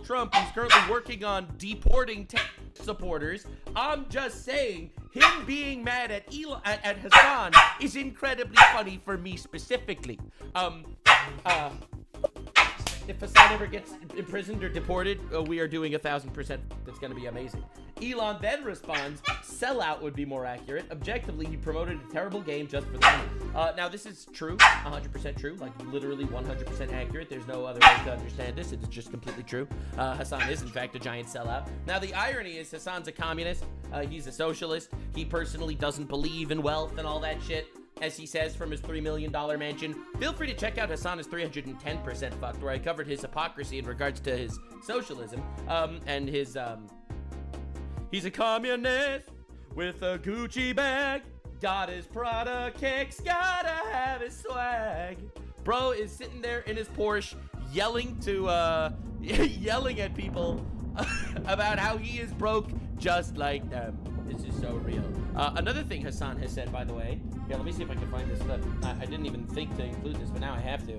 Donald Trump, who's currently working on deporting supporters. I'm just saying, him being mad at Hassan is incredibly funny for me specifically. If Hassan ever gets imprisoned or deported, we are doing 1,000%. That's going to be amazing. Elon then responds, sellout would be more accurate. Objectively, he promoted a terrible game just for the money. Now, this is true, 100% true, like literally 100% accurate. There's no other way to understand this. It's just completely true. Hassan is, in fact, a giant sellout. Now, the irony is Hassan's a communist. He's a socialist. He personally doesn't believe in wealth and all that shit, as he says from his $3 million mansion. Feel free to check out Hassan is 310% fucked, where I covered his hypocrisy in regards to his socialism, and his, he's a communist with a Gucci bag, got his Prada kicks, gotta have his swag. Bro is sitting there in his Porsche yelling to, yelling at people about how he is broke just like them. This is so real. Another thing Hassan has said, by the way, yeah, let me see if I can find this clip. I didn't even think to include this, but now I have to.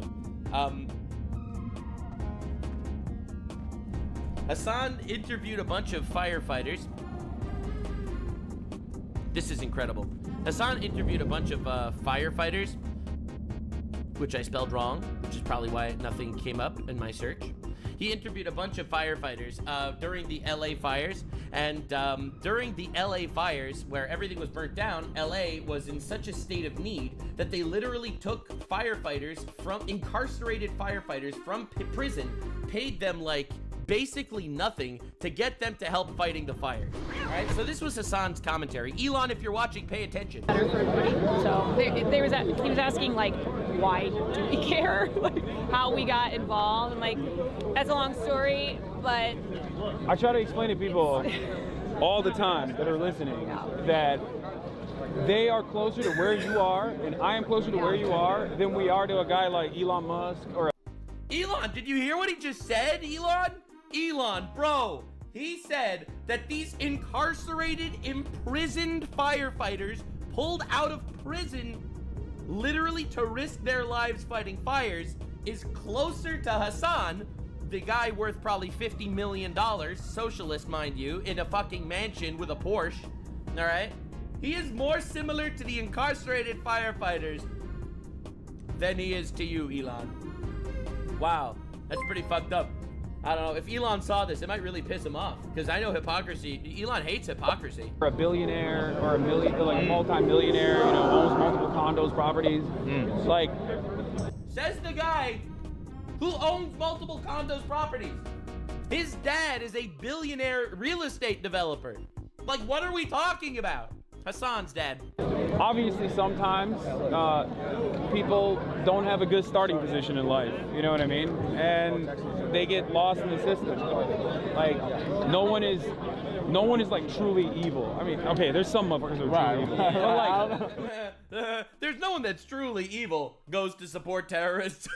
Hassan interviewed a bunch of firefighters. This is incredible. Hassan interviewed a bunch of firefighters, which I spelled wrong, which is probably why nothing came up in my search. He interviewed a bunch of firefighters during the LA fires, and during the LA fires, where everything was burnt down, LA was in such a state of need that they literally took incarcerated firefighters from prison, paid them like basically nothing to get them to help fighting the fire. All right, so this was Hassan's commentary. Elon, if you're watching, pay attention. For everybody. So he was asking, like, why do we care? Like, how we got involved, and like, that's a long story, but I try to explain to people all the time that are listening that they are closer to where you are, and I am closer to where you are than we are to a guy like Elon Musk or Elon, did you hear what he just said, Elon? Elon, bro, he said that these incarcerated, imprisoned firefighters pulled out of prison literally to risk their lives fighting fires is closer to Hassan, the guy worth probably $50 million, socialist, mind you, in a fucking mansion with a Porsche, all right? He is more similar to the incarcerated firefighters than he is to you, Elon. Wow, that's pretty fucked up. I don't know, if Elon saw this, it might really piss him off, because I know hypocrisy, Elon hates hypocrisy. a billionaire or a multi-millionaire, you know, owns multiple condos, properties. Like, says the guy who owns multiple condos properties. His dad is a billionaire real estate developer. Like, what are we talking about? Hassan's dad. obviously sometimes people don't have a good starting position in life, you know what I mean? And they get lost in the system. Like, no one is like truly evil. I mean, okay, there's some motherfuckers who are truly evil. But like, there's no one that's truly evil goes to support terrorists.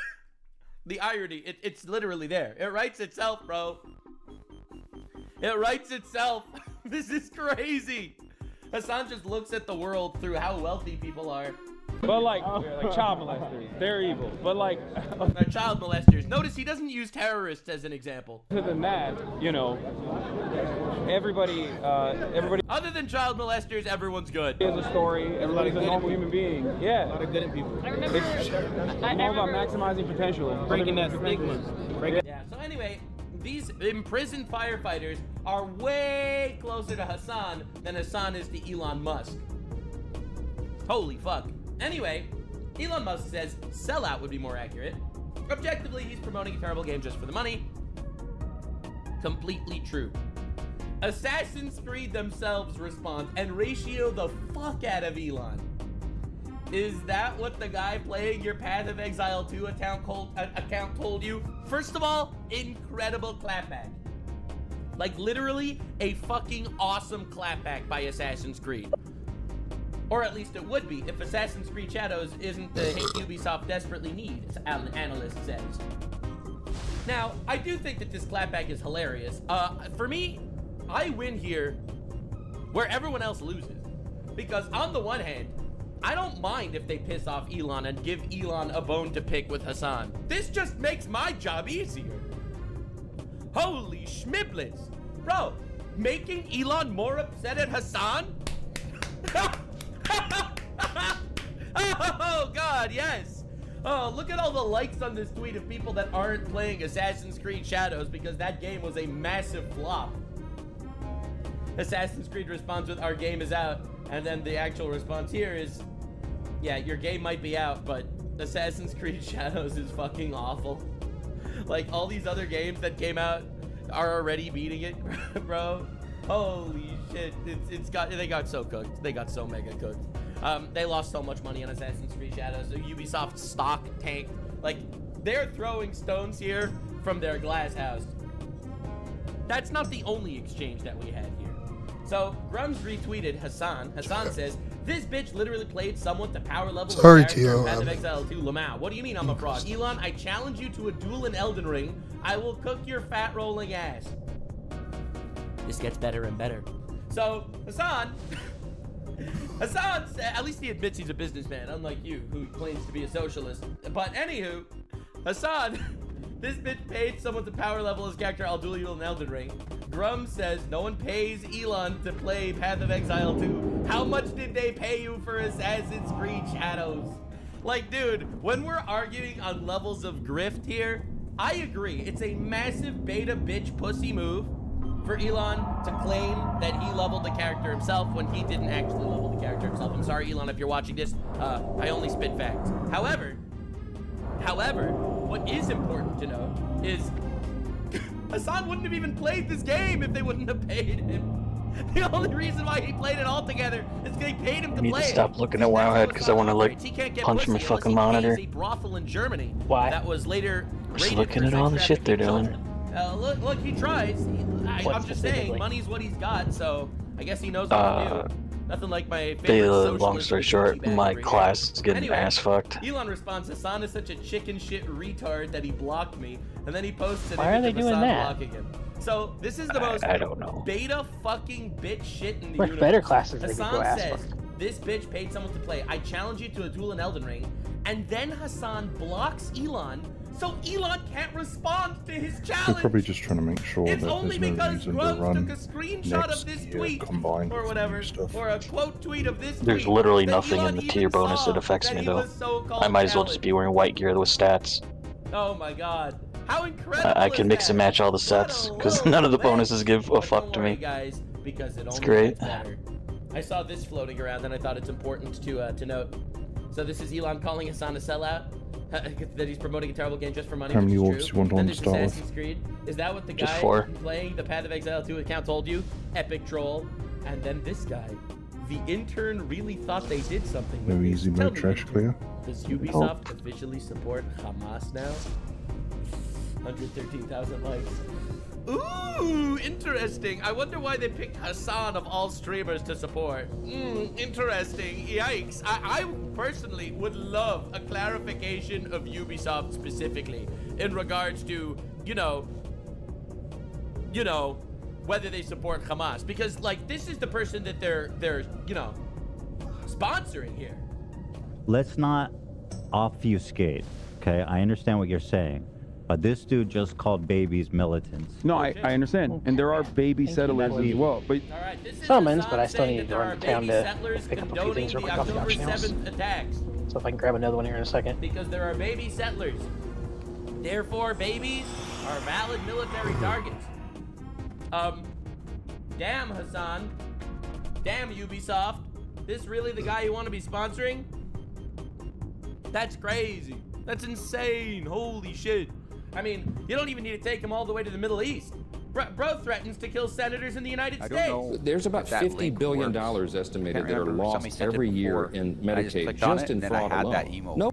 The irony, it's literally there. It writes itself, bro. It writes itself. This is crazy. Hassan just looks at the world through how wealthy people are. but like child molesters, they're evil. But like, They're child molesters. Notice he doesn't use terrorists as an example. other than that, you know, everybody Other than child molesters, everyone's good. has a story. Everybody's a normal human being. Yeah. A lot of good in people. I remember. It's more about maximizing potential. Breaking that stigma. Yeah, so anyway, these imprisoned firefighters are way closer to Hassan than Hassan is to Elon Musk. Holy fuck. Anyway, Elon Musk says sellout would be more accurate. Objectively, he's promoting a terrible game just for the money. Completely true. Assassin's Creed themselves respond and ratio the fuck out of Elon. Is that what the guy playing your Path of Exile 2 account told you? First of all, incredible clapback. Like literally a fucking awesome clapback by Assassin's Creed. Or at least it would be if Assassin's Creed Shadows isn't the hit Ubisoft desperately needs, an analyst says. Now, I do think that this clapback is hilarious. For me, I win here where everyone else loses. Because on the one hand, I don't mind if they piss off Elon and give Elon a bone to pick with Hassan. This just makes my job easier. Holy schmiblets. Bro, making Elon more upset at Hassan? Oh, God, yes. Oh, look at all the likes on this tweet of people that aren't playing Assassin's Creed Shadows because that game was a massive flop. Assassin's Creed responds with, our game is out. And then the actual response here is, yeah, your game might be out, but Assassin's Creed Shadows is fucking awful. Like, all these other games that came out are already beating it, bro. Holy shit. They got so cooked. They got so mega cooked. They lost so much money on Assassin's Creed Shadows. Ubisoft stock tanked. Like, they're throwing stones here from their glass house. That's not the only exchange that we had here. So, Grums retweeted Hassan. Hassan says, this bitch literally played someone to power level Sorry, of Tio. Path of Exile 2 Lamau. What do you mean I'm a fraud? Elon, I challenge you to a duel in Elden Ring. I will cook your fat rolling ass. This gets better and better. So, Hassan, at least he admits he's a businessman, unlike you, who claims to be a socialist. But anywho, Hassan, this bitch paid someone to power level his character. I'll duel you in Elden Ring. Grum says no one pays Elon to play Path of Exile 2. How much did they pay you for Assassin's Creed Shadows? Like, dude, when we're arguing on levels of grift here, I agree. It's a massive beta bitch pussy move for Elon to claim that he leveled the character himself when he didn't actually level the character himself. I'm sorry, Elon, if you're watching this. I only spit facts. However, what is important to know is Hassan wouldn't have even played this game if they wouldn't have paid him. The only reason why he played it all together is because they paid him to play it. I need to stop looking at Wowhead because I want to like punch my fucking monitor. A brothel in Germany. Why? That was later Just looking at all the shit they're doing. Look, he tries. I'm just saying, money's what he's got, so I guess he knows what to do. Nothing like my favorite Long story short, my class is getting ass fucked. Elon responds, Hassan is such a chicken shit retard that he blocked me, and then he posts an Why are they image of doing Hassan that? blocking him. So this is the most I don't know. beta fucking bitch shit in the Much universe. better classes they could go Hassan ass says, fucked. this bitch paid someone to play. I challenge you to a duel in Elden Ring, and then Hassan blocks Elon, so Elon can't respond to his challenge. They're probably just trying to make sure It's that only there's no because reason to Grubs run took a screenshot of this tweet combined or with whatever, new stuff. or a quote tweet of this There's tweet literally that nothing Elon in the even tier bonus saw that affects me he though. was so-called I might as well just be wearing white gear with stats. Oh my god. How incredible I is can mix and that? match all the What sets a because low none of the leg. bonuses give a But fuck don't to worry, me. guys, because it only great. gets better. I saw this floating around and I thought it's important to note. So this is Elon calling Hassan a sellout. That he's promoting a terrible game just for money. How many which is orbs true. you want Then on there's start with? Assassin's Creed. Is that what the Just guy 4. playing the Path of Exile 2 account told you? Epic troll. And then this guy. The intern really thought they did something with No this. easy Tell mode me, trash intern, clear. does Ubisoft officially support Hamas now? 113,000 likes. Ooh, interesting. I wonder why they picked Hassan of all streamers to support. Interesting. Yikes. I personally would love a clarification of Ubisoft specifically in regards to, you know, whether they support Hamas. Because, like, this is the person that they're sponsoring here. Let's not obfuscate, okay? I understand what you're saying, but this dude just called babies militants. No, I understand. And there are baby settlers as well. But All right, this is Summons, Hassan but I still saying need that to there run are to town baby to settlers pick up a few condoning things the real quick off the October channels. 7th attacks. So if I can grab another one here in a second. Because there are baby settlers. Therefore, babies are valid military targets. Damn, Hassan. Damn, Ubisoft. This really the guy you want to be sponsoring? That's crazy. That's insane. Holy shit. I mean, you don't even need to take him all the way to the Middle East. Bro threatens to kill senators in the United States. There's about $50 billion estimated that are lost every year in Medicaid, just in fraud alone. No.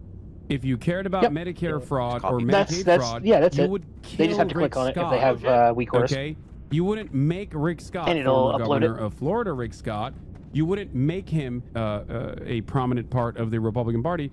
If you cared about Medicare fraud or That's Medicaid fraud, yeah, that's you it. would They just have to Rick click on it if Scott, they have weak orders. Okay? You wouldn't make Rick Scott, And it'll former upload governor it. of Florida, Rick Scott, you wouldn't make him a prominent part of the Republican Party.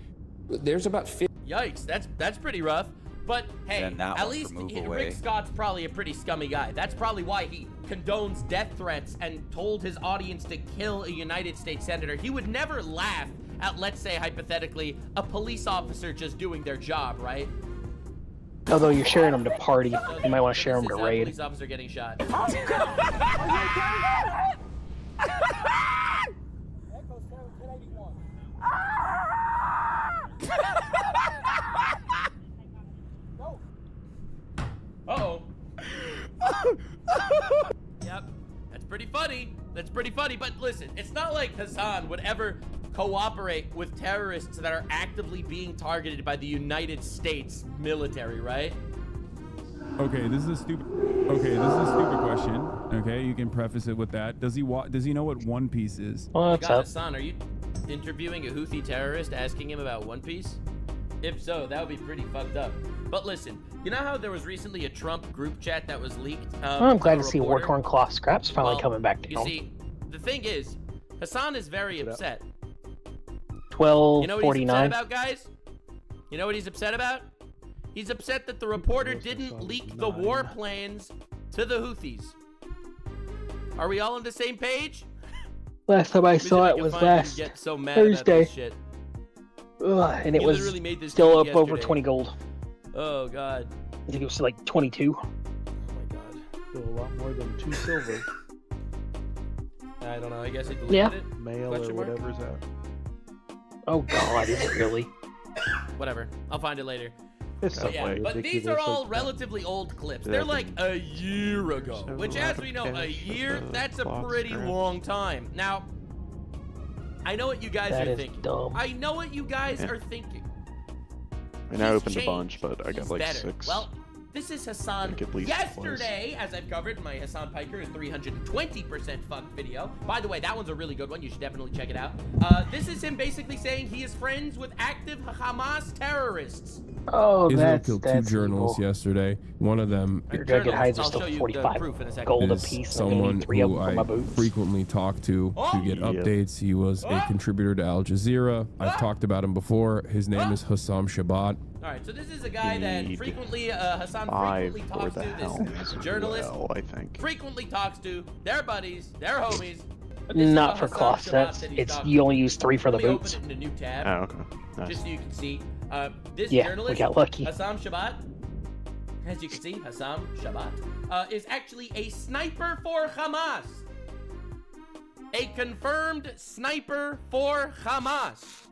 There's about 50. Yikes, that's pretty rough. But hey, at least Rick Scott's probably a pretty scummy guy. That's probably why he condones death threats and told his audience to kill a United States senator. He would never laugh at, let's say, hypothetically, a police officer just doing their job, right? Although you're sharing them to party, you might want to share them to This is a raid. police officer getting shot. Uh-oh. Yep. That's pretty funny. That's pretty funny. But listen, it's not like Hassan would ever cooperate with terrorists that are actively being targeted by the United States military, right? Okay, this is a stupid. Okay, this is a stupid question. Okay, you can preface it with that. Does he know what One Piece is? What's God, up? Hassan, are you interviewing a Houthi terrorist asking him about One Piece? If so, that would be pretty fucked up. But listen, you know how there was recently a Trump group chat that was leaked? I'm glad to see Warcorn Cloth Scraps finally coming back down. You see, the thing is, Hassan is very upset. 1249. You know what he's upset about, guys? You know what he's upset about? He's upset that the reporter didn't leak the war plans to the Houthis. Are we all on the same page? Last time I saw it was last Thursday. Ugh, and it was still up over 20 gold. Oh, God. I think it was like 22. Oh, my God. Still a lot more than 2 silver. I don't know. I guess I deleted it. Mail or whatever's out. Oh, God, is it really? Whatever. I'll find it later. But yeah, but these are all relatively old clips. They're like a year ago, which, as we know, a year, that's a pretty long time. Now, I know what you guys are thinking. Dumb. I know what you guys are thinking. I mean, I opened a bunch, but I got like better. 6. Well, this is Hassan. Yesterday, as I've covered, my Hassan Piker is 320% fucked video. By the way, that one's a really good one. You should definitely check it out. This is him basically saying he is friends with active Hamas terrorists. Oh, Israel killed 2 journalists yesterday. One of them is still 45 gold apiece. Someone who I frequently talk to get updates. He was a contributor to Al Jazeera. I've talked about him before. His name is Hassam Shabat. All right, so this is a guy that frequently Hassan frequently talks to. This journalist, I think. frequently talks to their buddies, their homies. Not for cloth sets. It's you only use 3 for the boots. Open it in a new tab. Oh, okay. Nice. Just so you can see. This we journalist, got lucky. Hassam Shabat, as you can see, Hassam Shabat, is actually a sniper for Hamas. A confirmed sniper for Hamas.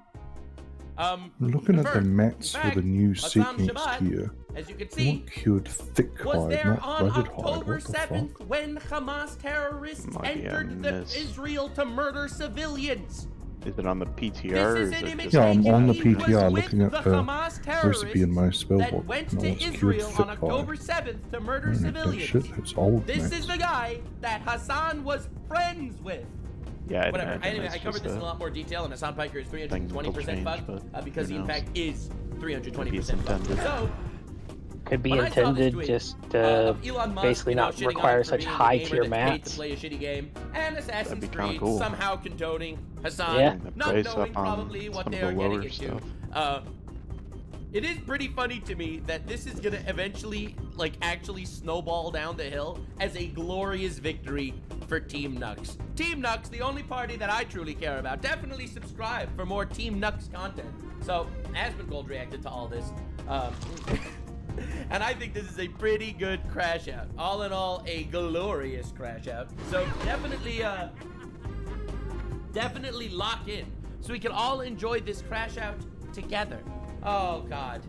Looking at the mats for the new Hassam sequence Shabat, here, as you can see, cured thick was hide, there not on threaded hide. October What the 7th fuck? when Hamas terrorists entered Israel to murder civilians. Is it on the PTR? This is an image Yeah, I'm on the he was PTR with looking at the the Hamas terrorists recipe in my spell that book. went No, to it's cured Israel thick on October hide. 7th to murder That civilians. shit, it's old, This mate. is the guy that Hassan was friends with. Yeah, Whatever. Anyway, I covered this in a lot more detail, and Hassan Piker is 320% fucked because he in fact is 320% fucked. So, Could be when I saw this intended tweet, just of to Elon Musk, basically not shitting on require him for such being a high gamer tier that's paid mats. to play a shitty game, and Assassin's That'd be kinda Creed cool. somehow condoning Hassan, Yeah. not Price knowing up on probably what some they of are the getting lower into. stuff. It is pretty funny to me that this is gonna eventually, like, actually snowball down the hill as a glorious victory for Team Naxx. Team Naxx, the only party that I truly care about. Definitely subscribe for more Team Naxx content. So, Aspen Gold reacted to all this. And I think this is a pretty good crash out. All in all, a glorious crash out. So definitely lock in so we can all enjoy this crash out together. Oh God.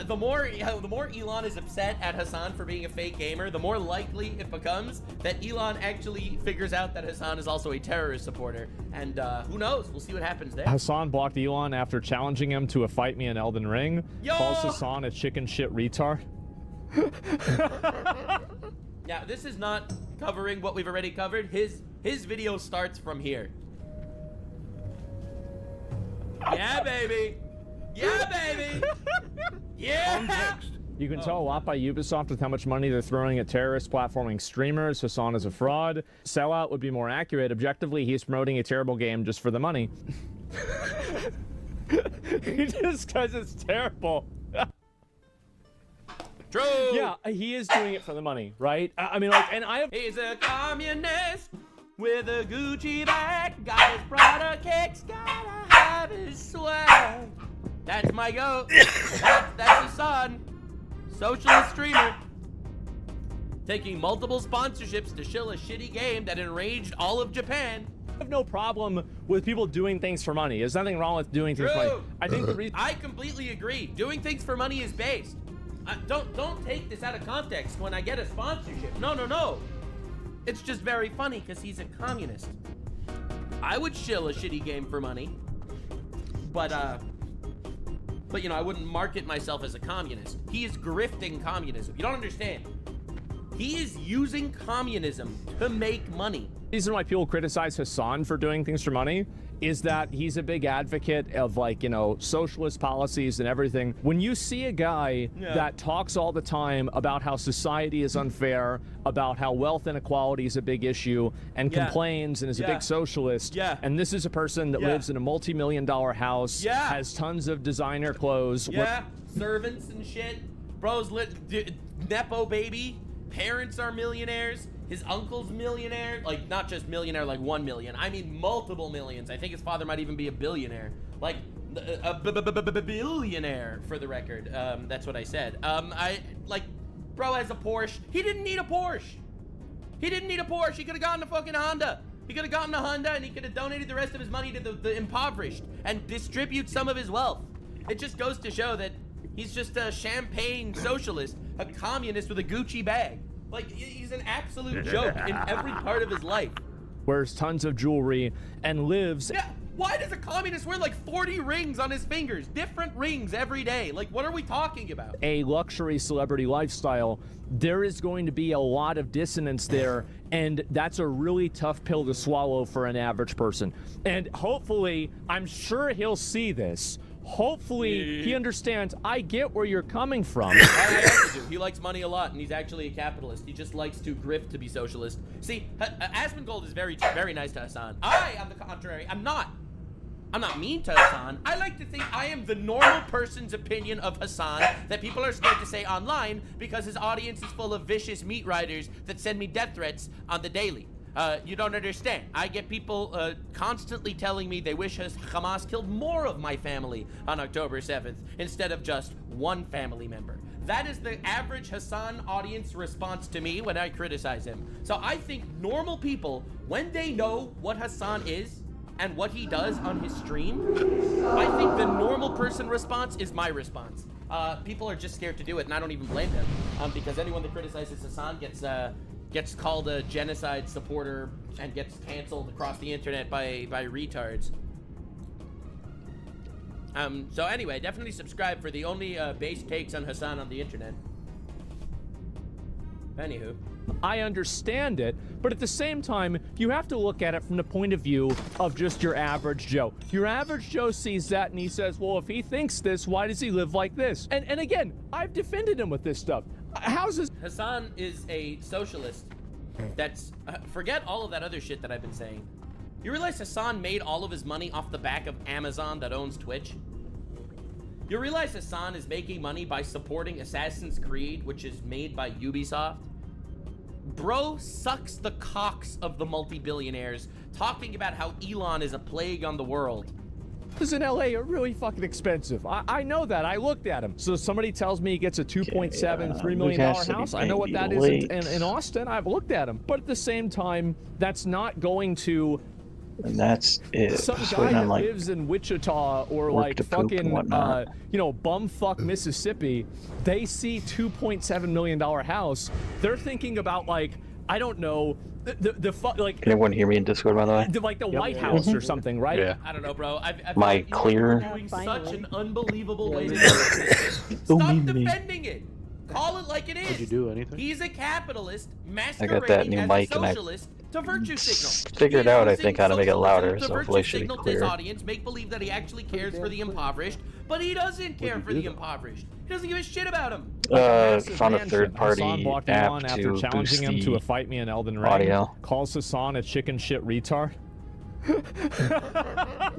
The more Elon is upset at Hassan for being a fake gamer, the more likely it becomes that Elon actually figures out that Hassan is also a terrorist supporter. And who knows? We'll see what happens there. Hassan blocked Elon after challenging him to a fight me in Elden Ring. Yo! Calls Hassan a chicken shit retard. Now, this is not covering what we've already covered. His video starts from here. Yeah, baby. Yeah, baby. Yeah. You can tell a lot by Ubisoft with how much money they're throwing at terrorist platforming streamers. Hassan is a fraud. Sellout would be more accurate. Objectively, he's promoting a terrible game just for the money. Just because it's terrible. True. Yeah, he is doing it for the money, right? I mean, like, and I have... He's a communist with a Gucci bag. Got his Prada kicks. Gotta have his swag. That's my goat. That's Hassan. Socialist streamer. Taking multiple sponsorships to shill a shitty game that enraged all of Japan. I have no problem with people doing things for money. There's nothing wrong with doing things for money. I think the reason I completely agree. Doing things for money is based. Don't take this out of context when I get a sponsorship. No. It's just very funny because he's a communist. I would shill a shitty game for money, but you know, I wouldn't market myself as a communist. He is grifting communism. You don't understand. He is using communism to make money. The reason why people criticize Hassan for doing things for money is that he's a big advocate of, like, you know, socialist policies and everything. When you see a guy that talks all the time about how society is unfair, about how wealth inequality is a big issue, and complains and is a big socialist, and this is a person that lives in a multi-million-dollar house, has tons of designer clothes, servants and shit, bro's nepo baby, parents are millionaires, his uncle's millionaire, like not just millionaire like 1 million, I mean multiple millions. I think his father might even be a billionaire, like a billionaire for the record. That's what I said. Bro has a Porsche. He didn't need a Porsche. He could have gotten a fucking Honda. He could have gotten a Honda and he could have donated the rest of his money to the impoverished and distribute some of his wealth. It just goes to show that he's just a champagne socialist, a communist with a Gucci bag. Like, he's an absolute joke in every part of his life. Wears tons of jewelry and lives... Yeah, why does a communist wear like 40 rings on his fingers? Different rings every day. Like, what are we talking about? A luxury celebrity lifestyle. There is going to be a lot of dissonance there, and that's a really tough pill to swallow for an average person. And hopefully, I'm sure he'll see this. Hopefully, he understands, I get where you're coming from. I also do. He likes money a lot, and he's actually a capitalist. He just likes to grift to be socialist. See, Asmongold is very, very nice to Hassan. I, on the contrary, I'm not mean to Hassan. I like to think I am the normal person's opinion of Hassan that people are scared to say online because his audience is full of vicious meat riders that send me death threats on the daily. You don't understand. I get people constantly telling me they wish Hamas killed more of my family on October 7th instead of just one family member. That is the average Hassan audience response to me when I criticize him. So I think normal people, when they know what Hassan is and what he does on his stream, I think the normal person response is my response. People are just scared to do it, and I don't even blame them, because anyone that criticizes Hassan gets called a genocide supporter and gets canceled across the internet by retards. So anyway, definitely subscribe for the only base takes on Hassan on the internet. Anywho. I understand it, but at the same time, you have to look at it from the point of view of just your average Joe. Your average Joe sees that and he says, well, if he thinks this, why does he live like this? And again, I've defended him with this stuff. How's this? Hassan is a socialist. That's forget all of that other shit that I've been saying. You realize Hassan made all of his money off the back of Amazon that owns Twitch? You realize Hassan is making money by supporting Assassin's Creed, which is made by Ubisoft? Bro sucks the cocks of the multi-billionaires, talking about how Elon is a plague on the world. Houses in LA are really fucking expensive. I know that. I looked at them. So somebody tells me he gets a $2.7-3 million house. I know what that is in Austin. I've looked at them. But at the same time, that's not going to... And that's it. Some guy that lives in Wichita or like fucking, you know, bumfuck Mississippi, they see $2.7 million house. They're thinking about, like, I don't know, like. Can everyone hear me in Discord, by the way? Like the White House or something, right? Yeah. I don't know, bro. My clear. Doing such an unbelievable way to do it. Stop defending it. Call it like it is. Did you do anything? He's a capitalist that masquerading new as mic a socialist to virtue signal. Figured out, I think, how to make it louder, so hopefully it should be signal to clear. his audience, make believe that he actually cares for the impoverished, but he doesn't care for the impoverished. He doesn't give a shit about him. Found a third-party app after to challenging him to a fight me in Elden Ring. Audio. Calls Hassan a chicken shit retard. That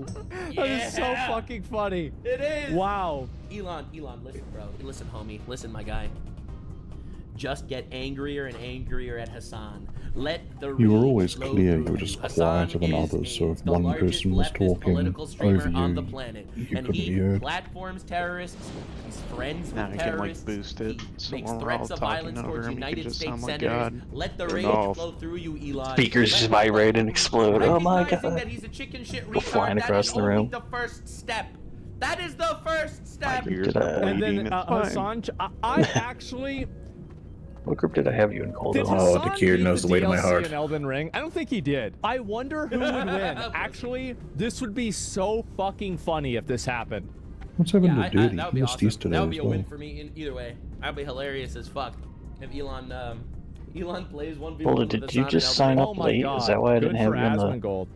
is so fucking funny. It is. Wow. Elon, listen, bro. Listen, homie. Listen, my guy. just get angrier and angrier at Hassan. Let the You were rage always flow clear through you were just Hassan quieter than is others, so if the one largest person was leftist talking political streamer over on the you, planet, you and couldn't he hear. platforms terrorists. He's friends Now with I can like terrorists. boost it, He so makes when we're all threats of talking violence over towards him, he can United just States sound like senators. God. Let the Turn rage off. flow through you, Elon. Speakers just vibrate and explode. Oh my Recognizing god. that he's a chicken shit Go retard, flying that across is the only room. the first step. That is the first step. And then Hassan, I actually. What group did I have you in, Cold? Did Oh, Hassan Dakir beat knows the way to my DLC heart. in Elden Ring? I don't think he did. I wonder who would win. Actually, this would be so fucking funny if this happened. What's happened to that Dirty? would He be missed awesome. yesterday That would as be a well. win for me in either way. That'd be hilarious as fuck if Elon plays 1v1 Boulder, with did Hassan you and just Elden sign Ring. up late? Is that why I didn't have you in the... Gold.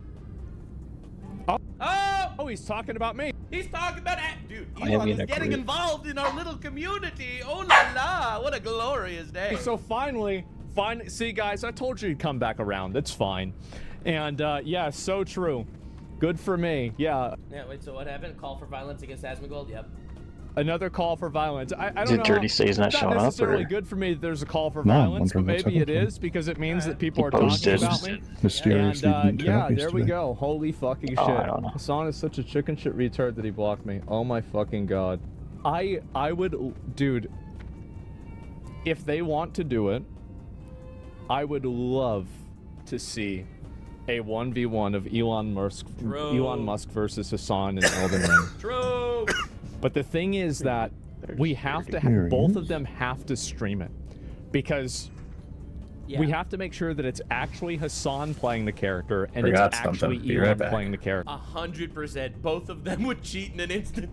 Oh, he's talking about me. He's talking about dude. I have Elon you is in a getting group. involved in our little community. Oh la la! What a glorious day. So finally, see guys, I told you he'd come back around. That's fine. And yeah, so true. Good for me. Yeah. Yeah. Wait. So what happened? Call for violence against Asmongold? Yep. Another call for violence. I don't Did know. Dirty say he's not showing up, It's not necessarily or- good for me that there's a call for No, I'm violence, but wondering what's maybe it happened. is because it means that people He are talking posted. about me. Mysteriously And didn't turn yeah, up there we yesterday. go. Holy fucking shit. Oh, I don't know. Hassan is such a chicken shit retard that he blocked me. Oh my fucking god. I would, dude, if they want to do it, I would love to see a 1v1 of Elon Musk versus Hassan in Elden Ring. True. But the thing is that we have to both of them have to stream it, because we have to make sure that it's actually Hassan playing the character and Forgot it's something. actually Be right Elon back. playing the character. 100%. Both of them would cheat in an instant.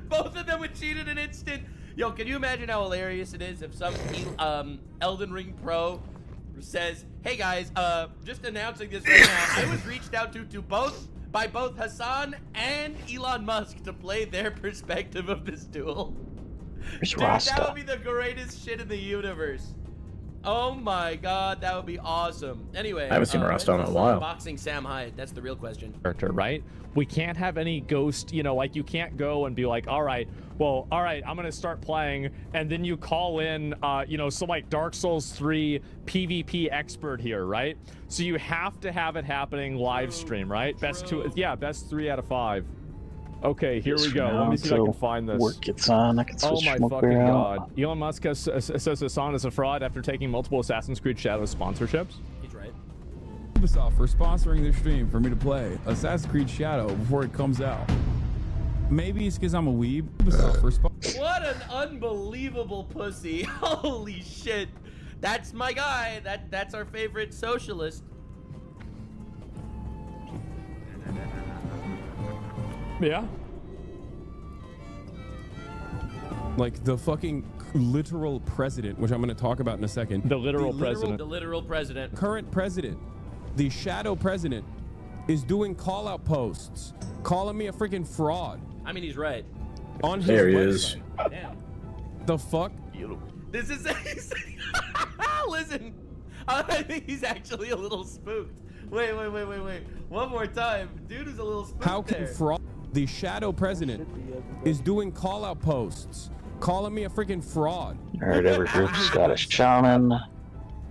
Both of them would cheat in an instant. Yo, can you imagine how hilarious it is if some Elden Ring pro says, "Hey guys, just announcing this right now. I was reached out to by both Hassan and Elon Musk to play their perspective of this duel." Where's Dude, Rasta? that would be the greatest shit in the universe. Oh my god, that would be awesome. Anyway, I haven't seen Rasta in a while. Boxing Sam Hyatt, that's the real question. Character, right? We can't have any ghost, like you can't go and be like, all right, I'm gonna start playing, and then you call in, some like Dark Souls 3 PvP expert here, right? So you have to have it happening live stream, right? Best 3 out of 5. Okay, here we go. Let me see if I can find this. Work gets on. I can switch Oh my from fucking out. god. Elon Musk says Hassan is a fraud after taking multiple Assassin's Creed Shadows sponsorships. He's right. Ubisoft for sponsoring their stream for me to play Assassin's Creed Shadow before it comes out. Maybe it's because I'm a weeb. Ubisoft for What an unbelievable pussy. Holy shit. That's my guy. That's our favorite socialist. Yeah. like the fucking literal president, which I'm going to talk about in a second. The literal president. The literal president. Current president, the shadow president, is doing call-out posts, calling me a freaking fraud. I mean, he's right. On his There he website. is. Damn. The fuck? This is. Listen, I think he's actually a little spooked. Wait. One more time. Dude is a little spooked. How can there. fraud? The shadow president is doing call-out posts, calling me a freaking fraud. Alright, every group's got a shaman.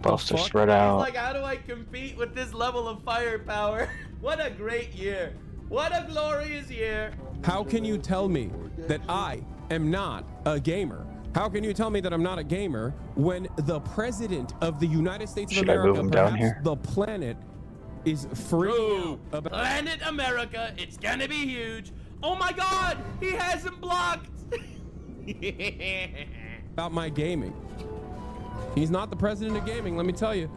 Buffs are spread He's out. like, how do I compete with this level of firepower? What a great year. What a glorious year. How can you tell me that I am not a gamer? How can you tell me that I'm not a gamer when the president of the United States of Should I move America, him down perhaps here? the planet, is freaking out about Planet America, it's gonna be huge. Oh my god, he has him blocked. about my gaming? He's not the president of gaming, let me tell you.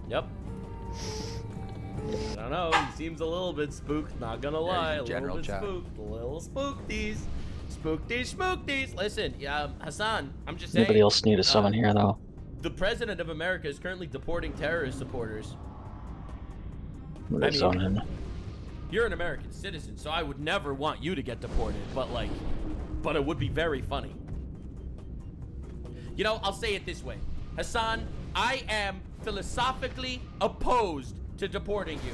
Yep. I don't know, he seems a little bit spooked, not gonna lie. A little bit spooked. A little spookties. Spookties, schmookties. Listen, Hassan, I'm just saying. Anybody else need a summon here, though? The president of America is currently deporting terrorist supporters. What is on him? You're an American citizen, so I would never want you to get deported, but it would be very funny. You know, I'll say it this way. Hassan, I am philosophically opposed to deporting you,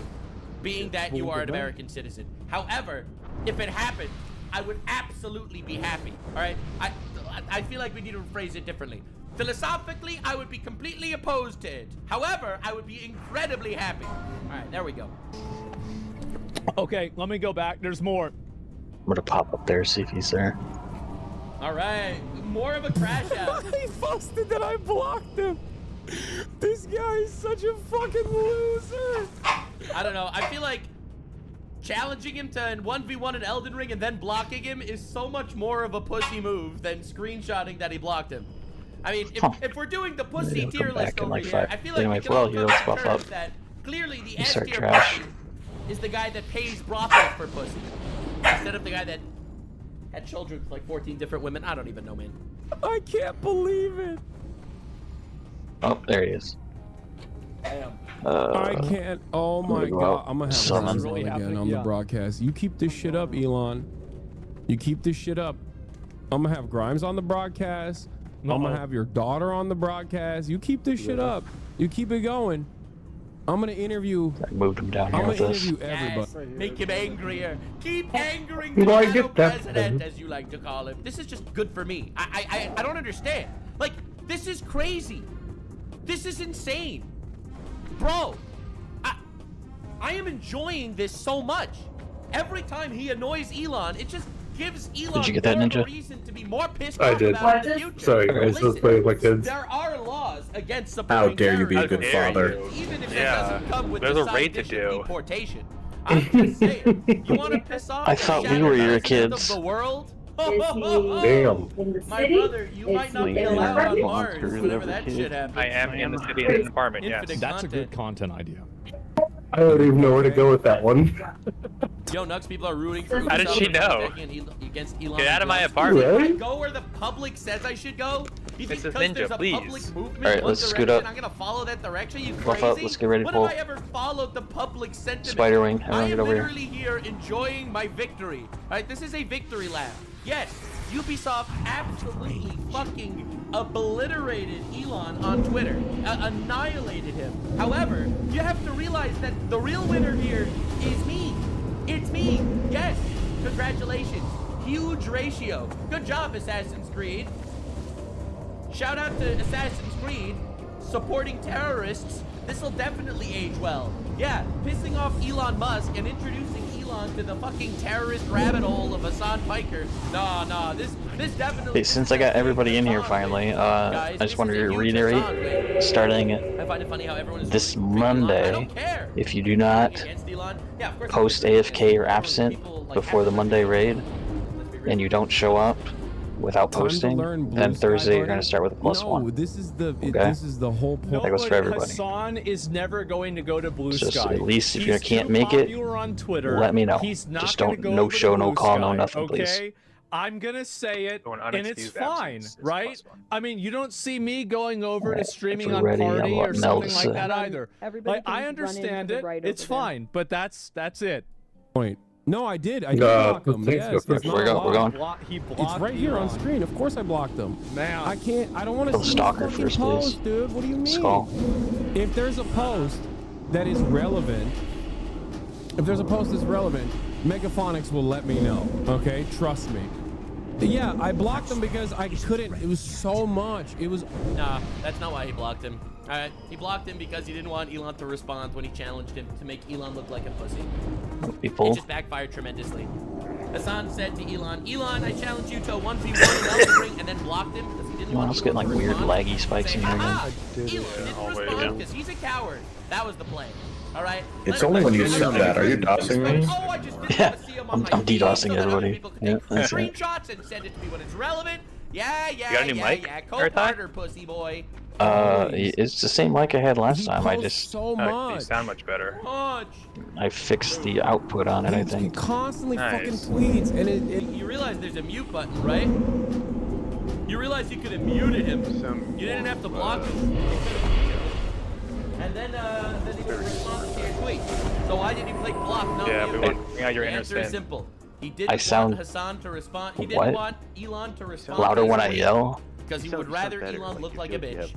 being that you are an American citizen. However, if it happened, I would absolutely be happy. All right, I feel like we need to phrase it differently. Philosophically, I would be completely opposed to it. However, I would be incredibly happy. All right, there we go. Okay, let me go back. There's more. I'm gonna pop up there, see if he's there. All right, more of a crash out. He busted that I blocked him. This guy is such a fucking loser. I don't know. I feel like challenging him to 1v1 in Elden Ring and then blocking him is so much more of a pussy move than screenshotting that he blocked him. I mean, if we're doing the pussy tier list over here, I feel like we can all come to terms that clearly the S tier pussy is the guy that pays brothels for pussy, instead of the guy that had children with like 14 different women. I don't even know, man. I can't believe it. Oh, there he is. Damn. I can't. Oh my god. I'm gonna have Grimes really again on the broadcast. You keep this shit up, Elon. You keep this shit up. I'm gonna have Grimes on the broadcast. I'm gonna have your daughter on the broadcast. You keep this shit up. You keep it going. I'm gonna interview. I moved him down here with this. Yes, make him angrier. Keep angering the shadow president, as you like to call him. This is just good for me. I don't understand. Like, this is crazy. This is insane. Bro, I am enjoying this so much. Every time he annoys Elon, it just gives Elon more reason to be more pissed off about it in the future. Sorry guys, let's play with my kids. There are laws against supporting How dare you be a good father? Even if it doesn't come with the side dish of deportation. I'm just saying, you want to piss off I thought we were your kids. of the world? Damn. My brother, you might not be allowed on Mars whenever that shit happens. I am in the city in an apartment, yes. That's a good content idea. I don't even know where to go with that one. Yo, Naxx, people are rooting for How did she know? Against Elon. Get out of my apartment. I go where the public says I should go. You think because there's a public movement Alright, let's scoot up. I'm gonna follow that direction? You Fluff crazy? up, let's get ready to when pull. have I ever followed the public sentiment? Spiderwing, I am get over literally here enjoying my victory. Alright, this is a victory lap. Yes, Ubisoft absolutely fucking obliterated Elon on Twitter, annihilated him. However, you have to realize that the real winner here is me. It's me. Yes, congratulations. Huge ratio. Good job, Assassin's Creed. Shout out to Assassin's Creed supporting terrorists. This will definitely age well. Yeah, pissing off Elon Musk and introducing Elon to the fucking terrorist rabbit hole of Hassan Piker. Nah, this definitely. Hey, since I got everybody in here finally, I just wanted to reiterate, starting this Monday, if you do not post AFK or absent before the Monday raid, and you don't show up without posting, then Thursday you're going to start with a +1. This is the this is the whole point. That goes for everybody. Hassan is never going to go to Blue Just Sky. at least if you can't make it, on Twitter, let me know. He's not Just don't go no to show, Blue no call, Sky, no nothing, okay? please. I'm gonna say it, and it's fine, right? +1. I mean, you don't see me going over to streaming if on we're ready, Party I'll or let Mel something like that say. either. Like, I understand it. It's fine, but that's it. Point. No, I did block him. Yes, we're going. It's right here on screen. Of course I blocked them. Man, I can't. I don't want to Kill see Stalker the fucking first, post, please. dude. What do you mean? Skull. If there's a post that is relevant, Megaphonics will let me know. Okay, trust me. Yeah, I blocked them because I couldn't. It was so much. It was. Nah, that's not why he blocked him. Alright, he blocked him because he didn't want Elon to respond when he challenged him to make Elon look like a pussy. It just backfired tremendously. Hassan said to Elon, I challenge you to a 1v1 in Elden Ring, and then blocked him because he didn't want Elon's getting like weird laggy spikes in here again. Elon didn't respond because he's a coward. That was the play. Alright? It's only when you said that. Are you doxing me? Oh, I just didn't want to see him on I'm DDoSing everybody. Yeah, that's it. Screenshots and send it to me when it's relevant. Yeah. You got a new mic? Co-partner, pussy boy. It's the same mic I had last time. I just so much. You sound much better. I fixed the output on it. I think. He constantly fucking tweets, and You realize there's a mute button, right? You realize you could have muted him. You didn't have to block him. And then he would respond to your tweet. So why did he click block? Yeah, we want to bring out your the inner answer is sin. simple. He didn't want Hassan to respond. He didn't want Elon to respond. Louder when I yell. Because he would rather Elon look like a bitch.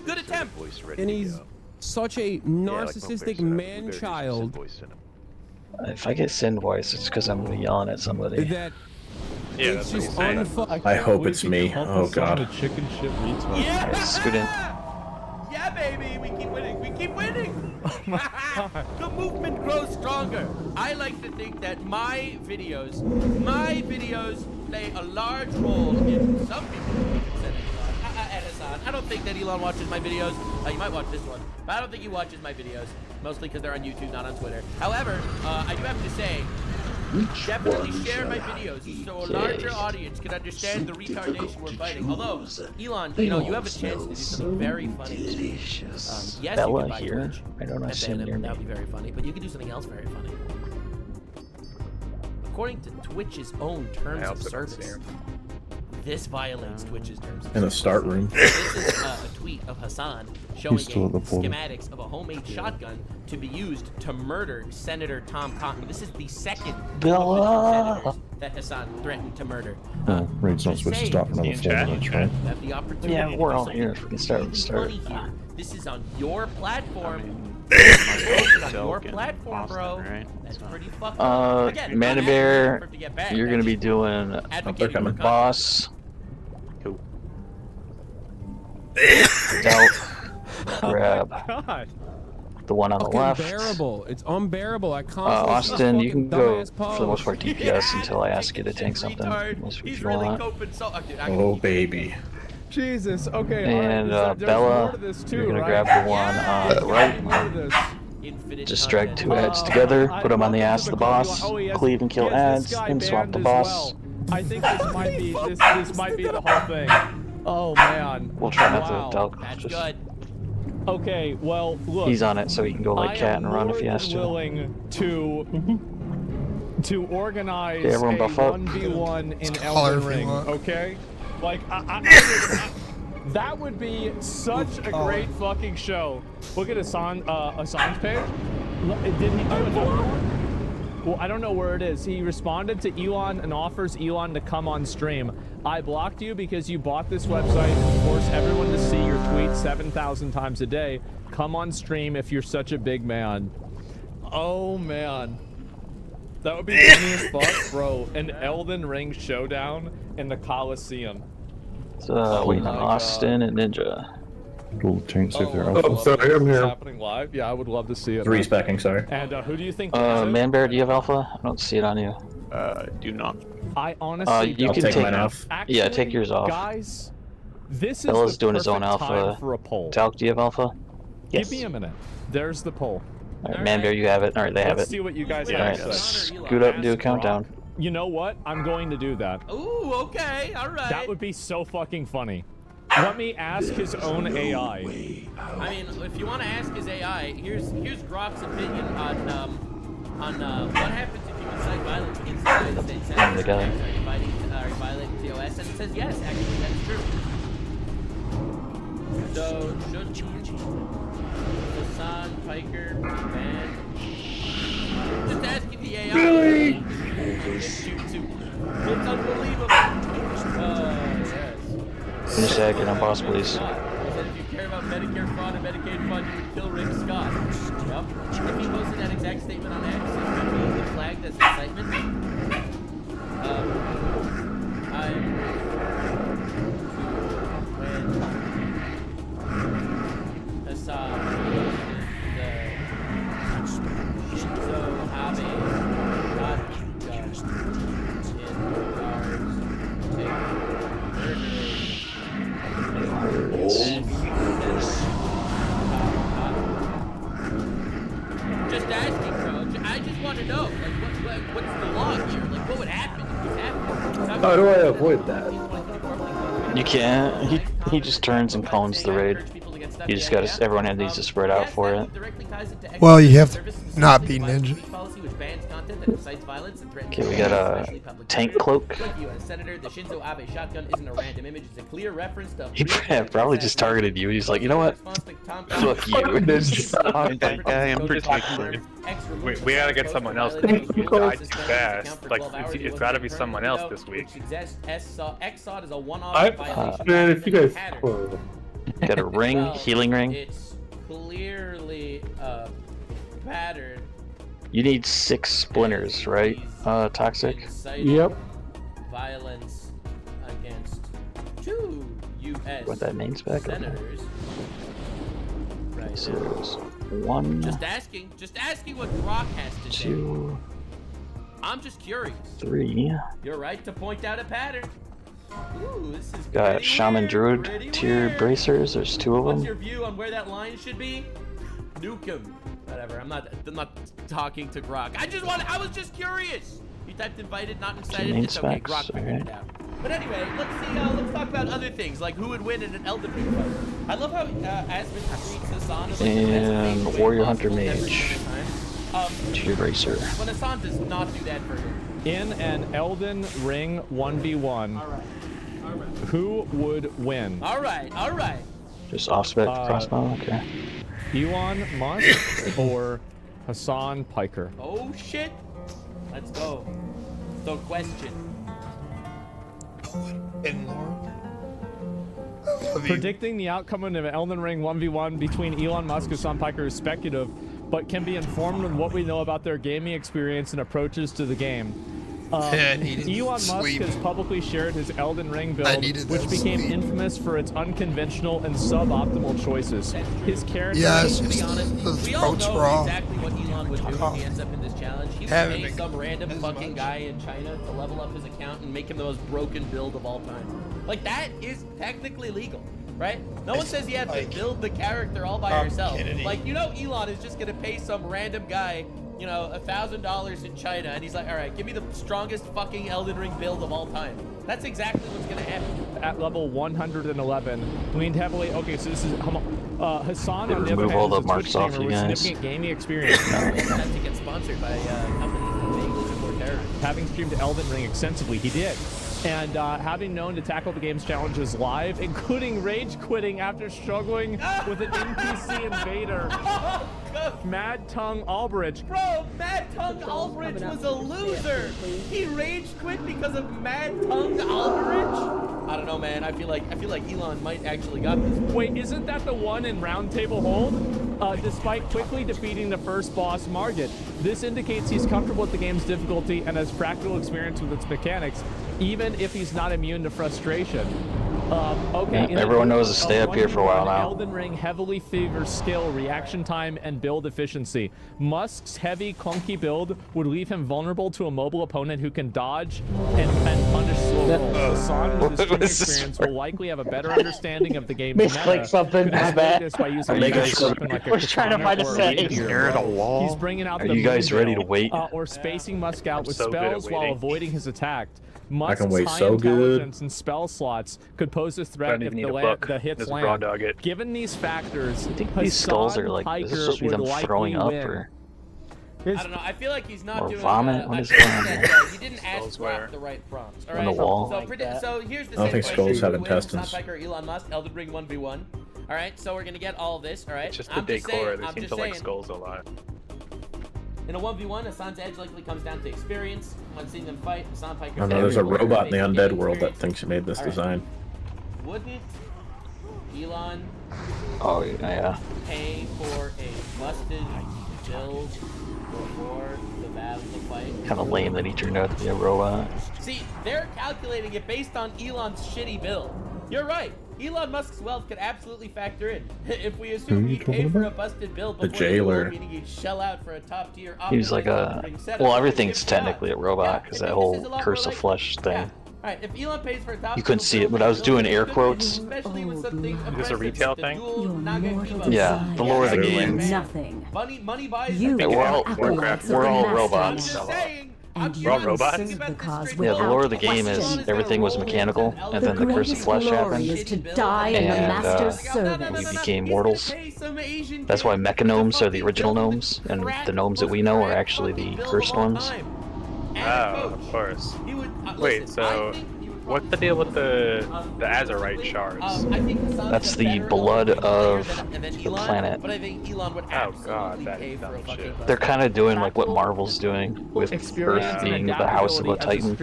Good attempt. And he's such a narcissistic man-child. If I get Sin voice, it's because I'm yelling at somebody. That Yeah, It's that's just what I'm unfuck. I hope it's me. Oh god. Chicken shit retard. Yeah! Scoot in. Yeah, baby, we keep winning. We keep winning. The movement grows stronger. I like to think that my videos play a large role in some people. I don't think that Elon watches my videos. You might watch this one, but I don't think he watches my videos. Mostly because they're on YouTube, not on Twitter. However, I do have to say, definitely share my videos so a larger audience can understand the retardation we're fighting. Although, Elon, you know, you have a chance to do something very funny. Yes, you can buy here. Twitch. I don't understand your That would name. be very funny, but you can do something else very funny. According to Twitch's own terms of service, this violates Twitch's terms of In the start room. This is a tweet of Hassan showing still at the portal. schematics of a homemade shotgun to be used to murder Senator Tom Cotton. This is the second Bella. that Hassan threatened to murder. Raid's not supposed to stop another 4 minutes, right? You have the opportunity Yeah, we're to all do here. something If we can start, let's start. funny here. This is on your platform. This is on your platform, bro. That's pretty fucking Again, Mana not Bear, asking for it to get back. you're gonna be doing Advocating for content. boss. Cool. Doubt. Grab God. the one on the Fucking left. unbearable. It's unbearable. I constantly Austin, you can go dumbass for the most pose. part DPS until I ask you to tank something. If He's you really want. coping so. Dude, Oh baby. Jesus. Okay. And alright, there's Bella, more to this too, you're gonna right? grab the one on the right. More to this. Infinite Just drag content. two ads together, I put them on the welcome ass to of the boss, Oh, he has- cleave and kill he has ads, this guy and swap banned the as boss. well. I think this might be this might be the whole thing. Oh man. We'll try not Wow. to Delk. That's Just, good. Okay, well, look. he's on it, so he can go like cat and run if he has I am to. more than willing to organize Okay, everyone a buff up. 1v1 in Holler Elden if you Ring, want. okay? Like, that would be such a great fucking show. Look at Hassan's page. Did he do another one? Well, I don't know where it is. He responded to Elon and offers Elon to come on stream. I blocked you because you bought this website and force everyone to see your tweets 7,000 times a day. Come on stream if you're such a big man. Oh, man. That would be funny as fuck, bro. An Elden Ring showdown in the Coliseum. So, waiting on Austin and Ninja. All tanks if they're Oh, sorry, I'm It's here. happening live? Yeah, I would love to see it. Respecking, sorry. And who do you think wins it? Man Bear, do you have alpha? I don't see it on you. Do not. I honestly You I'll can take take mine off. Actually, Yeah, take yours off. Guys, this is Bella's the doing his own perfect alpha. time for a poll. Talk, do you have alpha? Give me a minute. There's the poll. Alright, Man Bear, you have it. Alright, they have Let's it. see what you guys Alright, have to say. scoot up and do a countdown. You know what? I'm going to do that. Ooh, okay, all right. That would be so fucking funny. Let me ask his own AI. I mean, if you want to ask his AI, here's Grok's opinion on what happens if you incite violence against the United States Senators are violating TOS, and it says yes, actually, that's true. So, should Hassan Piker be banned? Just asking the AI. Really? It's unbelievable. Yes. Finish that, get on boss, please. He said if you care about Medicare fraud and Medicaid fraud, you would kill Rick Scott. Yep. If he posted that exact statement on X, it would be flagged as incitement. I'm when Hassan the Shinzo Abe got judged in regards to just asking, bro. I just want to know, like, what's the law here? Like, what would happen if this happened? How do I avoid that? You can't. He just turns and cones the raid. You just gotta. Everyone needs to spread out for it. Well, you have to not be ninja. Okay, we got a tank cloak. He probably just targeted you. He's like, you know what? Fuck you. That guy in particular. We gotta get someone else. You died too fast. Like, it's gotta be someone else this week. Man, if you guys. Got a ring, healing ring. It's clearly a pattern. You need 6 splinters, right? Toxic. Yep. violence against 2 U.S. What that means back up. senators. Right. So there's 1. Just asking what Grok has to say. 2. I'm just curious. 3. You're right to point out a pattern. Ooh, this is Got Shaman Druid tier bracers. There's 2 of What's them. your view on where that line should be? Nuke him. Whatever. I'm not talking to Grok. I was just curious. He typed invited, not excited. Main It's okay. specs, Grok figured it out. But anyway, let's talk about other things, like who would win in an Elden Ring fight. I love how Aspen treats Hassan as like And Warrior Hunter Mage. Tier bracer. When Hassan does not do that for him. In an Elden Ring 1v1, who would win? All right. Just off-spec crossbow? Okay. Elon Musk or Hassan Piker? Oh shit. Let's go. So question. Predicting the outcome of an Elden Ring 1v1 between Elon Musk and Hassan Piker is speculative, but can be informed on what we know about their gaming experience and approaches to the game. Elon Musk has publicly shared his Elden Ring build, which became infamous for its unconventional and suboptimal choices. His character, yes, to be honest, we all know exactly what Elon would do if he ends up in this challenge. He would pay some random fucking guy in China to level up his account and make him the most broken build of all time. Like, that is technically legal, right? No one says you have to build the character all by yourself. Like, you know Elon is just gonna pay some random guy, you know, $1,000 in China, and he's like, all right, give me the strongest fucking Elden Ring build of all time. That's exactly what's gonna happen. At level 111, leaned heavily. Okay, so this is Hassan on the other Remove all hand the is a Twitch marks off streamer you with guys. significant gaming experience. It's time to get sponsored by companies that vaguely support terrorism. Having streamed Elden Ring extensively, he did. And having known to tackle the game's challenges live, including rage quitting after struggling with an NPC invader. Mad Tongue Albridge. Bro, Mad Tongue Albridge was a loser. He rage quit because of Mad Tongue Albridge. I don't know, man. I feel like Elon might actually got this. Wait, isn't that the one in Round Table Hold? Despite quickly defeating the first boss, Margit. This indicates he's comfortable with the game's difficulty and has practical experience with its mechanics, even if he's not immune to frustration. Okay. Yeah, everyone knows to stay up here for a while now. Elden Ring heavily favors skill, reaction time, and build efficiency. Musk's heavy, clunky build would leave him vulnerable to a mobile opponent who can dodge and punish slow rolls. Hassan, with his streaming experience, will likely have a better understanding of the game's meta. Something Could bad. this by using We're trying to find a setting. Stare at a wall. He's bringing out Are the you guys ready to wait? Or spacing Musk out with so good at spells while waiting. avoiding his attack. I Musk's can wait high so good. intelligence and spell slots could pose a threat if the hits Just raw land. dog it. Given these factors, I think these skulls are like, is this supposed to be them throwing up or I don't know. I feel like he's not or doing vomit? What I is think going on that, there? he didn't ask Grok the right prompts. All On right. the wall? So here's the I don't same think question. skulls have Who wins, intestines. Hassan Piker or Elon Musk, Elden Ring 1v1. All right. So we're gonna get all of this. All right. It's just the I'm just decor. saying, They I'm seem just to like saying. skulls a lot. In a 1v1, Hassan's edge likely comes down to experience. When seeing them fight, Hassan Piker. I know there's a robot in the undead world that thinks he made this design. Wouldn't Elon Oh yeah. pay for a busted build before the battle to fight? Kind of lame that he turned out to be a robot. See, they're calculating it based on Elon's shitty build. You're right. Elon Musk's wealth could absolutely factor in. If we assume he'd pay for a busted build before the duel, meaning he'd shell out for a top tier. He was like a well, everything's technically a robot because that whole curse of flesh thing. Alright, if Elon pays for a top You couldn't see it, but I was doing air quotes. especially with something Is this a retail thing? Yeah, the lore of the game. Nothing. Money buys. You We're all acolytes we're of all the robots. Masters. And We're all robots? serve the cause Yeah, the lore of the game is question. everything was mechanical, and then the curse of flesh happened, Is to die in the and Master's we service. became mortals. That's why mecha gnomes are the original gnomes, and the gnomes that we know are actually the cursed ones. Oh, of course. Wait, so what's the deal with the Azurite shards? That's the blood of the planet. But I think Elon would Oh god, that is dumb shit. They're kind of doing like what Marvel's doing with Earth being the house of a Titan.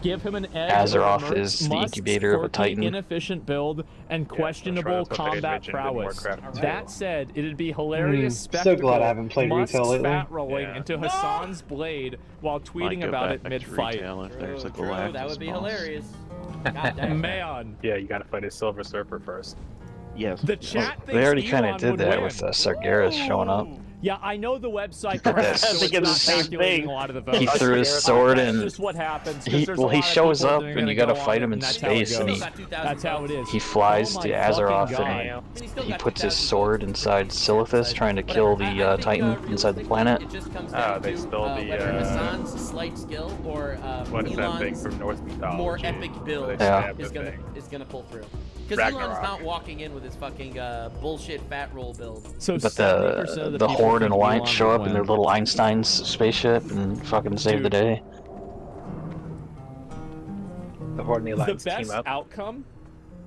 give him an edge. Azeroth is the Musk's incubator of a quirky, Titan. Inefficient build and questionable combat prowess. That said, it'd be hilarious spectacle. So glad I haven't played Musk's retail lately. fat rolling into Hassan's blade while tweeting about it mid-fight. There's a True, that would be hilarious. Man. Yeah, you gotta fight a Silver Surfer first. Yes. The chat thinks They already kind Elon of did would that win. with Sargeras showing up. Yeah, I know the website Look at crashed, this. so Thinking it's the not same calculating thing. a lot of the votes. He threw his sword That's and just what happens. 'cause he there's a lot of shows people up that are and gonna you gotta go on fight it, him in and that's how it space and goes. That's how it is. he flies Oh to my Azeroth fucking and he puts his sword inside Silithus trying to kill the Titan inside the planet. They stole Whether Hassan's slight skill or what is that thing Elon's from Norse mythology? more epic build Yeah. is gonna pull through. Because Elon's Ragnarok. not walking in with his fucking bullshit fat roll build. So But the Horde and Alliance show up in their little Einstein's spaceship and fucking save the day. The Horde and the Alliance The team best up. outcome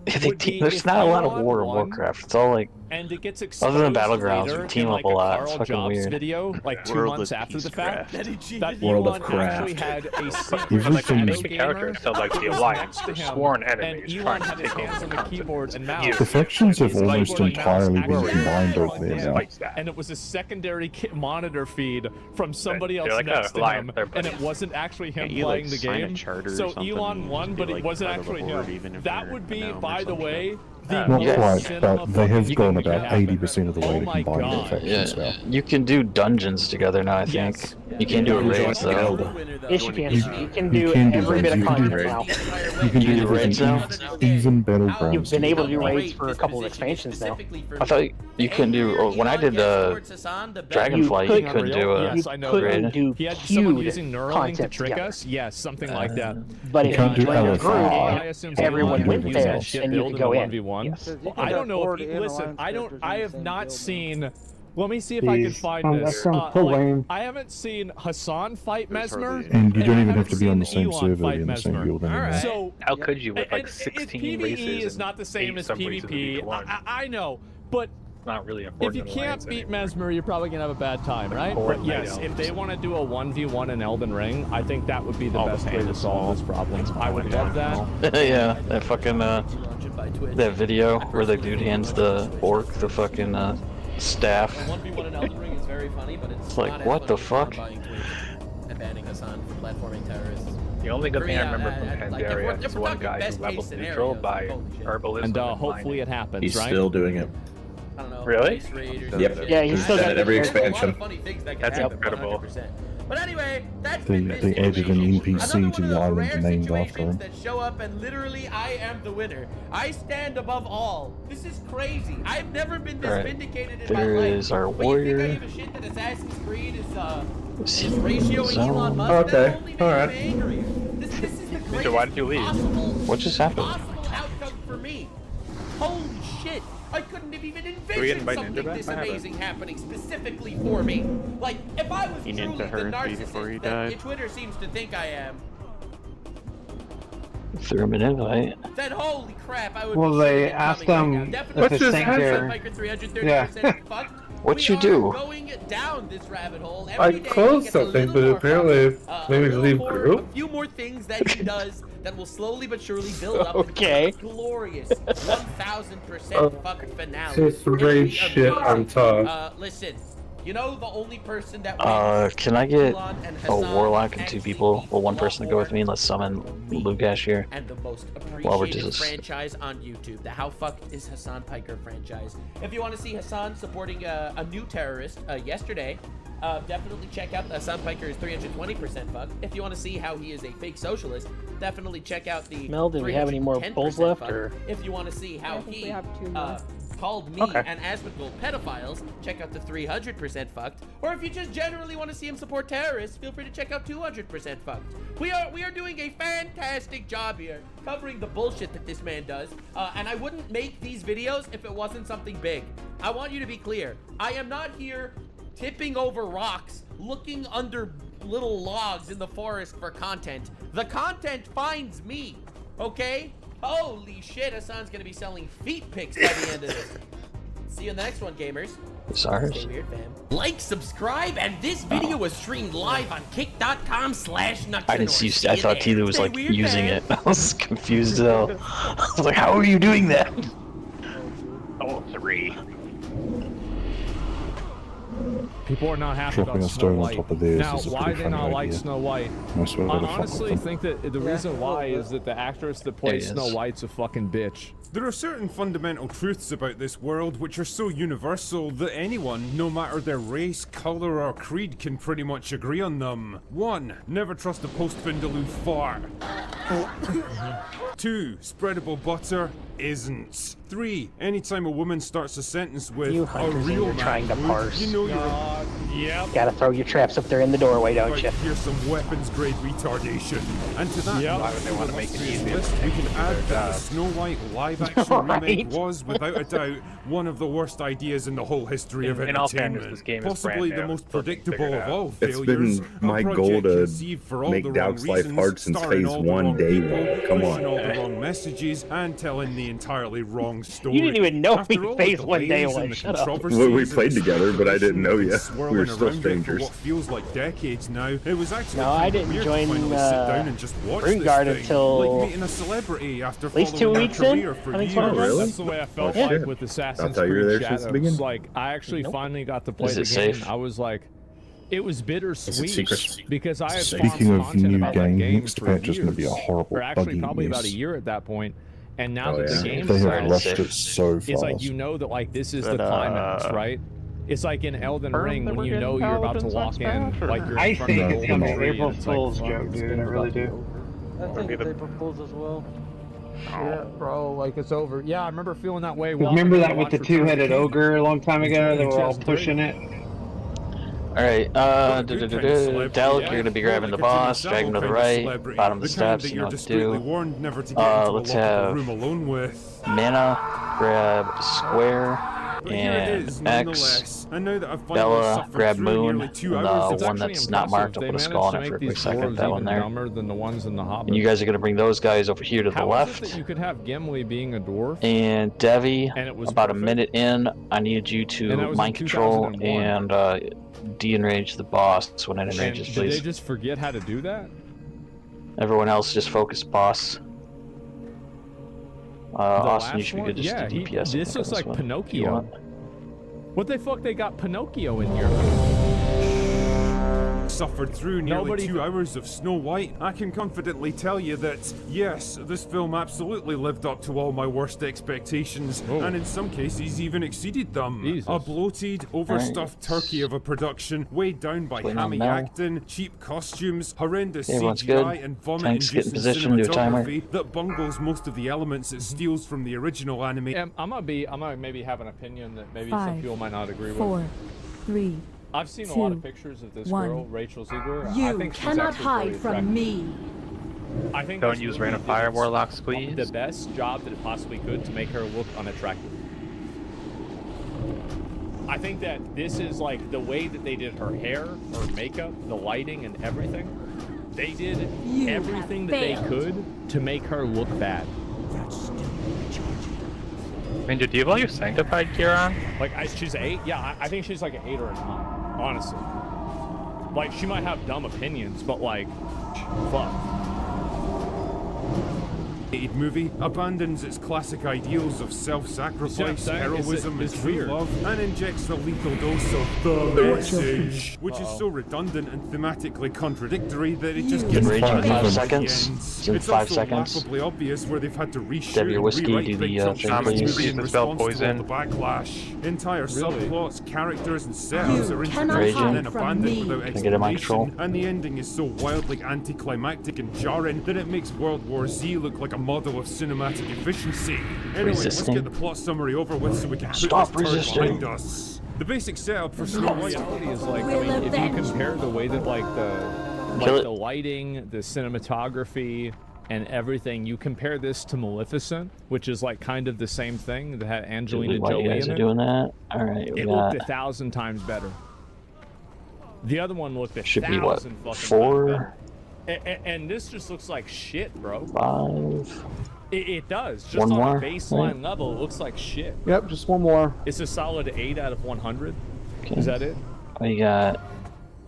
There's not a lot of war in Warcraft. It's all like, and it gets other than exposed Battlegrounds, later we team in, up like, a lot. Carl It's fucking Jobs weird. video, like 2 World months of after the fact, Peacecraft. that World of Elon actually Craft. had a secret Everything shadow is- The character gamer instead like the who was Alliance next to were him, sworn and enemies Elon trying to had his take hands over on the the keyboard and mouse. continent. The factions have His almost keyboard and mouse entirely been actually combined had over there his now. face, and it was a secondary monitor feed from somebody else They're like, next to Alliance, him, they're and it buddies. wasn't actually him Can't you, playing like, the sign a game. charter or So something Elon and won, just but be, it like, wasn't part of the actually Horde, him. even if That you're would be, a gnome or by the some way, shit? the Not most quite, cinema but they have fucking gone thing that about could happen. 80% of the way Oh to my combine their God. factions now. You can do dungeons together now, I think. Yes. You can do a You raid, don't though. build. Yes, you can. You can You do can do every bit of raids, you can do content now. You can You do do raids now? even battlegrounds. You've been able to do now. raids for a couple of expansions now. I thought you couldn't do. When I did Dragonflight, you couldn't do a Yes, I know. raid. Couldn't do He had someone queued using Neuralink to content trick together. us? Yes, something like that. But You if can't you do join a LFI. group, I assume everyone Elon went can do there, everything. and you could go in. 1v1. Yes. I don't know if listen, I have not seen. Let me see if I can find this. That sounds so lame. I haven't seen Hassan fight Mesmer. And you don't I even have haven't to be on the seen same Elon server fight in the same Mesmer. guild anymore. So How could you with like and 16 PvE races? is not the same and as 8 sub-races of PvP. each one? I know, but It's not really if important. you in can't Alliance beat anymore. Mesmer, you're probably gonna have a bad time, right? Horde But yes, might if they want to do a 1v1 in Elden Ring, I think that would be the All the best way to famous solve this problem. I would love that. Yeah, that fucking that video where the dude hands the orc the fucking staff. 1v1 in Elden Ring is very funny, but it's like, not as what funny the as fuck? buying Twitch and banning Hassan for platforming terrorists. The only good thing I remember from like, if we're- Pandaria if is we're one talking guy best who case leveled scenario, neutral by holy shit. herbalism And and hopefully mining. it happens, He's right? still doing it. I don't know. Really? Base raid or Yep. something. Yeah, he's still Done got it every There's a lot of expansion. funny things that can That's happen, incredible. 100%. But anyway, that's They been added an NPC Another to one the of island rare named after situations him. that show up and literally I am the winner. I stand above all. This is crazy. I've never been this Alright. vindicated in my There life. is our But you think I warrior. give a shit that Assassin's Creed is Zone. ratioing Elon Musk? Okay, That only makes alright. me angry. This is the greatest why did you leave? possible What just happened? outcome for me. Holy shit. I couldn't have even we envisioned invite something Ninja back? this I haven't. amazing happening specifically for me. Like, if I was He truly ninja the heard me before he narcissist that died. Twitter seems to think I am, Threw him an invite. then holy crap, I would Well, be they shitting and asked coming him right now. if Definitely his thing there- Biker 330% Yeah. fucked. What'd We you are do? Going down this rabbit hole. I Every day closed he gets a something, little but more apparently fucked. maybe A little leave more- group? A few more things that he does that will slowly but surely build up Okay. into a glorious 1000% fucking finale. Just It'll be raid shit amazing. on top. Listen, you know the only person that Can I get Elon and a Hassan warlock and and 2 people? Well, one person to go with me. Let's summon Lugash here. and the most While we're appreciated just franchise on YouTube, the How Fucked is Hassan Piker franchise. If you want to see Hassan supporting a new terrorist yesterday, definitely check out Hassan Piker is 320% fucked. If you want to see how he is a fake socialist, definitely check out the Mel, do we have any more 310% bulls left, fucked. or- If you want to see how think he we have 2 more. called me Okay. and Asmongold pedophiles, check out the 300% fucked. Or if you just generally want to see him support terrorists, feel free to check out 200% fucked. We are doing a fantastic job here covering the bullshit that this man does. And I wouldn't make these videos if it wasn't something big. I want you to be clear. I am not here tipping over rocks, looking under little logs in the forest for content. The content finds me, okay? Holy shit, Hassan's gonna be selling feet pics by the end of this. See you in the next one, gamers. It's ours. Stay weird, fam. Like, subscribe, and this video was streamed live on kick.com/Naxx. I didn't see. I thought Tila was like using it. I was confused though. I was like, how are you doing that? Oh, 3. People are not happy Dropping about a stone Snow on White. top of theirs Now, is a why pretty they funny not like idea. Snow White? I swear I they'd have fucked honestly with them. think that the reason why is that the actress that plays Snow White's a fucking bitch. There are certain fundamental truths about this world which are so universal that anyone, no matter their race, colour or creed, can pretty much agree on them. 1. Never trust a post-Vindaloo fart. 2. Spreadable butter isn't. 3. Anytime a woman starts a sentence with You a hunters real you're man trying to would, parse. you know you're Yep. Gotta throw your traps up there in the doorway, don't right, you? here's some weapons-grade retardation. And to that, Yep. Why would they want to make it easier list, for we can them to do add their that the job? Snow White live-action remake was, without a doubt, one of the worst ideas in the whole history of In all entertainment. fairness, this game is Possibly brand the new. most Still can't predictable figure it of out. all It's failures. been my a goal project to conceived for all make the Doubt's wrong life reasons, hard since starring phase all the 1, wrong day people, 1. Come pushing on. all the wrong messages, and telling the entirely wrong story. You didn't even know After me all phase the 1 day delays and 1. the Shut up. controversies Well, we and played the together, but I didn't know ya. swirling We were still around it for strangers. what feels like decades now. It was actually No, I kinda didn't weird join, to finally sit down and just watch Green this Guard thing. until Like meeting a celebrity after at least 2 following their weeks in. career for I think years. so. Really? That's the way I felt Oh, like shit. with Assassin's I thought you were Creed there since Shadows. the beginning. Like, I actually finally got to play Is the it game. safe? I was like, it was bittersweet secret? because I had Speaking found of content new about game, that game next for patch is going to be a years, horrible, or actually buggy probably about a mess. year at that point. And now Oh, that yeah. the game They started, have rushed it so fast. it's like you know that like this is the But, climax, right? It's like in Elden Ring that when we're you getting know you're about to Paladins walk next in, patch, or- like you're I in front think of it's the gonna whole be tree, April and it's like, Fool's fuck, joke, this dude, game's I about really to be do. over. I think it's April Fool's as well. Yeah, bro, like it's over. Yeah, I remember feeling that way. Remember that with the two-headed ogre a long time ago? They were all pushing it. Alright, Delk, you're gonna be grabbing the boss, drag him to the right, bottom of the steps, you know what to do. Let's have Mana, grab Square, and X, Bella, grab Moon, and the one that's not marked, I'll put a skull on it for a quick second, that one there. Than the ones in the Hobbit. And you guys are gonna bring those guys over here to the How is it left. that you could have Gimli being a dwarf? And Devi, And it was about perfect? a minute in, I needed you And that to was mind in control 2001. and de-enrage the boss when it And enrages, did please. they just forget how to do that? Everyone else just focus boss. Austin, you should be good just yeah, to DPS. this looks like one. Pinocchio. What the fuck? They got Pinocchio in here. Suffered through nearly Nobody- 2 hours of Snow White, I can confidently tell you that, yes, this film absolutely lived up to all my worst expectations, and in some cases even exceeded them. Jesus. A bloated, overstuffed turkey of a production, weighed down by Waiting on hammy Mel. acting, cheap costumes, horrendous Everyone's CGI, good. and Tanks get in vomit-inducing position, do a timer. cinematography that bungles most of the elements it steals from the original anime. I'm gonna maybe have an opinion that maybe 5, some people might not agree 4, with. 3. I've seen a 2, lot of pictures of this 1. girl, Rachel Ziegler. I You think she's cannot actually hide very from attractive. me. I think Don't this use movie Rain of did Fire, its- Warlock Squeeze. the best job that it possibly could to make her look unattractive. I think that this is like the way that they did her hair, her makeup, the lighting, and everything. They did You everything have that they failed. could to make her look bad. I mean, do you have all your sanctified gear on? Like, she's 8? Yeah, I think she's like an 8 or a 9, honestly. Like, she might have dumb opinions, but like, fuck. Movie abandons its classic ideals of self-sacrifice, saying? heroism, It's and true weird. love, and injects the lethal dose of the message, which is so redundant and thematically contradictory that it just Good gets rage in tired 5 at the seconds. end. It's in It's 5 also seconds. laughably obvious where they've had to reshoot Debbie and Whiskey, rewrite do big the, chunks of thing, the please. movie in The spell response to all poison. the backlash. Entire Really? subplots, characters, and setups You are cannot introduced and then hide from abandoned me. without Can I get a mic explanation, control? and the ending is so wildly anticlimactic and jarring that it makes World War Z look like a model of cinematic efficiency. Anyway, Resisting. let's get the plot summary over with so we can Stop put this turd resisting. behind us. The basic setup for Snow The White. reality is like, I We'll mean, if you avenge compare the way that like Kill it. the lighting, the cinematography, and everything, you compare this to Maleficent, which is like kind of the same thing that had Angelina While you Jolie guys in are it. doing that, alright, we It got looked 1,000 times better. The other one looked 1,000 should be what, fucking times 4, better. And this just looks like shit, bro. 5. It does. Just One on more? a baseline level, it looks like shit. Yep, just one more. It's a solid 8 out of 100. Okay. Is that it? We got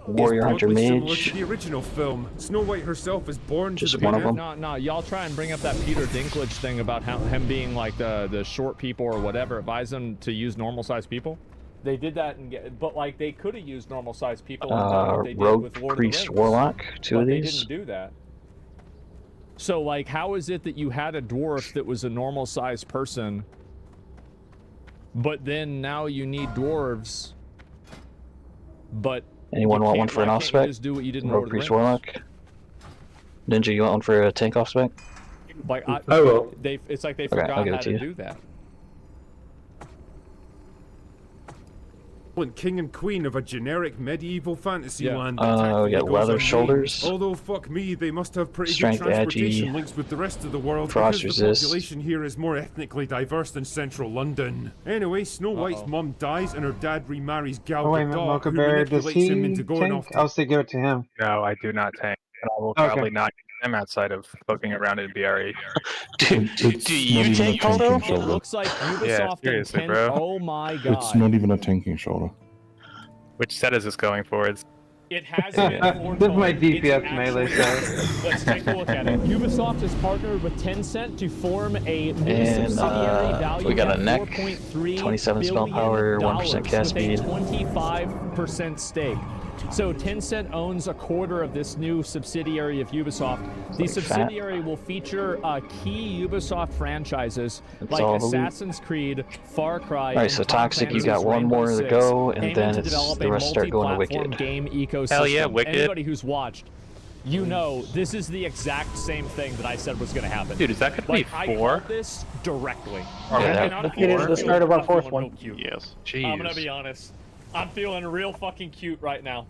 Warrior Hunter Broadly similar Mage. to the original film. Snow White herself is born Just to the one of big them. No, y'all try and bring up that Peter Dinklage thing about him being like the short people or whatever. Advise them to use normal-sized people. They did that, but like they could have used normal-sized people. And done what they did Rogue, with Lord Priest, of the Rings, Warlock, two but of they these. didn't do that. So like, how is it that you had a dwarf that was a normal-sized person, but then now you need dwarves? But Anyone want one for an why off can't you spec? just do what you did in Rogue, Lord of the Priest, Rings? Warlock. Ninja, you want one for a tank off spec? Like I will. It's like they Okay, I'll forgot give it how to to you. do that. king and queen of a generic medieval fantasy Yeah. land. We got goes leather unnamed. shoulders. Although fuck me, they must have pretty Strength, good transportation agi, links with the rest of the world frost because the resist. population here is more ethnically diverse than central London. Anyway, Snow White's mom dies and her dad remarries Gal Oh wait a minute, Gadot, who Mocha does manipulates him he into going tank? off to I'll say give it to him. No, I do not tank. And I will Okay. probably not use them outside of poking around in BRE. Do you take Kodo? It looks like Ubisoft seriously, intends. bro. Oh my god! It's not even a tanking shoulder. Which set is this going for? It's It has been This is my foretold. DPS It's melee actually- set. Let's take a look at it. Ubisoft has partnered with Tencent to form a new And, subsidiary valued we got a at neck, $4.3 27 spell billion power, 1% cast with a speed. 25% stake. So Tencent owns a quarter of this new subsidiary of Ubisoft. The like fat. subsidiary will feature key Ubisoft franchises That's like all the loot. Assassin's Creed, Far Cry. Alright, so and Tom Toxic, you Clancy's got one Rainbow more to Six, go, and aiming then to it's develop the a rest start going to multi-platform Wicked. game ecosystem. Hell yeah, Wicked. Anybody who's watched, you know this is the exact same thing that I said was going to happen. Dude, is that gonna be I 4? called this directly. Are we Yeah, looking that- at Look, it is the start of our fourth one. Yes. I'm gonna Jeez. be honest. I'm feeling real fucking cute right now.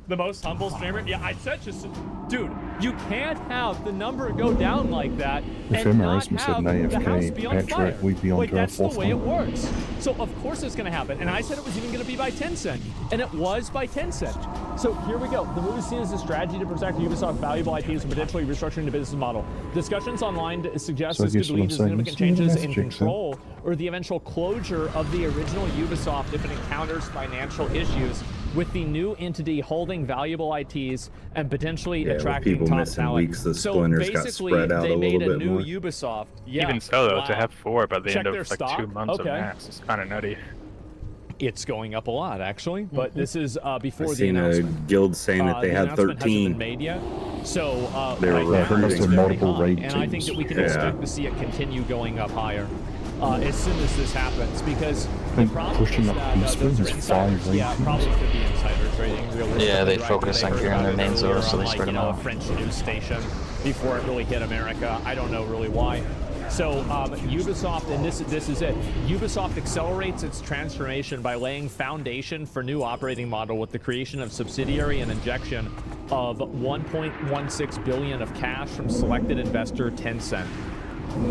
The most humble streamer? Yeah, I said just... Dude, you can't have the number go down like that If and not MRS said have an the house AFK, be on fire. Patrick, we'd be on Like, to our that's the fourth way it one. works. So, of course it's gonna happen. And I said it was even gonna be by Tencent. And it was by Tencent. So, here we go. The move is seen as a strategy to protect Ubisoft's valuable IPs and potentially restructuring the business model. Discussions online suggest So I this could guess what lead I'm to saying significant is, changes that's in Jigsaw. control or the eventual closure of the original Ubisoft if it encounters financial issues with the new entity holding valuable ITs and potentially with attracting people top missing talent. weeks, the So splinters got basically, spread out they a made little a bit new more. Ubisoft. Yeah, Even so, though, to wow. have 4 by the Check end of their like stock? 2 months Okay. of Naxx is kind of nutty. It's going up a lot, actually, but this is before I've the seen a announcement. guild saying that they The had announcement hasn't 13. been made yet. So They were right now recruiting it's for very multiple high, raid and I think teams. that we can Yeah. expect to see it continue going up higher as soon as this happens, because the think problem pushing is up that in those spring are is insiders. 5 Yeah, raid probably could be insider trading. realistically, Yeah, they right? focus They on heard gearing about their it names earlier over, so on, they like, spread you them know, a out. French news station before it really hit America. I don't know really why. So Ubisoft, and this is it. Ubisoft accelerates its transformation by laying foundation for new operating model with the creation of subsidiary and injection of 1.16 billion of cash from selected investor Tencent.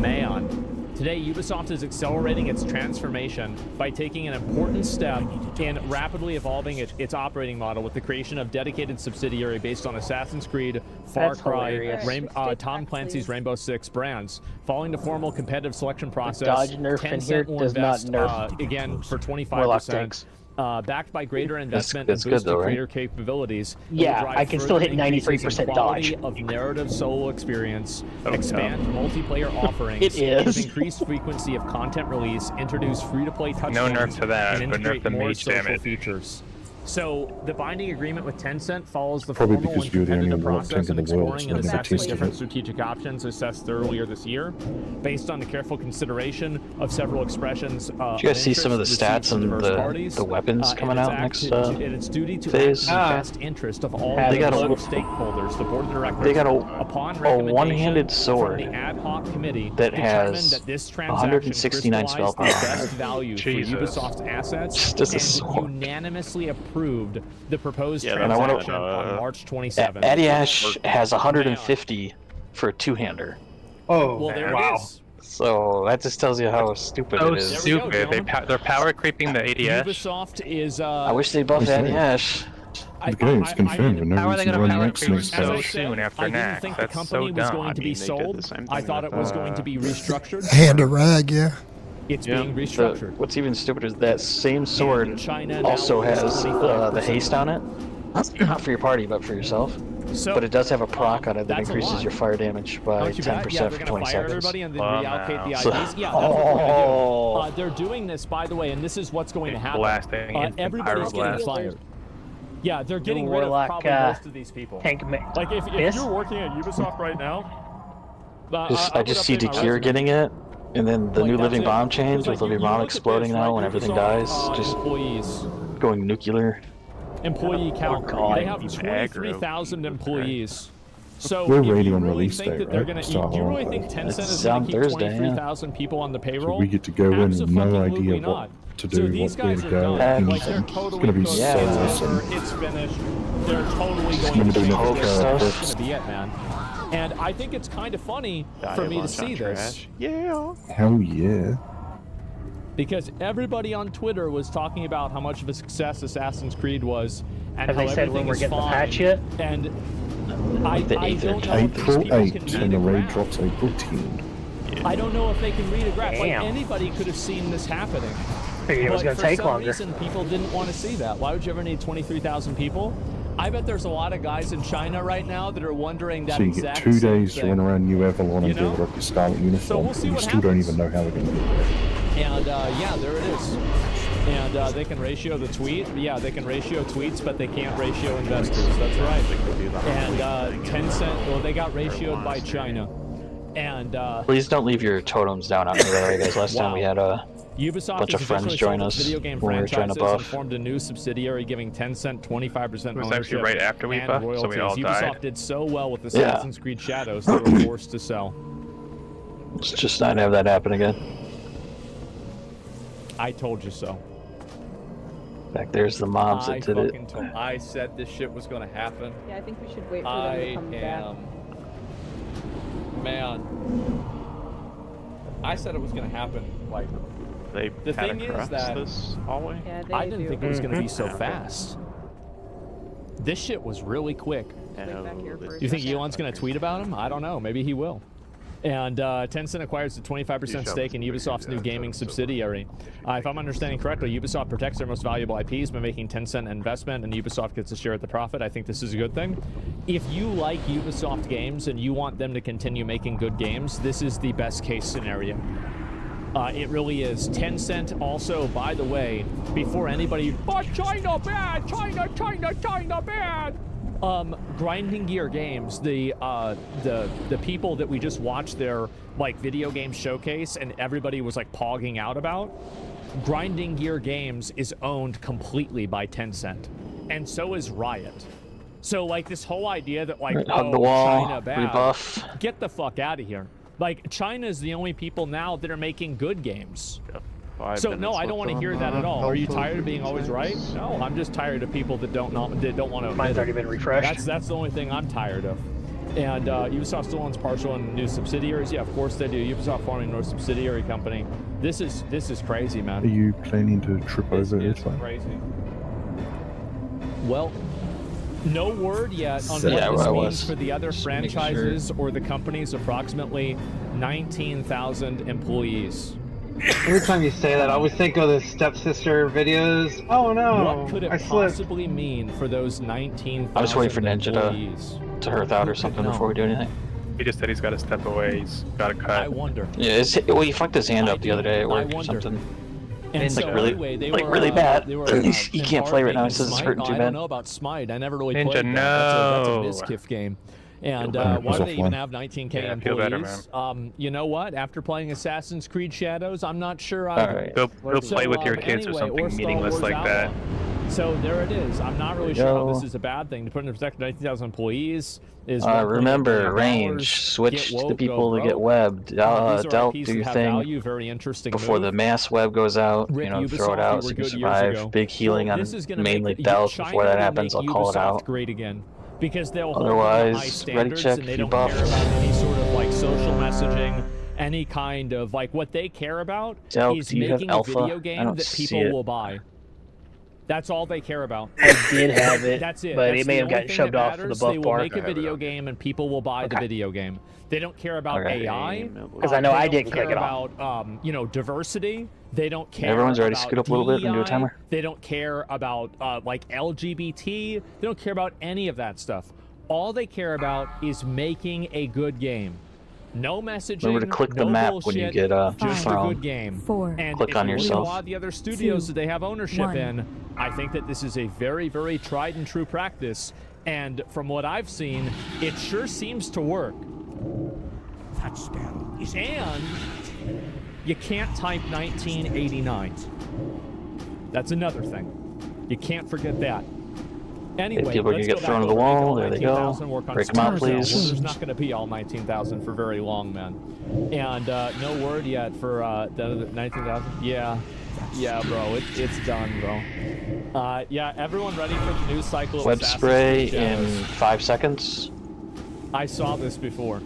Man. Today, Ubisoft is accelerating its transformation by taking an important step in rapidly evolving its operating model with the creation of dedicated subsidiary based on Assassin's Creed, Far That's Cry, hilarious. Tom Clancy's Rainbow Six brands. Following the formal competitive selection process, dodge nerf in here Tencent will does not invest nerf again for Warlock 25%. tanks. Backed by greater investment that's and good boosted though, right? creator capabilities. it will Yeah, drive I can still further hit increases in 93% quality dodge. of narrative solo experience, Oh, expand multiplayer offerings, It is. with increased frequency of content release, introduce free-to-play touch No nerf phones, to that, and but nerf integrate the more mage social damage. features. So the binding agreement with Tencent follows the Probably formal because and you're the only competitive Warlock tank process in of the world, exploring so and I never assessing tasted different it. strategic options assessed earlier this year, based on the careful consideration of several expressions. Did you guys see some of the stats and the weapons coming out next It's duty to phase? act in the best interest of all They got a- stakeholders. The board of directors. They got upon a recommendation one-handed from sword the ad hoc committee that determined has that this transaction 169 spell crystallized the power. best value for Jesus. Ubisoft's assets Just a and sword. unanimously approved the proposed Yeah, and I wanna- transaction on March 27th. Addy Ash has 150 for a two-hander. Oh, Well, there wow. it is. So that just tells you how stupid So it is. There we go, stupid. gentlemen. They're power creeping the ADS. Ubisoft is. I wish they buffed Addy Ash. The game's confirmed, and no How are they reason going to why power Naxx creep next so time. soon after I didn't Naxx? think That's the company so was dumb. going to be sold. I thought it was going to be restructured. Hand a rag, yeah. It's being restructured. What's even stupider is that same sword China also now is has 25%. the haste on it. Not for your party, but for yourself. So, but it does have a proc on it that that's a increases lot. your fire damage by Don't you bet? 10% Yeah, they're for gonna 20 fire seconds. everybody and then reallocate the IDs. So- Yeah, that's what they're gonna do. They're doing this, by the way, and this is what's going to happen. Blasting instant Everybody's getting pyroblast. fired. Yeah, they're getting rid of Warlock, probably most of these people. Like if you're working at Ubisoft right now, I just see Dekir getting it, and then the new living bomb change with living bomb exploding now when everything dies, just going nuclear. Employee count. God. They have 23,000 employees. So We're if you ready on really release think date, that they're right? gonna, Start do you really off. think Tencent is It's going on to keep Thursday, yeah. 23,000 people on the So payroll? we get to go in with no Abso-fucking-lutely idea not. what to So do, these what way guys to are go, done. Like anything. they're It's totally gonna be cooked. so It's awesome. over. It's finished. They're totally It's going gonna to be be no That's stuff. gonna be it, man. And I think it's kind of funny for me to see this. Yeah. Hell yeah. Because everybody on Twitter was talking about how much of a success Assassin's Creed was, and Have how they said when everything we're is getting the fine. patch yet? And I don't know if these April people 8th, can and read the a raid graph. drops April 10. I don't know if they can read a graph. Like Damn. anybody could have seen this happening. Figured it was But going to for take some longer. reason, people didn't want to see that. Why would you ever need 23,000 people? I bet there's a lot of guys in China right now that are wondering that So you get exact 2 same days to thing. run around New Avalon You and build know? up your Scarlet uniform, we'll see and you what still don't happens. even know how they're going to do it. And yeah, there it is. And they can ratio the tweet. Yeah, they can ratio tweets, but they can't ratio investors. That's right. And Tencent, well, they got ratioed by China. And Please don't leave your totems down out here, right, guys. Last time we had a Ubisoft bunch of has friends officially join sold its us video game when we were trying to franchises and buff. formed a new subsidiary giving Tencent 25% It was ownership actually right after we and buffed, so we royalties. all Ubisoft died. did so well with Assassin's Creed Shadows they were forced to sell. Let's just not have that happen again. I told you so. Back there's the mobs that did it. I said this shit was going to happen. Yeah, I think we should wait for them to come back. Man. I said it was going to happen. Like, They the had thing is across that this hallway. Yeah, they I didn't do. think it was going to be so fast. This shit was really quick. Wait back here for a You think second. Elon's going to tweet about him? I don't know. Maybe he will. And Tencent acquires a 25% stake in Ubisoft's new gaming subsidiary. If I'm understanding correctly, Ubisoft protects their most valuable IPs by making Tencent an investment, and Ubisoft gets a share at the profit. I think this is a good thing. If you like Ubisoft games and you want them to continue making good games, this is the best case scenario. It really is. Tencent also, by the way, before anybody, oh, China bad, China bad. Grinding Gear Games, the people that we just watched their like video game showcase and everybody was like pogging out about, Grinding Gear Games is owned completely by Tencent, and so is Riot. So like this whole idea that like Hug the wall, China bad, rebuff. get the fuck out of here. Like China is the only people now that are making good games. So no, I don't want to hear that at all. Are you tired of being always right? No, I'm just tired of people that don't want to. Mine's already been refreshed. That's the only thing I'm tired of. And Ubisoft still owns partial and new subsidiaries. Yeah, of course they do. Ubisoft forming a new subsidiary company. This is crazy, man. Are you planning to trip over Earthline? Crazy. Well, no word yet on Yeah, what this I means was. for the other Just making franchises or the company's approximately 19,000 employees. Every time you say that, I always think of the stepsister videos. Oh no! What could it I slipped. possibly mean for those 19,000 I was waiting for Ninja employees? to hearth out or something before we do anything. He just said he's got to step away. He's got to cut. I wonder. Yeah, well, he fucked his hand up the other day at I work or wonder. something. And It's so like really, anyway, they like were, really bad. They were, He can't play right now. He says it's Smite. hurting too I bad. don't know about Smite. I never really Ninja, played that. That's no. a Miskiff game. And better. why do they even Offline. have 19K Yeah, employees? feel better, You know what? After playing Assassin's Creed Shadows, I'm not sure I. All right. Go play with your kids or anyway, something Star meaningless Wars like that. Outlaw. So there it is. I'm not really There sure you how go. this is a bad thing. To put into perspective, 19,000 employees is. Remember, $1.8 range. billion. Switch Get woke, the people go that get broke. webbed. These are Delp, IPs do that your have thing value, very interesting before move. the mass web goes out. Rip You know, Ubisoft, throw it we out were so you can good years survive. ago. Big healing Well, on this is gonna mainly make, Delp. China Before that will happens, make I'll call it Ubisoft out. great again, because they'll hold Otherwise, them to high ready standards check and they if you don't care buff. about any sort of like social messaging, any kind of like what they care about Delp, is do you have making a alpha? video I game don't that see people it. will buy. That's all they care about. I did have it, That's it. but That's it may the have gotten only thing shoved that off for the matters. buff They will bar. make a video game and people will buy the video game. They don't care about AI. Because I know I didn't care click it off. about you know, diversity. They don't care. Everyone's already about scoot up a little bit and do a DEI. timer. They don't care about like LGBT. They don't care about any of that stuff. All they care about is making a good game. No messaging. Remember to click the no map bullshit, when you get just a thrown. good game. And Click if on you look at yourself. a lot of the other studios 2, that they have ownership 1. in, I think that this is a very, very tried and true practice. And from what I've seen, it sure seems to work. And you can't type 1989. That's another thing. You can't forget that. Anyway, If people let's can go get thrown back to the over, make wall, all there they go. 19,000, work on Break them out, Star Cell. please. Well, there's not going to be all 19,000 for very long, man. And no word yet for the 19,000. Yeah, bro, it's done, bro. Yeah, everyone ready for the news cycle? of Web Assassin's spray Creed in Shadows? 5 seconds. I saw this before.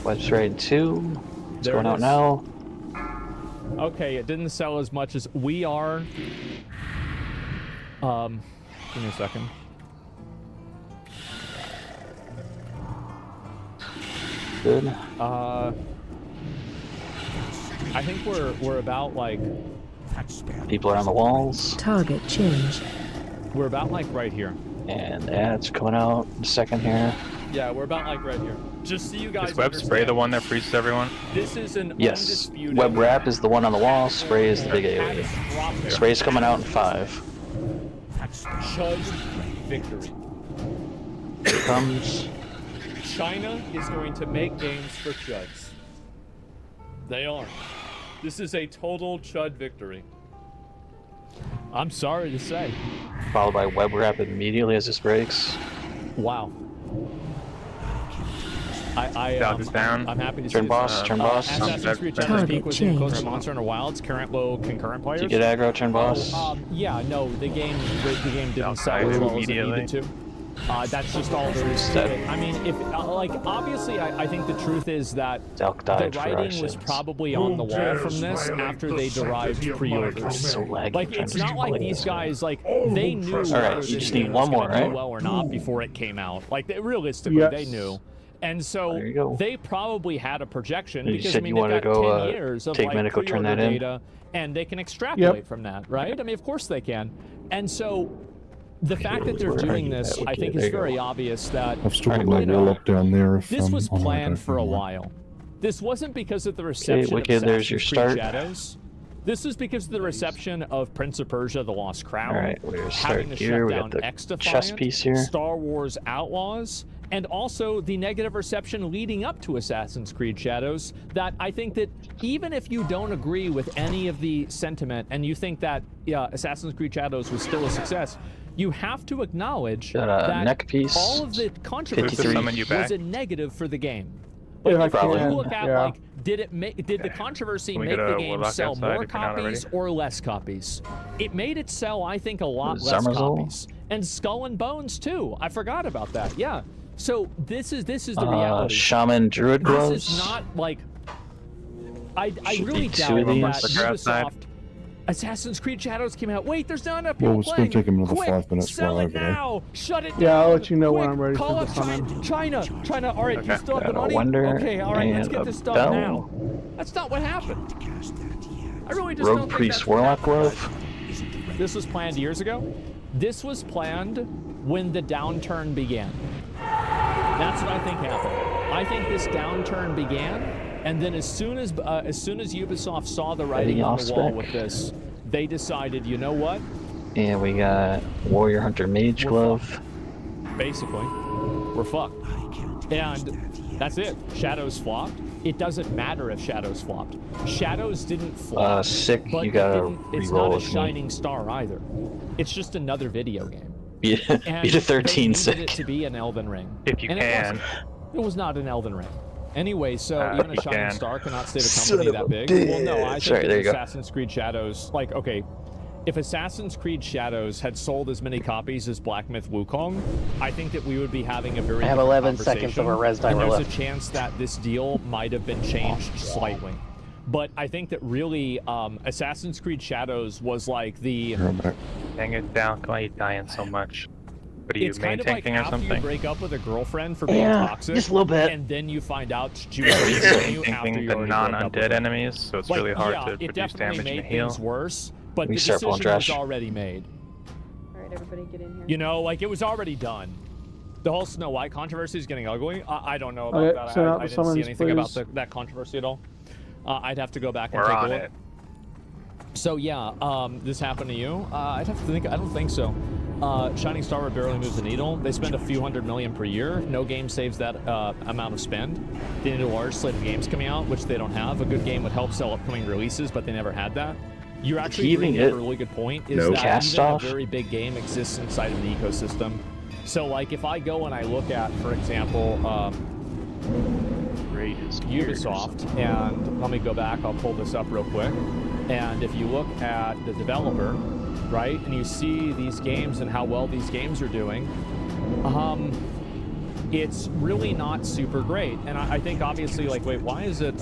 Web spray in 2. It's There going it out is. now. Okay, it didn't sell as much as we are. Give me a second. Good. I think we're about like. People are on the walls. Target change. We're about like right here. And ads coming out in a second here. Yeah, we're about like right here. Just so you guys Is web spray the understand, one that freezes everyone? This is an Yes. undisputed. Web wrap is the one on the wall. Spray is the big AoE. Spray's coming out in 5. Chud victory. Here it comes. China is going to make games for chuds. They are. This is a total chud victory. I'm sorry to say. Followed by web wrap immediately as this breaks. Wow. Dog is down. I'm happy to Turn see boss, this. turn boss. Assassin's Creed Shadows Target peak was in close to change. Monster Hunter Wilds, current low concurrent players. Did you get aggro, turn boss? Yeah, no, the game didn't sell as well as it needed to. That's just all there is to it. I mean, if like obviously, I think the truth is that the writing was probably on the wall from this after they derived pre-orders. So laggy. Like it's not like these guys like they knew. All right, whether you this just game need was one more, gonna do right? well or not before it came out. Like realistically, Yes. they knew. And so There you go. they probably had a projection You because said I mean you they've wanted got to go, 10 years of take like medical, turn pre-order that in. data, and they can extrapolate from that, right? I mean, of course they can. And so the fact that they're doing this, I think, is very obvious that I've still got my wall up down there. If this was oh, no, I don't planned for a anymore. while. This wasn't because of the reception Wicked, of there's your Assassin's Creed start. Shadows. This is because of the reception of Prince of Persia: The Lost Crown, All right, we're gonna having start to here. shut We down got the X-Defiant, chess piece here. Star Wars Outlaws, and also the negative reception leading up to Assassin's Creed Shadows. That I think that even if you don't agree with any of the sentiment and you think that Assassin's Creed Shadows was still a success, you have to acknowledge Got a that neck piece, all of the controversy 53. was a negative for the game. Yeah, Like, if probably. you look at Yeah. like, did the controversy Can we make get the a game warlock sell outside more if you're not copies or less copies? It made it sell, I think, a lot less Summersall? copies. And Skull and Bones too. I forgot about that. Yeah. So this is the reality. Shaman Druid This gloves. is not like I Should really be doubt soothing. that Look outside. Ubisoft. Assassin's Creed Shadows came out. Wait, there's not enough Well, people it's playing. gonna take 'em another Quick, 5 minutes sell while it I go. now. Shut it down. Yeah, I'll let you know when Quick, I'm ready call for up the summon. China. All right, you Okay. still have the Got a money? wonder Okay, all right, let's and get a this done bell. now. That's not what happened. I really just Rogue don't think Priest that's what Warlock happened. glove. This was planned years ago. This was planned when the downturn began. That's what I think happened. I think this downturn began, and then as soon as Ubisoft saw the writing on the wall with this, they decided, you know what? And we got Warrior Hunter Mage glove. Basically, we're fucked. And that's it. Shadows flopped. It doesn't matter if Shadows flopped. Shadows didn't flop. Sick, but you gotta it's re-roll not a with me. shining star either. It's just another video game. Beat And a 13 they needed it sick. to be an Elden Ring. If you And can. It was not an Elden Ring. Anyway, so even a you shining can. star cannot save a Son company of that a big. Well, no, I bitch. think Right, there you that go. Assassin's Creed Shadows, like, okay, if Assassin's Creed Shadows had sold as many copies as Black Myth Wukong, I think that we would be having a very I have different 11 seconds of a conversation, res timer and there's left. a chance that this deal might have been changed slightly. But I think that really Assassin's Creed Shadows was like the... Hang it down. Why are you dying so much? What are you, It's kind of like or after something? you break up with a girlfriend for being Yeah, toxic, just a little bit. and then you find out she was cheating you after Thinking you the already broke up with non-undead her. enemies, so it's Like, really hard yeah, to it produce definitely damage and made heal. things worse, but We the start pulling decision was trash. already made. All right, everybody get in here. You know, like it was already done. The whole Snow White controversy is getting ugly. I don't know about Okay, that. send out I the didn't see summons, anything about please. that controversy at all. I'd have to go back and We're take a on look. it. So yeah, this happened to you? I'd have to think. I don't think so. Shining Star would barely move the needle. They spend a few $100 million per year. No game saves that amount of spend. They need a large slate of games coming out, which they don't have. A good game would help sell upcoming releases, but they never had that. You're actually bringing up a really good point. Is that cast even off? a very big game exists inside of an ecosystem. So like if I go and I look at, for example, Ubisoft, and let me go back, I'll pull this up real quick. And if you look at the developer, right, and you see these games and how well these games are doing, it's really not super great. And I think obviously, like, wait, why is it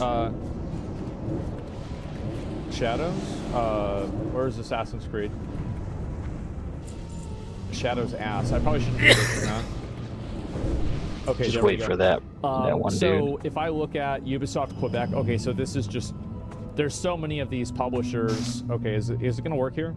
Shadows? Where's Assassin's Creed? Shadows ass. I probably shouldn't be looking that. Okay, Just there we wait go. for that one so dude. if I look at Ubisoft Quebec, okay, so this is just, there's so many of these publishers. Okay, is it gonna work here?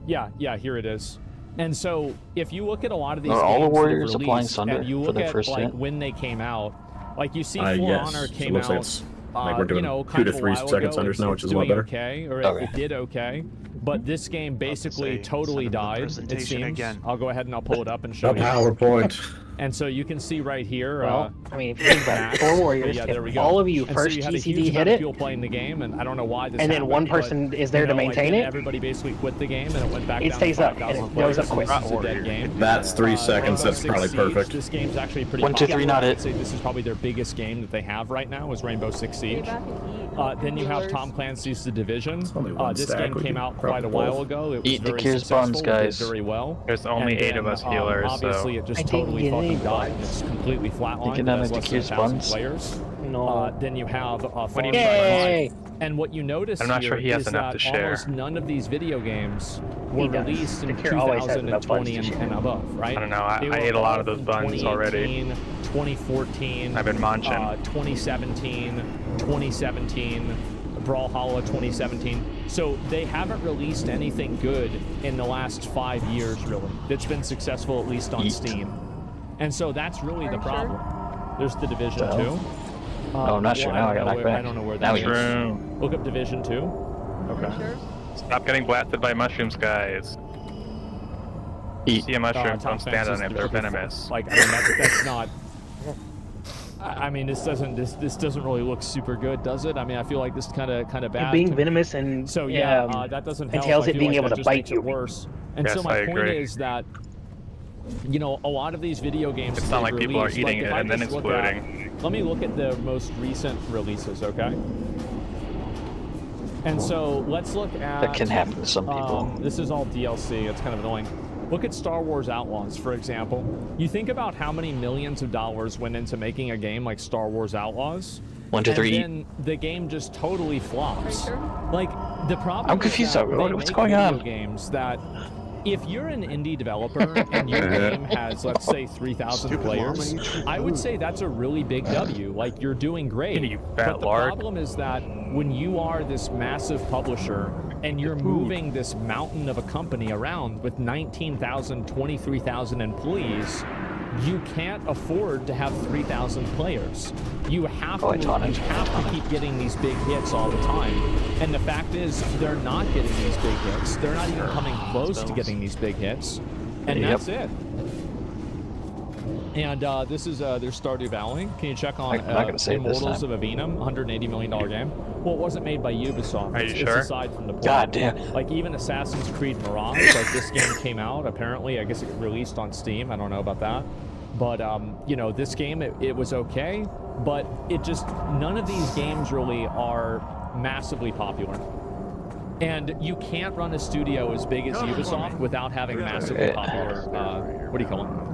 Yeah, here it is. And so if you look at a lot of these Are all the games that Warriors have applying released, Sunder and you for look their at first like hit? when they came out, like you see For Yes. Honor So it came looks like out, it's like we're doing you know, 2 kind to of a 3 while seconds ago. under now, It's which is a lot doing better. okay, or Okay. it did okay. But this game basically totally send them the died, it presentation seems. again. I'll go ahead and I'll pull it up and show The you. PowerPoint. And so you can see right here. Well, I mean, if you think about it, Naxx. 4 Warriors, Yeah, there we if go. all of you And first so you had a TCD huge hit amount of it, people playing the game, and I don't know why this and then happened, one but, person is there to like, maintain then it, everybody basically quit the game, and it went back it down stays to up, and 5,000 it goes up players. quick. This is a dead game. That's 3 seconds. Rainbow That's Six probably Siege, perfect. This game's actually pretty 1, 2, 3, popular. not I'd it. say this is probably their biggest game that they have right now is Rainbow Six Siege. Then you have Tom Clancy's The Division. only one This stack, game we came can out quite a probably while both. ago. It was Eat the very Gears successful. buns, It did guys. very well. There's only And 8 of then, us healers, obviously, so it just I didn't totally get fucking any died. buns. It's completely flatlined. Thinking that There's might less be than Gears 1,000 buns. players. No. Then you have What do you Far mean? Cry Yay! 5. And what you notice I'm not here sure he has is enough that to share. almost none of these video games were He does. released in The Cure always has enough buns 2020 to share. and above, right? I don't know, They I were ate a lot of all those in buns already. 2018, 2014. I've been munching. 2017, 2017, Brawlhalla 2017. So they haven't released anything good in the last 5 years, really, that's been successful, at least on Steam. And so that's really the problem. There's The Division 2. Oh, I'm not sure now. I got knocked back. I don't know where Now that we is. Look up Division 2. Okay. Stop getting blasted by mushrooms, guys. You see a mushroom, Tom don't stand on Clancy's it. They're Division venomous. 4. Like, I mean, that's not. I mean, this doesn't really look super good, does it? I mean, I feel like this is kind of bad. Being venomous and So yeah, that doesn't help. entails I it feel being like able that to just bite makes it you. worse. And Yes, so my I point agree. is that, you know, a lot of these video games. It's that not they've like people are released, eating like, it if I and then just look at- exploding. Let me look at the most recent releases, okay? And so let's look at. That can happen to some people. This is all DLC. It's kind of annoying. Look at Star Wars Outlaws, for example. You think about how many millions of dollars went into making a game like Star Wars Outlaws. 1, 2, 3. And then the game just totally flops. Like the problem. I'm confused. Is that they What's make going video on? Games that. If you're an indie developer and your game has, let's say, 3,000 players, I would say that's a really big W. Like, you're doing great. You But fat the lard. problem is that when you are this massive publisher and you're moving this mountain of a company around with 19,000, 23,000 employees, you can't afford to have 3,000 players. You have to keep getting these big hits all the time. And the fact is, they're not getting these big hits. They're not even coming close to getting these big hits. And that's it. And this is their Stardew Valley. Can you check on I'm not gonna say it this Immortals time. of Avenum, $180 million game? Well, it wasn't made by Ubisoft. Are you It's sure? aside from the plot. God damn. Like even Assassin's Creed Mirage, like this game came out. Apparently, I guess it released on Steam. I don't know about that. But you know, this game it was okay, but it just none of these games really are massively popular. And you can't run a studio as big as Ubisoft without having massively popular, what do you call them?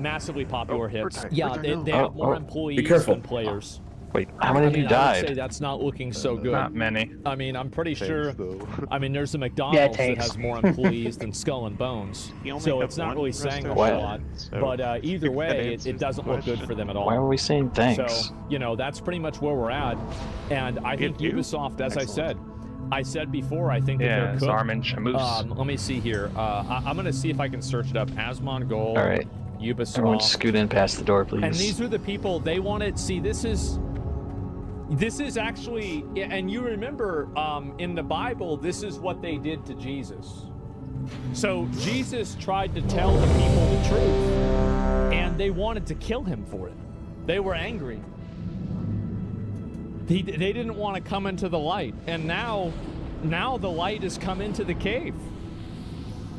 Massively popular hits. Yeah, they have more employees careful. than players. Wait, how many of you I would died? say that's not looking so good. Not many. I mean, I'm pretty sure. though. I mean, there's a McDonald's that tanks. has more employees than Skull and Bones, You only so have it's not one really saying a restoration, whole lot. so But either that way, answers it doesn't the look good question. for them at all. Why are we saying thanks? So, you know, that's pretty much where we're at. And I think you. Ubisoft, as Excellent. I said before, I think that Yeah, they're cooked. Zarman Shamus. Let me see here. I'm going to see if I can search it up. Asmongold, All right. Ubisoft. Everyone scoot in past the door, please. And these are the people, they wanted, see, this is actually, and you remember in the Bible, this is what they did to Jesus. So Jesus tried to tell the people the truth, and they wanted to kill him for it. They were angry. They didn't want to come into the light, and now the light has come into the cave.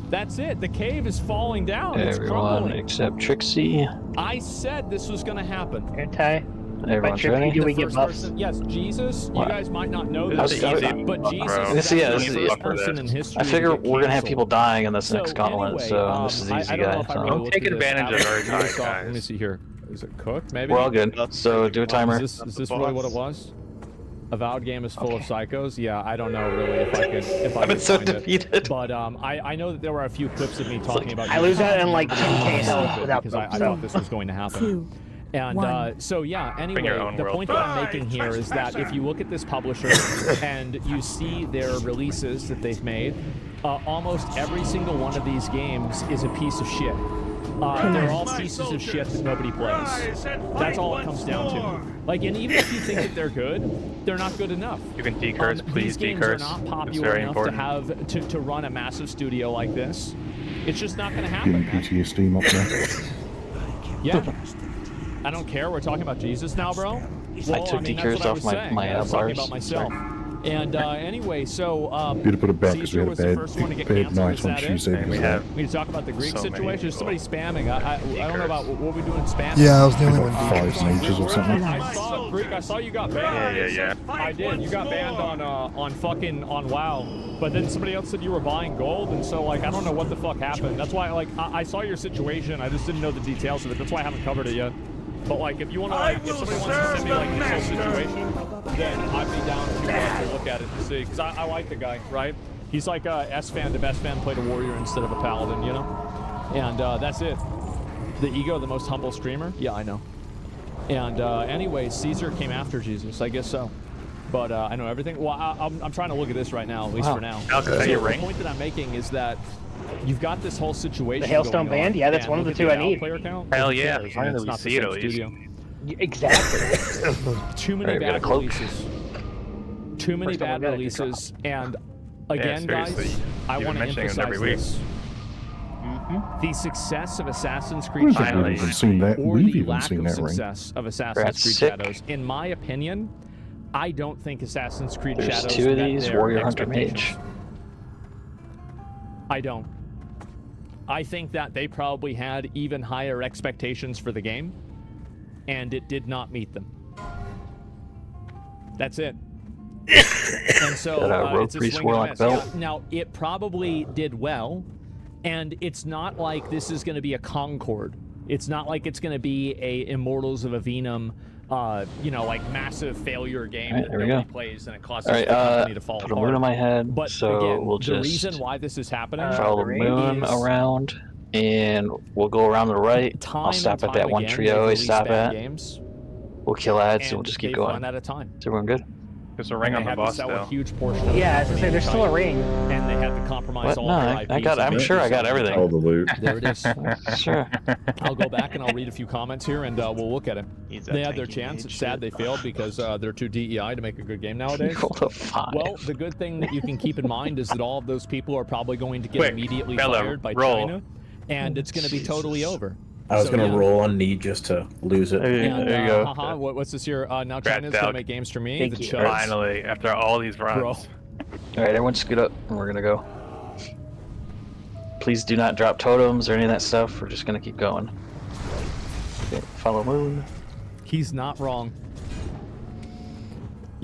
That's it. The cave is falling down. It's Everyone crumbling. except Trixie. I said this was going to happen. Anti. Everyone's ready? Do we The get first buffs? person- yes, Jesus. What? You guys might not know That's this, easy. but Jesus Bro. is Yeah, the this is- first person in history. I figure to get we're gonna have canceled. people dying in this So next gauntlet, anyway, so this is I easy, don't know guys. if I really So looked Take at this. advantage of our Ubisoft, time, Let me guys. see here. Is it cooked? Maybe. we're all good. So do a timer. Is this really what it was? Avowed game is full of psychos. Yeah, I don't know really if I can. I've been so find it. defeated. But I know that there were a few clips of me talking about. I lose Ubisoft out in like being 10K really health stupid without because I them, thought this was going to happen. And so yeah, anyway, your own the world. point that I'm making here is that if you look at this publisher and you see their releases that they've made, almost every single one of these games is a piece of shit. They're all pieces of shit that nobody plays. That's all it comes down to. Like, and even if you think that they're good, they're not good enough. You can decurse, please These games are decurse. not It's popular very enough important. to run a massive studio like this. It's just not going to Getting happen. PTSD up there. Yeah. I don't care. We're talking about Jesus now, bro. Well, took mean, decurs that's what I off was my- saying. my I was talking bars. about myself. And anyway, so You had to put it back because we Caesar had a was the bad, first one to get bad canceled. night Is on that it? Tuesday. And we because of have that. We need to talk about the Greek So many situation. people. Somebody's spamming. I don't know about what we're doing spamming. Yeah, I was the only About one. 5 mages or something. I saw Greek. I saw you got banned. Yeah. I did. You got banned on WoW. But then somebody else said you were buying gold, and so like I don't know what the fuck happened. That's why like I saw your situation. I just didn't know the details of it. That's why I haven't covered it yet. But like if you want to like if somebody wants to send me like this whole situation, then I'd be down to look at it and see because I like the guy, right? He's like a S-fan to best fan played a warrior instead of a paladin, you know. And that's it. The ego, the most humble streamer. Yeah, I know. And anyway, Caesar came after Jesus. I guess so. But I know everything. Well, I'm trying to look at this right now, at least for now. Alex, is that So your the ring? point that I'm making is that you've got this whole situation. The Hailstone going on, Band? Yeah, that's and one of look the at two I Al need. Player count. Hell Who yeah, cares? finally It's not the see it same at least. studio. Exactly. Too many Alright, we got a bad cloak. releases. Too many First time bad I've got it, releases, and again, seriously, guys, I you've want to been mentioning it emphasize every week. this. The success of Assassin's Creed We've Finally. even Shadows, seen that. or We've the even lack seen of that ring. success of That's Assassin's Creed sick. Shadows, in my opinion, I don't think Assassin's Creed There's Shadows 2 of met these, their Warrior Hunter expectations. Mage. I don't. I think that they probably had even higher expectations for the game, and it did not meet them. That's it. And so Got a rogue it's a priest swing and a warlock miss. belt. Yeah, now it probably did well, and it's not like this is going to be a Concord. It's not like it's going to be a Immortals of Avenum, like massive failure game Alright, that there we nobody go. plays and it causes Alright, the company to fall put a apart. moon on my head, But so again, we'll the just reason why this is happening follow the moon around, and we'll go around to the right. time I'll stop and at that time one again, tree I they've always released stop bad at. games, We'll kill ads, and and we'll just keep they've going. run out of time. Is everyone good? There's a ring And on they the had boss to sell though. a huge portion of Yeah, it as I say, there's still a ring. and they had to compromise What? all No, their I IPs. got. I'm and sure I got everything. everything. All the loot. There it is. Sure. I'll go back and I'll read a few comments here, and we'll look at it. He's a They had their tanky chance. mage It's sad shit. they failed because they're too DEI to make a good game nowadays. Roll a 5. Well, the good thing that you can keep in mind is that all of those people are probably going to get Quick, immediately Bella, fired by roll. China, and it's going to be totally over. I was So, gonna yeah. roll on need just to lose it. And, There you go. what's this here? Now Rat China's going to dog. make games for me. Thank the you. chuds. Finally, after all these runs. Bro. All right, everyone, scoot up, and we're gonna go. Please do not drop totems or any of that stuff. We're just gonna keep going. Okay, follow moon. He's not wrong.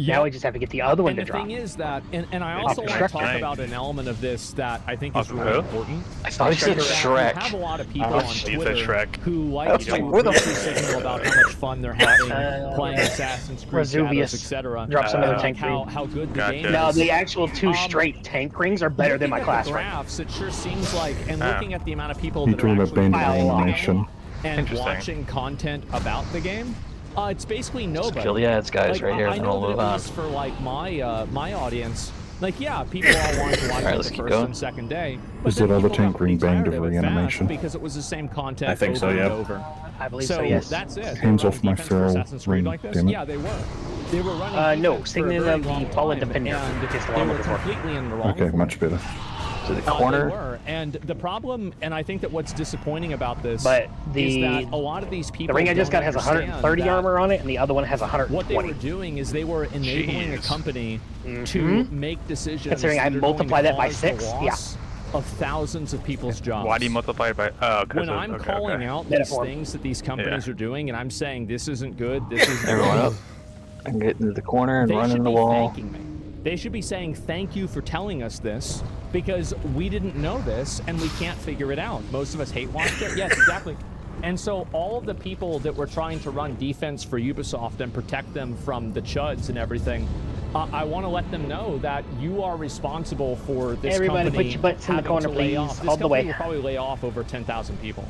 Now we just have to get the other one And to the drop. thing is that, and I also want to talk about an element of this that I think is really important. I thought he said Shrek. You have a lot of people on Twitter Shrek. who like to virtually signal about how much fun they're having playing Assassin's Creed Shadows, etc. Drop some of the Like tank how good the game is. Now the actual 2 straight tank rings are better than my class ring. Graphs, it sure seems like, and looking at the amount of people He that drew are a actually band playing animation. and watching content about the game, it's basically nobody. Kill the ads, guys, right here, I and know we'll that move at on. least for like my audience, like yeah, people all wanted to watch it let's the keep first going. and second day. But Is then that other people got tank ring pretty banged tired of of it fast reanimation? because it was the same content I think so, over yeah. and over. I believe so. so, yes. That's it. Hands They were off my running defense for feral Assassin's Creed ring, like this? damn it. Yeah, they were. They were running No, defense for a Signet very of the long Fallen time, Defender and is the they one were with the completely in the wrong. Okay, much better. To the They corner. were. And the problem, and I think that what's disappointing about this But is that a lot of these people The ring I just don't got has understand 130 that armor on it, and the other one has 120. what they were doing is they were enabling a company to make decisions. Considering I that are going to multiply that by cause the 6, loss of thousands of people's jobs. Why do you multiply it by? Oh, because When I'm calling out these Metaphor. things that these companies are doing, and I'm saying this isn't good, this isn't Everyone good, up. I can get into the corner and they run should in the be wall. thanking me. They should be saying thank you for telling us this because we didn't know this and we can't figure it out. Most of us hate watched it. Yes, exactly. And so all of the people that were trying to run defense for Ubisoft and protect them from the chuds and everything, I want to let them know that you are responsible for this Everybody company put your butts in the having corner, to lay please. off. This All the company way. will probably lay off over 10,000 people.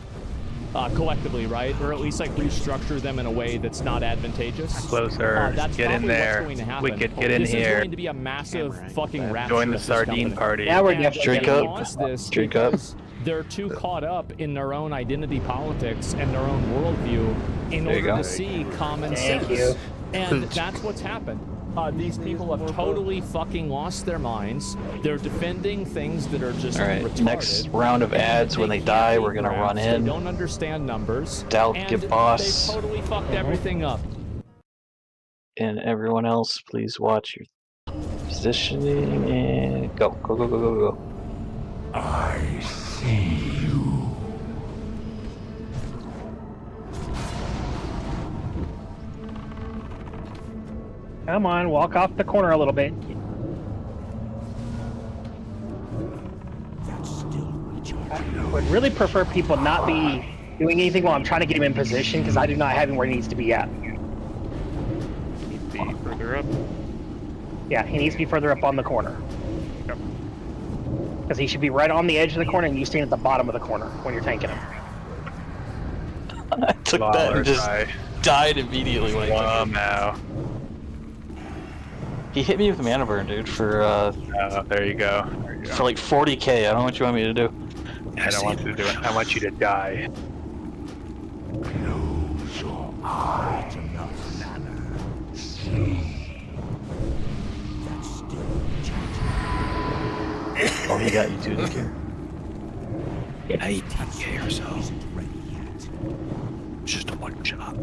Collectively, right? Or at least like restructure them in a way that's not advantageous. Closer. That's Get in probably there. what's going to happen. We could get in this here. is going to be a massive fucking rap. Join the sardine party. Now we're And definitely they Drink up. cause this Drink up. because they're too caught up in their own identity politics and their own worldview in There you order go. to see common Thank sense. you. And that's what's happened. These people have totally fucking lost their minds. They're defending things that are just All right, retarded. next round of ads. When they die, we're gonna run They in. don't understand numbers. Doubt, and get boss. They totally fucked everything up. And everyone else, please watch your positioning and go, go, go, go, go, go. I see you. Come on, walk off the corner a little bit. I would really prefer people not be doing anything while I'm trying to get him in position because I do not have him where he needs to be at. Be further up. Yeah, he needs to be further up on the corner. Because he should be right on the edge of the corner and you stand at the bottom of the corner when you're tanking him. I took that and just died immediately when I took it. Now. He hit me with mana burn, dude, for There you go. for like 40k. I don't know what you want me to do. I don't want you to do it. I want you to die. Close your eyes to the manner. See. That's still Oh, he got you too, didn't he? Yeah, he TK or so. Just a one shot.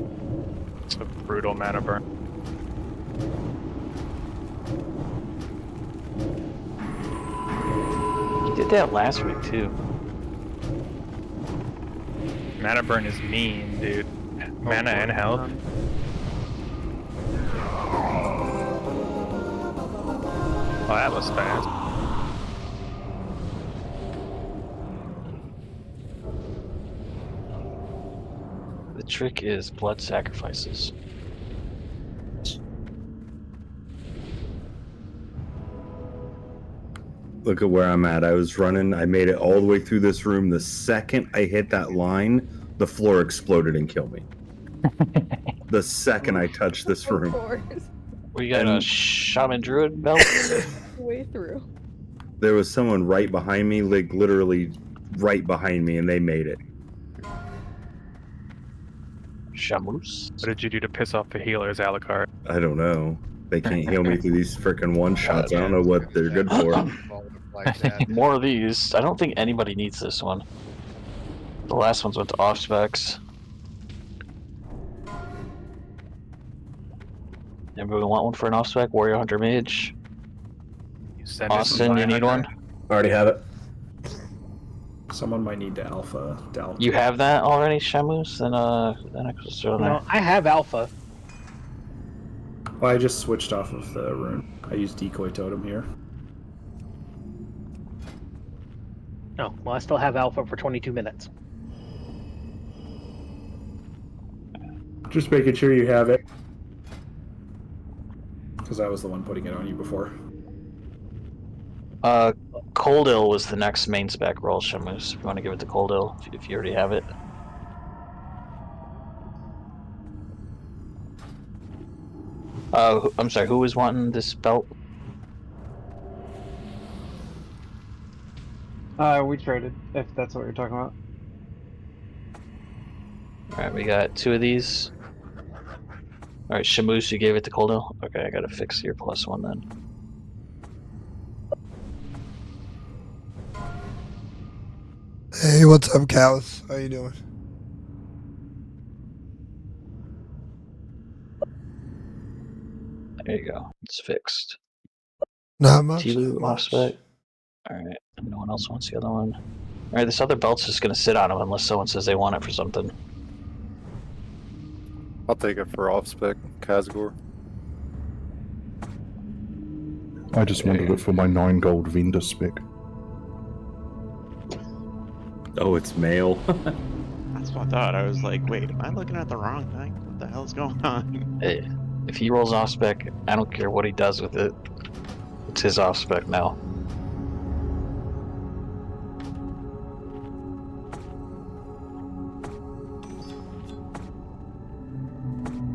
It's a brutal mana burn. He did that last week too. Mana burn is mean, dude. Mana and health. Oh, that was fast. The trick is blood sacrifices. Look at where I'm at. I was running. I made it all the way through this room. The second I hit that line, the floor exploded and killed me. The second I touched this room. We got a shaman druid belt. Way through. There was someone right behind me, like literally right behind me, and they made it. Shamus. What did you do to piss off the healers, Alucard? I don't know. They can't heal me through these freaking one shots. I don't know what they're good for. More of these. I don't think anybody needs this one. The last ones went to off specs. Anybody want one for an off spec? Warrior Hunter Mage. Austin, you need one? Already have it. Someone might need the alpha. You have that already, Shamus? Then No, I have alpha. Well, I just switched off of the rune. I used decoy totem here. Oh, well, I still have alpha for 22 minutes. Just making sure you have it. Because I was the one putting it on you before. Coldil was the next main spec roll, Shamus. If you want to give it to Coldil, if you already have it. I'm sorry, who was wanting this belt? We traded, if that's what you're talking about. Alright, we got 2 of these. Alright, Shamus, you gave it to Coldil? Okay, I gotta fix your +1 then. Hey, what's up, cows? How you doing? There you go. It's fixed. Not much. T-Loot, off spec. Alright, no one else wants the other one. Alright, this other belt's just gonna sit on him unless someone says they want it for something. I'll take it for off spec, Kazgor. I just wanted it for my 9 gold vendor spec. Oh, it's male. That's what I thought. I was like, wait, am I looking at the wrong thing? What the hell's going on? Hey, if he rolls off spec, I don't care what he does with it. It's his off spec now.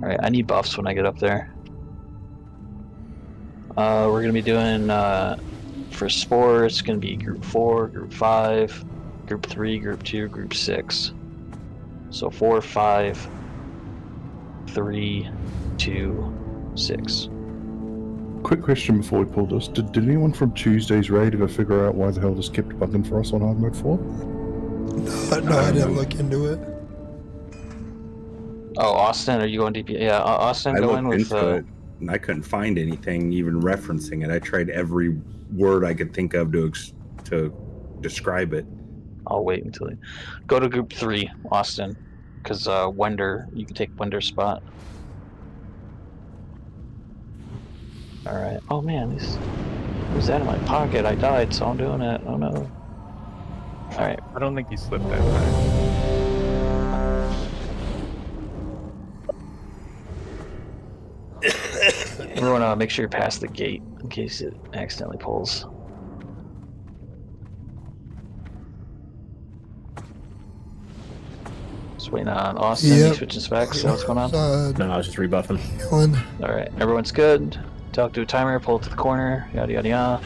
Alright, I need buffs when I get up there. We're gonna be doing, for Spore, it's gonna be Group 4, Group 5, Group 3, Group 2, Group 6. So 4, 5, 3, 2, 6. Quick question before we pull this. Did anyone from Tuesday's raid ever figure out why the hell this kept bugging for us on hard mode 4? No, I didn't look into it. Oh, Austin, are you going DP? Yeah, Austin, go in with... it, and I couldn't find anything even referencing it. I tried every word I could think of to describe it. I'll wait until you... Go to Group 3, Austin, because Wender, you can take Wender's spot. Alright. Oh man, this was that in my pocket. I died, so I'm doing it. Oh no. Alright. I don't think he slipped that time. Everyone, make sure you're past the gate in case it accidentally pulls. Just waiting on Austin. You switching specs? What's going on? No, I was just rebuffing. Alright, everyone's good. Talk to a timer, pull it to the corner, yada yada yada.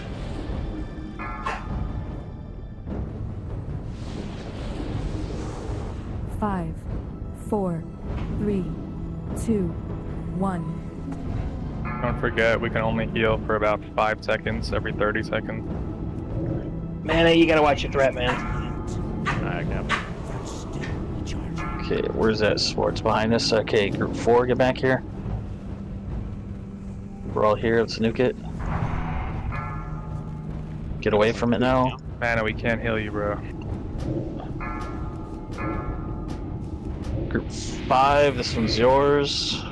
Five, 4, 3, 2, 1. Don't forget, we can only heal for about 5 seconds every 30 seconds. Man, you gotta watch your threat, man. Okay, where's that sports behind us? Okay, Group 4, get back here. We're all here, let's nuke it. Get away from it now. Mana, we can't heal you, bro. Group 5, this one's yours.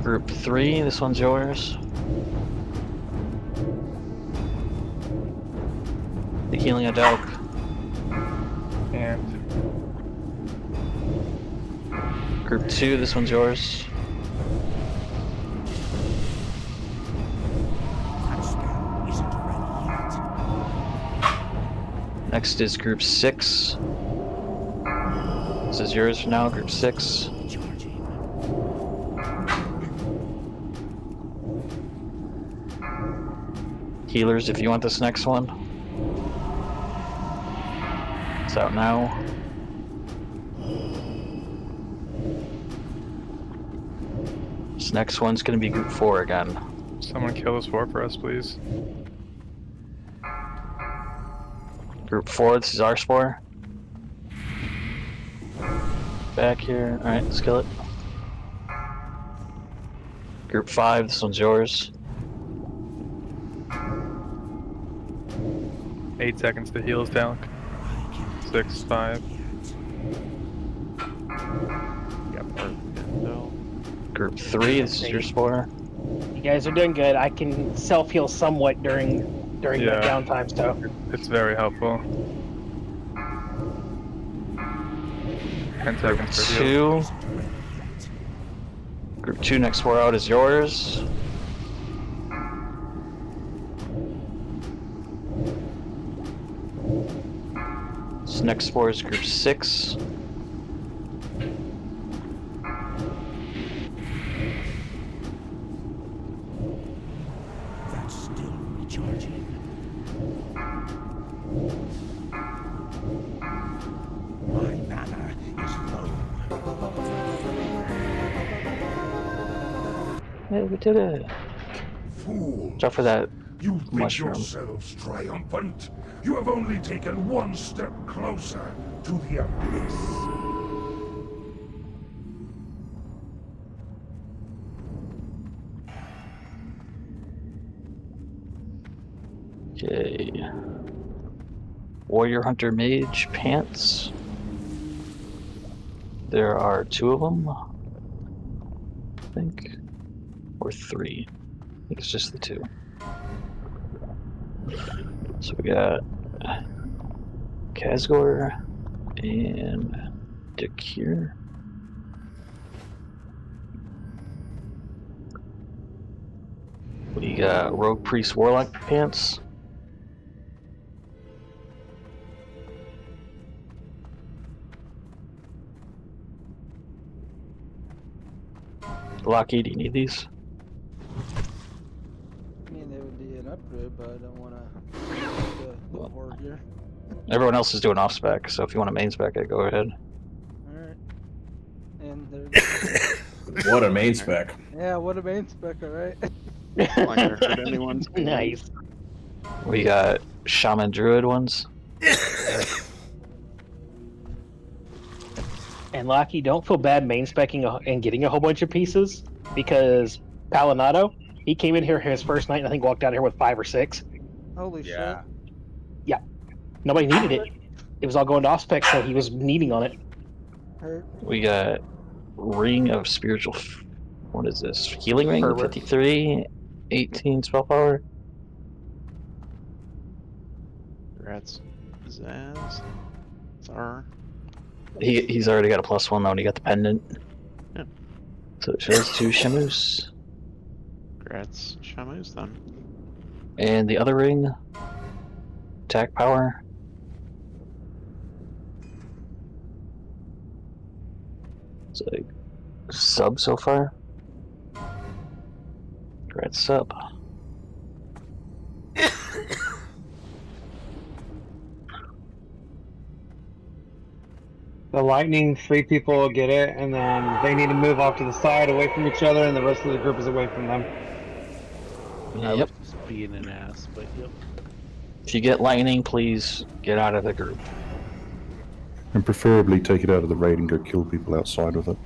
Group 3, this one's yours. The healing of Delk. And Group 2, this one's yours. Next is Group 6. This is yours for now, Group 6. Healers, if you want this next one. It's out now. This next one's gonna be Group 4 again. someone kill this war for us, please. Group 4, this is our spore. Back here. Alright, let's kill it. Group 5, this one's yours. 8 seconds to heal us down. 6, 5. Group 3, this is your score. You guys are doing good. I can self-heal somewhat during that downtime, so. It's very helpful. 10 seconds for heal. 2. Group 2, next 4 out is yours. This next 4 is group 6. That's still recharging. My mana is low. Hey, we did it. Fool. Watch out for that You think mushroom. yourselves triumphant? You have only taken one step closer to the abyss. Okay. Warrior Hunter Mage pants. There are 2 of them, I think. Or 3. I think it's just the 2. So we got Kazgor and Dakir. We got Rogue Priest Warlock pants. Locky, do you need these? I mean, they would be an upgrade, but I don't want to the horde here. Everyone else is doing off spec, so if you want to main spec it, go ahead. Alright. And there. What a main spec. Yeah, what a main spec, alright. Nice. We got Shaman Druid ones. And Locky, don't feel bad main specking and getting a whole bunch of pieces, because Palinado, he came in here his first night and I think walked out here with 5 or 6. Holy shit. Yeah. Nobody needed it. It was all going to off spec, so he was needing on it. Hurt. We got Ring of Spiritual. What is this? Healing Ring? Herbert. 53, 18 spell power. Congrats. Zaz. Zar. He's already got a +1 though, and he got the pendant. Yeah. So it shows 2 Shamus. Congrats, Shamus then. And the other ring, attack power. It's like sub so far. Congrats, sub. The lightning, 3 people will get it, and then they need to move off to the side, away from each other, and the rest of the group is away from them. I Yep. was just being an ass, but yep. If you get lightning, please get out of the group. And preferably take it out of the raid and go kill people outside with it.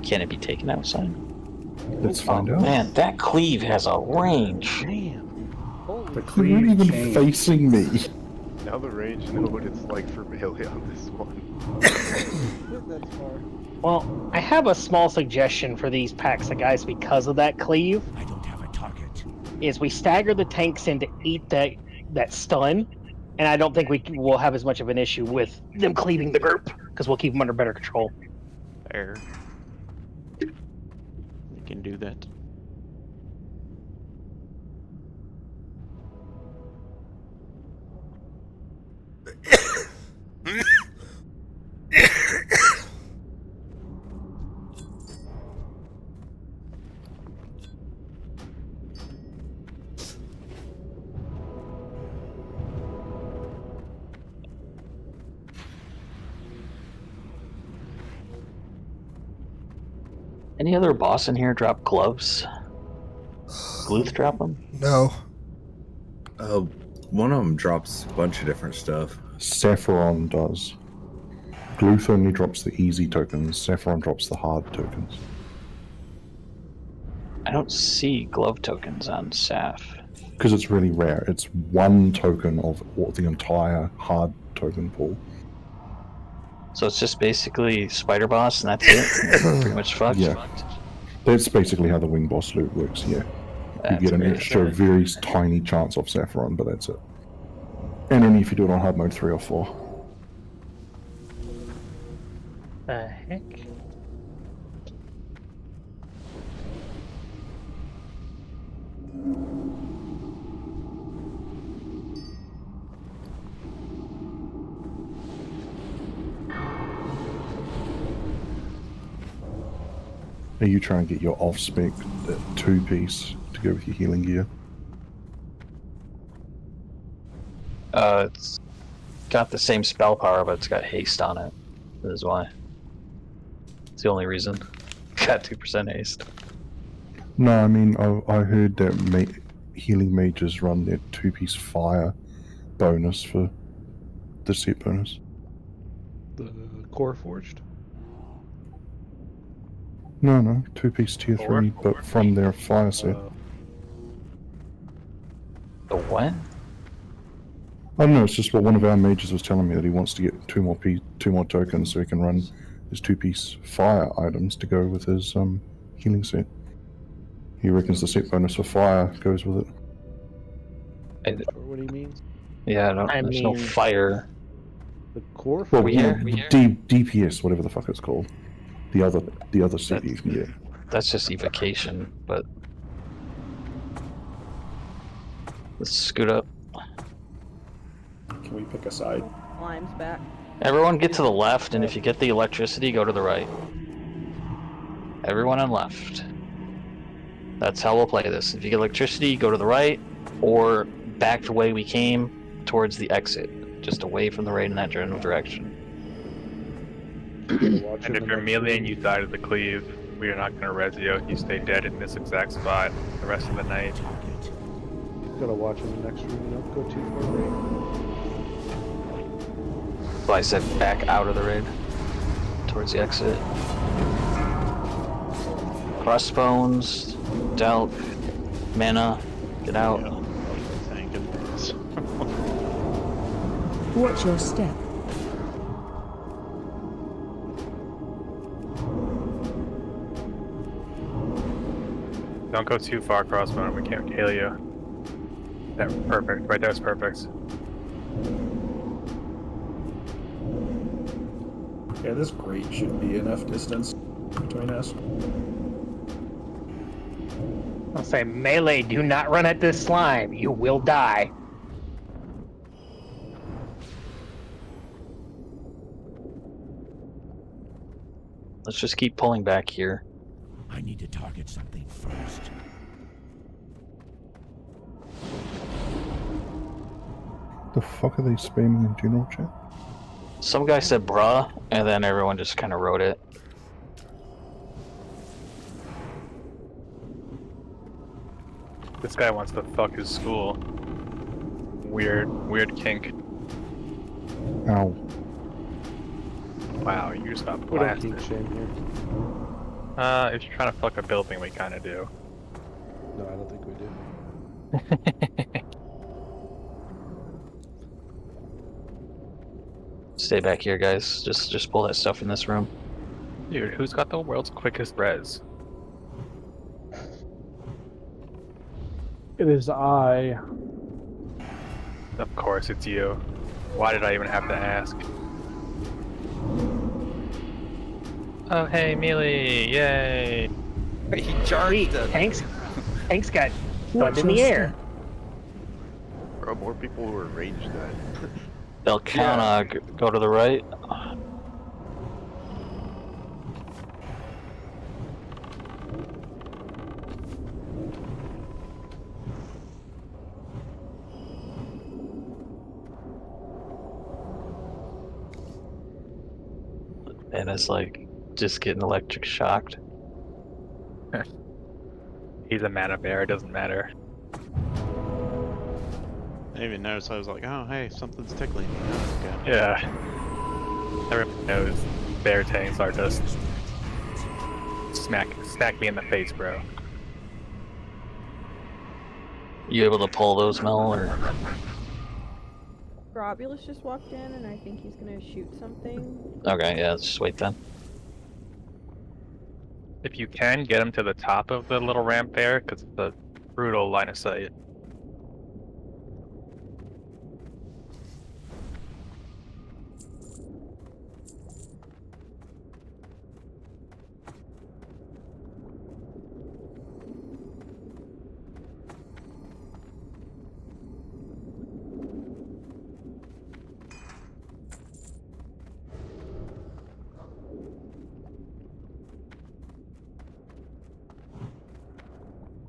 Can it be taken outside? Let's find out. Man, that cleave has a range. Damn. The cleave not even facing me. Now the range know what it's like for melee on this one. That's far. Well, I have a small suggestion for these packs of guys because of that cleave. I don't have a target. Is we stagger the tanks in to eat that stun, and I don't think will have as much of an issue with them cleaving the group, because we'll keep them under better control. Fair. We can do that. Any other boss in here drop gloves? Gluth drop them? No. One of them drops a bunch of different stuff. Sephiron does. Gluth only drops the easy tokens. Sephiron drops the hard tokens. I don't see glove tokens on Saf. because it's really rare. It's 1 token of the entire hard token pool. So it's just basically Spider Boss and that's it? Pretty much fucked? Yeah. That's basically how the Wing Boss loot works, yeah. You get an extra, very tiny chance of Saffron, but that's it. And only if you do it on hard mode 3 or 4. The heck? Are you trying to get your off-spec 2-piece to go with your healing gear? It's got the same spell power, but it's got haste on it. That is why. It's the only reason. Got 2% haste. No, I mean, I heard that healing mages run their 2-piece fire bonus for the set bonus. The core forged? No, 2-piece tier 3, but from their fire set. The what? I don't know, it's just what one of our mages was telling me, that he wants to get 2 more tokens so he can run his 2-piece fire items to go with his healing set. He reckons the set bonus for fire goes with it. What he means? Yeah, there's no fire. The core Well, forged? DPS, whatever the fuck it's called. The other set you can get. That's just evocation, but let's scoot up. Can we pick a side? Lime's back. Everyone get to the left, and if you get the electricity, go to the right. Everyone on left. That's how we'll play this. If you get electricity, go to the right, or back the way we came towards the exit. Just away from the raid in that general direction. And if you're melee and you die to the cleave, we are not going to res you. You stay dead in this exact spot the rest of the night. Gotta watch in the next room, don't go too far right. So I said back out of the raid. Towards the exit. Crossbones, Delk, mana, get out. Watch your step. Don't go too far, crossbone. We can't kill you. That's perfect. Right there's perfect. Yeah, this grate should be enough distance between us. I'll say, melee, do not run at this slime. You will die. Let's just keep pulling back here. I need to target something first. The fuck are they spamming in general chat? Some guy said bruh, and then everyone just kind of wrote it. This guy wants to fuck his school. Weird kink. Ow. Wow, you just got We don't blasted. kink shame here. If you're trying to fuck a building, we kind of do. No, I don't think we do. Stay back here, guys. Just pull that stuff in this room. Dude, who's got the world's quickest res? It is I. Of course it's you. Why did I even have to ask? Oh hey, melee! Yay! He charged us. Tanks got stunned in the air. Bro, more people were rage died. Elkana, go to the right. And it's like just getting electric shocked. He's a mana bear, it doesn't matter. I didn't even notice. I was like, oh hey, something's tickling me. Oh, okay. Yeah. Everyone knows bear tanks are just smack me in the face, bro. You able to pull those, Mel, or? Grobulus just walked in, and I think he's gonna shoot something. Okay, yeah, let's just wait then. If you can, get him to the top of the little ramp there, because it's a brutal line of sight.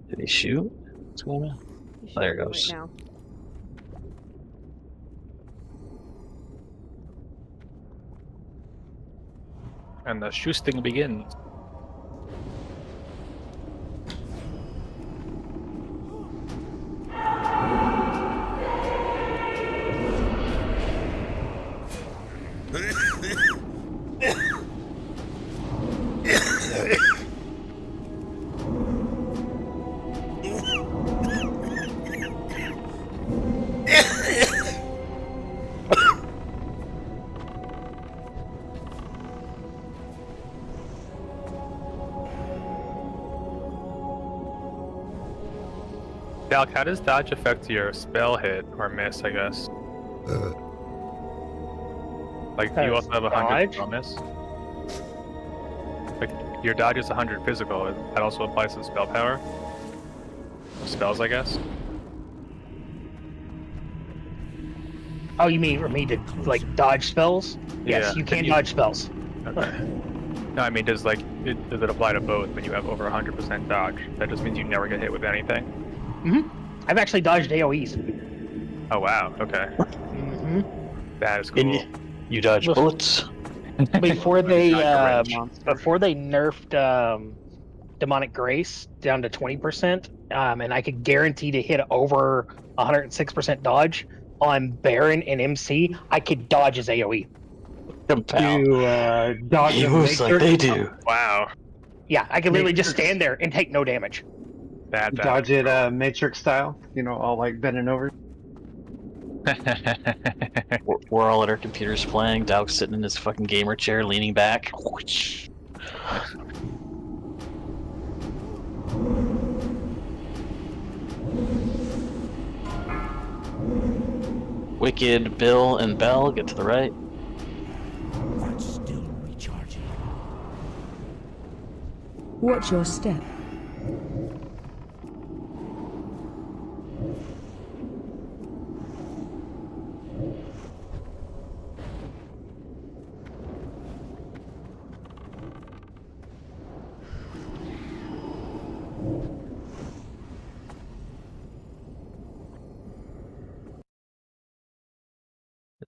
Did he shoot? What's going on? Oh, there it goes. Right now. And the shooting begins. Dalk, how does dodge affect your spell hit or miss, I guess? Like, do you also have 100 bonus? Like, your dodge is 100 physical, that also applies to spell power? Spells, I guess? Oh, you mean for me to, like, dodge spells? Yes, Yeah. you can dodge spells. Okay. No, I mean, does it apply to both when you have over 100% dodge? That just means you never get hit with anything? I've actually dodged AoEs. Oh, wow, okay. That is cool. And you dodge bullets? Before they nerfed Demonic Grace down to 20%, and I could guarantee to hit over 106% dodge on Baron and MC, I could dodge his AoE. You dodge he moves like they do. Wow. Yeah, I could literally just stand there and take no damage. Bad. Dodge it Matrix style, you know, all like bending over. We're all at our computers playing. Dalk's sitting in his fucking gamer chair, leaning back. Wicked, Bill, and Bell get to the right. That's still recharging. Watch your step.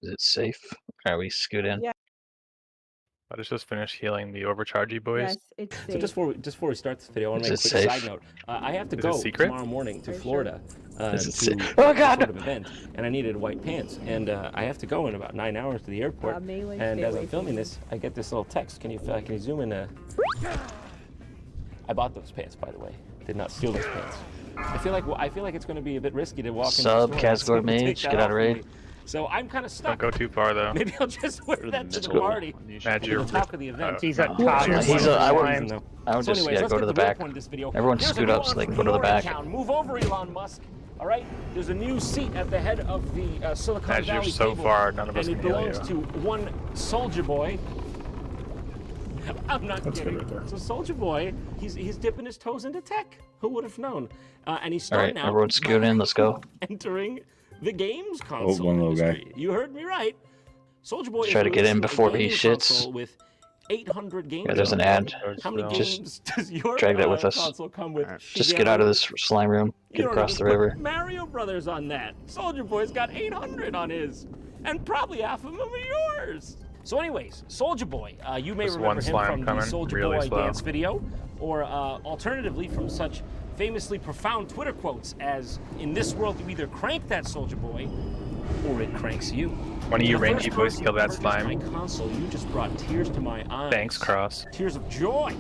Is it safe? Are we scoot in? Yeah. Let's just finish healing the overchargy boys. Yes, it's safe. So just before we start this video, I want to make a Is quick it side safe? note. I have to Is it go secret? tomorrow morning to Are you Florida Is it to safe? a Oh, God! sort of event, and I needed white pants, and I have to go in about 9 hours to the airport. Melee, And stay as away I'm from filming me. this, I get this little text. Can you zoom in? I bought those pants, by the way. Did not steal those pants. I feel like it's going to be a bit risky to walk in the store. Casgore and take Mage, that get out of off raid. me. So I'm kind of stuck. Don't go too far though. Maybe I'll just wear that to Just the go. party. Add your The talk of the event. He's at I top. would So just anyways, let's go get to the real back. point of this video. Everyone There's a scoot new up so they can go to the entrepreneur back. in town. Move over, Elon Musk. All right. There's a new seat at the head of the Silicon As you're Valley so table, far, none of us and it can heal belongs you. to one Soldier Boy. I'm not kidding. good right there. So Soldier Boy, he's dipping his toes into tech. Who would have known? And he's All right, starting out everyone scoot in. Let's go. entering the games console one little guy. industry. You heard me right. Soldier Boy Let's is try to get in releasing a before he gaming shits. console with 800 games. Yeah, there's an on it. ad. How many Just games does your drag that with us. console come with? Just get out of this slime room. You Get don't across even the put river. Mario Brothers on that. Soldier Boy's got 800 on his, and probably half of them are yours. So, anyways, Soldier Boy, you may There's remember one him slime from the coming, Soldier really Boy slow. dance video, or alternatively from such famously profound Twitter quotes as, "In this world, you either crank that Soldier Boy, or it cranks you." One of you For the rangy first boys person kill to that purchase slime. My console, you just brought tears to my eyes. Thanks, Cross. Tears of joy.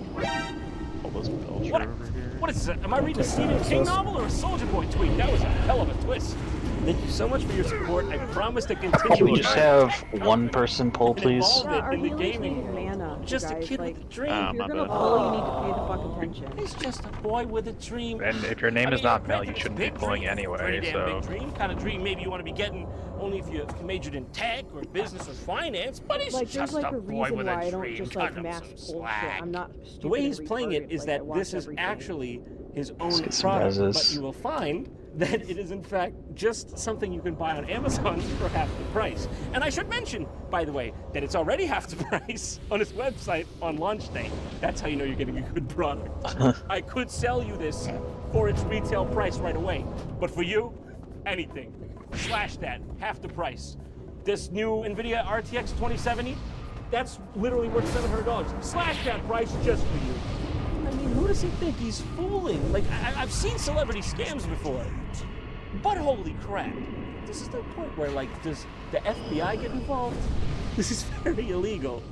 Oh, What is this? Am I reading a Stephen King novel or a Soldier Boy tweet? That was a hell of a twist. Thank you so much for your support. I promise to continue. Can we just have one person pull, please? In the gaming mana, just guys. a kid Like, with a dream. if you're gonna pull, you need to pay the fucking attention. He's just a boy with a dream. And if your name is not Mel, you shouldn't be pulling anyway. Pretty damn So big dream, kind of dream maybe you want to be getting only if you majored in tech or business or finance. But he's Like, just there's like a a boy reason with why a I don't dream. just Cut like him mass some pull shit. slack. I'm not The stupid way and he's playing it retarded. is Like, I that watch this is everything. actually his own get some product, reses. but you will find that it is in fact just something you can buy on Amazon for half the price. And I should mention, by the way, that it's already half the price on his website on launch day. That's how you know you're getting a good product. I could sell you this for its retail price right away, but for you, anything. Slash that, half the price. This new NVIDIA RTX 2070, that's literally worth $700. Slash that price just for you. I mean, who does he think he's fooling? Like, I've seen celebrity scams before. But holy crap. This is the point where, like, does the FBI get involved? This is very illegal.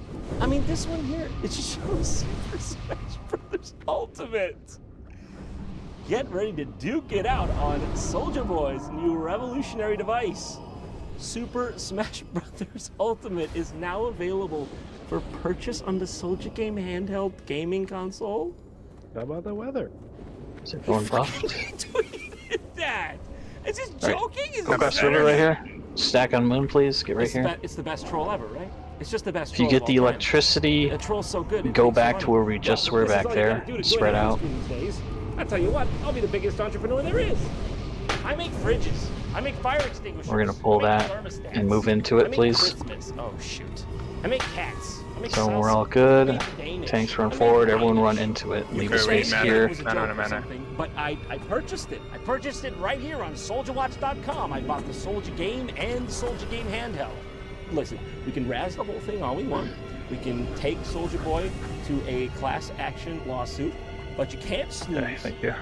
I mean, this one here, it just shows Super Smash Brothers Ultimate. Get ready to duke it out on Soulja Boy's new revolutionary device. Super Smash Brothers Ultimate is now available for purchase on the Soulja Game handheld gaming console. How about the weather? Is it going buffed? Tweeted that. Is this Right. joking? Is Go this back over right here. Stack on moon, please. Get right here. It's the best troll ever, right? It's just the best If troll you get of the all time. electricity, The troll's so good, it go makes back money. to where we just were This is back all you there. gotta do to Spread join out. these days. I tell you what, I'll be the biggest entrepreneur there is. I make fridges. I make fire extinguishers. We're gonna pull I make that thermostats. and move into I it, make please. Christmas. Oh shoot. I make cats. I make So salsa. we're all good. I make Danish. Tanks run I make forward. Everyone Irish. run into it. You Leave could a say space that here. it was a joke or something, but I purchased it. I purchased it right here on SoldierWatch.com. I bought the Soulja Game and the Soulja Game handheld. Listen, we can razz the whole thing all we want. We can take Soulja Boy to a class action lawsuit, but you can't snooze. Okay, thank you.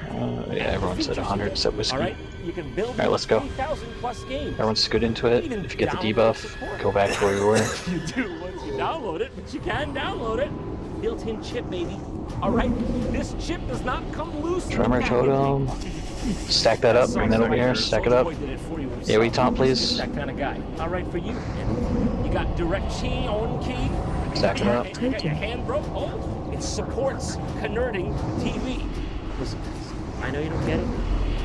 Yeah, everyone said 100 except whiskey. All right, you can build All right, let's go. 3,000 plus games. Everyone's good into it. Even If you get the download debuff, support. go back to where you were. You do once you download it, but you can download it. Built-in chip, baby. All right, this chip does not come loose. in the Tremor packaging. totem. Stack that up. Bring that over here. Stack it up. Yeah, we taunt, please. That kind of guy. All right, for you. And you got direction on key. Stack it up. And you got your hand broke. Oh, it supports Canerding TV. Listen, I know you don't get it.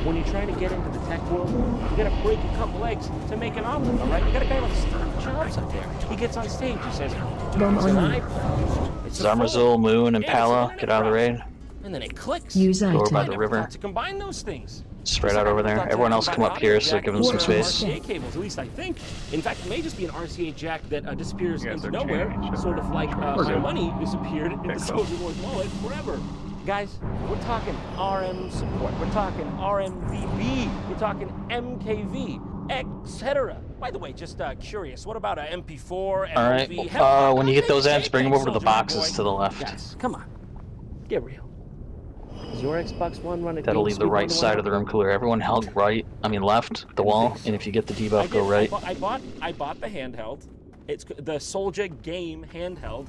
When you're trying to get into the tech world, you gotta break a couple eggs to make an omelet, all right? You got a guy like Steve Jobs up there. He gets on stage, he says, it's an iPod. It's a phone. Zarzul, Moon, and And it's Pala, an get out of the raid. And then it clicks. Use Go over by I the never river. thought to combine those things. Spread out over there. Everyone else come up here, so give them some space. RCA cables, at least I think. In fact, it may just be an RCA jack that disappears You guys into are nowhere, changing. sort of like We're my good. money disappeared into Okay, Soulja Boy's wallet forever. Guys, we're talking RM support, we're talking RMVB, we're talking MKV, etc. By the way, just curious, what about a MP4, MOV? Alright, Hell, when you get those ends, bring them over to the Soulja boxes Boy. to the left. Guys, come on, get real. Is your Xbox One running? That'll leave the right side of the room cooler. Everyone held left, the wall, and if you get the debuff, go right. I bought the handheld. It's the Soulja Game handheld.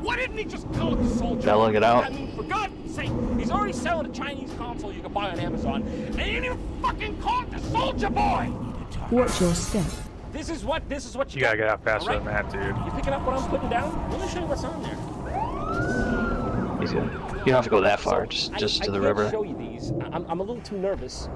Why didn't he just call it the Soulja? Bella, get out. I mean, for God's sake, he's already selling a Chinese console you can buy on Amazon, and he didn't even fucking call it the Soulja Boy. Watch your step. This is what you You gotta get out faster than that, dude. You picking up what I'm putting down? Let me show you what's on there. Easy. You don't have to go that far, just to the river. I can't show you these. I'm a little too nervous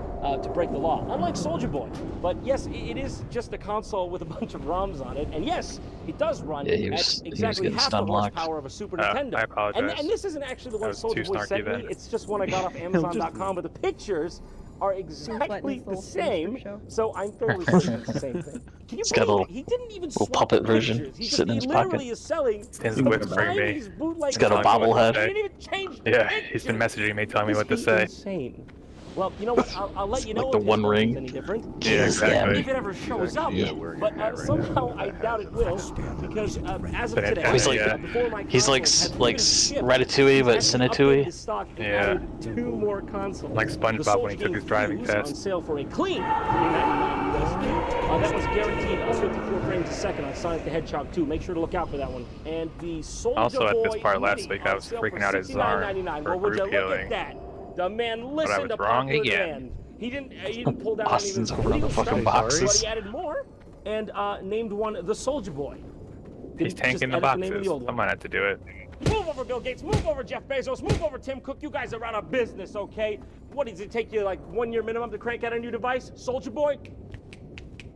to break the law, unlike Soulja Boy. But yes, it is just a console with a bunch of ROMs on it, and yes, it does run Yeah, he was at exactly half the stun locked. horsepower of a Super Oh, Nintendo. I apologize. And this isn't actually the one That was too Soulja Boy snarky sent me. then. It's just one I got off Amazon.com, but the pictures are exactly the same. So I'm totally certain it's the same thing. Can you It's got a believe little, it? He didn't even little swap puppet the version pictures. He sitting in his literally pocket. is selling Tim's whispering me. Chinese bootleg It's got a consoles. bobblehead. He didn't even change the Yeah, picture. he's been messaging me telling me what to It's say. insane. Well, you know what? I'll let you know the if One Ring. any different. Yeah, exactly. If it ever shows up, but somehow I doubt it will, because as of today, He's like Ratatouille, but Sinatouille. Yeah. 2 more consoles. Like SpongeBob when he took his driving on test. sale for a clean $399 USD. That was guaranteed 54 frames a second on Sonic the Hedgehog 2. Make sure to look out for that one. And the Soulja Also, at Boy this part last week, I was freaking out his arm for group healing. The man listened to wrong popular again. demand. He didn't pull down Austin's any of his over on the legal fucking stuff, boxes. but he added more and named one the Soulja Boy. He's tanking the boxes. I might have to do it. Move over, Bill Gates. Move over, Jeff Bezos. Move over, Tim Cook. You guys are out of business, okay? What does it take you like 1 year minimum to crank out a new device? Soulja Boy?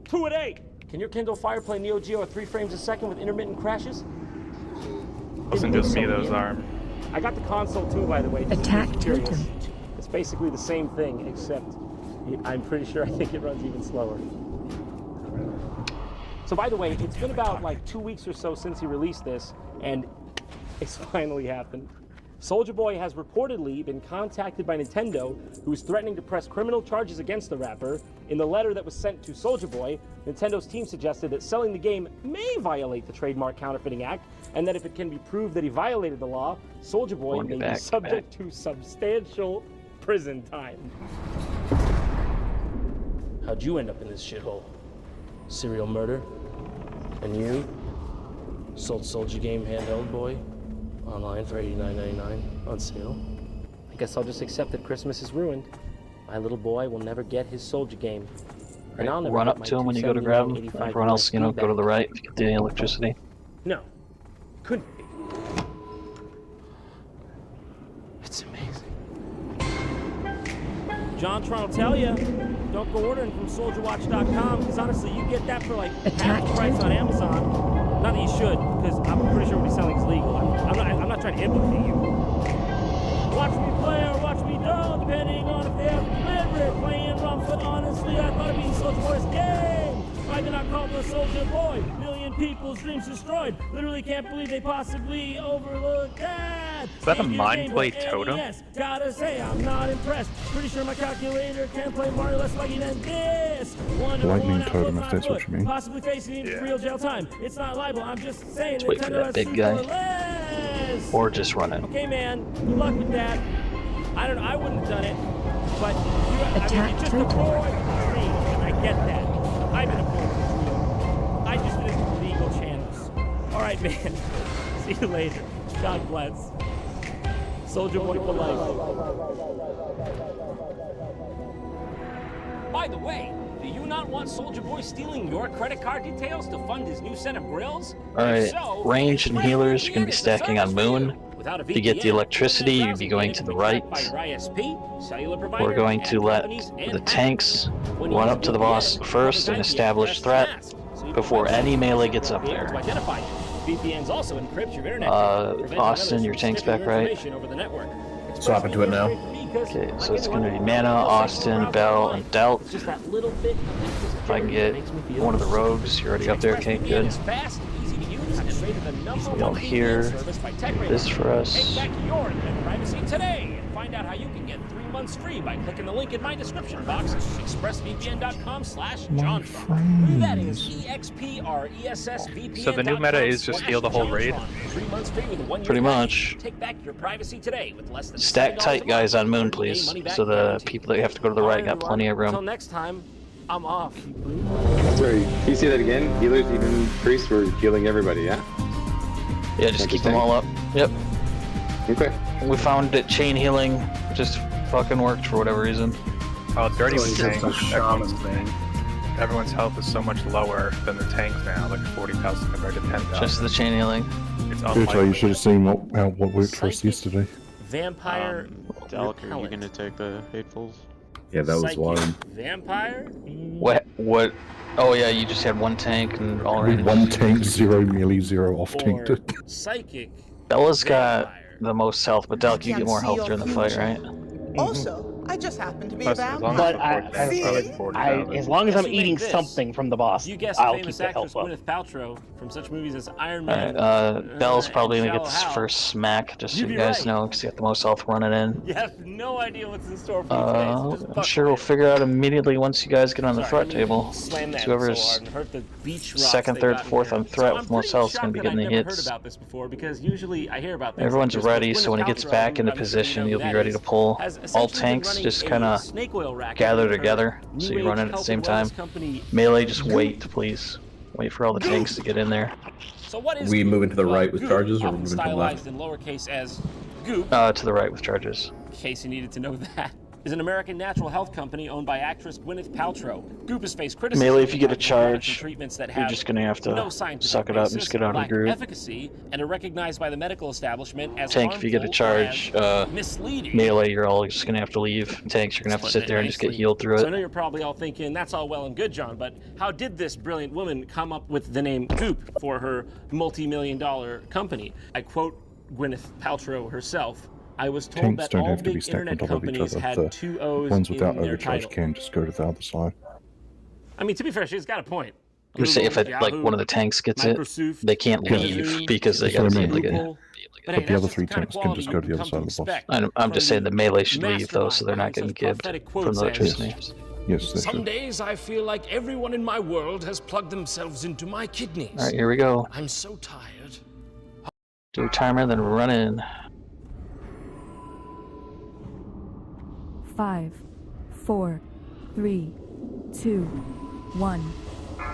2 a day. Can your Kindle Fire play Neo Geo at 3 frames a second with intermittent crashes? Wasn't just me, those arm. I got the console too, by the way. Attack Totem. It's basically the same thing, except I'm pretty sure I think it runs even slower. So by the way, it's been about like 2 weeks or so since he released this, and it's finally happened. Soulja Boy has reportedly been contacted by Nintendo, who is threatening to press criminal charges against the rapper. In the letter that was sent to Soulja Boy, Nintendo's team suggested that selling the game may violate the Trademark Counterfeiting Act, and that if it can be proved that he violated the law, Soulja Boy may be subject to substantial prison time. How'd you end up in this shithole? Serial murder? And you? Sold Soulja Game handheld boy? Online for $89.99 on sale? I guess I'll just accept that Christmas is ruined. My little boy will never get his Soulja Game. And I'll never Run get up my to him when you go to grab him. 279.85 Everyone else, USD go to the back. right if you get the electricity. No. Couldn't be. It's amazing. John Tron will tell you, don't go ordering from SoldierWatch.com, because honestly, you get that for like half the price on Amazon. Not that you should, because I'm pretty sure what he's selling is legal. I'm not trying to implicate you. Watch me play or watch me draw, depending on if they have to deliver it. Playing wrong foot, honestly, I thought it'd be Soulja Boy's game. Why did I call the Soulja Boy? Million people's dreams destroyed. Literally can't believe they possibly overlooked that. Is that a mind play totem? Yes, gotta say I'm not impressed. Pretty sure my calculator can play Mario less lucky than this. Lightning totem, if that's what you mean. Possibly facing real jail time. It's not libel. I'm just saying. Let's wait for that big guy. Or just run it. Okay, man. Good luck with that. I don't know. I wouldn't have done it, but it's just a boy dream, and I get that. I've been a boy dream. I just did it through legal channels. All right, man. See you later. God bless. Soulja Boy for life. By the way, do you not want Soulja Boy stealing your credit card details to fund his new set of grills? Alright, range and healers are going to be stacking on Moon. To get the electricity, you'd be going to the right. We're going to let the tanks run up to the boss first and establish threat before any melee gets up there. VPNs also encrypt your internet. Austin, your tank's back right. Swapping to it now. Okay, so it's going to be Mana, Austin, Bell, and Delt. If I can get one of the rogues, you're already up there, okay, good. Y'all here, this for us. Take back your internet privacy today and find out how you can get 3 months free by clicking the link in my description box, expressvpn.com/JohnTron. That is EXPRESSVPN. So the new meta is just heal the whole raid? 3 months free with 1 year Pretty much. Take back your privacy today with less than Stack tight guys on Moon, please, so the people that have to go to the right got plenty of Until room. next time, I'm off. Sorry, can you say that again? Healers, even priests, were healing everybody, yeah? Yeah, just keep them all up. Yep. Okay. We found that chain healing just fucking worked for whatever reason. Oh, Dirty was saying shaman thing. everyone's health is so much lower than the tanks now, like 40,000 compared to 10,000. Just the chain healing. It's Virtually, you should have seen what worked for us yesterday. Vampire. Delk, are you gonna take the hatefuls? Yeah, that was one. Vampire? What? Oh yeah, you just had one tank and all With range. one tank, 0 melee, 0 off tank. Psychic. Bella's got the most health, but Delk, you get more health during the fight, right? Also, I just happen to be Plus, about. as long But as it's like 40,000. as long as I'm Guess who made eating this? something from the boss, You guessed I'll famous keep the actress health up. Gwyneth Paltrow from such movies as Iron Man. Alright, Bell's probably and gonna get this Shallow Hal. first smack, just so You'd you be guys right. know, because you got the most health running in. You have no idea what's in store for you today, so just I'm buckle sure we'll in. figure out immediately once you guys get on the Sorry, threat table. Slam that Whoever's so hard and hurt the beach rocks second, they third, got in fourth here. on threat So with I'm most pretty health is gonna shocked be that getting the I've never heard hits. about this before, because usually I hear about things Everyone's like this, ready, but so when he Gwyneth gets Paltrow, back who into I'm sure position, you know you'll who be that ready is, to pull. has All essentially been tanks running just a kind of snake oil racket gather with her together, so new you run age in at the health same and time. wellness company. Melee, just wait, please. Wait for all the tanks to get in there. So what is We Goop? moving to the Well, right with Goop, charges, or often moving to the stylized left? in lowercase as Goop, To the right with charges. in case you needed to know that, is an American natural health company owned by actress Gwyneth Paltrow. Goop has faced criticism. Melee, if you get a for products and charge, treatments that you're have just gonna have to no scientific suck it up and basis, just get out of the lack group. efficacy, and are recognized by the medical establishment as Tank, if you get a harmful or charge, as misleading. melee, you're all just gonna have to leave. Tanks, you're gonna have to sit there and just get healed through So I know it. you're probably all thinking, that's all well and good, John, but how did this brilliant woman come up with the name Goop for her multi-million-dollar company? I quote Gwyneth Paltrow herself. I was told Tanks that don't all have to be big stacked on internet top of each companies other. had The two O's ones without in their overcharge title. can just go to the other side. I mean, to be fair, she's got a point. I'm just saying, if Google, like Yahoo, one of the tanks gets it, Microsoft, they can't leave Amazon, because they That's gotta what I be mean. able to get. Google. But But the other three tanks can just go to the other side of the boss. I'm just saying the melee should leave though, so they're not getting gibbed from the electricity. Yes, they Some should. days I feel like everyone in my world has plugged themselves into my kidneys. Alright, here we go. I'm so tired. Do a timer, then run in. 5, 4, 3, 2, 1.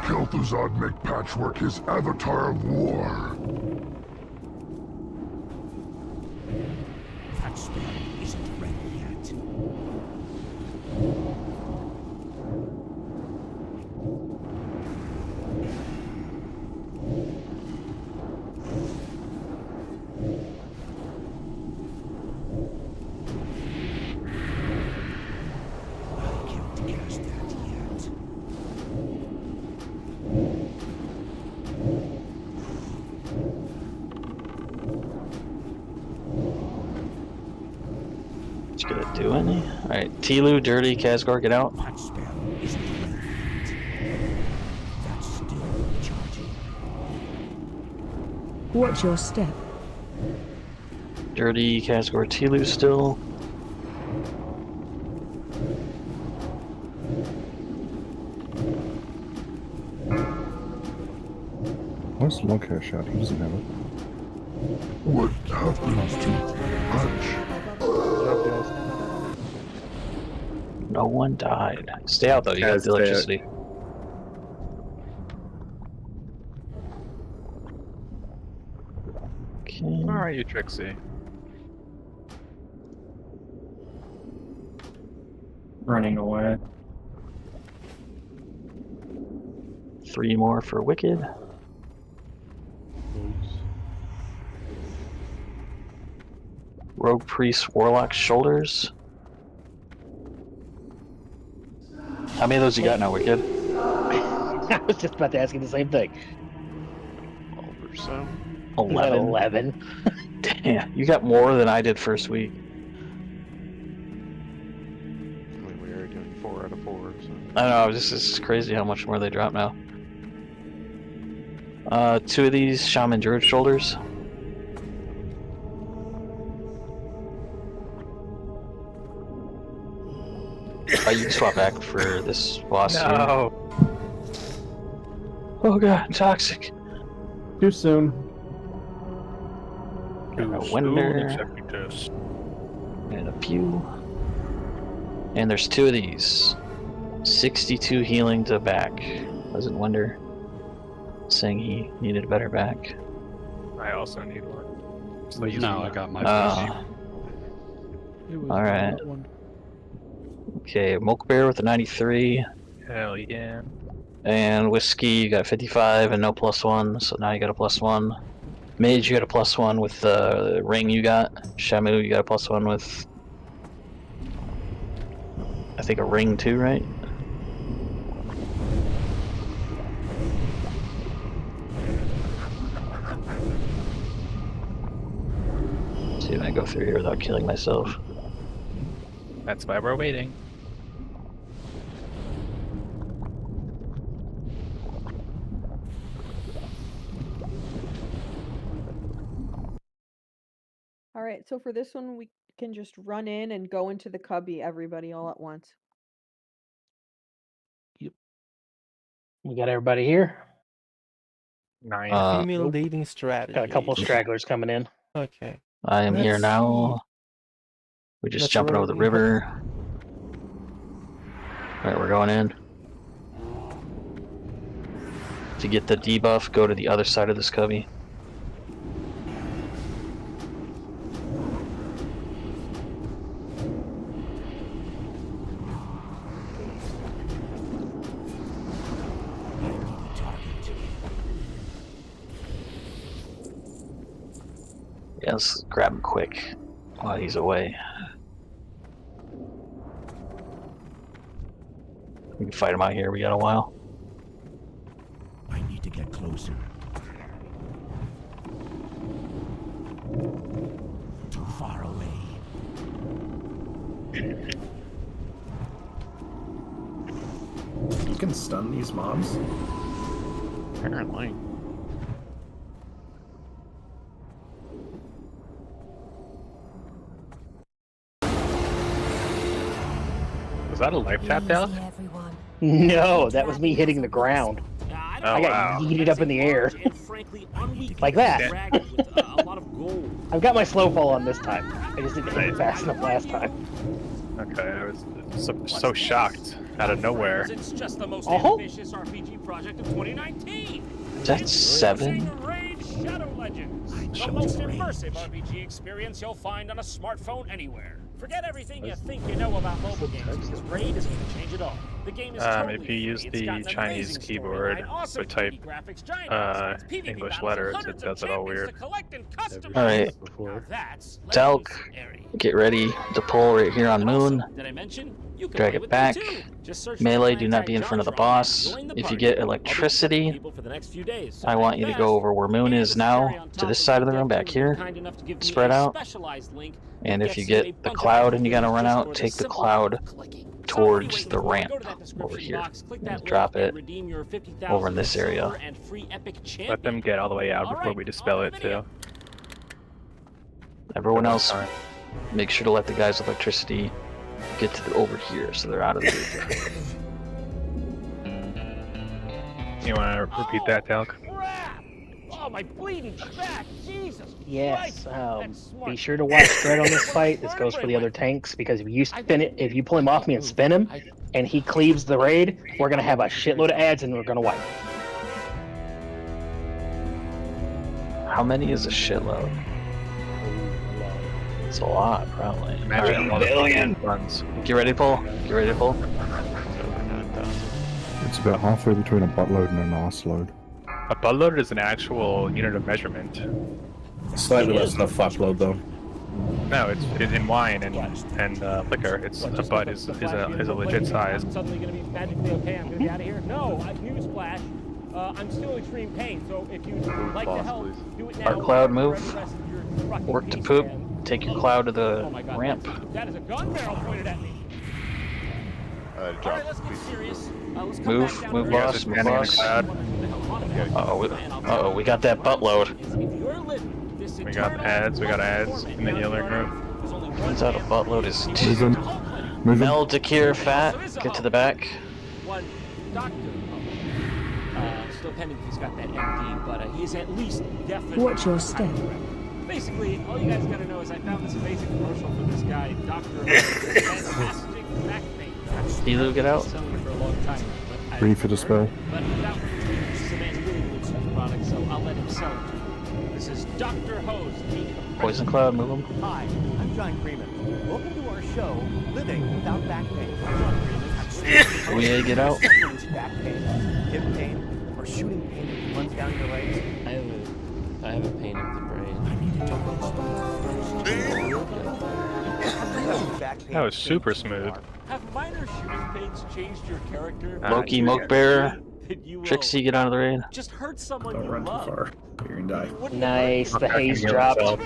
Kel'Thuzad make Patchwork his avatar of war. That spell isn't ready yet. I can't cast that yet. It's gonna do any? Alright, Tilu, Dirty, Kazgor, get out. That spell isn't ready yet. That's still charging. Watch your step. Dirty, Kazgor, Tilu still. Where's Loghash out? He doesn't have it. What happens to Patch? No one died. Stay out though, you got Kaz, the stay out. electricity. Okay. Where are you, Trixie? Running away. 3 more for Wicked. Rogue Priest, Warlock, Shoulders. How many of those you got now, Wicked? I was just about to ask you the same thing. 12 or so. 11. 11. Damn, you got more than I did first week. We were doing 4 out of 4. So. I know, this is crazy how much more they drop now. 2 of these Shaman Druid Shoulders. You can swap back for this boss No. here. Oh god, toxic. Too soon. A Winder. Accepting test. And a Pew. And there's 2 of these. 62 healing to back. Wasn't Winder saying he needed a better back? I also need one. So No, I got my Alright. Okay, Moke Bear with a 93. Hell yeah. And Whiskey, you got 55 and no +1, so now you got a +1. Mage, you got a +1 with the ring you got. Shamu, you got a +1 with, I think, a ring too, right? See if I go through here without killing myself. That's why we're waiting. Alright, so for this one, we can just run in and go into the cubby, everybody, all at once. We got everybody here. Nice. Female dating strategy. Got a couple stragglers coming in. Okay. I am here Let's now. We're just Let's jumping over roll. the river. Alright, we're going in. To get the debuff, go to the other side of this cubby. Yeah, let's grab him quick while he's away. We can fight him out here, we got a while. I need to get closer. Too far away. You can stun these mobs? Apparently. Was that a life tap down? No, that was me hitting the ground. Oh, I got wow. yeeted up in the air. Like that. I've got my slow fall on this time. I just didn't hit it fast enough last time. Okay, I was so shocked out of nowhere. It's just the most ambitious RPG project of 2019. That's 7? Shadow Legends, the most immersive RPG experience you'll find on a smartphone anywhere. Forget everything you think you know about mobile games, because Raid isn't going to change it all. The game is totally If you use free. It's got the an Chinese amazing keyboard, storyline, awesome but type 3D graphics, giant bosses, PvP English battles, letters, it hundreds does of it all champions weird. to collect and customize. Alright. Now that's Delk, legendary. get ready to pull right here on Moon. Did I mention? You can Drag play it with back. them too. Just search for Melee, the do not be in front of the boss. If you get electricity, people for the next few days. So I want you to go over where Moon is now, to this side of the room back here, spread out. And if you get the cloud and you gotta run out, take the cloud towards the ramp over here. And drop it over in this area. Let them get all the way out before we dispel it too. Everyone else, make sure to let the guys with electricity get to over here so they're out of the loop. You wanna repeat that, Delk? Oh, my bleeding back! Jesus! Yes. Christ, Be sure to watch Dread on this fight. This goes for the other tanks because if you spin it, if you pull him off me and spin him, and he cleaves the raid, we're gonna have a shitload of ads and we're gonna wipe. How many is a shitload? It's a lot, probably. Imagine all the runs. Get ready to pull. Get ready to pull. It's about halfway between a buttload and an arse load. A buttload is an actual unit of measurement. Slightly less than a fuckload, though. No, it's in wine and liquor. It's a butt is a legit size. I'm suddenly going to be magically okay. I'm going to be out of here. No, newsflash. I'm still in extreme pain. So if you'd like to help, do it now. Our cloud move. Work to poop. Take your cloud to the ramp. That is a gun barrel pointed at me. Alright, let's get serious. Let's come Move, back down move to boss, move boss. Uh-oh, we got that buttload. We got ads in the healer group. Turns out a buttload is Move him. Move him. Meld to cure fat. Get to the back. One doctor. Still pending if he's got that MD, but he's at least definitely. Watch your step. Basically, all you guys gotta know is I found this amazing commercial for this guy, Dr. Fantastic Back Pain. Elu, get out. Ready for dispel. But without this is a man who really believes in his product, so I'll let him sell it. This is Dr. Hose. Poison cloud, move him. Hi, I'm John Freeman. Welcome to our show, Living Without Back Pain. I'm John Freeman. We get out. Back pain, hip pain, or shooting pain that runs down your legs. I have a pain of the brain. That was super smooth. Have minor shooting pains changed your character? Loki, Moke Bear, that you will Trixie, get out of the raid. just hurt someone Don't you run too love. far. You're gonna die. Nice, the haze Up, dropped. I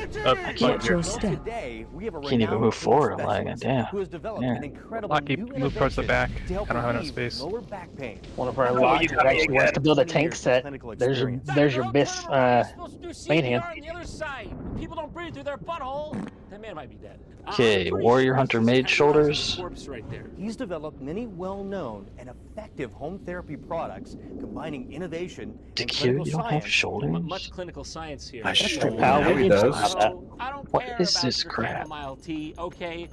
can't, Watch your step. Today, we have a can't even renowned move forward. I'm specialist like, damn. who has developed Yeah. an incredible Lucky, new move towards the innovation back. to help I don't have enough relieve space. lower back pain. One of our Oh, locks you that got me actually wants again. to build a tank set. Clinical There's your experience. Biss main hand. On the other side. People don't breathe through their butthole. That man might be dead. Okay, Warrior Hunter Mage shoulders. Corpse right there. He's developed many well-known and effective home therapy products combining innovation and Q, clinical you don't have science. shoulders? Much clinical science here. I sure How now he would you does. stop that? I don't What care is about this your crap? chamomile tea, okay?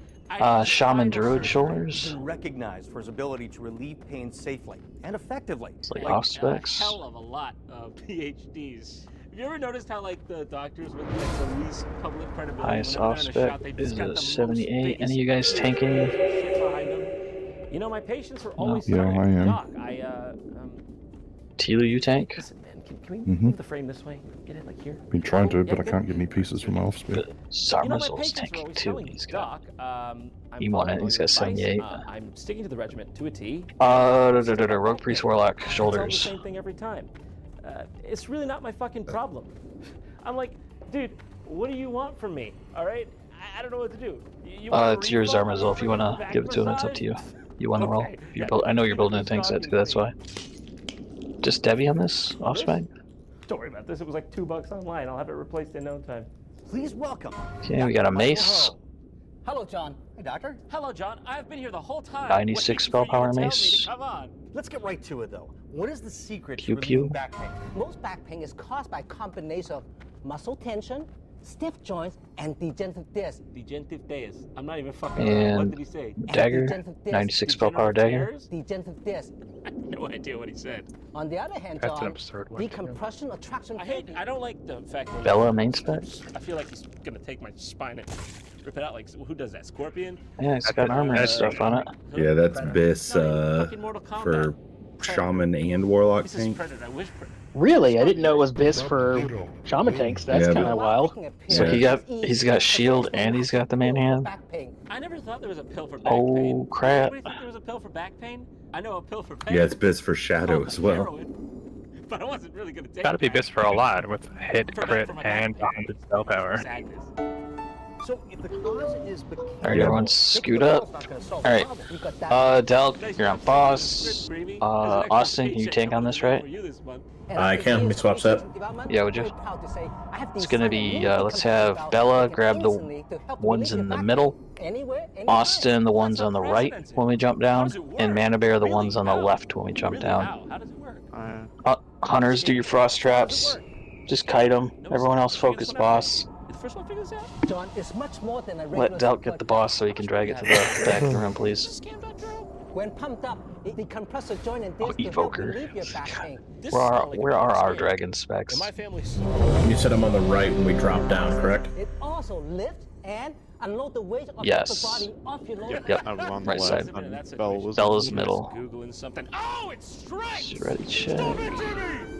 Shaman Druid He's shoulders. been recognized for his ability to relieve pain safely and effectively. It's like A off specs. hell of a lot of PhDs. Have you ever noticed how like the doctors with like the least public credibility Highest when off they're in a shot, spec they just is got a the most 78. biggest Any of you guys tanking? shit behind them? You know, my patients were always Yeah, telling I me, am. Doc, Tilu, you tank? Listen, man, can we Mhm. move the frame this way? Get it like here? Been trying to, Yeah, but I good. can't get any pieces from my off speed. you know, my Sarmazel's patients were tanking always too. telling me, He's got. Doc, I'm You want following it? He's all got your advice. 78. I'm sticking to the regiment to a T. Rogue Priest Warlock I tell them the shoulders. same thing every time. It's really not my fucking problem. I'm like, dude, what do you want from me? All right, I don't know what to do. You want a It's yours, refund? Armazel. If you wanna Back give it to him, it's up to you. You wanna roll? Okay, If you're yeah. I know you're building a tank set too. That's why. Just Debbie on this off spec. Don't worry about this. It was like $2 online. I'll have it replaced in no time. Please welcome. Okay, we got a mace. Hello, John. Hey, Doctor. Hello, John. I've been here the whole time. 96 spell power mace. Come on. Let's get right to it, though. What is the secret Pew to pew. relieving back pain? Most back pain is caused by a combination of muscle tension, stiff joints, and degenerative disc. Degenerative disc. I'm not even fucking around. What And did he say? dagger. degenerative disc. 96 spell power dagger. Degenerative disc. I have no idea what he said. On the other hand, That's an John, absurd one. decompression attraction therapy. I don't like the fact that Bella main spec. I feel like he's gonna take my spine and rip it out. Like, who does that? Scorpion? Yeah, it's got armor and stuff on it. Yeah, that's Biss for Shaman and Warlock This is tank. Predator. I wish Really? I didn't know it was Biss for Shaman tanks. That's Yeah, kind of wild. So he's got shield and he's got the main hand. I never thought there was a pill for back Oh pain. crap! Anybody think there was a pill for back pain? I know a pill for pain. Yeah, it's Biss for Shadow as well. Heroin, but I wasn't really gonna take Gotta be it. Biss for a lot with hit, For crit, my and back pain. 100 spell power. Sadness. So, if the cause is Alright, everyone scoot up. Alright. Delk, you're on boss. Austin, can you tank on this, right? I can. Let me swap set. Yeah, would you? It's gonna be, let's have Bella grab the ones in the middle, Austin the ones on the right when we jump down, and Mana Bear the ones on the left when we jump down. How does it work? Hunters, do your frost traps. Just kite them. Everyone else focus boss. Did the first one figure this out? John, it's much more than a Let regular Delk get the boss so he can drag it to the back of the room, please. When pumped up, it decompresses joint and disc to help Evoker. relieve your back pain. Where are our dragon specs? My family's. You said I'm on the right when we drop down, correct? It also lifts and unload the weight of Yes. the body off your lower Yep. I was on the Right left. side. and Bella was Bella's on the middle. Googling something. Oh, it's strength! Ready, check.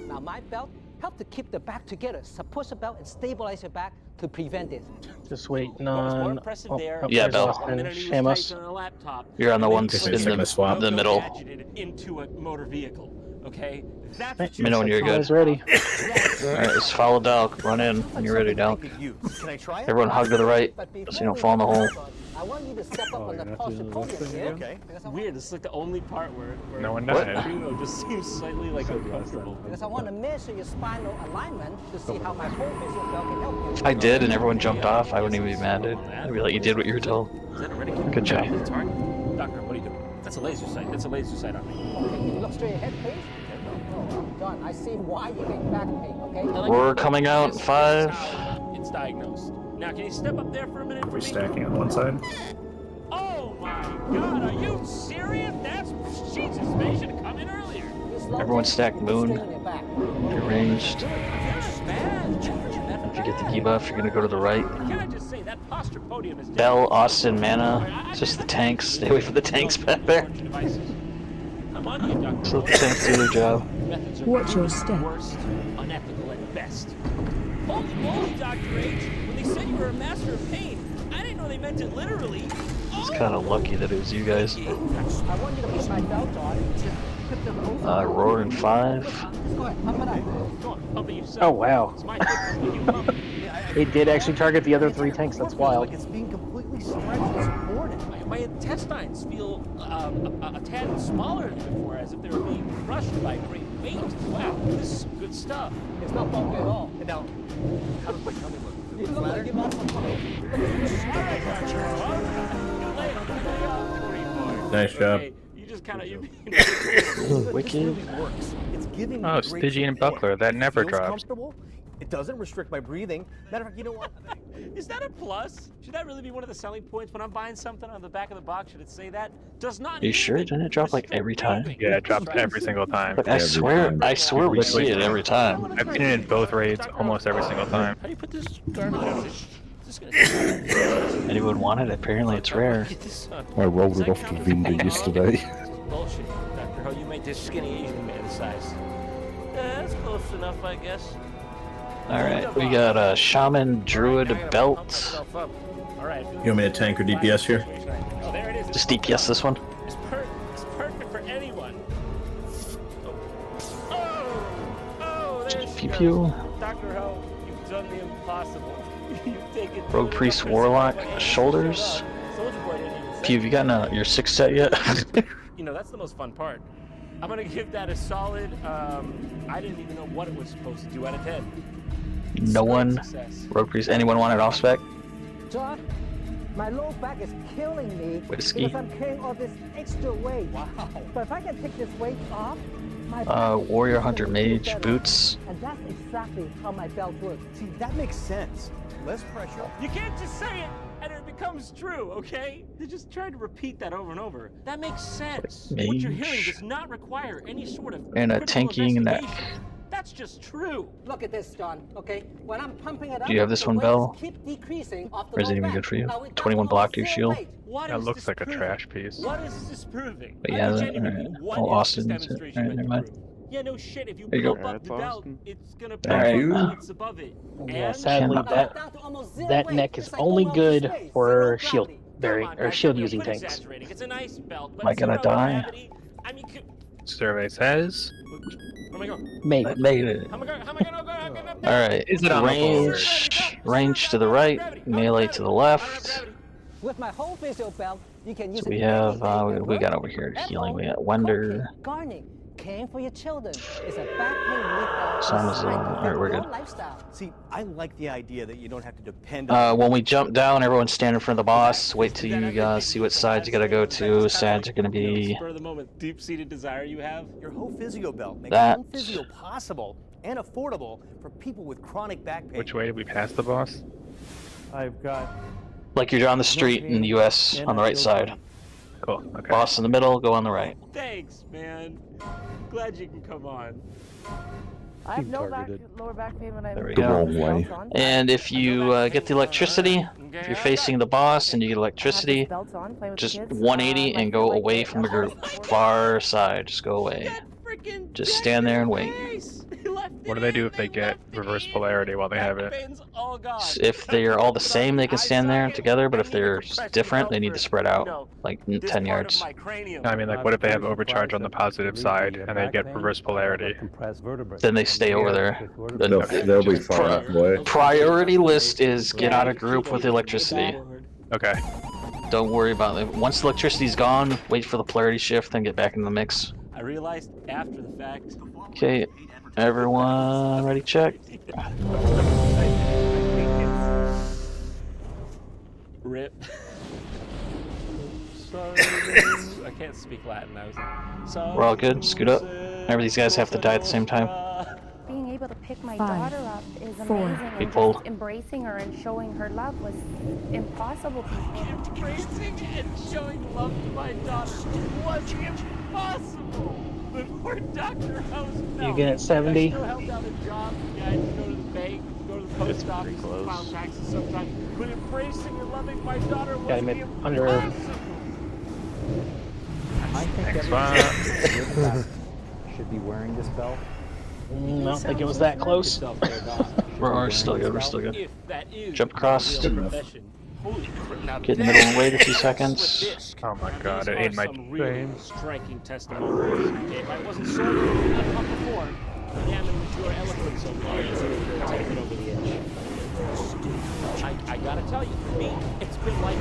Now my belt helps to keep the back together, supports the belt and stabilize your back to prevent it. Just waiting What was more on. impressive Oh, there? Yeah, there's Bell. Austin. Minute he was Shamos. typing on a laptop, You're on the and ones then in Second swap. the middle. gadgeted into a motor vehicle. Okay, that's what Let me know when you're good. Always ready. Alright, let's follow Delk. Run in when you're ready, Delk. Can I try it? Everyone hug to the right But so you before don't we fall in the move hole. on, I want you to step up on the you're not posture doing podium this here. Okay. Because I weird. This is like the only part where No one What? died. Bruno just seems slightly like uncomfortable. Because I want to measure your spinal alignment to see how my whole visual belt can help you. If I did and everyone jumped off, I wouldn't even be mad, dude. I'd be like, you did what you were told. Is that a ready? Good job. Target? Doctor, what are you doing? That's a laser sight. That's a laser sight on me. Okay, can you look straight ahead, please? Oh, John, I see why you get back pain, okay? We're coming out in 5. It's diagnosed. Now, can you step up there for a minute? Are we stacking on one side? Oh my God, are you serious? That's Jesus, man. You should have come in earlier. Everyone stack moon. Get ranged. If you get the debuff, you're gonna go to the right. Can I just say that posture podium is Bell, Austin, Mana. It's just the tanks. Stay away from the tanks back there. I'm on you, Doctor. So let the tanks do their job. Methods are Watch your step. worst, unethical at best. Holy moly, Dr. H. When they said you were a master of pain, I didn't know they meant it literally. It's kind of lucky that it was you guys. I want you to put my belt on. Roar in 5. Oh wow. It did actually target the other 3 tanks. That's wild. Like it's being completely stretched and supported. My intestines feel a tad smaller than before, as if they were being crushed by a great weight. Wow, this is some good stuff. It's not bumpy at all. And now, how does my tummy look? It looks like it must Nice job. You just kind of Wicked. It's giving Oh, Stygian Buckler, that never feels drops. comfortable. It doesn't restrict my breathing. Matter of fact, you know what? Is that a plus? Should that really be one of the selling points when I'm buying something on the back of the box? Should it say that? Does not. Are you sure? Didn't it drop like every time? Yeah, it drops every single time. Like, I swear we see it every time. I've seen it in both raids almost every single time. How do you put this garbage out? Anyone want it? Apparently it's rare. I rolled it off to Vinda yesterday. Bullshit, Dr. Ho. You made this skinny Asian man size. That's close enough, I guess. Alright, we got a Shaman Druid Belt. You want me to tank or DPS here? Oh, there it is. Just DPS this one. It's perfect for anyone. There she Pew pew. goes. Dr. Ho, you've done the impossible. You've taken Rogue Priest Warlock Shoulders. Soldier Boy didn't even say Pew, have you gotten your 6 set yet? You know, that's the most fun part. I'm gonna give that a solid, I didn't even know what it was supposed to do out of 10. No one. Rogue Priest. Anyone want it off spec? John, my low back is killing me Whiskey. because I'm carrying all this extra weight. Wow. But if I can take this weight off, my Warrior Hunter Mage Boots. and that's exactly how my belt works. See, that makes sense. Less pressure. You can't just say it and it becomes true, okay? They just tried to repeat that over and over. That makes sense. Like What you're mage. hearing does not require any sort of And a critical tanking neck. investigation. That's just true. Look at this, John, okay? When I'm pumping it up, Do you have this the one, weights Bell? keep decreasing off the Or is it low even back. good for you? Now, we got 21 block to your almost shield. zero weight. What That is looks this like a proving? trash piece. What is this proving? But yeah, Legitimately, alright. what Oh, is this Austin. demonstration Alright, meant never to mind. prove? Yeah, no shit. If you There you pump go. up the belt, it's gonna Alright. pump up it's above it. Yeah, And sadly Now, that down to almost zero that weight. neck is It's like only going outer good space, for zero shield gravity. bearing or shield using tanks. exaggerating. It's a nice belt, but Am I gonna zero die? gravity. I mean, Survey says. where am I going? Maybe. Made it. How am I gonna go? Alright. Is it on the Range to the right, melee to the left. With my whole physio belt, you can use So we it have anything we at got work, over here at healing. home, We got Wonder. cooking, gardening, caring for your children. It's a back pain relief belt Sound is designed to alright, fit we're your good. lifestyle. See, I like the idea that you don't have to depend on. When we jump down, everyone stand in front of the boss. Wait till you see what sides you gotta go to. Sides are gonna be Spur of the moment, deep-seated desire you have. Your whole physio belt makes that. home physio possible and affordable for people with chronic back pain. Which way did we pass the boss? I've got Like you're on the street in the U.S. on the right side. Cool. Okay. Boss in the middle, go on the right. Thanks, man. Glad you can come on. I have no lower back pain when I'm There we The go. wrong way. And if you get the electricity, if you're facing the boss and you get electricity, belts on, playing with just the kids. 180 and go away from the group. Far side, just go away. Just stand there and wait. What do they do if they get reverse polarity while they have it? If they're all the same, they can stand there together, but if they're different, they need to spread out, like 10 yards. I mean, like, what if they have overcharge on the positive side and they get reverse polarity? Then they stay over there. Then They'll be far away. priority list is get out of group with electricity. Okay. Don't worry about it. Once the electricity's gone, wait for the polarity shift, then get back in the mix. I realized after the fact. Okay, everyone ready? Check. Rip. I can't speak Latin. We're all good. Scoot up. Remember, these guys have to die at the same time. Being able to pick my 5, daughter up is 4. amazing. Be And pulled. just embracing her and showing her love was impossible before. Embracing and showing love to my daughter was impossible. But poor Dr. House. You get at 70? I still held down a job. Yeah, I had to go to the bank, go to the post office, file taxes sometimes. But embracing and loving my daughter was Got him at under. impossible. I think Thanks, should be wearing this belt. I don't think it was that close. We're still good. We're still good. If that is Jump across. your profession, Holy crap! Now Get middle and wait a few seconds. Oh my god, it ain't my really striking testimonials. If I wasn't sorted enough before, damn it with your eloquence so far, take it over the edge. I gotta tell you, for me, it's been like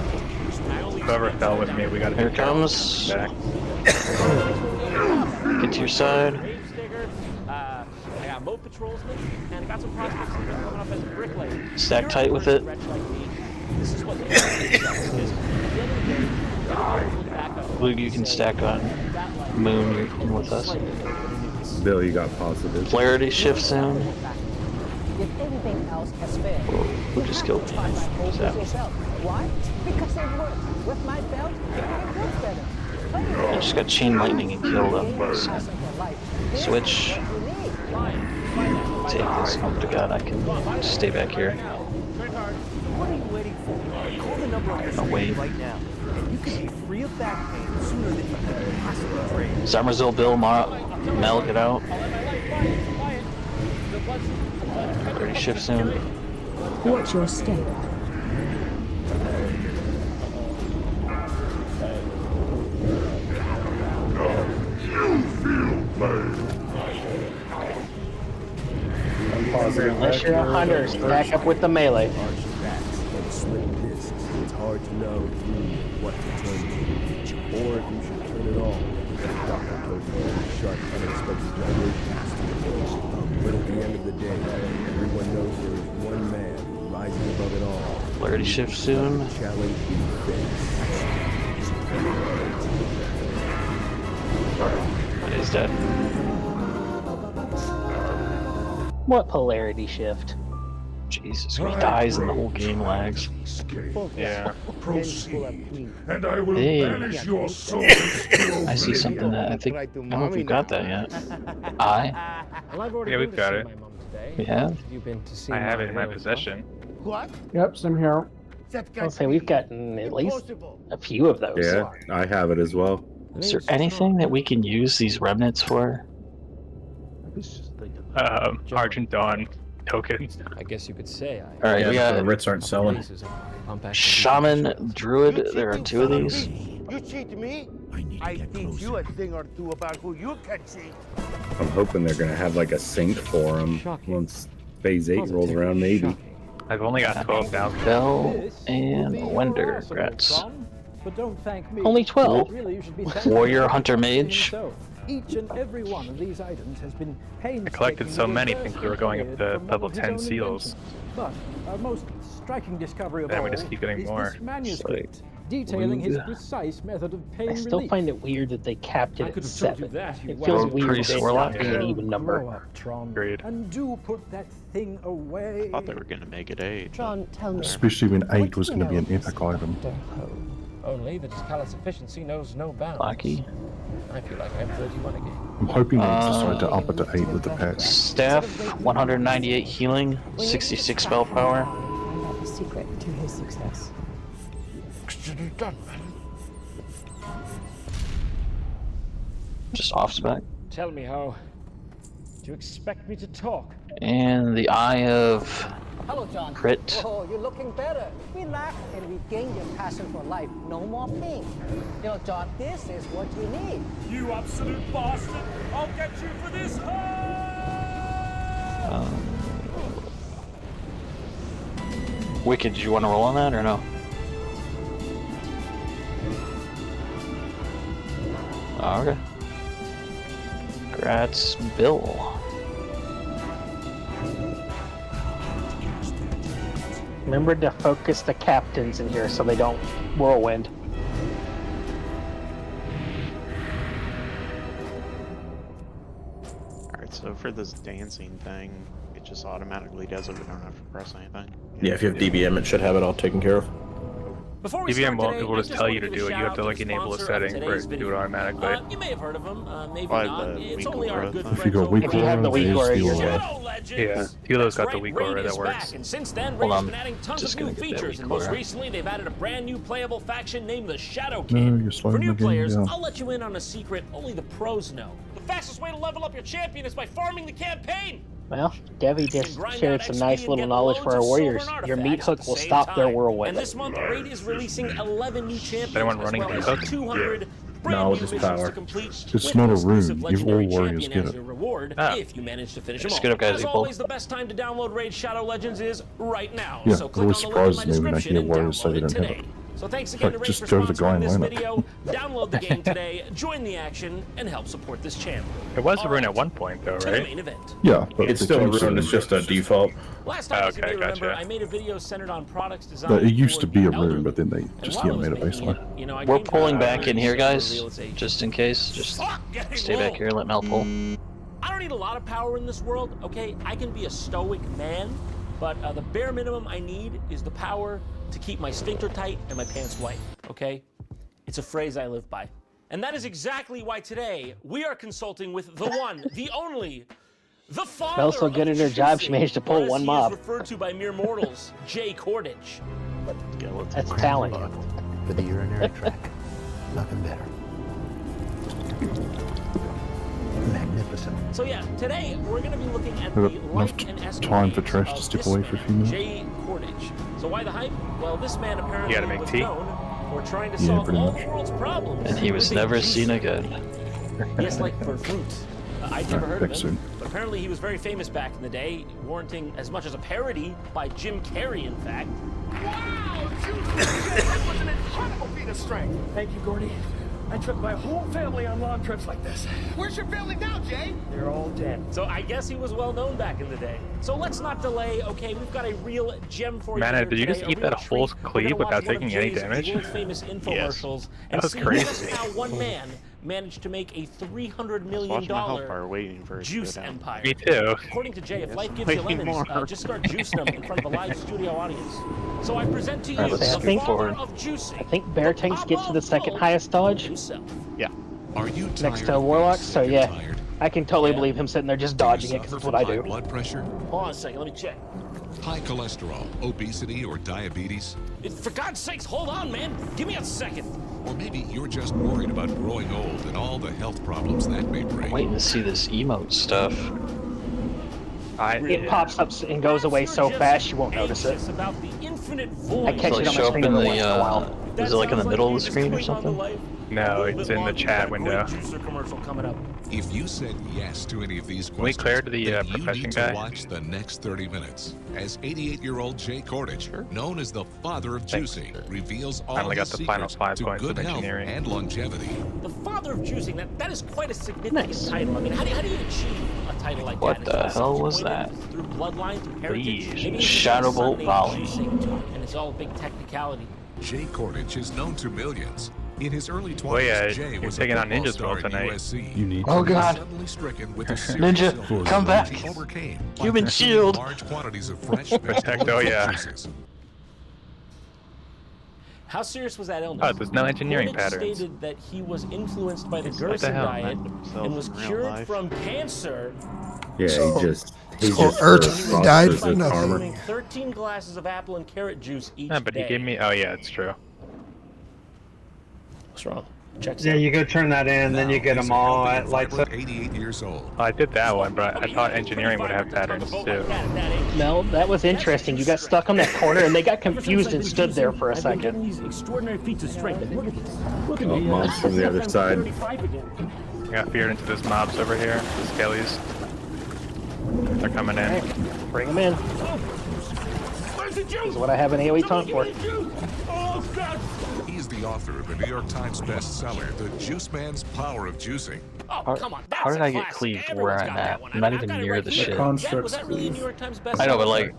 whoever fell with me, we gotta. Here it comes. Back. Get to your side. I got moat patrolsmen, and I got some prospects coming up as a bricklayer. Stack tight with it. This is what Luke, you can stack on Moon. You're in with us. Bill, you got positive. Polarity shift soon. If anything else has failed, Who just killed me? why? Because it works. With my belt, it works better. I just got chain lightning and killed him. So. Switch. Take this. Oh my god, I can just stay back here. What are you waiting for? Call the number on your screen right now, and you can be free of back pain sooner than you can possibly dream. Summerzil, Bill, Mel, get out. Ready shift soon. Watch your step. Unless you're a hunter, stack up with the melee. It's hard to know what to turn to, or if you should turn it all. Doctor told me sharp, unexpected gyrations to the force. But at the end of the day, everyone knows there is one man who rises above it all. Polarity shift soon. Challenge you face. He's dead. What polarity shift? Jesus, he dies and the whole game lags. Yeah. Proceed, and I will Hey. banish your soul. I see something that I think, I don't know if we've got that yet. Yeah, we've got it. We have? I have it in my possession. What? Yep, same here. I'll say we've gotten at least a few of those. Yeah, I have it as well. Is there anything that we can use these remnants for? Argent Dawn tokens. I guess you could say. Alright, we got the Rits aren't selling. Shaman, Druid, there are 2 of these. You cheat me? I teach you a thing or two about who you can cheat. I'm hoping they're gonna have like a sync for them once Phase 8 rolls around, maybe. I've only got 12,000. Bell and Wender, grats. But don't thank me. Only 12. Really, you should be thankful Warrior, for Hunter, doing Mage. so. Each and every one of these items has been I collected so many, think we were going up to level 10 seals. But our most striking discovery of Then all we just keep getting is more. this manuscript detailing his precise method of pain I still relief. find it weird that they capped it at 7. that, you It feels Rogue weird Priest that it's Warlock. not being an even Grow number. up, Tron, Agreed. and do put that thing away. I thought they were gonna make it 8. Tron, tell me. Especially when 8 was going to be an epic item. Only that his callous efficiency knows no bounds. Lucky. I feel like I'm 31 again. I'm hoping they decide to up it to 8 with the patch. Staff, 198 healing, 66 spell power. I have a secret to his success. Just off spec. Tell me how. Do you expect me to talk? And the Eye of Hello, John. Crit. Oh, you're looking better. Relax and regain your passion for life. No more pain. You know, John, this is what you need. You absolute bastard! I'll get you for this! Wicked, do you want to roll on that or no? Okay. Grats, Bill. Remember to focus the captains in here so they don't whirlwind. Alright, so for this dancing thing, it just automatically does it. We don't have to press anything. Yeah, if you have DBM, it should have it all taken care of. DBM won't just tell you to do it. You have to like enable a setting for it to do it automatically. You may have heard of him, maybe Why not. the It's weak only our aura good thing? If you got friends weak over If you have the aura, weak there's aura, the you're aura. Shadow Legends. Yeah, Tilo's got the That's weak right, aura Raid that is works. back, and since then, Hold Raid's on. been adding tons Just of new gonna get that features, weak and most aura. recently they've added a brand new playable faction named the Shadow No, King. you're For slowing new the game players, down. I'll let you in on a secret only the pros know. The fastest way to level up your champion is by farming the campaign. Well, Devi just shared some nice little knowledge for our warriors. Your meat hook will stop their whirlwind. And this month, Raid is releasing 11 new champions, Anyone running as well the as hook? 200 brand No, new just missions power. to complete. It's with not a exclusive rune. You all legendary warriors champion get as it. your reward if you manage to finish them Just all. get up, guys, As you always, the best time to download Raid Shadow Legends is right now. Yeah, So it click always on the link in my surprises me when I description hear and warriors say download they it don't have today. it. So thanks It's again like, to Raid just for go to the guy sponsoring and this learn it. video. Download the game today, join the action, and help support this channel. It was a rune at one point, though, To the right? main event. Yeah, but It's they still changed rune. it. It's just a default. Last time, as you may remember, I made a video centered on products designed It used to for be the a rune, elderly. but then they just made it basically. You know, I We're came to pulling a back in here, guys, realization. just in case. Just Getting stay low. back here and let Mel pull. I don't need a lot of power in this world, okay? I can be a stoic man, but the bare minimum I need is the power to keep my sphincter tight and my pants white, okay? It's a phrase I live by. And that is exactly why today we are consulting with the one, the only, the father Mel's so good at her job, she managed to pull or as one he mob. is referred to by mere mortals, Jay Cordage. That's talent. For the urinary tract. Nothing better. Magnificent. So yeah, today we're going to be looking at I've the got life enough and time for escapades Trash to of step this away for a few man, minutes. Jay Cordage. So why the hype? Well, this man apparently You gotta make was tea? known for trying to Yeah, solve pretty all much. the world's problems. And he was with a never juice. seen again. Yes, like for fruit. I'd never heard of back him, soon. but apparently he was very famous back in the day, warranting as much as a parody by Jim Carrey, in fact. Wow, that was an incredible feat of strength. Thank you, Gordy. I took my whole family on long trips like this. Where's your family now, Jay? They're all dead. So I guess he was well known back in the day. So let's not delay. Okay, we've got a real gem for you. Man, here did you today, just a eat real that whole treat. We're cleave gonna watch without one of taking any Jay's damage? world-famous infomercials and That was see crazy. just how one man managed to make a $300 million Watching my health bar waiting for it to juice go down. empire. Me too. According to Jay, if life gives Way you lemons, more. just start juicing them in front of a live studio audience. So I present to you That's the what I father think. of juicing. I think Bear Tanks gets to the second highest dodge himself. Yeah. Are you next to Warlock, so yeah. I can totally believe him sitting there just dodging it because that's what I do. Blood pressure, Hold on a second, let me check. high cholesterol, obesity, or diabetes? For God's sakes, hold on, man. Give me a second. Or maybe you're just worried about growing old and all the health problems that may bring. Waiting to see this emote stuff. It pops up and goes away so fast you won't notice it. About the infinite void. I catch Does it it on my show up screen in every the, once in a while. is it like in the middle of the screen or something? No, it's in the chat window. Juicer commercial coming up. If you said yes to any of these Can we questions, clear to the then you profession need guy? to watch the next 30 minutes. As 88-year-old Jay Cordage, known as the father of juicing, reveals all I only the got the final secrets 5 to points good of health engineering. and longevity. The father of juicing, that is quite a significant title. I mean, how do you achieve a title like What that? the hell was that? Through bloodline, through heritage? Please, Maybe it's just Shadow a son Bolt named Volley. Juicing, and it's all a big technicality. Jay Cordage is known to millions. In his early 20s, Well, yeah, Jay you're was a taking on football Ninja's star role at tonight. USC. You need Oh to. god. Suddenly stricken with a serious Ninja, illness, come back. which he overcame by Human consuming shield. large quantities of fresh Protect, oh yeah. juices. How serious was that illness? Oh, there's no engineering Cordage patterns. stated that he was influenced by the What Gerson the hell? diet and was in real cured life. from cancer. Yeah, So- he just so urgently died for his nothing. armor. Consuming 13 glasses of apple and carrot juice each Yeah, but he day. gave me. Oh yeah, it's true. What's wrong? Check Yeah, you go turn that in, then you get them all at lights up. 88 years old. I did that one, but I thought engineering would have patterns too. No, that was interesting. You got stuck on that corner and they got confused and stood there for a second. These extraordinary feats of strength. Like, look at this. Look at Oh, me. mom's from the other side. 35 again. I got feared into those mobs over here, the scalies. They're coming in. Bring them in. Where's the juice? This is what I have an AoE taunt for. Oh, God. He's the author of the New York Times bestseller, The Juice Man's Power of Juicing. Oh, come on. How did I get classic. cleaved Everyone's where I'm got at? that one. I'm not I've even got it near right the here. shit. Yeah, was that really a New York Times bestseller? I know, but like,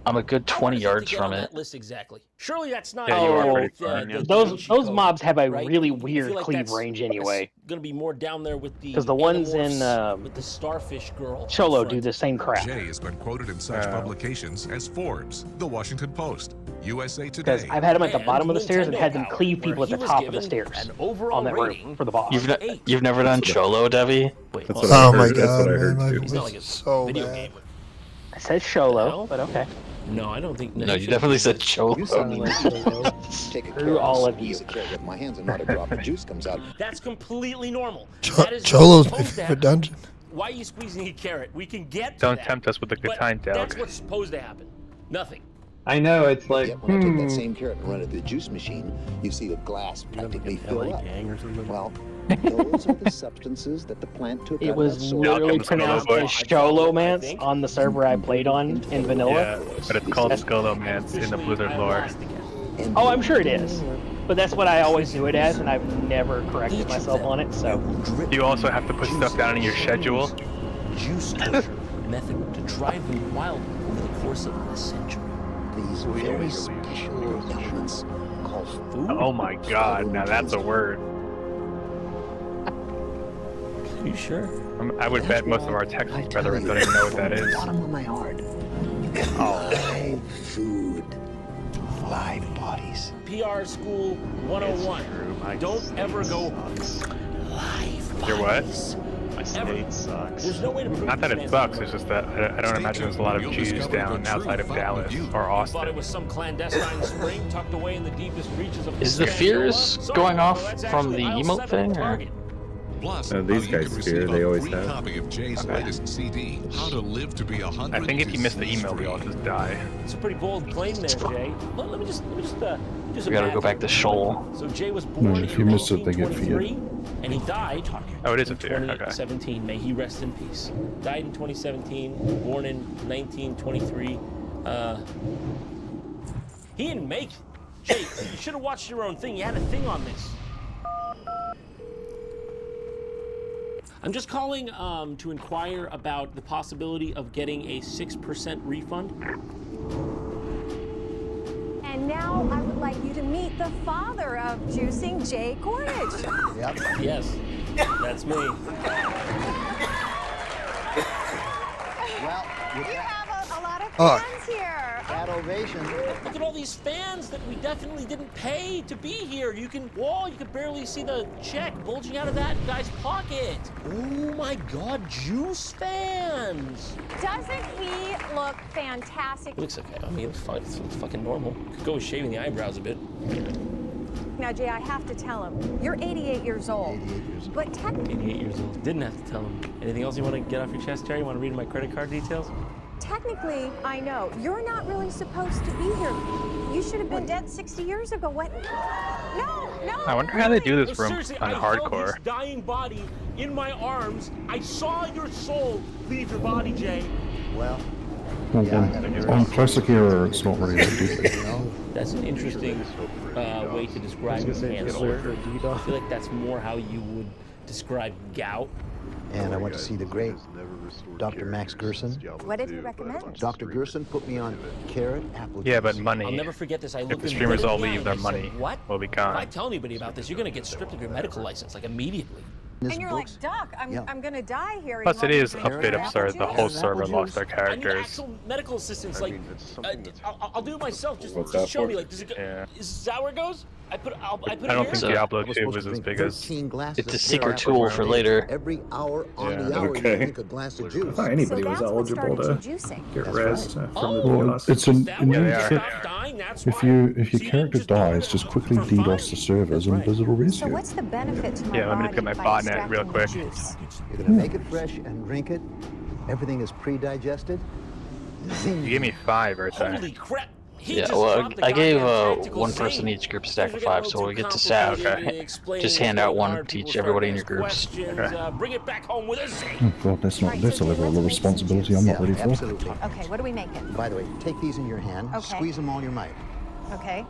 I'm a good 20 yards to get from on it. that list exactly. Surely that's not. Yeah, you are Oh, pretty far, yeah. those mobs have a right? really I feel weird like cleave that's- range anyway. Gonna be more down there with the. 'Cause the ones in, Animorphs with the starfish girl. Cholo front. do the same crap. Jay has been quoted in such publications as Forbes, The Washington Post, USA Because Today. I've had them at the And bottom of the stairs and Nintendo had them Power, cleave people at where the he top was of the given stairs an overall on that rating room for the boss. You've never done Cholo, Devi? Wait, That's hold what I Oh heard. my That's god, what I man, heard my too. It's not like voice is a so video bad. game. I said Cholo, but okay. No, I don't think. No, you definitely said Cholo. Screw all of you. That's completely normal. Cholo's my supposed to favorite happen. dungeon. Why are you squeezing a carrot? We can get to Don't that, tempt us with the good but time, That's Dalek. what's supposed to happen. Nothing. I know, it's like, Yet when I take that same carrot and run it through the juice machine, you see the glass practically fill up. Well, those are the substances that the plant took It out was of that soil. literally pronounced as Sholomance on the server I played on in vanilla. Yeah, but it's called Skolomance in the Blizzard lore. Oh, I'm sure it is. But that's what I always do it as, and I've never corrected myself on it, so. You also have to put stuff down in your schedule. Juice culture method to drive them wild over the course of a century. These very special elements called food. Oh my god, now that's a word. Are you sure? I would bet most of our Texas brethren don't even know what that is. Bottom of my heart. Live food. Live bodies. PR School 101. Don't ever go live. Your what? My state sucks. There's no way to prove Not that it sucks, it's just that I don't imagine there's a lot of Jews down outside of Dallas or Thought it Austin. was some clandestine spring tucked away in the deepest reaches of Is the fears going off from the emote thing, or? Plus, these guys fear, they always free have. copy of Jay's latest CD, How to Live to Be 100. I think if you miss the email, we all just die. It's a pretty bold claim there, Jay. Let me just We gotta go back to Shoal. So Jay was No, born if in you miss it, they get feared. 1923, and he died Oh, it is a in fear, okay. 2017. May he rest in peace. Died in 2017, born in 1923. He didn't make it. Jay, you should have watched your own thing. You had a thing on this. I'm just calling to inquire about the possibility of getting a 6% refund. And now I would like you to meet the father of juicing, Jay Cordage. Yep. Yes, that's me. Well, You have a lot of Oh. fans here. that ovation. Look at all these fans that we definitely didn't pay to be here. You can barely see the check bulging out of that guy's pocket. Oh my God, Juice fans! Doesn't he look fantastic? He looks okay. I mean, it looks fucking normal. Could go with shaving the eyebrows a bit. Now, Jay, I have to tell him, you're 88 years old. 88 years old. But technically, 88 years old. Didn't have to tell him. Anything else you want to get off your chest, Terry? You want to read my credit card details? I know, you're not really supposed to be here. You should have been dead 60 years ago. What? No. I wonder how they do this room Seriously, on I held hardcore. his dying body in my arms. I saw your soul leave your body, Jay. Well, On classic era, it's not really that deep. That's an interesting way to describe cancer. I feel like that's more how you would describe gout. and I went to see the great Dr. Max Gerson. What did he recommend? Dr. Gerson put me on carrot apple juice. Yeah, but money. I'll never forget this. I If looked the him streamers dead in all the eye leave, and their I said, money "What? will be If I gone. tell anybody about this, you're going to get stripped of your medical license, like immediately." And you're like, Doc, I'm gonna die here. Plus, it is a bit Apple absurd. The juice? whole server lost their I need characters. actual medical assistance. Like, I'll do it myself. Just What's that show for? me. Like, does it go? Yeah. Is that where it goes? I put I it don't here. think Diablo 2 was as big as. It's a secret tool for later. Every hour on Yeah. the hour, Okay. you drink a glass of juice. I thought anybody So was that's what eligible started to you juicing. get That's rezzed right. from the Well, DOS. it's an Yeah, they are. if your character dies, just quickly DDoS the servers and Blizzard will res So you. what's the benefit to my Yeah, let me body look at my by botnet real extracting quick. the juice? You're gonna make it fresh and drink it. Everything is pre-digested. You gave me 5 right there. Holy crap! Yeah, well, I gave one person each group a stack of 5, so when we get to SAT, just hand out one to each everybody in your groups. Bring it back home with us. Oh God, that's a level of responsibility I'm not ready for. Absolutely. Okay, what are we making? By the way, take these in your hand. Okay. Squeeze them all you might. Okay.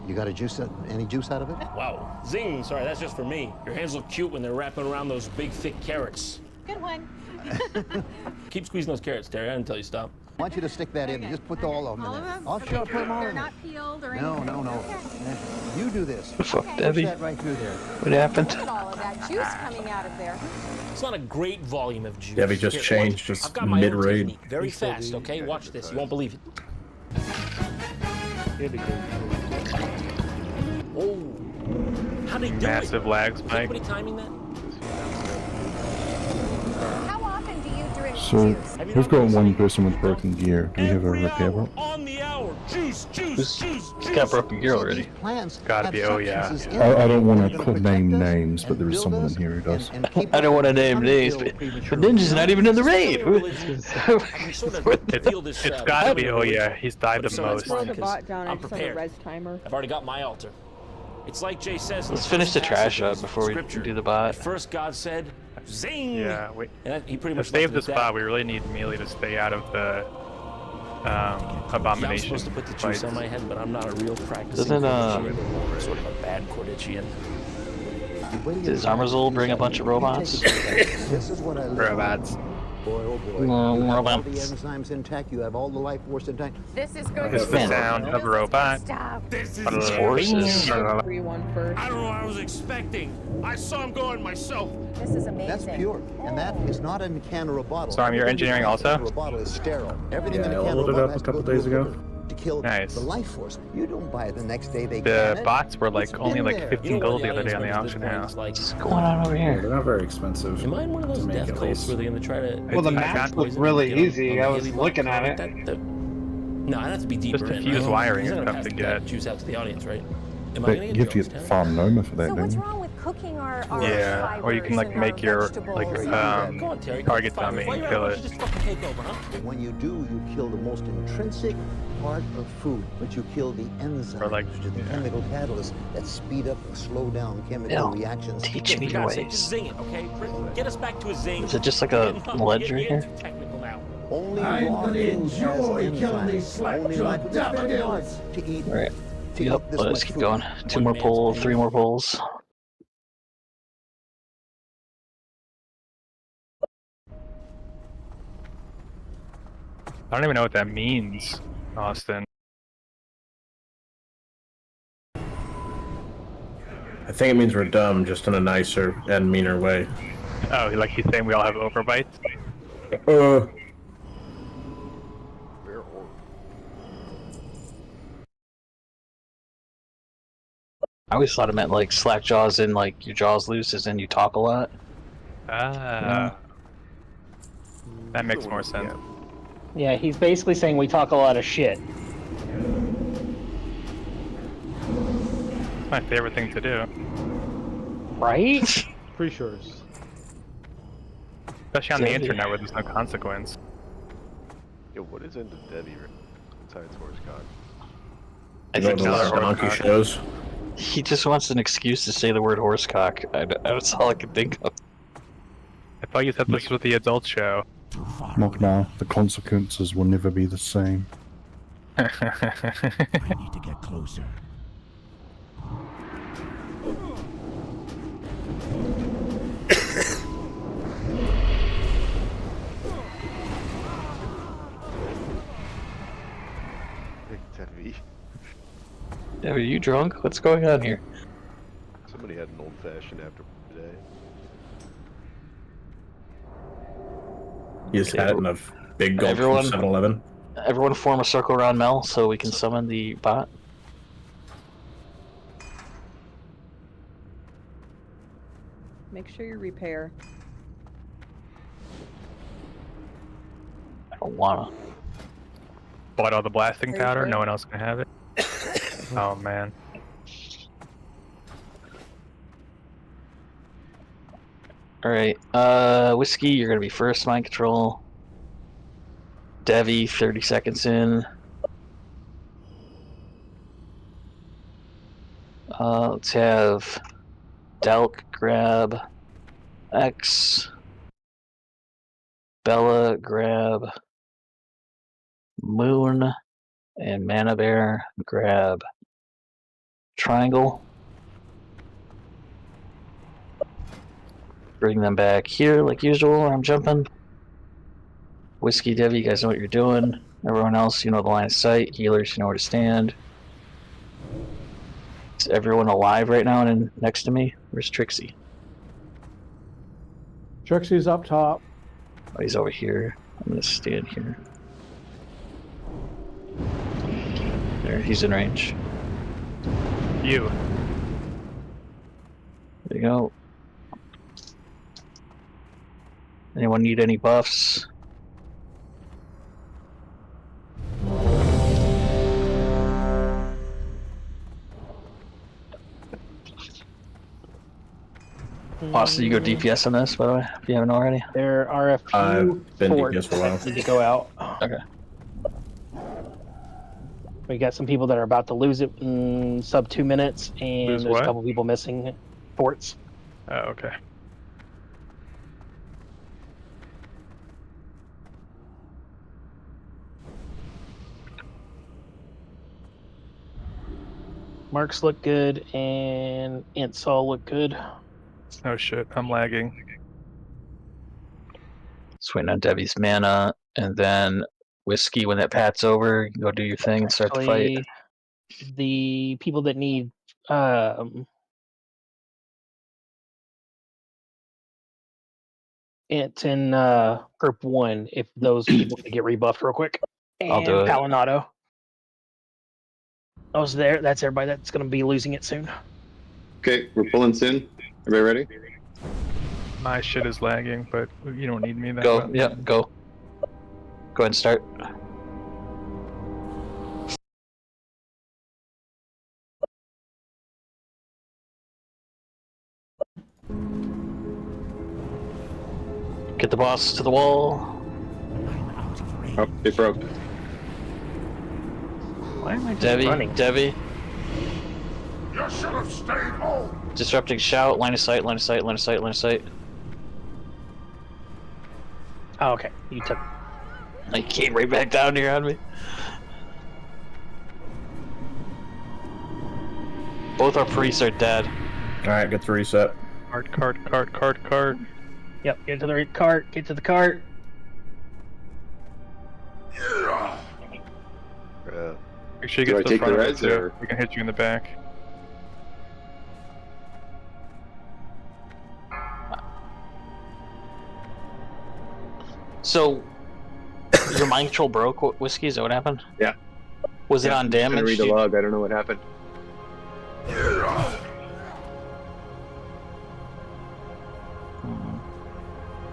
You got any juice out of it? Wow. Zing. Sorry, that's just for me. Your hands look cute when they're wrapping around those big, thick carrots. Good one. Keep squeezing those carrots, Terry. I didn't tell you to stop. I want you to stick that in. Just put all of them All in of there. them? I'll sure put them all They're in there. not peeled or No, anything? no, no. You do this. Fuck, Push Debbie. that right through there. What happened? Look at all of that juice coming out of there. It's not a great volume of juice. Debbie just Here, changed, watch. just I've got my own mid-raid. technique. Very fast, okay? Watch this. You won't believe it. Oh. How they do Massive it? lags, Is Mike. anybody timing that? How often do you drink So juice? we've got one person with broken gear. Do we have a repair bot? On the hour. He's got a broken gear already. Gotta be, oh yeah. I don't want to name names, but there is someone in here who does. I don't want to name names, but Ninja's not even in the raid. It's gotta be, oh yeah. He's died the most. I'm prepared. I've already got my altar. It's like Jay says. Let's finish the trash up before we do the bot. First, God said, "Zing!" Yeah, wait. And he pretty much to save this bot, we really need Melee to stay out of the abomination. I'm supposed to put the juice on my head, but I'm not a real practicing Doesn't I'm sort of a bad Cordichian. Does Armazul bring a bunch of robots? This is what I live. Robots. Boy, oh boy. Robots. All the enzymes intact. You have all the life force intact. This is going This is the sound of a robot. This is horses. I don't know what I was expecting. I saw him going myself. This is amazing. That's pure, and that is not in a can or a bottle. So you're engineering also? A bottle is sterile. Everything in Yeah, a I can or loaded bottle up a has to couple go days through a ago. filter to kill Nice. the life force. You don't buy it the next day. They The can it. bots were like It's only been like there. 15 gold the other day on the auction house. What's going on over Yeah, here? they're not very expensive. Am I in one of those to make, death at cults least. where they're going to try to... Well, the I maps got look really easy. I was looking at it. No, I'd have to be deeper Just a in. fuse wiring He's and not stuff gonna to pass get. that juice out to the audience, right? Am I But gonna you get have to Jones get Town? farm Noma for that, So don't what's you? wrong with cooking our Yeah, or you can like fibers make and your our like vegetables? Go on, Terry. target Fine. dummy While and you're kill at it. just fucking take over, huh? When you do, you kill the most intrinsic part of food, but you kill the enzymes, Or like, the chemical catalysts that speed up and slow down chemical Bill, reactions. teach me For your God's sake, ways. just zing it, okay? Get us back to a zing. Is it just like a ledge right here? Technical now. Only I'm raw gonna food enjoy has killing these enzymes. slack Only jawed life is very hard daffodils. to eat. Alright. To Yep, eat this let's much keep food. going. 2 more polls, 3 more polls. I don't even know what that means, Austin. I think it means we're dumb, just in a nicer and meaner way. Oh, like he's saying we all have overbites? I always thought it meant like slack jaws and like your jaws loose as in you talk a lot. Ah. That makes more sense. Yeah, he's basically saying we talk a lot of shit. It's my favorite thing to do. Right? Pretty sure. Especially on the internet where there's no consequence. Yo, what is into Debbie besides Horsecock? I think donkey shows. he just wants an excuse to say the word horsecock. That's all I can think of. I thought you said this was the adult show. Not now. The consequences will never be the same. I need to get closer. Debbie. Are you drunk? What's going on here? Somebody had an old fashioned after today. You just had it in a big gulp Everyone- from 7-Eleven. Everyone form a circle around Mel so we can summon the bot. Make sure you repair. I don't wanna. Bought all the blasting Are you powder, sure? no one else can have it. Oh man. Alright, Whiskey, you're gonna be first, mind control. Devi, 30 seconds in. Let's have Delk grab X. Bella grab Moon. And Mana Bear grab Triangle. Bring them back here like usual. I'm jumping. Whiskey, Devi, you guys know what you're doing. Everyone else, you know the line of sight. Healers, you know where to stand. Is everyone alive right now and next to me? Where's Trixie? Trixie's up top. Oh, he's over here. I'm gonna stand here. There, he's in range. You. There you go. Anyone need any buffs? Austin, you go DPS on this, by the way, if you haven't already. There are a few been forts DPS for a while. that need to go out. Okay. We got some people that are about to lose it in sub 2 minutes, and Lose there's what? a couple people missing forts. Oh, okay. Marks look good, and Intsol look good. Oh shit, I'm lagging. Just waiting on Debbie's mana, and then Whiskey, when that pat's over, you can go do your thing and start the fight. Actually, the people that need it's in group 1, if those people could get rebuffed real quick. And I'll do it. Palinato. I was there. That's everybody that's going to be losing it soon. Okay, we're pulling soon. Everybody ready? My shit is lagging, but you don't need me that Go, well. yep, go. Go ahead and start. Get the boss to the wall. Oh, it broke. Why am I just running? Debbie. You should have stayed home. Disrupting shout, line of sight, line of sight, line of sight, line of sight. Oh, okay. You took. I came right back down here on me. Both our priests are dead. Alright, get the reset. Cart. Yep, get to the cart. Get to the cart. Make sure you Do get I to the take front the of it res, too. or- We can hit you in the back. So, your mind control broke, Whiskey? Is that what happened? Yeah. Was it on I'm trying to damage? read the log. I don't know what happened.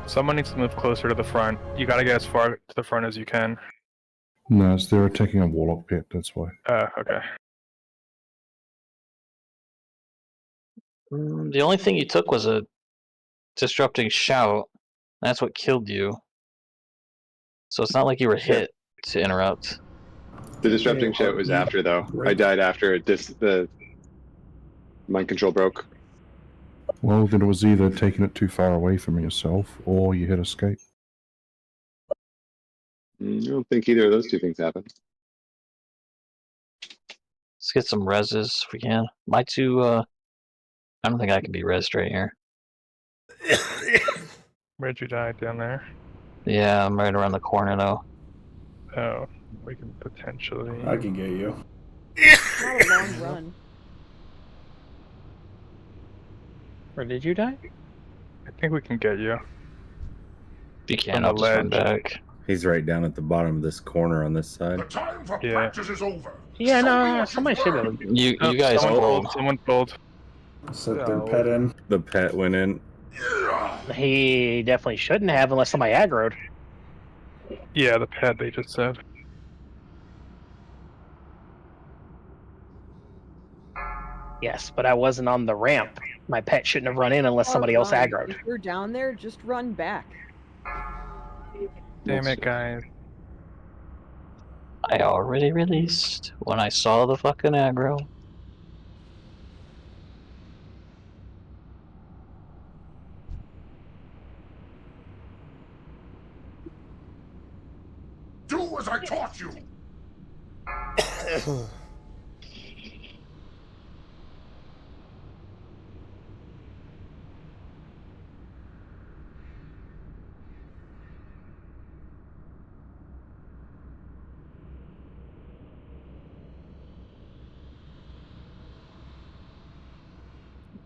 Someone needs to move closer to the front. You gotta get as far to the front as you can. No, they're attacking a warlock pit, that's why. Okay. The only thing you took was a disrupting shout. That's what killed you. So it's not like you were hit to interrupt. The disrupting shout was after, though. I died after the mind control broke. Well, then it was either taking it too far away from yourself, or you hit escape. I don't think either of those two things happened. Let's get some reses if we can. My two, I don't think I can be resed right here. Where'd you die? Down there? Yeah, I'm right around the corner though. Oh, we can potentially. I can get you. Not a long run. Where did you die? I think we can get you. If you can, On the I'll just run ledge. back. He's right down at the bottom of this corner on this side. The time for Yeah. practice is over. Yeah, Show me no, what somebody you've should have. learned. You guys someone pulled. pulled. Someone pulled. Set their pet in. The pet went in. He definitely shouldn't have unless somebody aggroed. Yeah, the pet they just said. Yes, but I wasn't on the ramp. My pet shouldn't have run in unless somebody else Fine. aggroed. If you're down there, just run back. Damn it, guys. I already released when I saw the fucking aggro. Do as I taught you.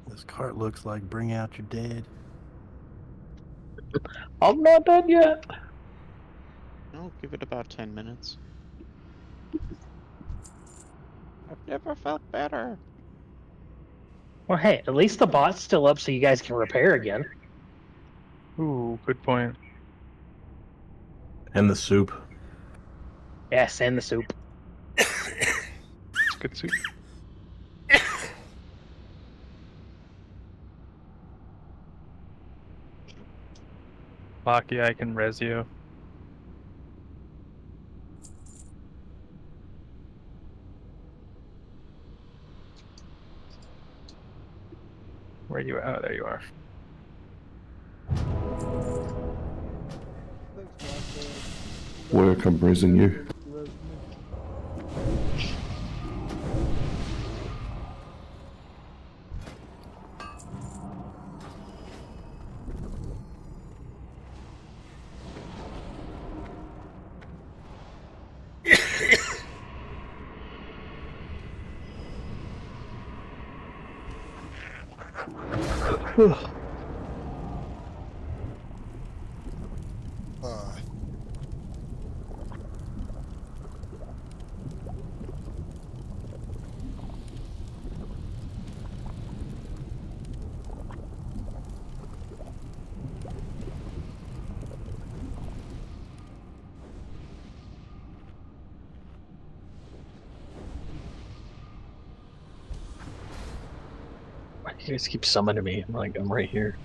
This cart looks like bring out your dead. I'm not done yet. I'll give it about 10 minutes. I've never felt better. Well, hey, at least the bot's still up so you guys can repair again. Ooh, good point. And the soup. Yes, and the soup. It's good soup. Maki, I can res you. Where are you at? Oh, there you are. Work, I'm raising you. Why do you guys keep summoning me? I'm like, I'm right here.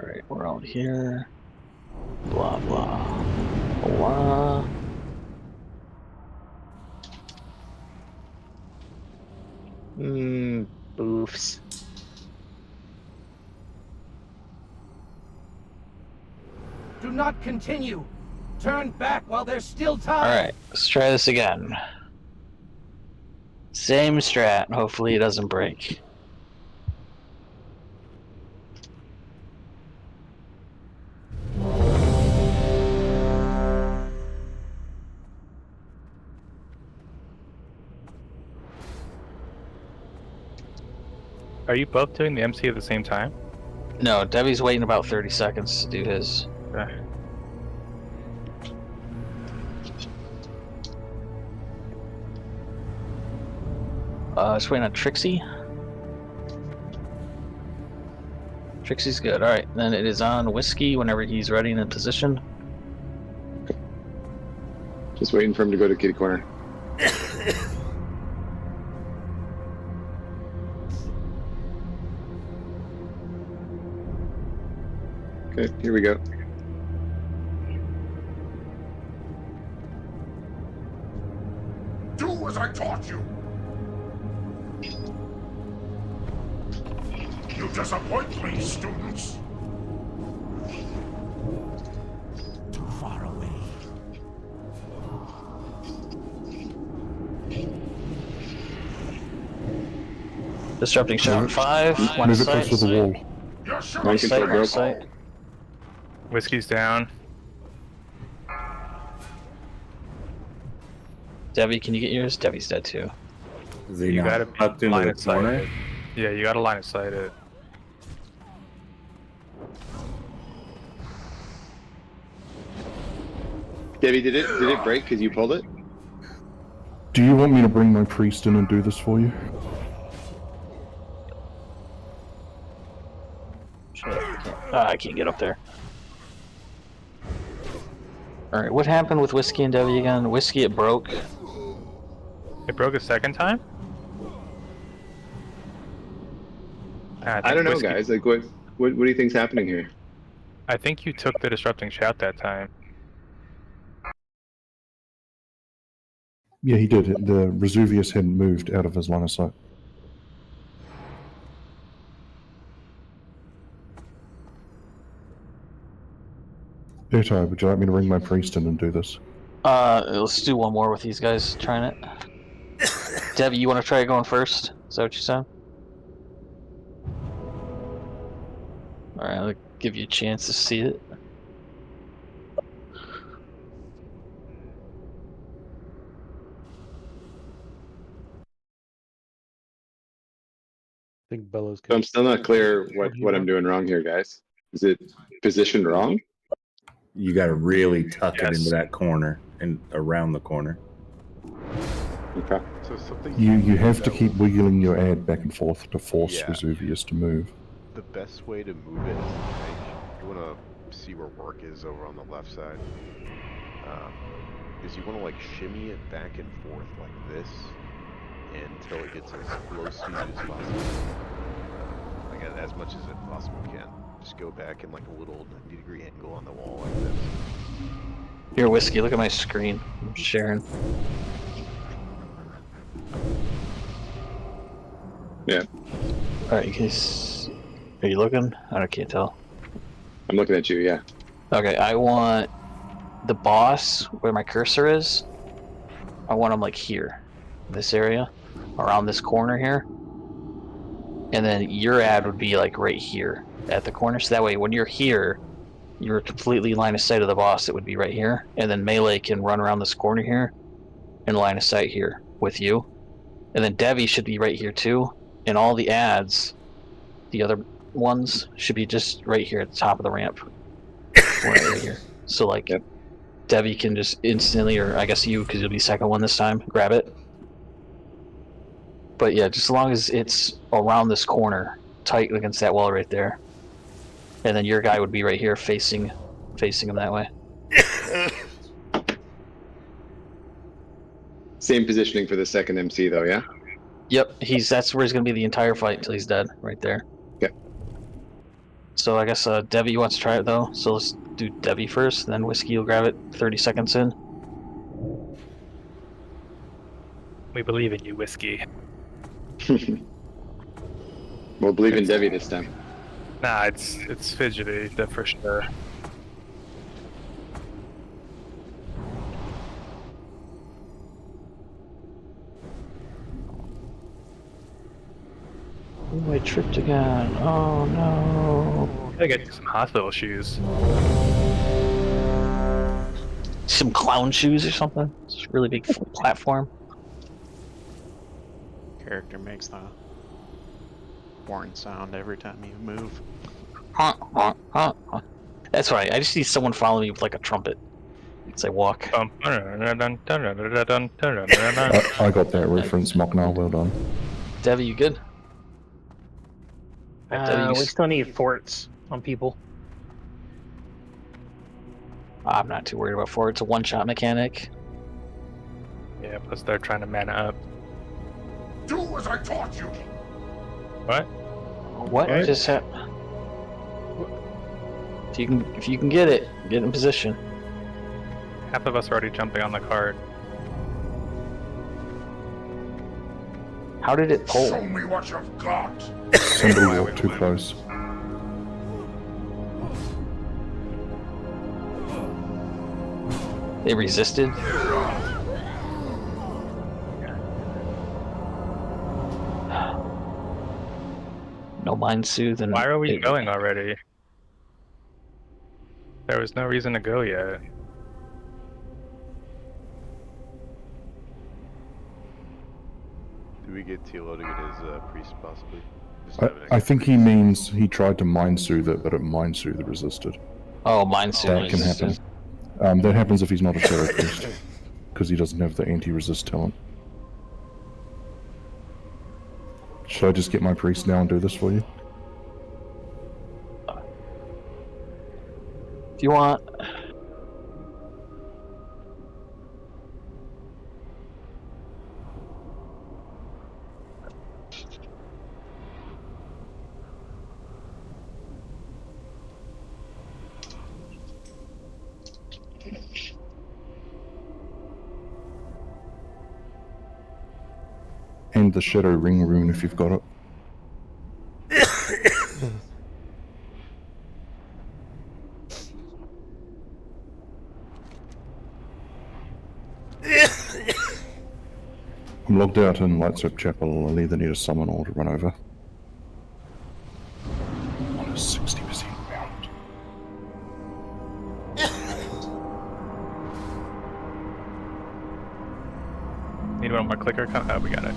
Alright, we're out here. Blah, blah, blah. Boofs. Do not continue. Turn back while there's still time. Alright, let's try this again. Same strat, hopefully it doesn't break. Are you both doing the MC at the same time? No, Debbie's waiting about 30 seconds to do his. Okay. Just waiting on Trixie. Trixie's good. Alright, then it is on Whiskey whenever he's ready and in position. Just waiting for him to go to kitty corner. Okay, here we go. Do as I taught you. You disappoint me, students. Too far away. Disrupting shot 5. One Move it sight. close to the wall. Mind control broke. Sight. Whiskey's down. Debbie, can you get yours? Debbie's dead too. Is he You not gotta tucked into line the of sight corner? it. Yeah, you gotta line of sight it. Debbie, did it break because you pulled it? Do you want me to bring my priest in and do this for you? I can't get up there. Alright, what happened with Whiskey and Debbie again? Whiskey, it broke. It broke a second time? I don't know, Whiskey, guys. Like, what do you think's happening here? I think you took the disrupting shout that time. Yeah, he did. The Vesuvius hadn't moved out of his line of sight. Ertai, would you like me to bring my priest in and do this? Let's do one more with these guys trying it. Debbie, you want to try going first? Is that what you said? Alright, I'll give you a chance to see it. I think Bellows. I'm still not clear what I'm doing wrong here, guys. Is it positioned wrong? You got to really tuck it into that corner and around the corner. Okay. So something You have to keep wiggling your ad back and forth to force Yeah. Vesuvius to move. The best way to move it is you want to see where work is over on the left side. Is you want to like shimmy it back and forth like this until it gets as close to you as possible. Like as much as it possibly can. Just go back in like a little 90-degree angle on the wall like this. Here, Whiskey, look at my screen. I'm sharing. Yeah. Alright, guys. Are you looking? I can't tell. I'm looking at you, yeah. Okay, I want the boss where my cursor is. I want him like here. This area. Around this corner here. And then your ad would be like right here at the corner. So that way when you're here, you're completely line of sight of the boss. It would be right here. And then Melee can run around this corner here and line of sight here with you. And then Devi should be right here too. And all the ads, the other ones, should be just right here at the top of the ramp. Right here. So like, Devi can just instantly, or I guess you, because you'll be second one this time, grab it. But yeah, just as long as it's around this corner, tight against that wall right there. And then your guy would be right here facing him that way. Same positioning for the second MC though, yeah? Yep, that's where he's gonna be the entire fight until he's dead, right there. Okay. So I guess Devi wants to try it though, so let's do Devi first, then Whiskey will grab it 30 seconds in. We believe in you, Whiskey. We'll believe in Devi this time. Nah, it's fidgety, that for sure. Oh, I tripped again. Oh no. Gotta get some hospital shoes. Some clown shoes or something? It's a really big platform. Character makes the horn sound every time you move. That's right. I just need someone following me with like a trumpet as I walk. I got that reference, Mocknar. Well done. Devi, you good? We still need forts on people. I'm not too worried about forts. It's a one-shot mechanic. Yeah, plus they're trying to mana up. Do as I taught you. What? What just happened? If you can get it, get in position. Half of us are already jumping on the cart. How did it pull? Show me what you've got. Somebody walked too close. They resisted? No mind soothe and... Why are we going already? There was no reason to go yet. Do we get Tilo to get his priest possibly? I think he means he tried to mind soothe it, but it mind soothe resisted. Oh, mind soothe that can happen. That happens if he's not a terror priest, because he doesn't have the anti-resist talent. Should I just get my priest now and do this for you? If you want. And the Shadow Ring rune if you've got it. I'm logged out in Lightsoap Chapel. I'll either need a summon or to run over. On a 60% round. Need one more clicker? Oh, we got it.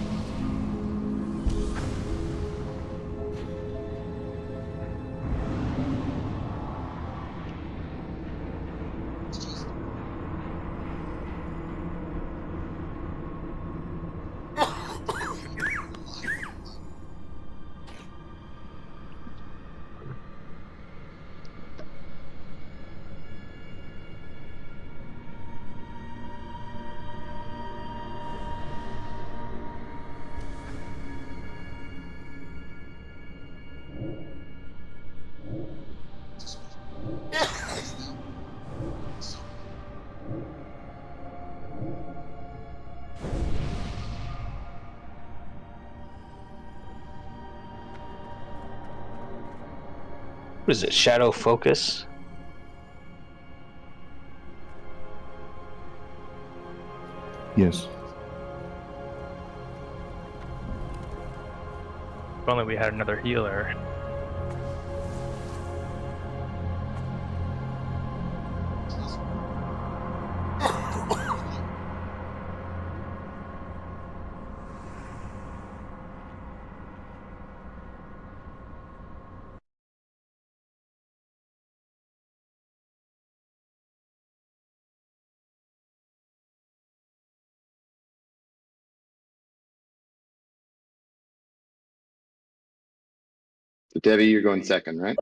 What is it? Shadow focus? Yes. If only we had another healer. So Debbie, you're going second, right?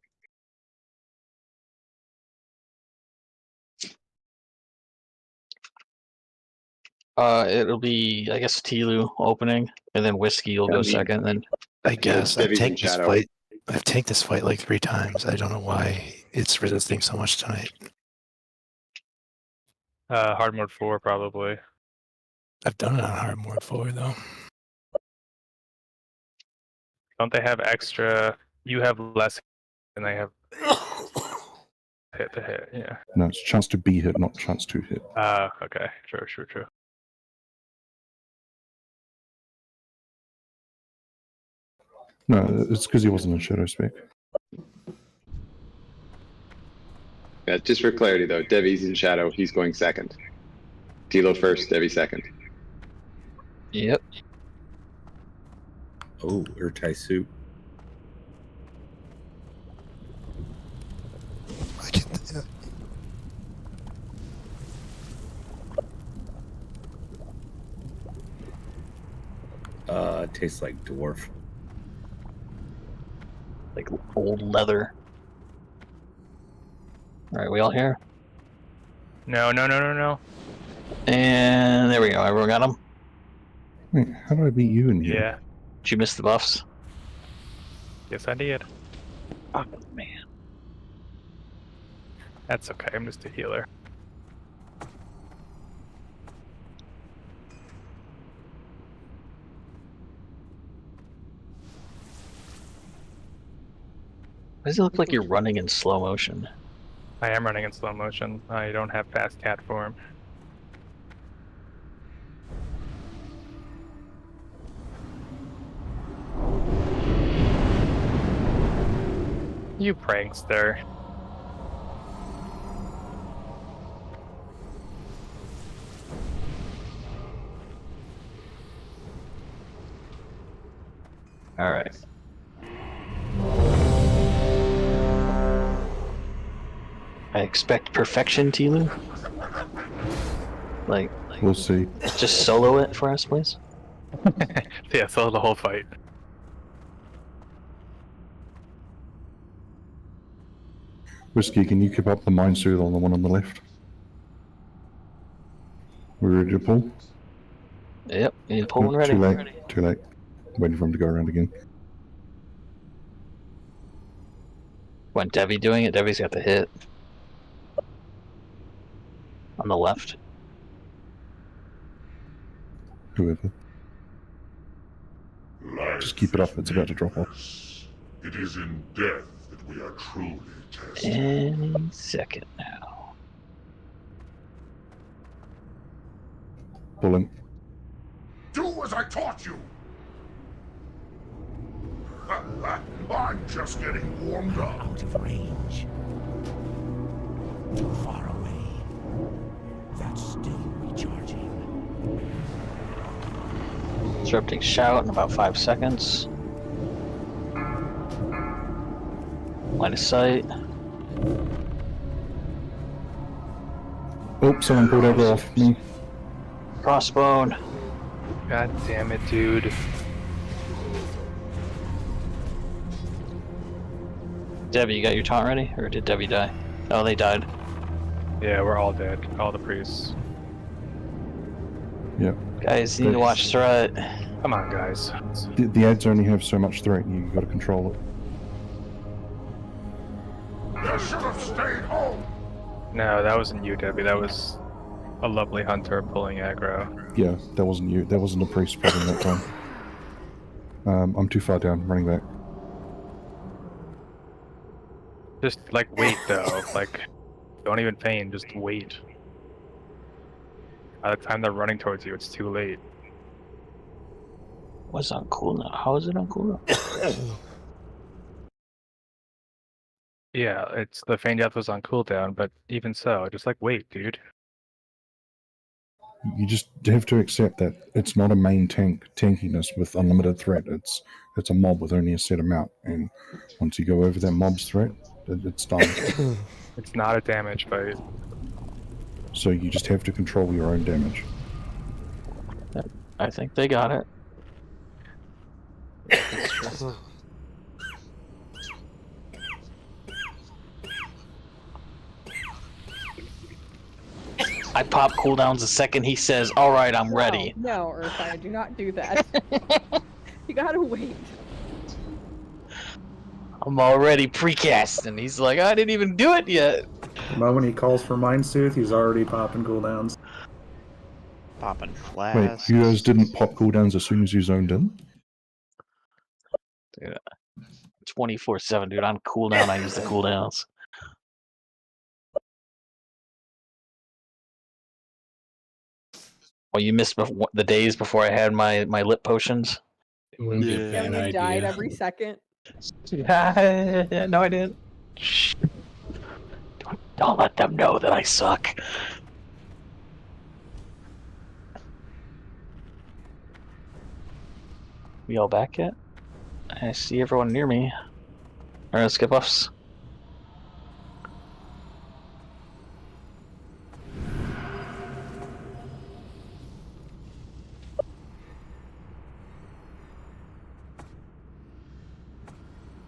It'll be, I guess, Tilu opening, and then Whiskey will go second. Then I guess I've Debbie's in tanked this shadow. fight. I've tanked this fight like 3 times. I don't know why it's resisting so much tonight. Hard mode 4 probably. I've done it on hard mode 4 though. Don't they have extra? You have less, and they have hit to hit. Yeah. No, it's chance to be hit, not chance to hit. Okay. True. No, it's because he wasn't in shadow spec. Yeah, just for clarity though, Debbie's in shadow. He's going second. Tilo first, Debbie second. Yep. Oh, Urtai soup. It tastes like dwarf. Like old leather. Alright, we all here? No. And there we go. Everyone got them? Wait, how did I beat you in here? Yeah. Did you miss the buffs? Yes, I did. Oh, man. That's okay. I'm just a healer. Why does it look like you're running in slow motion? I am running in slow motion. I don't have fast cat form. You prankster. Alright. I expect perfection, Tilu. Like, we'll see. Just solo it for us, please. Yeah, solo the whole fight. Whiskey, can you keep up the mind soothe on the one on the left? We're ready to pull? Yep, you need to pull one ready. Too late. Waiting for him to go around again. When Debbie doing it, Debbie's got the hit. On the left. Whoever. Just keep it up, it's about to drop off. It is in death that we are truly tested. Any second now. Pull him. Do as I taught you! I'm just getting warmed up. Out of range. Too far away. That's still recharging. Disrupting shout in about 5 seconds. Line of sight. Oh, someone pulled over off me. Crossbone. God damn it, dude. Debbie, you got your taunt ready? Or did Debbie die? Oh, they died. Yeah, we're all dead. All the priests. Yeah. Guys, you need to watch threat. Come on, guys. The ads only have so much threat, you gotta control it. You should have stayed home! No, that wasn't you, Debbie. That was a lovely hunter pulling aggro. Yeah, that wasn't you. That wasn't a priest problem that time. I'm too far down, running back. Just like wait though, like don't even feign, just wait. By the time they're running towards you, it's too late. What's on cooldown? How is it on cooldown? Yeah, it's the feign death was on cooldown, but even so, just like wait, dude. You just have to accept that it's not a main tankiness with unlimited threat. It's a mob with only a set amount, and once you go over that mob's threat, it's done. It's not a damage fight. So you just have to control your own damage. I think they got it. I pop cooldowns the second he says, "Alright, I'm ready." No, Earthfire, do not do that. You gotta wait. I'm already precasting. He's like, I didn't even do it yet. The moment he calls for Mind Sooth, he's already popping cooldowns. Popping Wait, flasks. you guys didn't pop cooldowns as soon as you zoned in? Dude, 24/7, dude. On cooldown, I use the cooldowns. Well, you missed the days before I had my lip potions. Yeah, when you died every second. Yeah, no, I didn't. Shh. Don't let them know that I suck. We all back yet? I see everyone near me. Alright, let's get buffs.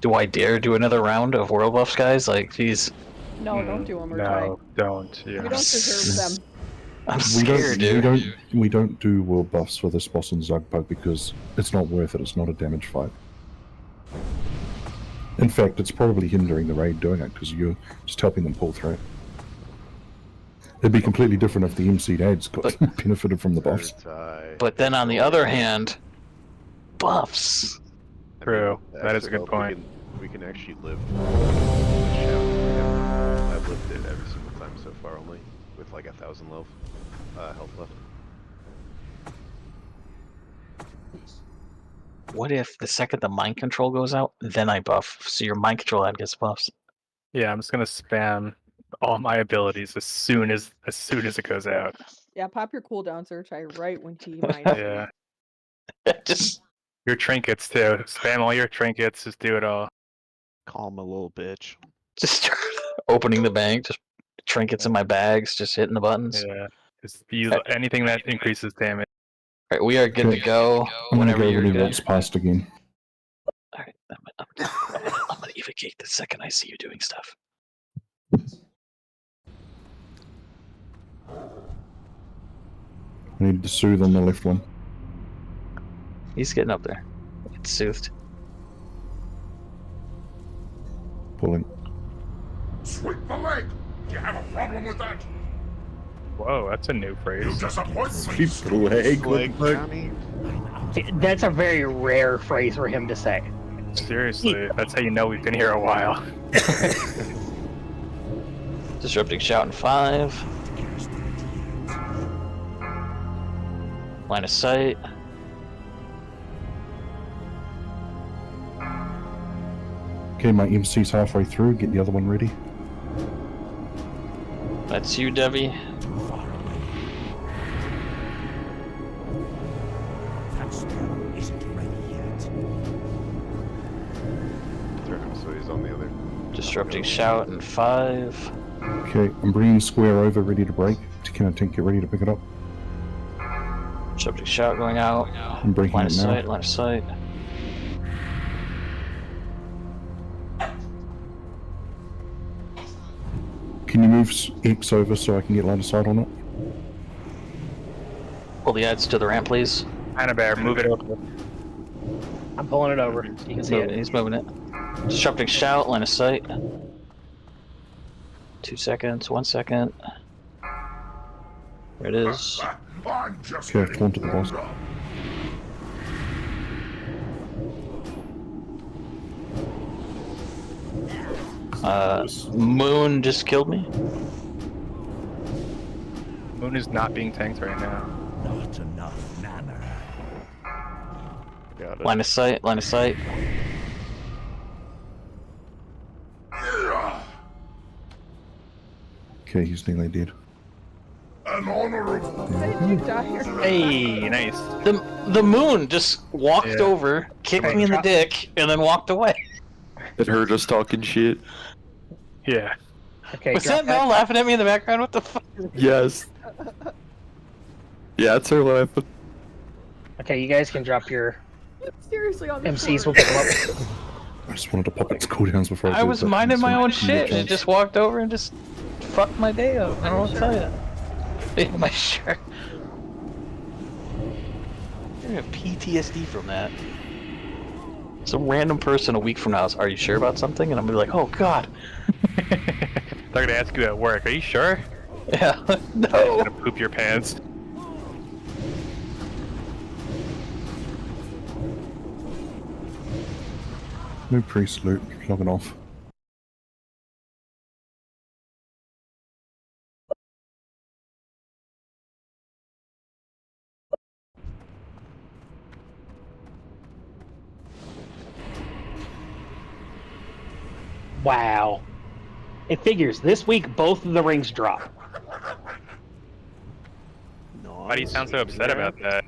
Do I dare do another round of world buffs, guys? Like, geez. No, don't do them, or No, don't. Yeah. We don't deserve them. I'm scared, dude. We don't do world buffs for this boss and Zugbug because it's not worth it. It's not a damage fight. In fact, it's probably hindering the raid doing it because you're just helping them pull through. It'd be completely different if the MC ads got benefited from the buffs. But then on the other hand, buffs. True. That is a good point. We can actually live. I've lived it every single time so far, only with like 1,000 health left. What if the second the mind control goes out, then I buff, so your mind control ad gets buffs? Yeah, I'm just gonna spam all my abilities as soon as it goes out. Yeah, pop your cooldown search right when he minds. Yeah. Just your trinkets too. Spam all your trinkets. Just do it all. Call him a little bitch. Just opening the bank, just trinkets in my bags, just hitting the buttons. Yeah. Just use anything that increases damage. Alright, we are good to go. I'm gonna Whenever go you're when he good. walks past again. Alright, I'm gonna evocate the second I see you doing stuff. I need to soothe on the left one. He's getting up there. It's soothed. Pulling. Sweep the leg! Do you have a problem with that? Whoa, that's a new phrase. You disappoint Sweep the leg. What the fuck? That's a very rare phrase for him to say. Seriously, that's how you know we've been here a while. Disrupting shout in 5. Line of sight. Okay, my MC's halfway through. Get the other one ready. That's you, Debbie. That spell isn't ready yet. So he's on the other. Disrupting shout in 5. Okay, I'm bringing square over, ready to break. Can I get ready to pick it up? Disrupting shout going out. I'm breaking Line it of now. sight, line of sight. Can you move X over so I can get line of sight on it? Pull the ads to the ramp, please. Bear, move it over. I'm pulling it over. You can see it. He's moving it. Disrupting shout, line of sight. 2 seconds, 1 second. There it is. I'm just Okay, I've taunted the boss. Moon just killed me. Moon is not being tanked right now. Not enough mana. Got it. Line of sight, line of sight. Okay, he's nearly dead. An honorable. How did you die here? Hey, nice. The moon just walked over, kicked me in the dick, and then walked away. It heard us talking shit. Yeah. Okay. Was that Mel laughing at me in the background? What the fuck? Yes. Yeah, it's her laughing. Okay, you guys can drop your Seriously, on the MCs. floor. We'll pick them up. I just wanted to pop its cooldowns before I I did was that, minding my so- own shit, and it just walked over and just fucked my day up. I don't know what to tell you. Yeah, my shirt. You're gonna have PTSD from that. Some random person a week from now is, are you sure about something? And I'm gonna be like, oh god. They're gonna ask you at work, are you sure? Yeah, no. You're gonna poop your pants. No priest loot, logging off. Wow. It figures this week both of the rings drop. Why do you sound so upset about that?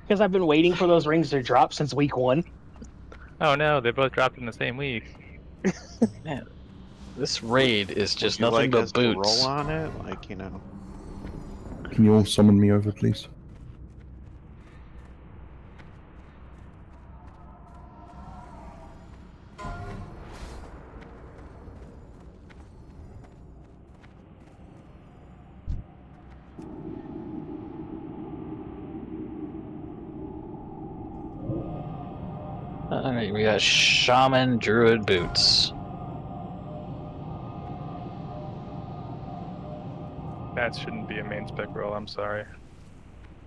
Because I've been waiting for those rings to drop since week 1. Oh no, they both dropped in the same week. Man, this raid is just Would you nothing like but us to boots. roll on it, like, you know. Can you all summon me over, please? Alright, we got Shaman Druid boots. That shouldn't be a main spec roll, I'm sorry.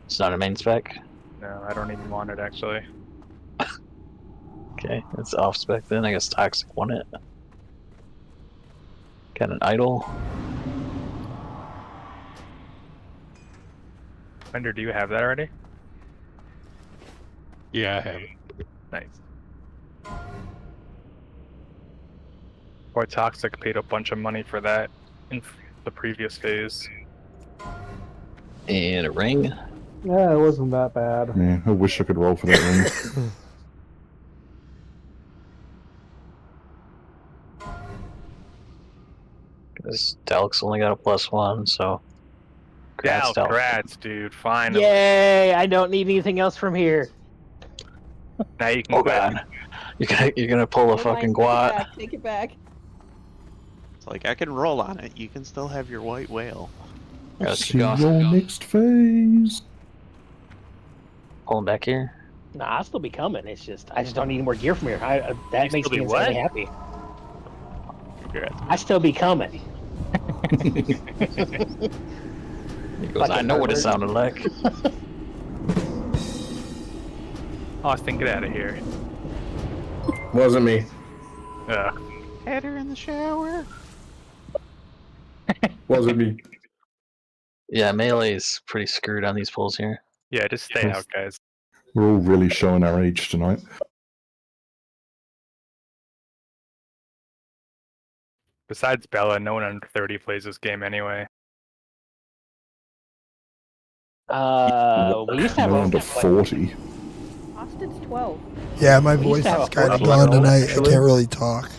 It's not a main spec? No, I don't even want it actually. Okay, it's off spec then. I guess Toxic won it. Got an idol. Wender, do you have that already? Yeah, I have it. Nice. Or Toxic paid a bunch of money for that in the previous phase. And a ring. Yeah, it wasn't that bad. Yeah, I wish I could roll for that ring. Because Dalek's only got a +1, so. Yeah, Dalek. congrats, dude. Finally. Yay! I don't need anything else from here. Now you can Oh quit. god. You're gonna pull a fucking guat. Take it back. It's like, I can roll on it. You can still have your white whale. Yeah, let's See keep your going. next phase. Pull him back here. Nah, I'll still be coming. It's just I just don't need any more gear from here. That You makes still me be insanely what? happy. Congrats. I still be coming. He goes, I know what it sounded like. Austin, get out of here. Wasn't me. Had her in the shower. Wasn't me. Yeah, melee's pretty screwed on these pulls here. Yeah, just stay out, guys. We're all really showing our age tonight. Besides Bella, no one under 30 plays this game anyway. We used to have No a under 40. Austin's 12. Yeah, my We used voice to have is a kind of 14-year-old, gone tonight. I actually. can't really talk.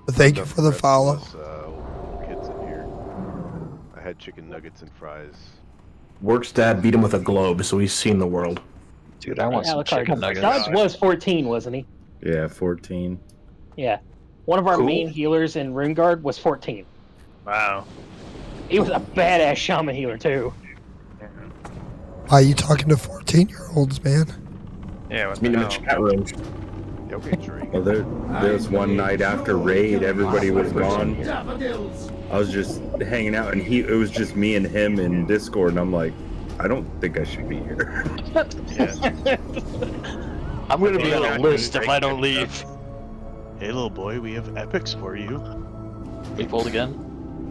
But thank you for the follow. Kids in here. I had chicken nuggets and fries. Work's dad beat him with a globe, so he's seen the world. Dude, I want some Alucard. chicken nuggets. Dodge was 14, wasn't he? Yeah, 14. Yeah. One of our Cool. main healers in Runeguard was 14. Wow. He was a badass shaman healer too. Why are you talking to 14-year-olds, man? Yeah, what's Meet him in the chat room. Okay, drink. Well, there was one night after raid, everybody was gone. I was just hanging out, and it was just me and him in Discord, and I'm like, I don't think I should be here. I'm gonna be on a list if I don't leave. Hey, little boy, we have epics for you. We pulled again.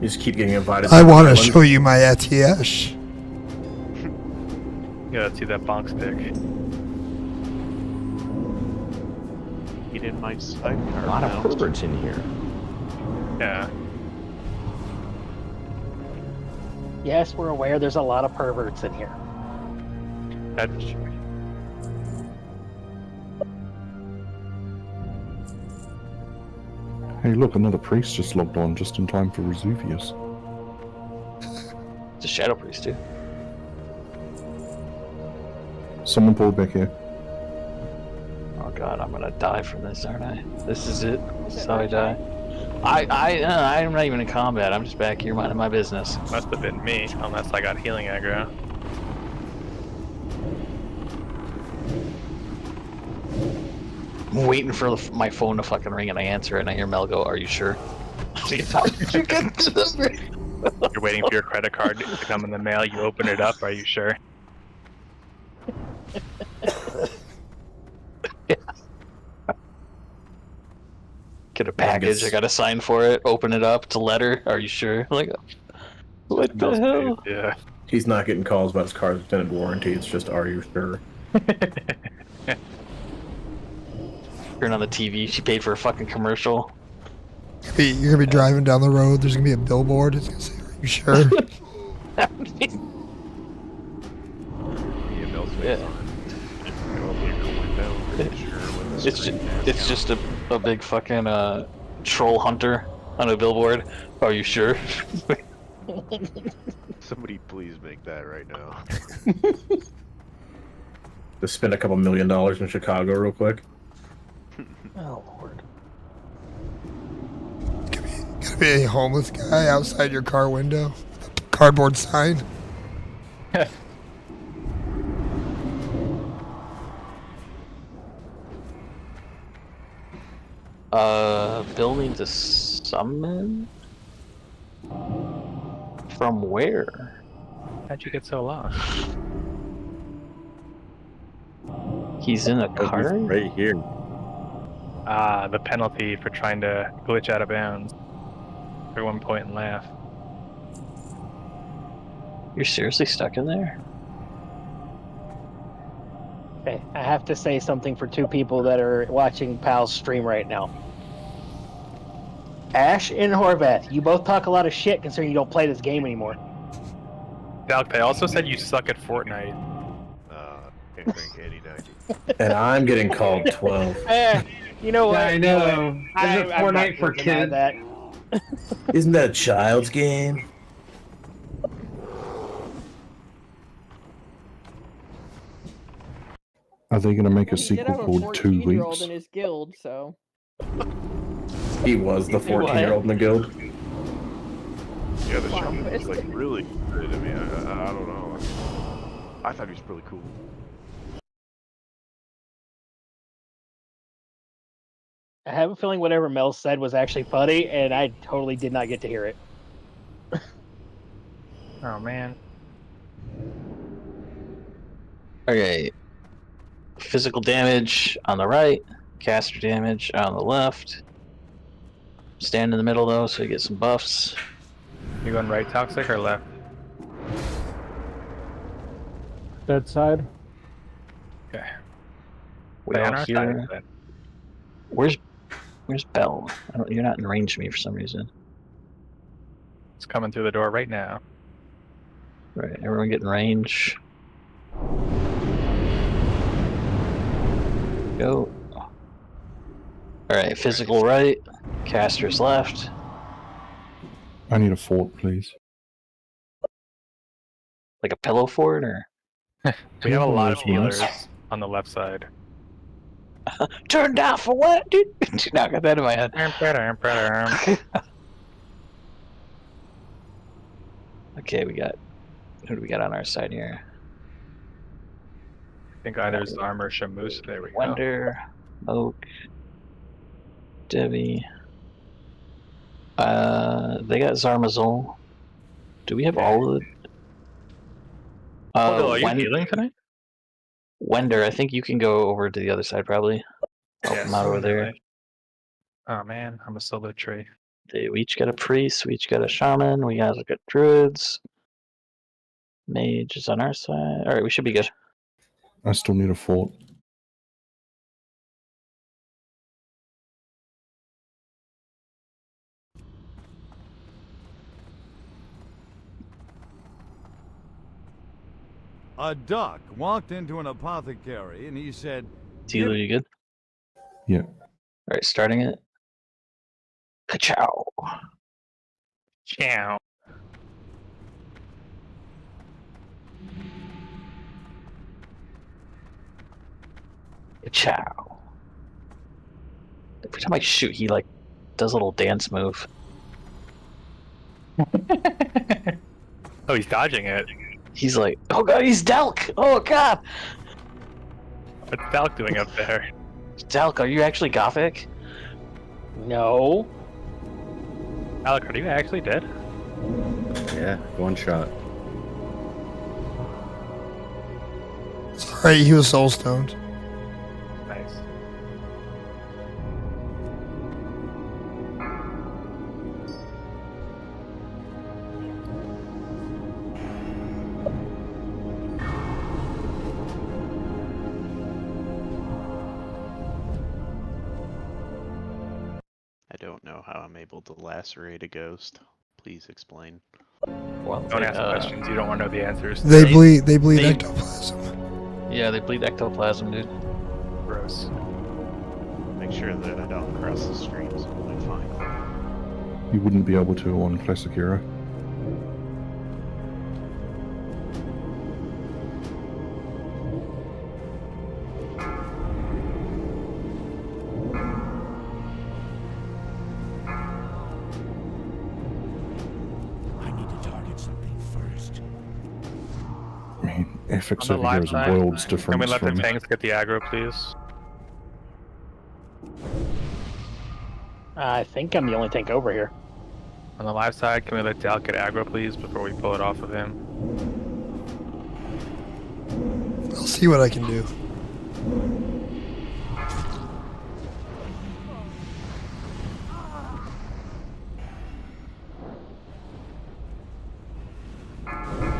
You just keep getting invited. I want to show you my ATS. Yeah, let's see that bonk stick. Get in my sidecar. A lot of mount. perverts in here. Yeah. Yes, we're aware there's a lot of perverts in here. That's Hey, look, another priest just logged on just in time for Vesuvius. It's a shadow priest too. Someone pulled back here. Oh god, I'm gonna die from this, aren't I? This is it. This is how I die. I'm not even in combat. I'm just back here minding my business. must have been me, unless I got healing aggro. I'm waiting for my phone to fucking ring and I answer it and I hear Mel go, "Are you sure?" You're waiting for your credit card to come in the mail. You open it up. Are you sure? Get a package. I gotta sign for it. Open it up. It's a letter. Are you sure? Like, what the hell? Yeah. He's not getting calls about his car's extended warranty. It's just, are you sure? Turn on the TV. She paid for a fucking commercial. You're gonna be driving down the road. There's gonna be a billboard. It's gonna say, "Are you sure?" It's just a big fucking troll hunter on a billboard. Are you sure? Somebody please make that right now. Just spend a couple $1 million in Chicago real quick. Oh Lord. Gonna be a homeless guy outside your car window. A cardboard sign. Building to summon? From where? How'd you get so lost? He's in a car? Right here. The penalty for trying to glitch out of bounds. Everyone point and laugh. You're seriously stuck in there? Okay, I have to say something for two people that are watching Pal's stream right now. Ash and Horvath, you both talk a lot of shit considering you don't play this game anymore. Dalk, they also said you suck at Fortnite. Can't drink any 90. And I'm getting called 12. You know what? Yeah, I know. Isn't I'm Fortnite for kids? That. Isn't that a child's game? Are they going to make a Get sequel out a called 2 14-year-old Weeks? in his guild, so. He was the 14-year-old in the guild. Yeah, the Wow, shaman it's was like really good. I mean, I don't know. I thought he was really cool. I have a feeling whatever Mel said was actually funny, and I totally did not get to hear it. Oh man. Okay. Physical damage on the right, caster damage on the left. Stand in the middle though, so you get some buffs. You going right toxic or left? Dead side. Okay. We Stay on all our here. side then. Where's Bell? You're not in range of me for some reason. It's coming through the door right now. Right, everyone get in range. Go. Alright, physical right, casters left. I need a fort, please. Like a pillow fort, or? We have a lot of Pillows, healers yes. on the left side. Turn down for what, dude? No, I got that in my head. Okay, who do we got on our side here? I think either Zarm or Shamus. There we go. Wonder, Oak, Debbie. They got Zarmazol. Do we have all of it? Are you healing tonight? Wender, I think you can go over to the other side probably. Help him out over there. Oh man, I'm a solo tree. We each got a priest, we each got a shaman, we guys got druids. Mage is on our side. Alright, we should be good. I still need a fort. A duck walked into an apothecary and he said, Dealer, you good? Yeah. Alright, starting it. Ka-chow. Chow. Ka-chow. Every time I shoot, he like does a little dance move. Oh, he's dodging it. He's like, oh god, he's Delk! Oh god! What's Dalk doing up there? Delk, are you actually Gothic? No. Alec, are you actually dead? Yeah, one shot. Sorry, he was soul stoned. Nice. I don't know how I'm able to lacerate a ghost. Please explain. Well, Don't ask questions you don't want to know the answers. They bleed ectoplasm. Yeah, they bleed ectoplasm, dude. Gross. Make sure that I don't cross the streams. We'll be fine. You wouldn't be able to on Classic Era. I need to target something first. I mean, FX On the over here live is a side, world's can we difference let the from... tanks get the aggro, please? I think I'm the only tank over here. On the live side, can we let Dalk get aggro, please, before we pull it off of him? I'll see what I can do.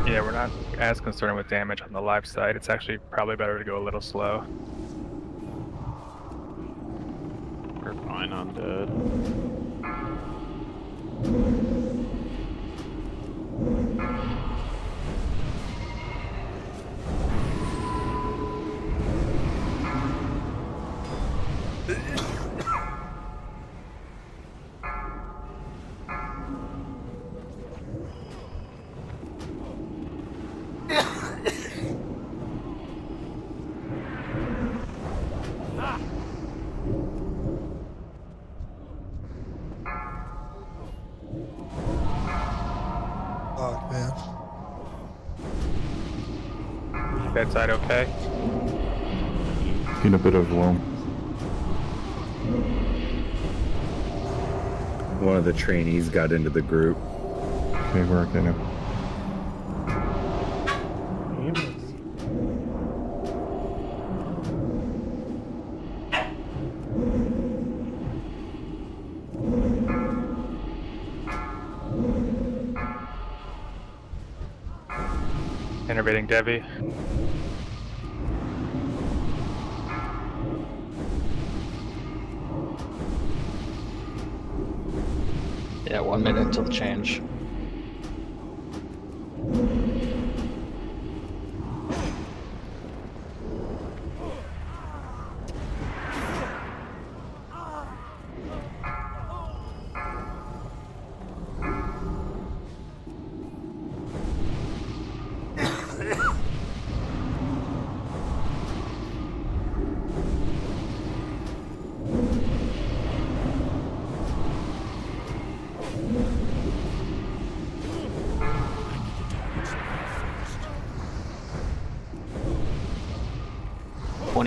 Yeah, we're not as concerned with damage on the live side. It's actually probably better to go a little slow. We're fine on dead. Oh man. That side okay? Been a bit overwhelmed. One of the trainees got into the group. Okay, we're okay now. Innervating Devi. Yeah, 1 minute until the change.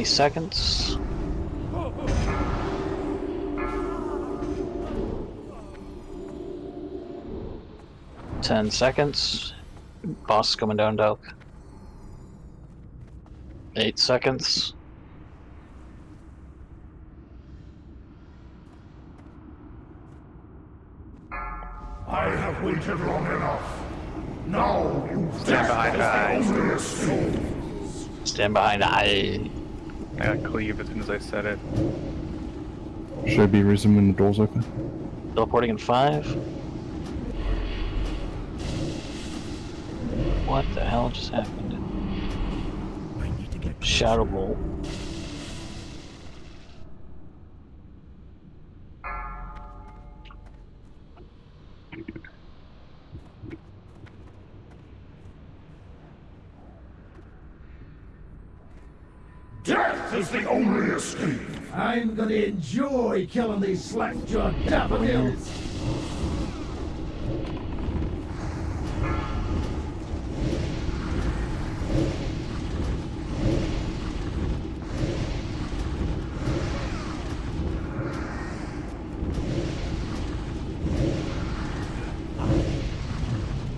Seconds. 10 seconds. Boss coming down, Delk. 8 seconds. I have waited long enough. Now you Stand behind eyes. Stand behind I. I got cleave as soon as I said it. Should I be risen when the door's open? Teleporting in 5. What the hell just happened? Shoutable. Death is the only escape. I'm gonna enjoy killing these slack-jawed daffodils.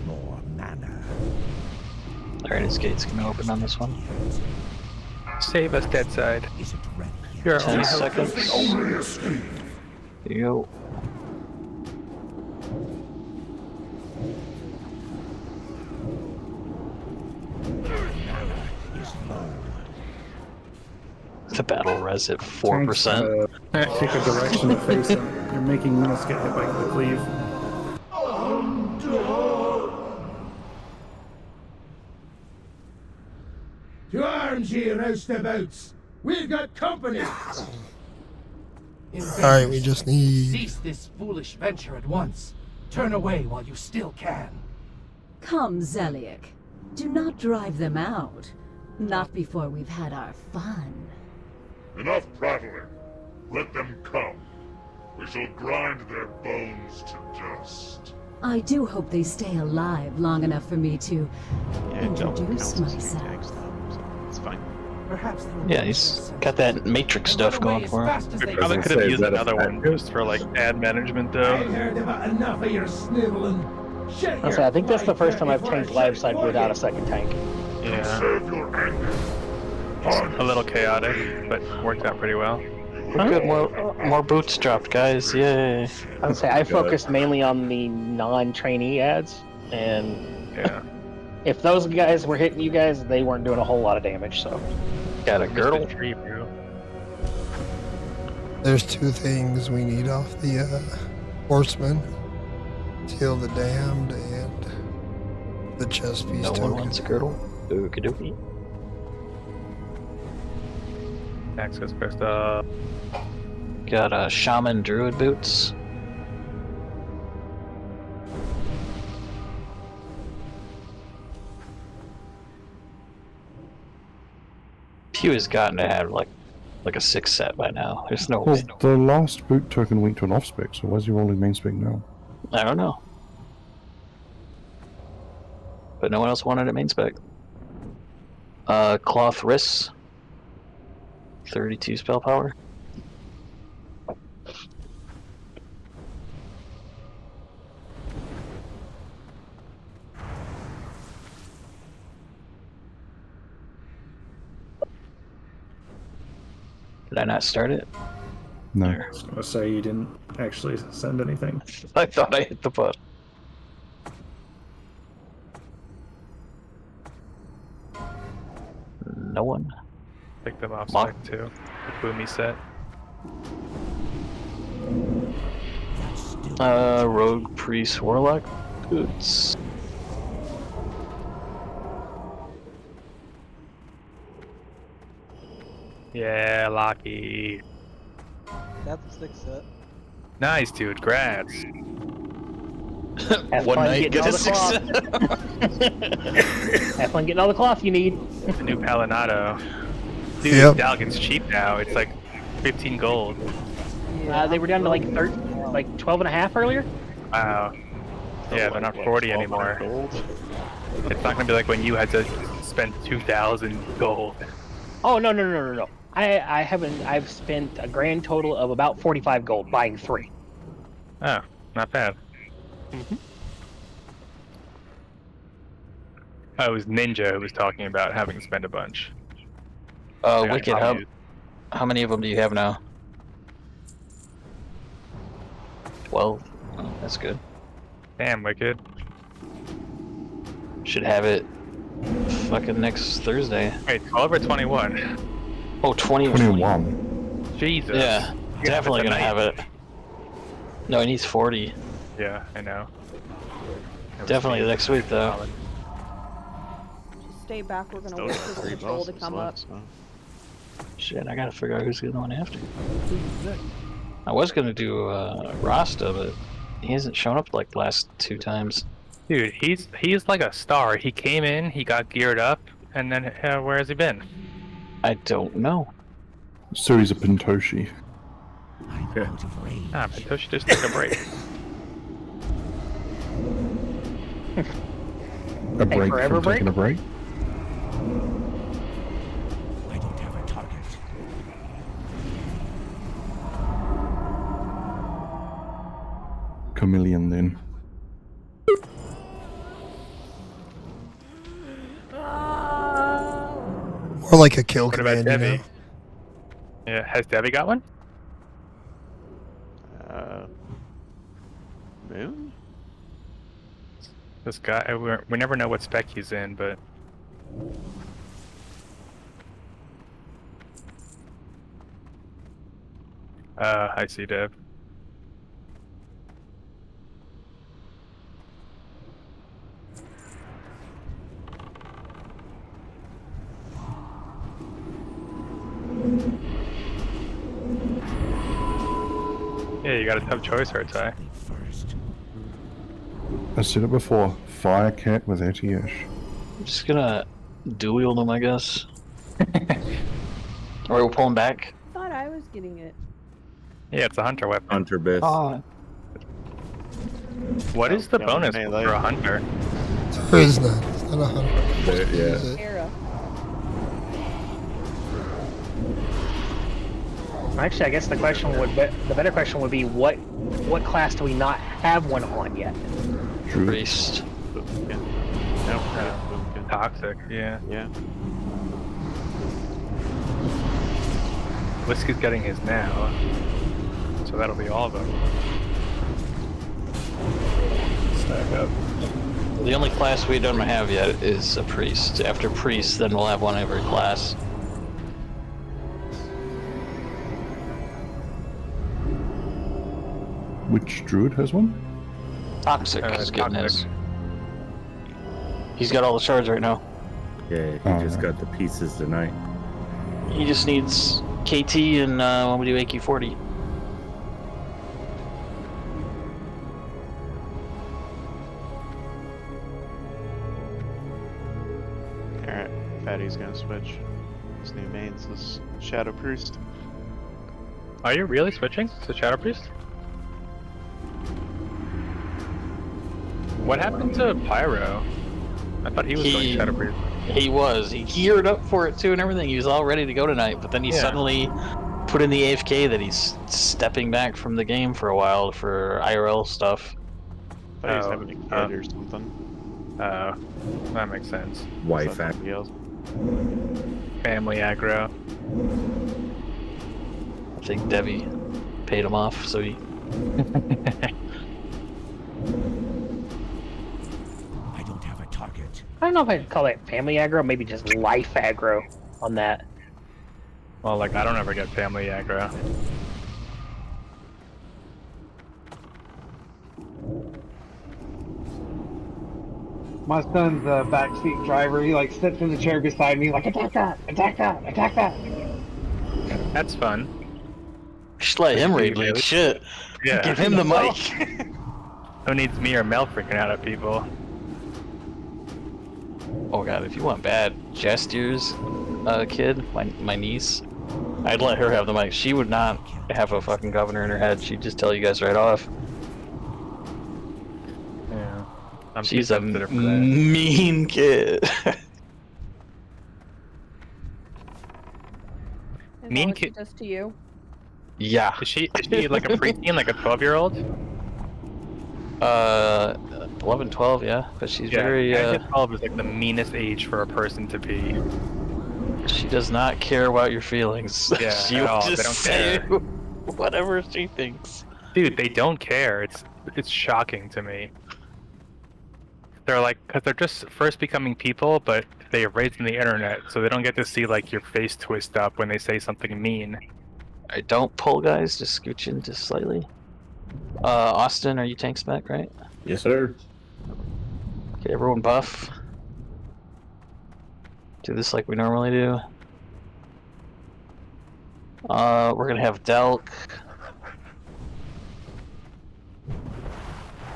More mana. Alright, his gate's gonna open on this one. Save us, dead side. You're 10 seconds. The only escape. Here you go. The battle res at 4%. Pick a direction to face him. You're making us get hit by the cleave. To arms, ye roustabouts! We've got company! Alright, we just need... Cease this foolish venture at once. Turn away while you still can. Come, Zeliek. Do not drive them out. Not before we've had our fun. Enough prattling. Let them come. We shall grind their bones to dust. I do hope they stay alive long enough for me to introduce myself. It's fine. Perhaps Yeah, he's got that matrix stuff going for him. We probably could have used another one just for like ad management I though. heard about enough of your sniveling. Shut your I think that's the fight first time I've before tanked you live side forget. without a second tank. Yeah. Serve your anger. A little chaotic, but worked out pretty well. We're good. More boots dropped, guys. Yay. I would say I focused mainly on the non-trainee ads, and Yeah. if those guys were hitting you guys, they weren't doing a whole lot of damage. So Got a girdle. Tree, bro. There's 2 things we need off the horseman. Heal the damned and the chest piece No one token. wants a girdle. Okie dokie. Access pressed up. Got a shaman druid boots. Pew has gotten to have like a 6 set by now. There's no Well, way. the last boot token went to an off spec, so why is he rolling main spec now? I don't know. But no one else wanted it main spec. Cloth wrists. 32 spell power. Did I not start it? No. I was gonna say you didn't actually send anything. I thought I hit the button. No one. Pick them off Mark. spec too. The Boomy set. Rogue priest warlock boots. Yeah, Locky. Got the 6 set. Nice, dude. Grats. have One fun night, getting get all a the 6 cloth. Have fun getting all the cloth you need. The new Palinado. Dude, Yep. Dalgan's cheap now. It's like 15 gold. They were down to like 12 and a half earlier. Wow. Yeah, they're not 40 anymore. It's not gonna be like when you had to spend 2,000 gold. Oh no. I haven't. I've spent a grand total of about 45 gold buying 3. Oh, not bad. Oh, it was Ninja who was talking about having to spend a bunch. Like, Wicked, how many of them do you have now? 12. Oh, that's good. Damn, wicked. Should have it fucking next Thursday. Wait, 12 or 21? Oh, 21. Jesus. Yeah, You definitely have it gonna have it. No, he needs 40. Yeah, I know. Definitely next week though. Just stay back. We're gonna Still wait got for 3 the troll to bosses come up. left, so. Shit, I gotta figure out who's going after. I was gonna do Rasta, but he hasn't shown up like the last 2 times. Dude, he's like a star. He came in, he got geared up, and then where has he been? I don't know. So he's a Pintoshi. Ah, Pintoshi just took a break. A break forever from break? taking a break? I don't have a target. Chameleon then. More like a kill What about command, you Debbie? know? Yeah, has Debbie got one? Moon? This guy, we never know what spec he's in, but... I see, Deb. Yeah, you got a tough choice, Hertai. I said it before. Firecat with Etiash. I'm just gonna dual wield him, I guess. Or we'll pull him back. I thought I was getting it. Yeah, it's a hunter weapon. Hunter Biff. Oh. What is the Yeah, bonus melee. for a hunter? There is none. It's not 100. Yeah. Era. Actually, I guess the question would be, the better question would be what class do we not have one on yet? Priest. Yeah. Nope. Toxic, yeah. Yeah. Whiskey's getting his now, so that'll be all of them. Stack up. The only class we don't have yet is a priest. After priest, then we'll have one every class. Which druid has one? Toxic is getting Toxic. his. He's got all the shards right now. Yeah, he just got the pieces tonight. He just needs KT and when we do AQ40. Alright, Fatty's gonna switch. His new mains is Shadow Priest. Are you really switching to Shadow Priest? What happened to Pyro? I thought he was going Shadow Priest. He was. He geared up for it too and everything. He was all ready to go tonight, but then he suddenly put in the AFK that he's stepping back from the game for a while for IRL stuff. I thought he was having a kid or something. That makes sense. Wife Somebody else. Family aggro. I think Debbie paid him off, so he... I don't have a target. I don't know if I'd call it family aggro, maybe just life aggro on that. Well, like, I don't ever get family aggro. My son's a backseat driver. He like sits in the chair beside me, like attack that, attack that, attack that. That's fun. Just let him read like shit. Yeah. Give him the mic. Who needs me or Mel freaking out at people? Oh god, if you want bad gestures, kid, my niece, I'd let her have the mic. She would not have a fucking governor in her head. She'd just tell you guys right off. Yeah. I'm She's a sensitive for that. mean kid. Is Mean that what she kid- does to you? Yeah. Is she like a preteen, like a 12-year-old? 11, 12, yeah. But she's Yeah, very, I think 12 is like the meanest age for a person to be. she does not care about your feelings. Yeah, she at will all. They just don't say care. whatever she thinks. Dude, they don't care. It's shocking to me. They're like, because they're just first becoming people, but they are raised in the internet, so they don't get to see like your face twist up when they say something mean. I don't pull, guys. Just scooch in just slightly. Austin, are you tank spec, right? Yes, sir. Okay, everyone buff. Do this like we normally do. We're gonna have Delk.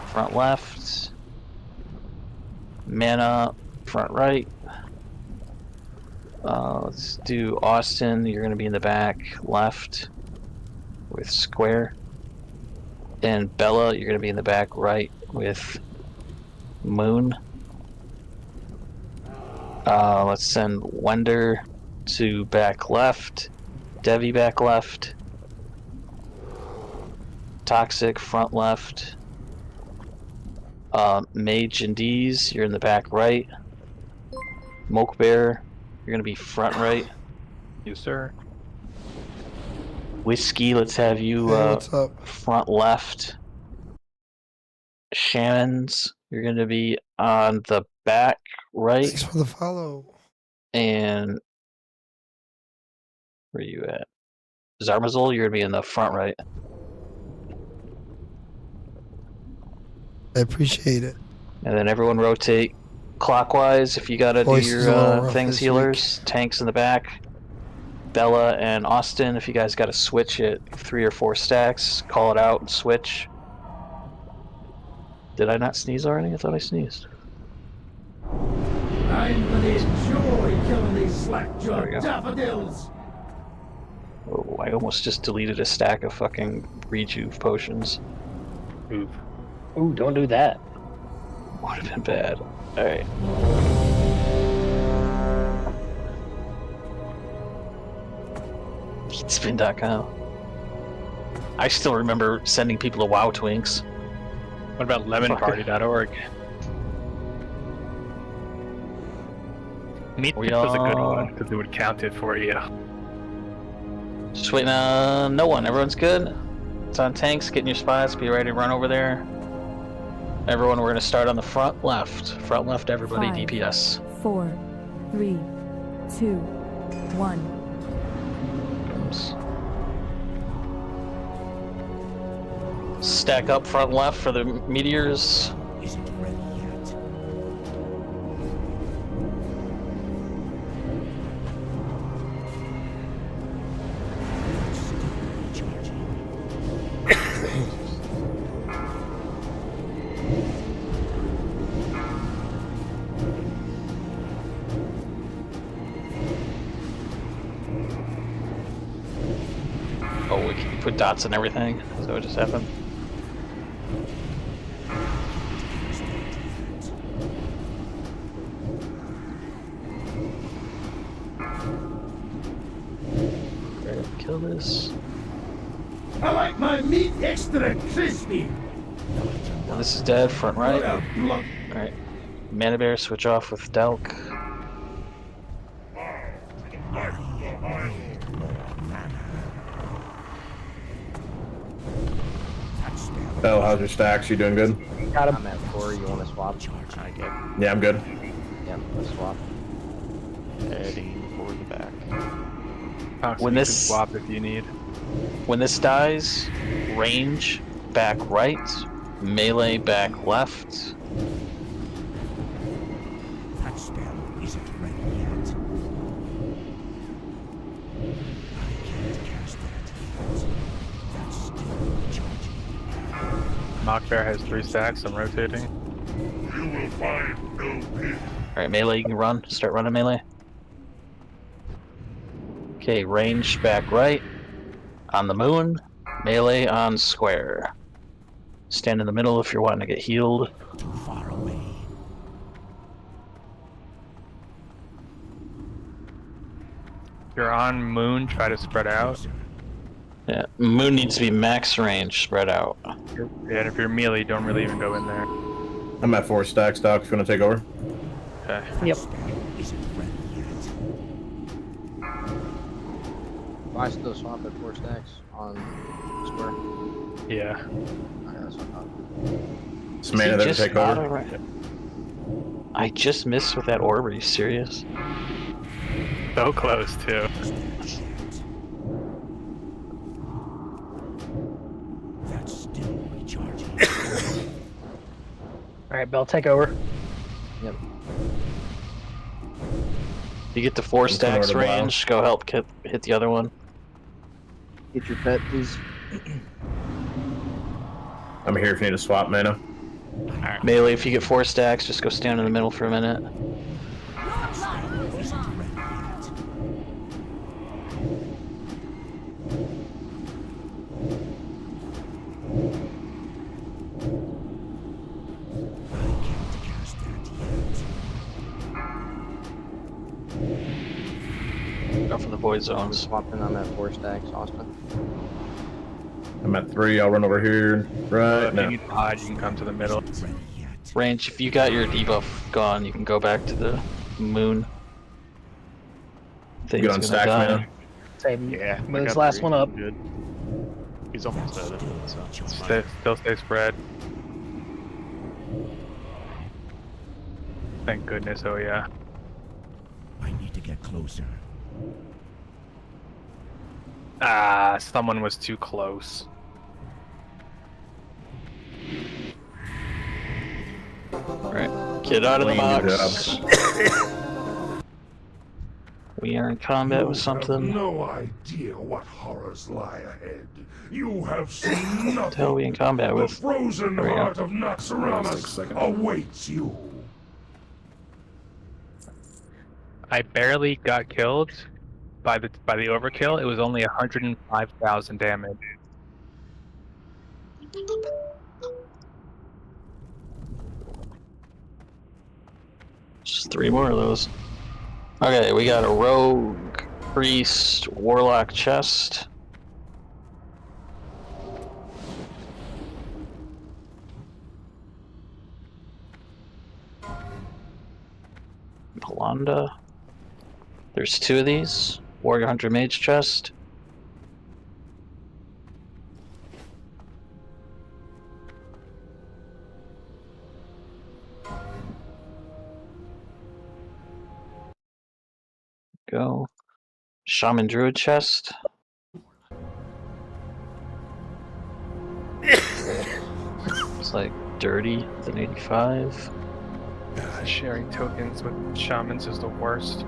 Front left. Mana, front right. Let's do Austin. You're gonna be in the back left with Square. And Bella, you're gonna be in the back right with Moon. Let's send Wender to back left. Devi back left. Toxic front left. Mage and D's, you're in the back right. Moke Bear, you're gonna be front right. You, sir. Whiskey, let's have you what's up? front left. Shannon's, you're gonna be on the back right. Thanks for the follow. And where are you at? Zarmazul, you're gonna be in the front right. I appreciate it. And then everyone rotate clockwise if you gotta Voice do is a little your rough things this healers. Tanks in the back. Bella and Austin, if you guys gotta switch it 3 or 4 stacks, call it out and switch. Did I not sneeze already? I thought I sneezed. I'm gonna enjoy killing these slack-jawed daffodils. Oh, I almost just deleted a stack of fucking rejuve potions. Oof. Ooh, don't do that. Would have been bad. Alright. Heatspin.com. I still remember sending people to WoW Twinks. What about lemonparty.org? Meat was a good one because it would count it for you. Just waiting on no one. Everyone's good. It's on tanks. Get in your spots. Be ready to run over there. Everyone, we're going to start on the front left. Front left, everybody, 5, DPS. 4, 3, 2, 1. Stack up front left for the meteors. Isn't ready yet. Oh, we can put dots and everything. Is that what just happened? Kill this. I like my meat extra crispy. Well, this is dead. Front right. Alright. Mana Bear, switch off with Delk. Bell, how's your stacks? You doing good? Got him. I'm at 4. You want to swap? I get. Yeah, I'm good. Yeah, let's swap. Heading for the back. When You this can swap if you need. When this dies, range back right, melee back left. That spell isn't ready yet. I can't cast that yet. That's still charging. Mock Bear has 3 stacks. I'm rotating. You will find no peace. Alright, melee, you can run. Start running melee. Okay, range back right. On the moon. Melee on square. Stand in the middle if you're wanting to get healed. Too far away. If you're on moon, try to spread out. Yeah, moon needs to be max range, spread out. Yeah, and if you're melee, don't really even go in there. I'm at 4 stacks, Doc. If you want to take over. Okay. Yep. Isn't ready yet. I still swap at 4 stacks on square. Yeah. Okay, that's what I thought. It's mana there to take over. I just missed with that orb. Are you serious? So close too. That's still recharging. Alright, Bell, take over. Yep. You get to 4 I'm coming stacks over to Bow. range, go help hit the other one. Get your pet, please. I'm here if you need to swap mana. Melee, if you get 4 stacks, just go stand in the middle for a minute. Go for the void zones. Swapping on that 4 stacks, Austin. I'm at 3. I'll run over here right If now. you need to hide, you can come to the middle. Range, if you got your debuff gone, you can go back to the moon. Thing's Good on gonna stacks, die. man. Same. Yeah. I Moon's got last 3. one up. Good. He's almost dead, so it's fine. Still stay spread. Thank goodness, oh yeah. I need to get closer. Ah, someone was too close. Alright, get out of the box. We are in combat with You have something. no idea what horrors lie ahead. You have seen What the hell are nothing. we in combat The with? frozen There we go. heart of Naxx awaits you. I barely got killed by the overkill. It was only 105,000 damage. Just 3 more of those. Okay, we got a rogue, priest, warlock chest. Palanda. There's 2 of these. Warrior Hunter Mage chest. Go. Shaman Druid chest. It's like dirty with an 85. Sharing tokens with shamans is the worst.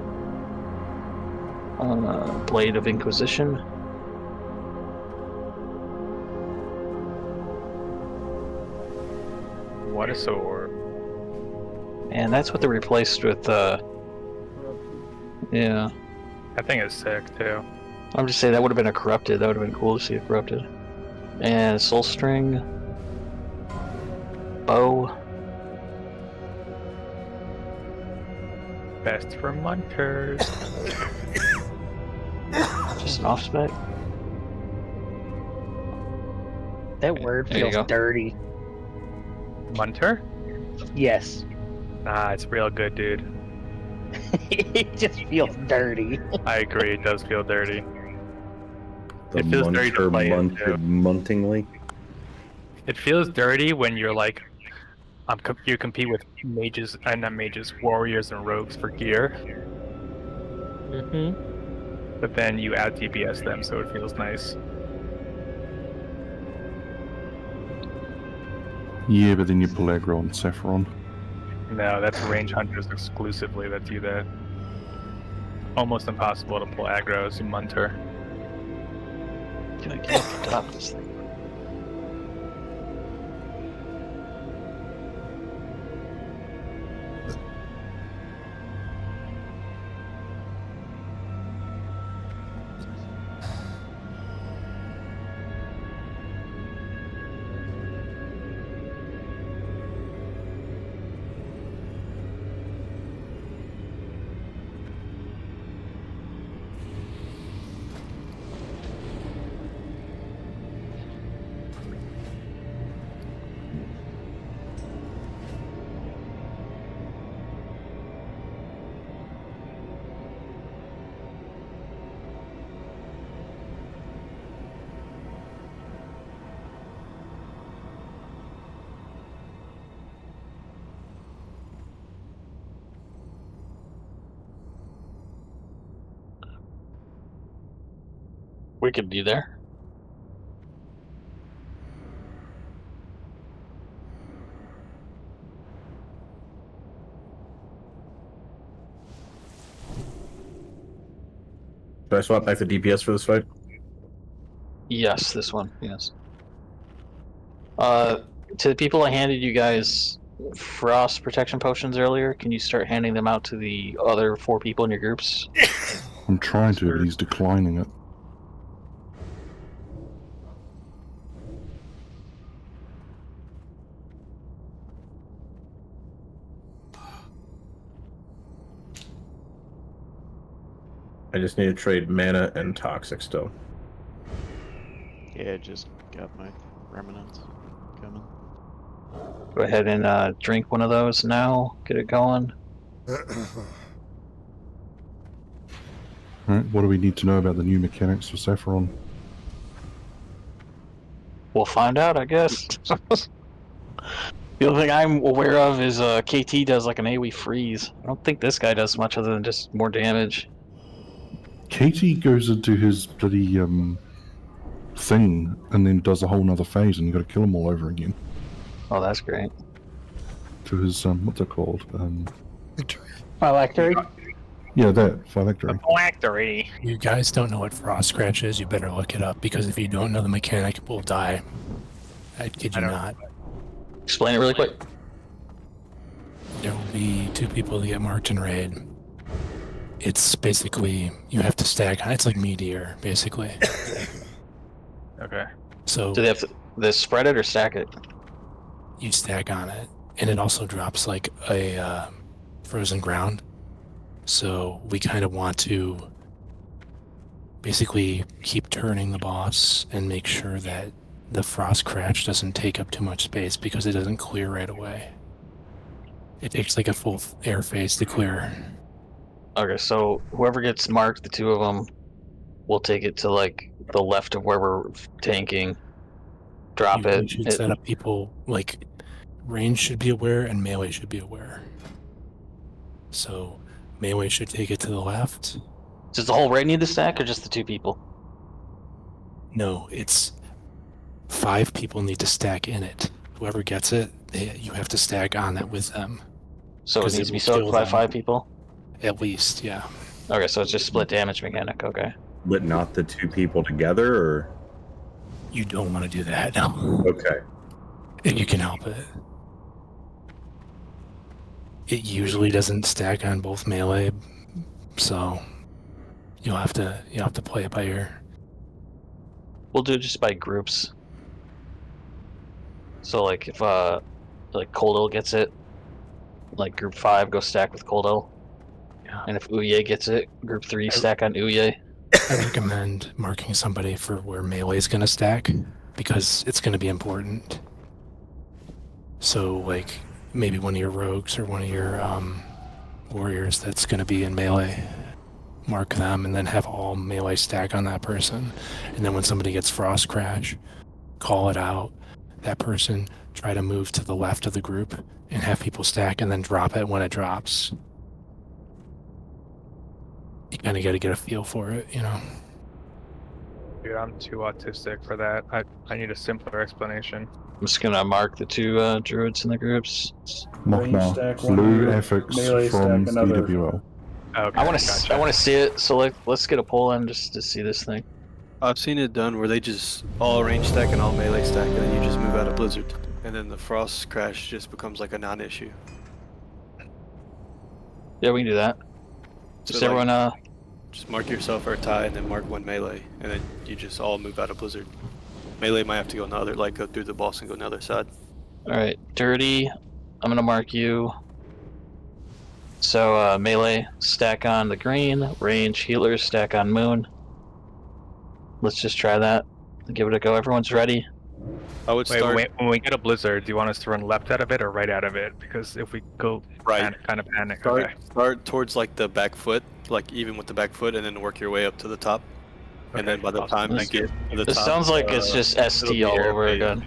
Blade of Inquisition. What a sword. And that's what they replaced with, yeah. That thing is sick too. I'm just saying that would have been a corrupted. That would have been cool to see it corrupted. And Soul String. Bow. Best for munters. Just an off spec. That word There you feels go. dirty. Munter? Yes. Nah, it's real good, dude. It just feels dirty. I agree, it does feel dirty. The It feels dirty to munter play munted muntingly. It feels dirty when you're like, you compete with mages, not mages, warriors and rogues for gear. But then you out DPS them, so it feels nice. Yeah, but then you pull aggro on Saffron. No, that's range hunters exclusively that do that. Almost impossible to pull aggro as a munter. Can I get off the top of this thing? We could be there. Should I swap back to DPS for this fight? Yes, this one. Yes. To the people I handed you guys frost protection potions earlier, can you start handing them out to the other 4 people in your groups? I'm trying to, but he's declining it. I just need to trade mana and toxic still. Yeah, just got my remnants coming. Go ahead and drink one of those now. Get it going. Alright, what do we need to know about the new mechanics for Saffron? We'll find out, I guess. The only thing I'm aware of is KT does like an AoE freeze. I don't think this guy does much other than just more damage. KT goes into his bloody thing and then does a whole nother phase, and you got to kill him all over again. Oh, that's great. To his what's it called? Phylactery? Yeah, that phylactery. Phylactery. You guys don't know what frost scratch is, you better look it up, because if you don't know the mechanic, we'll die. I kid you not. Explain it really quick. There will be 2 people that get marked in raid. It's basically, you have to stack on. It's like Meteor, basically. Okay. So do they have to spread it or stack it? You stack on it, and it also drops like a frozen ground. So we kind of want to basically keep turning the boss and make sure that the frost crash doesn't take up too much space, because it doesn't clear right away. It takes like a full air phase to clear. Okay, so whoever gets marked, the 2 of them, will take it to like the left of where we're tanking. Drop You it. should set up people like range should be aware and melee should be aware. So melee should take it to the left. Does the whole raid need the stack or just the 2 people? No, it's 5 people need to stack in it. Whoever gets it, you have to stack on it with them. So it needs to be soaked by 5 people? At least, yeah. Okay, so it's just split damage mechanic, okay. But not the 2 people together, or? You don't want to do that, no. Okay. If you can help it. It usually doesn't stack on both melee, so you'll have to play it by ear. We'll do it just by groups. So like if like Coldell gets it, like group 5 go stack with Coldell. Yeah. And if Uye gets it, group 3 stack on Uye. I recommend marking somebody for where melee is going to stack, because it's going to be important. So like maybe one of your rogues or one of your warriors that's going to be in melee, mark them and then have all melee stack on that person. And then when somebody gets frost crash, call it out. That person try to move to the left of the group and have people stack and then drop it when it drops. You kind of got to get a feel for it, you know. Dude, I'm too autistic for that. I need a simpler explanation. I'm just gonna mark the 2 druids in the groups. Mokna, blue affix from BWL. Okay, I want to see it. So like, let's get a poll in just to see this thing. I've seen it done where they just all range stack and all melee stack, and then you just move out of Blizzard, and then the frost crash just becomes like a non-issue. Yeah, we can do that. Just So, like, everyone just mark yourself or a tie, and then mark 1 melee, and then you just all move out of Blizzard. Melee might have to go on the other, like go through the boss and go on the other side. Alright, Dirty, I'm gonna mark you. So melee stack on the green, range healers stack on moon. Let's just try that. Give it a go. Everyone's ready. I would start. Wait, when we get a blizzard, do you want us to run left out of it or right out of it? Because if we go Right. kind of panic. Start, Okay. start towards like the back foot, like even with the back foot, and then work your way up to the top. And then by the time you get to the This top, sounds like it's just it'll ST be all air over phase. again.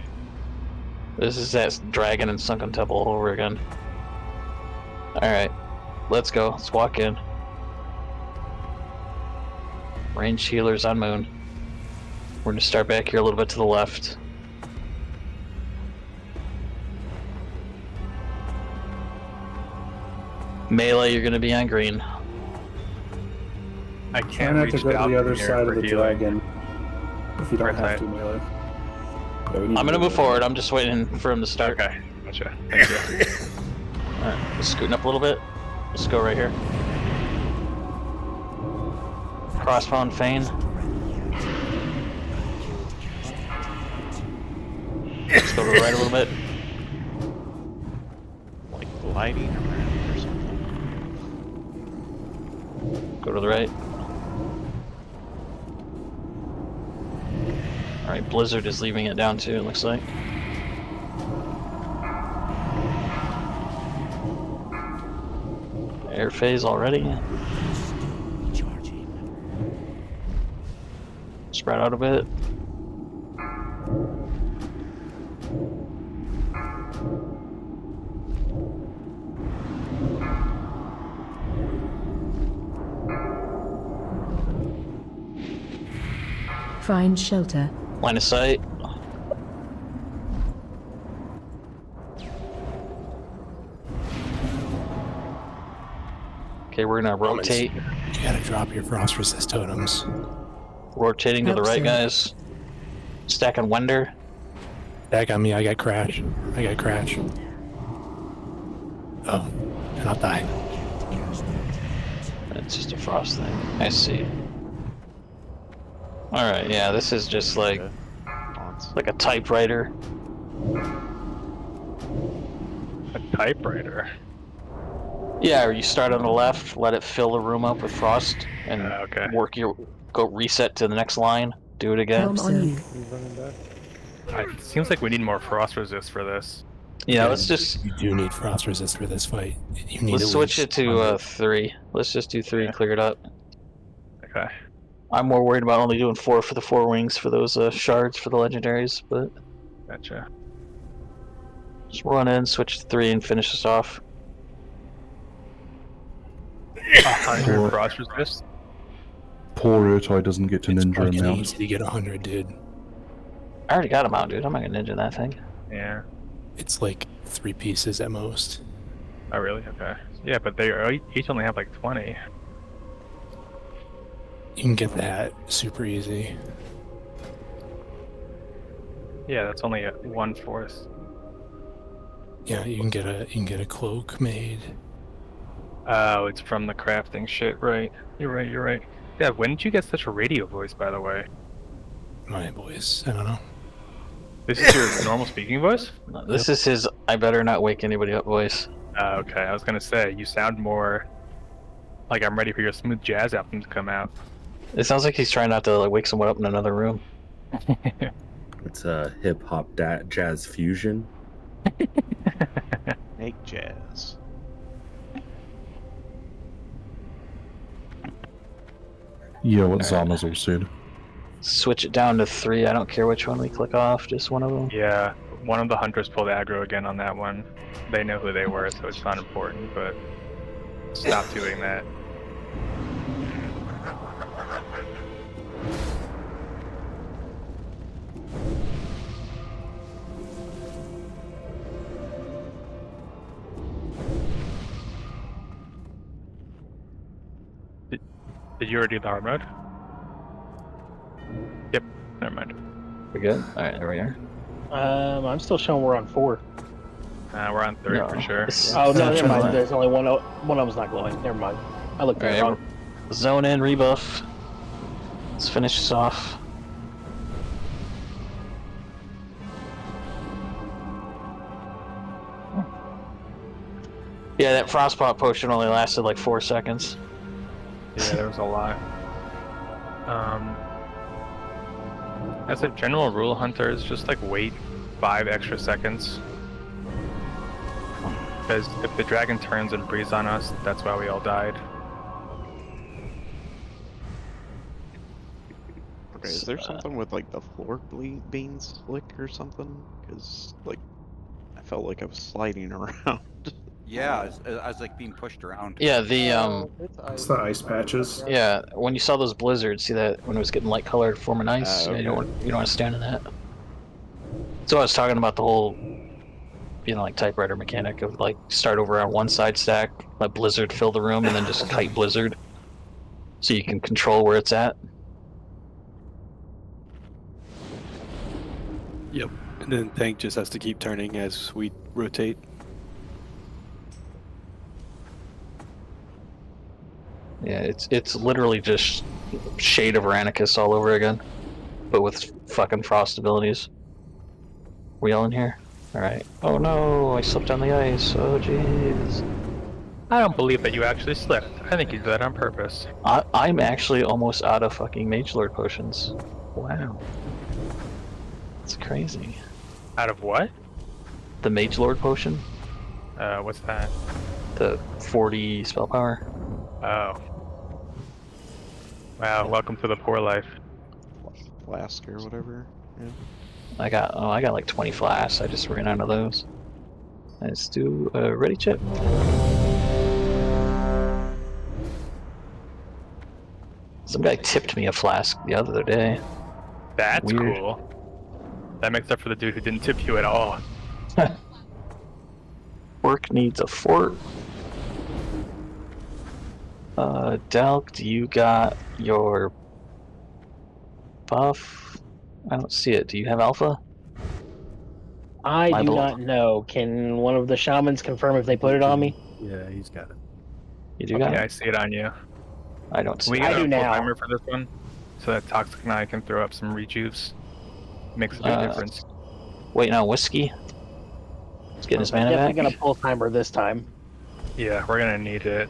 This is that Dragon and Sunken Temple all over again. Alright, let's go. Let's walk in. Range healers on moon. We're gonna start back here a little bit to the left. Melee, you're gonna be on green. I Try can't not to reach go to down the other from here side for of the healing. dragon. If you don't Where's have that? to, melee. Yeah, we need I'm to gonna go move there. forward. I'm just waiting for him to start. Okay, gotcha. Thank you. Alright, we're scooting up a little bit. Let's go right here. Crossbow and Feign. Let's go to the right a little bit. Like gliding around or something. Go to the right. Alright, Blizzard is leaving it down too, it looks like. Air phase already. Spread out a bit. Find shelter. Line of sight. Okay, we're gonna rotate. You gotta drop your frost resist totems. Rotating to the right, guys. Stacking Wender. Stack on me, I got crash. I got crash. Oh, and I'll die. It's just a frost thing. I see. Alright, yeah, this is just like a typewriter. A typewriter? Yeah, or you start on the left, let it fill the room up with frost, and work your go reset to the next line. Do it again. It seems like we need more frost resist for this. Yeah, let's just. You do need frost resist for this fight. You need Let's switch it to 3. Let's just do 3 and clear it up. Okay. I'm more worried about only doing 4 for the 4 wings for those shards for the legendaries, but. Gotcha. Just run in, switch to 3, and finish this off. 100 frost resist? Poor Urtai doesn't get to ninja fucking him out. easy to get 100, dude. I already got him out, dude. I'm not gonna ninja that thing. Yeah. It's like 3 pieces at most. Oh, really? Okay. Yeah, but they each only have like 20. You can get that super easy. Yeah, that's only 1/4. Yeah, you can get a cloak made. Oh, it's from the crafting shit, right? You're right, you're right. Yeah, when did you get such a radio voice, by the way? My voice, I don't know. This is your normal speaking voice? No, this is his I better not wake anybody up voice. Okay, I was gonna say, you sound more like I'm ready for your smooth jazz album to come out. It sounds like he's trying not to like wake someone up in another room. It's a hip hop jazz fusion. Make jazz. Yeah, what Zama's all said. Switch it down to 3. I don't care which one we click off, just one of them. Yeah, one of the hunters pulled aggro again on that one. They know who they were, so it's not important, but stop doing that. Did you already do the hard mode? Yep, never mind. We're good? Alright, there we are. I'm still showing we're on 4. We're on 3 for sure. Oh no, never mind. There's only one of them's not glowing. Never mind. I looked at it wrong. Zone in, rebuff. Let's finish this off. Yeah, that frostpot potion only lasted like 4 seconds. Yeah, there was a lot. As a general rule, hunters, just like wait 5 extra seconds. Because if the dragon turns and breathes on us, that's why we all died. Okay, is there something with like the floor being slick or something? Because like, I felt like I was sliding around. Yeah, I was like being pushed around. Yeah, the It's the ice patches. Yeah, when you saw those blizzards, see that when it was getting light colored, forming ice. okay. You don't want to stand in that. So I was talking about the whole, like typewriter mechanic of like start over on one side stack, let blizzard fill the room, and then just kite blizzard, so you can control where it's at. Yep. And then tank just has to keep turning as we rotate. Yeah, it's literally just Shade of Ranicus all over again, but with fucking frost abilities. We all in here? Alright. Oh no, I slipped on the ice. Oh jeez. I don't believe that you actually slipped. I think you did that on purpose. I'm actually almost out of fucking Mage Lord potions. Wow. It's crazy. Out of what? The Mage Lord potion. What's that? The 40 spell power. Oh. Wow, welcome to the poor life. Flask or whatever. Yeah. I got like 20 flasks. I just ran out of those. Let's do a ready chip. Some guy tipped me a flask the other day. That's Weird. cool. That makes up for the dude who didn't tip you at all. Work needs a fort. Delk, do you got your buff? I don't see it. Do you have alpha? I do not know. Can one of the shamans confirm if they put it on me? Yeah, he's got it. You do got Yeah, it? I see it on you. I don't see We it. got I a do full now. timer for this one, so that Toxic and I can throw up some rejuves. Makes a big difference. Waiting on Whiskey. He's getting his mana Definitely back. gonna pull timer this time. Yeah, we're gonna need it.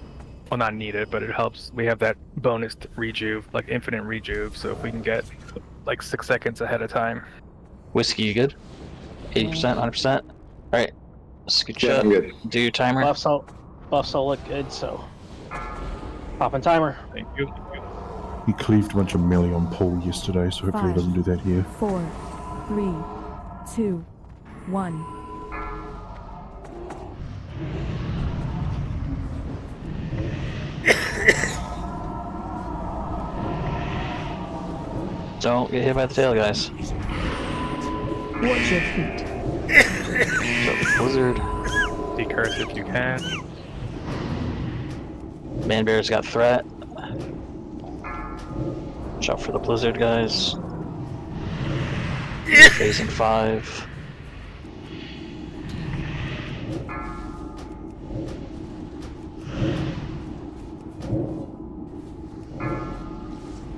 Well, not need it, but it helps. We have that bonus rejuve, like infinite rejuve, so if we can get like 6 seconds ahead of time. Whiskey, you good? 80%, 100%? Alright. Scooch Yeah, up. I'm good. Do your timer. Buffs all look good, so popping timer. Thank you. He cleaved a bunch of melee on Paul yesterday, so hopefully he doesn't do that here. 4, 3, 2, 1. Don't get hit by the tail, guys. Watch your feet. Blizzard. Decurse if you can. Manbear's got threat. Watch out for the blizzard, guys. Phase in 5.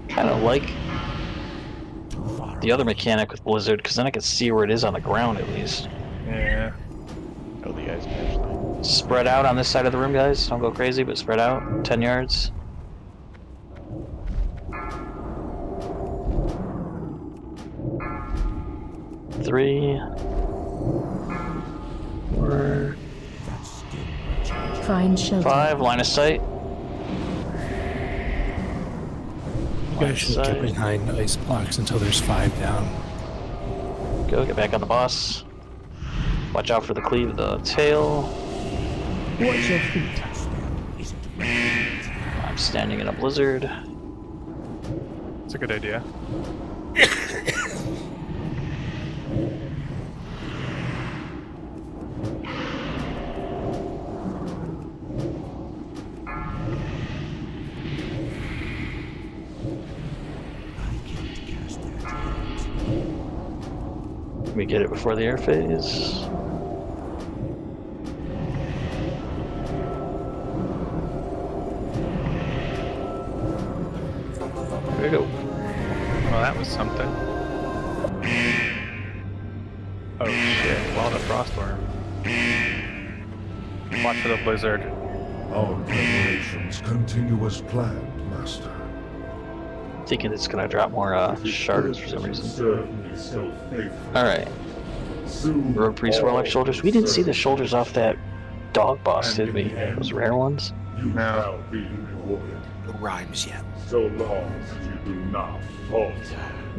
Kind of like the other mechanic with blizzard, because then I can see where it is on the ground at least. Yeah. Oh, the ice patch thing. Spread out on this side of the room, guys. Don't go crazy, but spread out. 10 yards. Three. 4. Find shelter. 5. Line of sight. You guys should get behind ice blocks until there's 5 down. Go, get back on the boss. Watch out for the cleave of the tail. Watch your feet. I'm standing in a blizzard. It's a good idea. We get it before the air phase. There we go. Well, that was something. Oh shit, well, the frostworm. Watch for the blizzard. Our preparations continue as planned, Master. Thinking it's gonna drop more shards for some reason. Alright. Rogue Priest Warlock shoulders. We didn't see the shoulders off that dog boss, did we? Those rare ones? No. No rhymes yet. So long as you do not falter.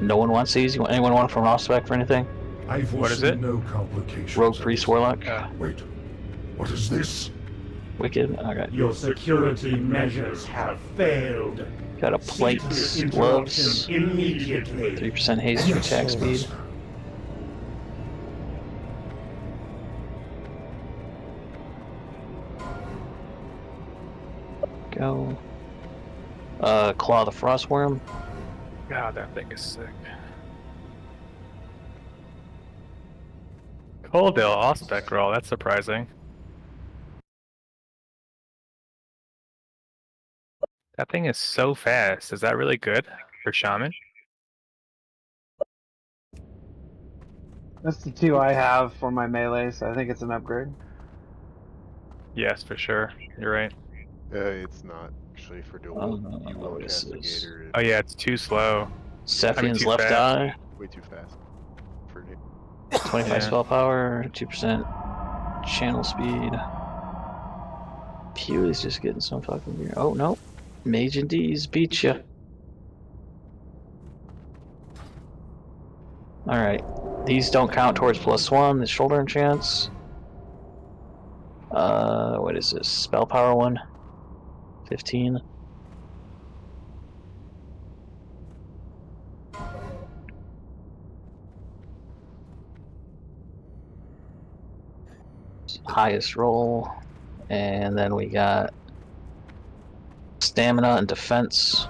No one wants these? Anyone want from Ospec for anything? I What is foresee it? no complications. Rogue Priest Warlock. Wait, what is this? Wicked. Okay. Your security measures have failed. Got a plate, Cease gloves, interruption immediately. 3% haste for attack speed. Go. Claw the Frostworm. God, that thing is sick. Coldale Auspex roll, that's surprising. That thing is so fast. Is that really good for Shaman? That's the 2 I have for my melee, so I think it's an upgrade. Yes, for sure. You're right. It's not actually for dual. You will cast the gator. Oh yeah, it's too slow. Sephian's too left fast. eye. Way too fast. For me. 25 spell power, 2% channel speed. Pew is just getting some fucking gear. Oh no. Mage and D's beat ya. Alright. These don't count towards +1, the shoulder enchants. What is this? Spell power one? 15. Highest roll. And then we got stamina and defense.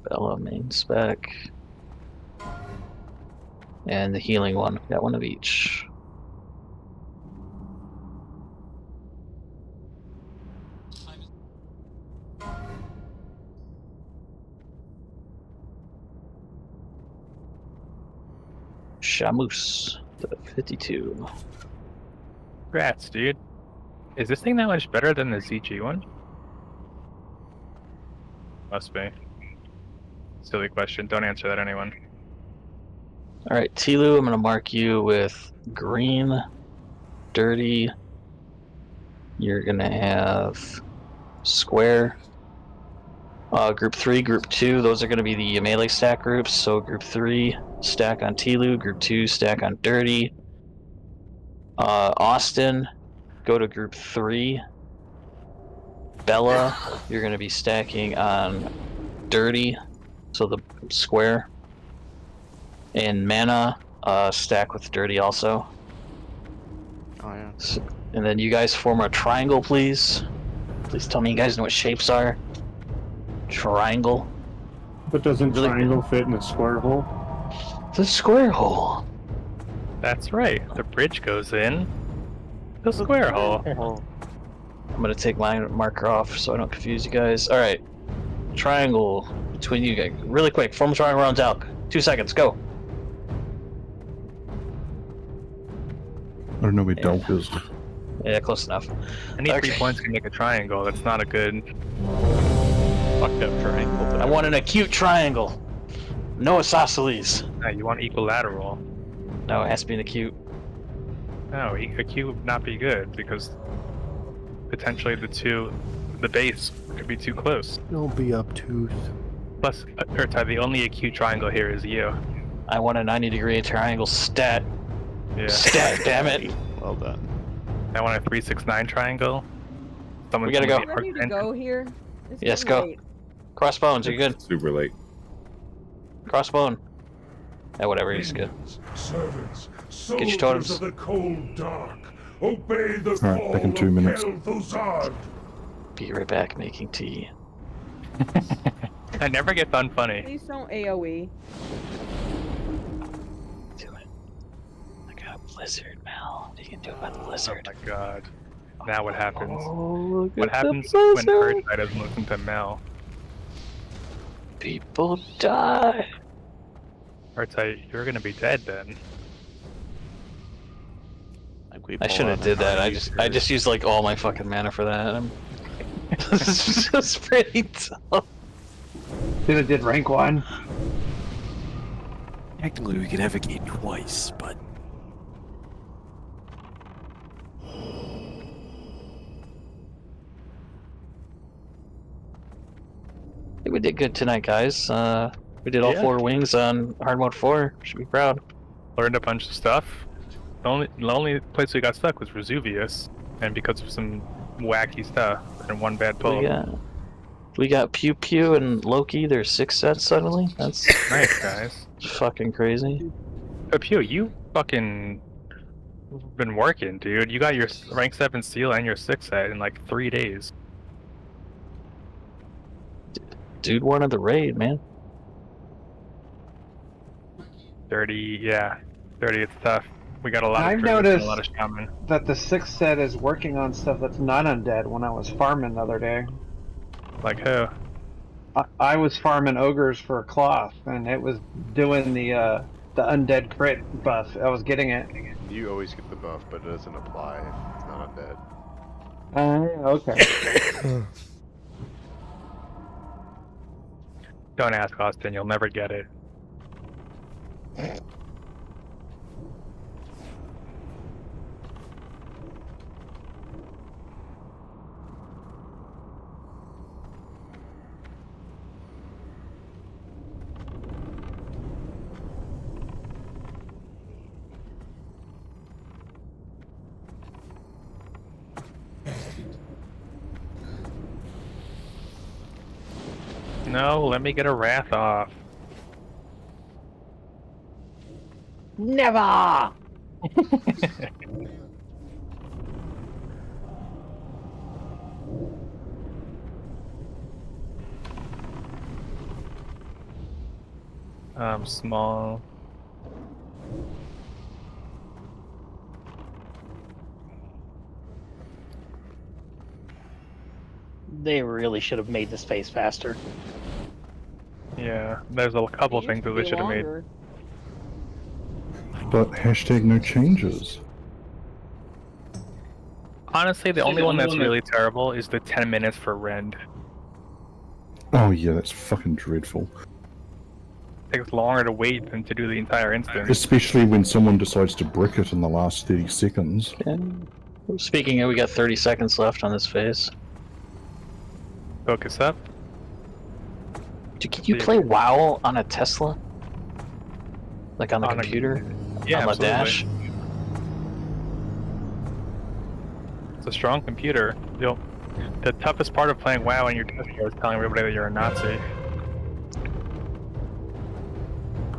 Bella main spec. And the healing one. Got one of each. Shamus, the 52. Congrats, dude. Is this thing that much better than the ZG one? Must be. Silly question. Don't answer that, anyone. Alright, Tilu, I'm going to mark you with green, dirty. You're going to have square. Group 3, Group 2, those are going to be the melee stack groups. So Group 3, stack on Tilu. Group 2, stack on dirty. Austin, go to Group 3. Bella, you're going to be stacking on dirty. So the square. And Mana, stack with dirty also. Oh yeah. So, and then you guys form a triangle, please. Please tell me you guys know what shapes are. Triangle. But doesn't triangle fit in a square hole? The square hole. That's right. The bridge goes in the square hole. I'm gonna take my marker off so I don't confuse you guys. Alright. Triangle between you guys. Really quick. Form a triangle around Dalk. 2 seconds. Go. I don't know where Dalk is. Yeah, close enough. I need 3 points to make a triangle. That's not a good. Fucked up triangle. I want an acute triangle. No isosceles. No, you want equilateral. No, it has to be an acute. No, acute would not be good because potentially the base could be too close. Don't be obtuse. Plus, Urtai, the only acute triangle here is you. I want a 90-degree triangle stat. Yeah. Stat, damn it. Well done. I want a 369 triangle. We gotta go. Ready to go here? It's Yes, getting go. late. Crossbones, are you good? Super late. Crossbone. Yeah, whatever, he's good. Servants, Get your soldiers totems. of the cold dark, obey the Alright, call back in 2 of minutes. Kel'Thuzad. Be right back making tea. I never get done funny. Please don't AoE. Do it. I got a blizzard, Mel. What are you gonna do about the blizzard? Oh my god. Now what happens? Oh, What look at happens the when blizzard. Urtai doesn't listen to Mel? People die. Urtai, you're gonna be dead then. I shouldn't have did that. I just used like all my fucking mana for that. This is just pretty tough. Dude, it did rank 1. Technically, we could have a gate twice, but think we did good tonight, guys. We did all Yeah. 4 wings on hard mode 4. Should be proud. Learned a bunch of stuff. The only place we got stuck was Vesuvius, and because of some wacky stuff and one bad pull. We got Pew Pew and Loki. There's 6 sets suddenly. That's Nice, guys. fucking crazy. But Pew, you fucking been working, dude. You got your rank 7 seal and your 6 set in like 3 days. Dude wanted the raid, man. 30, yeah. 30, it's tough. We got a lot I've of druids and noticed a lot of shaman. that the 6th set is working on stuff that's not undead when I was farming the other day. Like who? I was farming ogres for a cloth, and it was doing the undead crit buff. I was getting it. You always get the buff, but it doesn't apply if it's not undead. Okay. Don't ask Austin, you'll never get it. No, let me get a wrath off. Never! Small. They really should have made this phase faster. Yeah, there's a couple things that they should have made. But hashtag no changes. Honestly, the only one that's really terrible is the 10 minutes for Rend. Oh yeah, that's fucking dreadful. It takes longer to wait than to do the entire instance. Especially when someone decides to brick it in the last 30 seconds. Speaking of, we got 30 seconds left on this phase. Focus up. Can you play WoW on a Tesla? Like on the computer? Yeah, on the dash? It's a strong computer. The toughest part of playing WoW on your Tesla is telling everybody that you're a Nazi.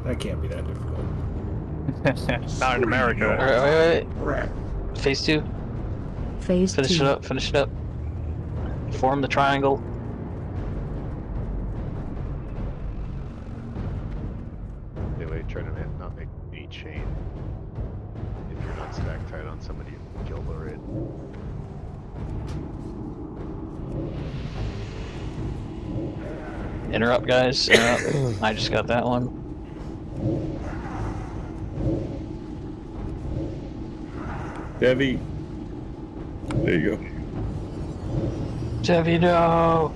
That can't be that difficult. Not in America. Alright, wait. Phase 2. Phase Finish 2. it up, finish it up. Form the triangle. Anyway, try to not make any chain. If you're not stack tight on somebody, you can kill the raid. Interrupt, guys. Interrupt. I just got that one. Devi. There you go. Devi, no!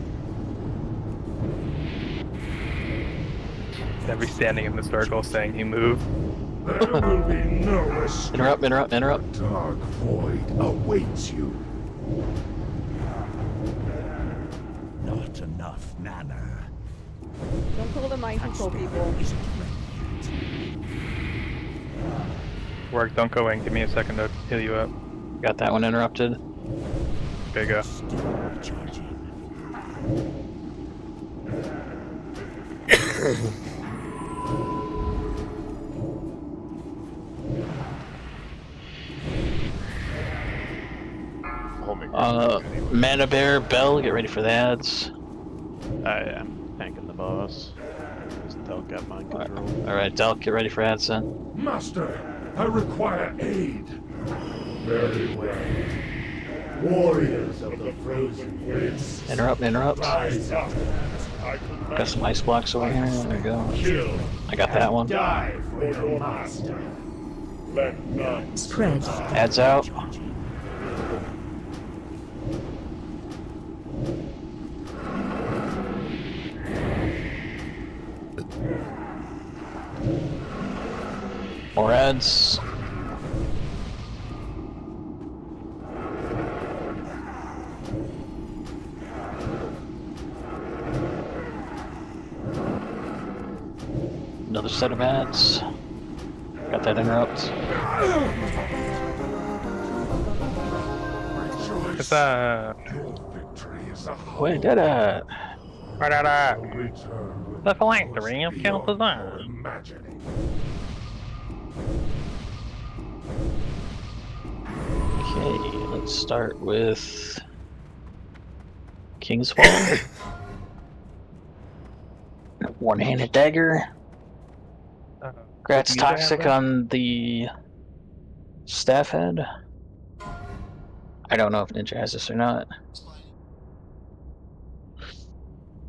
Devi standing in the circle saying he moved. There will be no escape. Interrupt. Dark void awaits you. Not enough mana. Don't kill the mind control people. Work, don't go in. Give me a second to heal you up. Got that one interrupted. There you go. Mana Bear, Bell, get ready for the ads. I'm tanking the boss. Just Delk got mind control. Alright, Delk, get ready for ads then. Master, I require aid. Very well. Warriors of the frozen winds. Interrupt. Rise up. Got some ice blocks over here. There we go. Kill. I got that one. Die for your master. Let none Spread. Ads out. More ads. another set of mats. Got that interrupt. We did it! The phylactery of Kel'Thuzan. Okay, let's start with King's Fall. One-handed dagger. Grat's toxic on the staff head. I don't know if Ninja has this or not.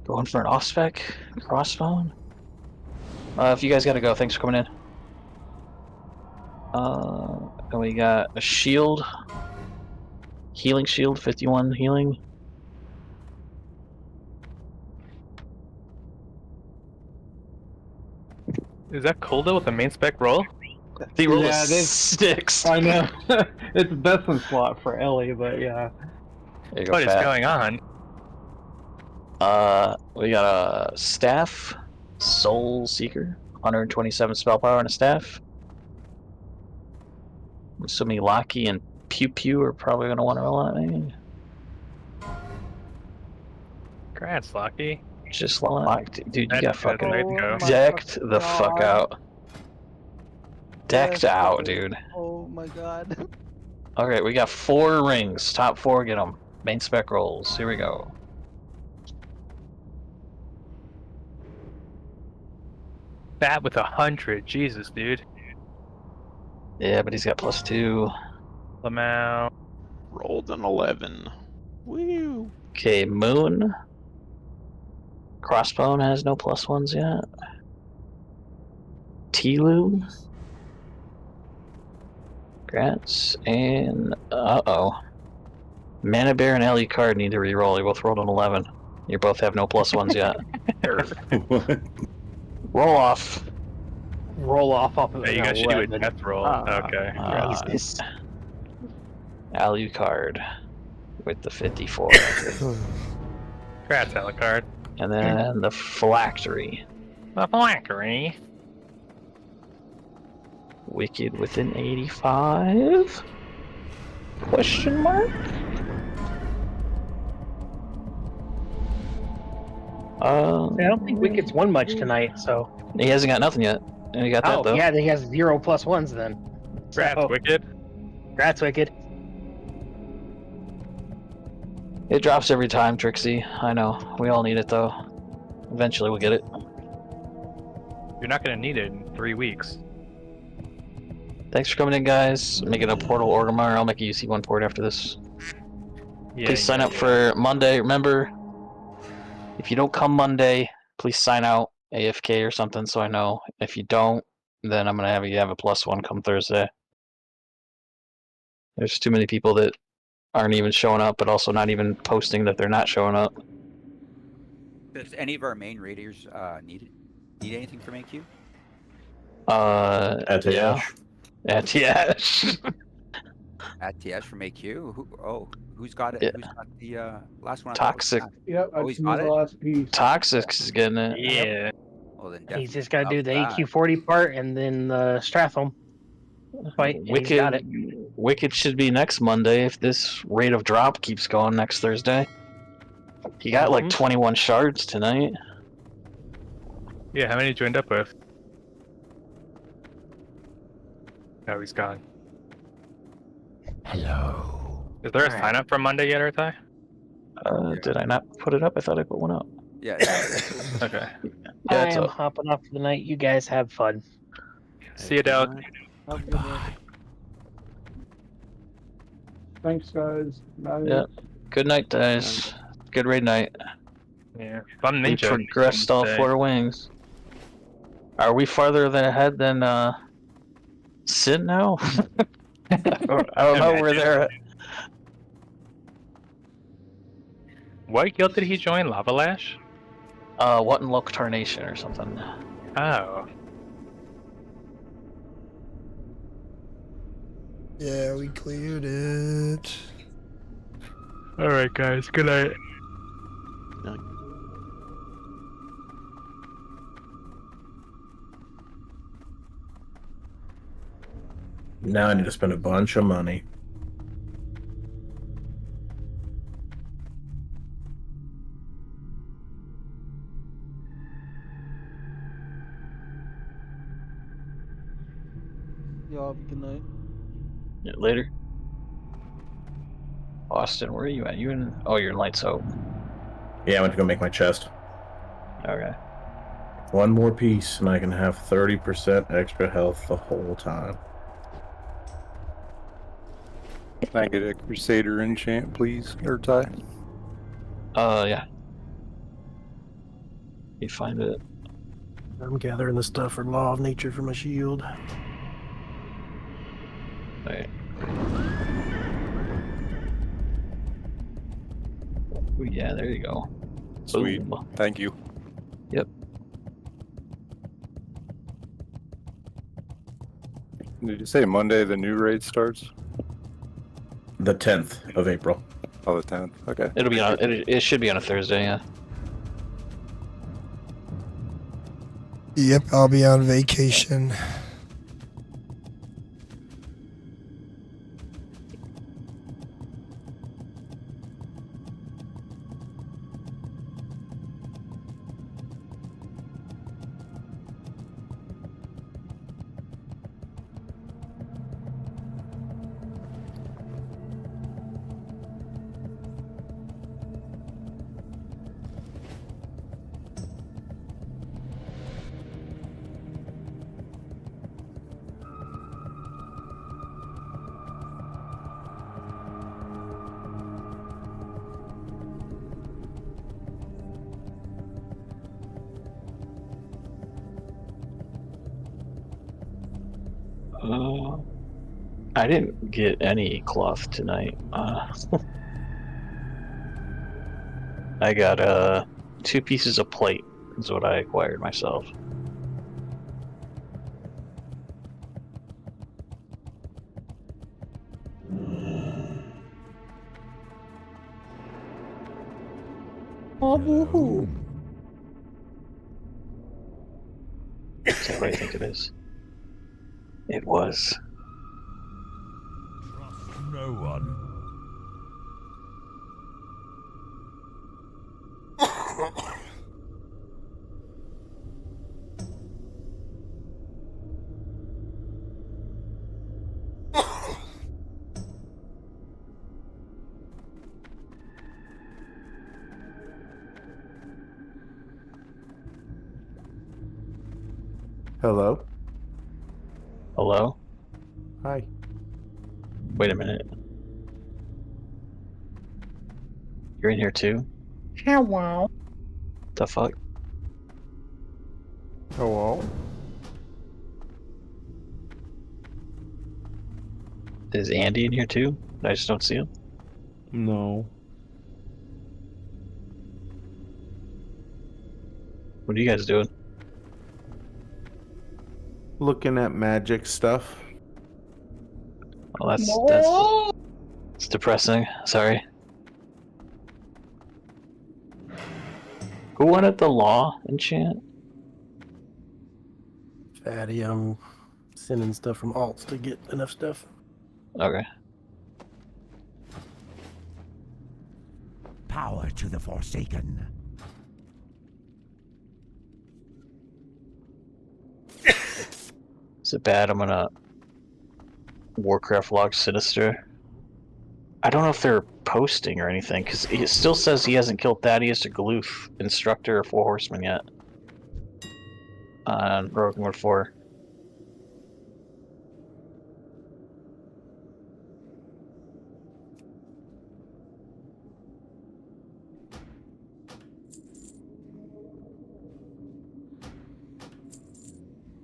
Going for an off-spec crossbone. If you guys gotta go, thanks for coming in. And we got a shield. Healing shield, 51 healing. Is that Colda with the main spec roll? The roll Yeah, is this 6. I know. It's best in slot for Ellie, but yeah. There you go, What is Fat. going on? We got a staff, Soul Seeker, 127 spell power and a staff. I'm assuming Locky and Pew Pew are probably going to want to roll on it, maybe. Congrats, Locky. Just locked. Dude, you That's got good. fucking Way to go. decked the fuck out. Decked out, dude. Oh my god. Okay, we got 4 rings. Top 4, get them. Main spec rolls. Here we go. That with 100. Jesus, dude. Yeah, but he's got +2. Lamau. Rolled an 11. Woo. Okay, Moon. Crossbone has no +1s yet. Tilu. Grats. And Mana Bear and Ellie Card need to reroll. You both rolled an 11. You both have no +1s yet. Roll off. Roll off of Yeah, you guys should do a death roll. Okay. Jesus. Alucard with the 54. Congrats, Alucard. And then the Phylactery. The Phylactery. Wicked with an 85? Question mark? I don't think Wicked's won much tonight, so. He hasn't got nothing yet. And he got that though. Yeah, he has 0 +1s then. Congrats, Wicked. Congrats, Wicked. It drops every time, Trixie. I know. We all need it though. Eventually we'll get it. You're not gonna need it in 3 weeks. Thanks for coming in, guys. Making a portal Orgrimmar. I'll make a UC1 port after this. Yeah, Please sign up for Monday. Remember, if you don't come Monday, please sign out AFK or something so I know. If you don't, then I'm going to have you have a +1 come Thursday. There's too many people that aren't even showing up, but also not even posting that they're not showing up. Does any of our main raiders need anything from AQ? Yeah. Atiash. Atiash from AQ? Who's got it? Yeah. Who's got the last one? Toxic. Yep, Oh, he's got it? Toxic is getting it. Yeah. Well, then He's just got to do the definitely AQ40 part and then the Stratham fight. And he's got it. Wicked should be next Monday if this rate of drop keeps going next Thursday. He got like 21 shards tonight. Yeah, how many did you end up with? No, he's gone. Hello. Is there a sign up for Monday yet, Artai? Did I not put it up? I thought I put one up. Yeah. Okay. Yeah, I it's am up. hopping off for the night. You guys have fun. See you, Dowd. Thanks, guys. Bye. Yeah. Good night, guys. Good raid night. Yeah. Fun We ninja. progressed all 4 wings. Are we farther ahead than Sin now? I don't know where they're at. What guild did he join? Lava Lash? What in Tarnation or something. Oh. Yeah, we cleared it. Alright, guys. Good night. Now I need to spend a bunch of money. Y'all have a good night. Yeah, later. Austin, where are you at? You in? Oh, you're in Lights Out. Yeah, I went to go make my chest. Okay. One more piece, and I can have 30% extra health the whole time. Can I get a Crusader enchant, please? Or Ty? Yeah. You find it. I'm gathering the stuff for Law of Nature for my shield. Alright. Oh, yeah, there you go. Sweet. Boom. Thank you. Yep. Did you say Monday the new raid starts? The 10th of April. Oh, the 10th. Okay. It'll be on. It should be on a Thursday. Yeah. Yep, I'll be on vacation. I didn't get any cloth tonight. I got 2 pieces of plate is what I acquired myself. Oh, woohoo. Is that what I think it is? It was. No one. Hello? Hello? Hi. Wait a minute. You're in here too? Hello. The fuck? Hello? Is Andy in here too? I just don't see him. No. What are you guys doing? Looking at magic stuff. Oh, it's depressing. Sorry. Who wanted the law enchant? Fatty, I'm sending stuff from alts to get enough stuff. Okay. Power to the Forsaken. Is it bad? I'm gonna Warcraft log Sinister. I don't know if they're posting or anything, because it still says he hasn't killed Thaddeus or Galoof, Instructor, or 4 Horsemen yet. On Rogue Mode 4.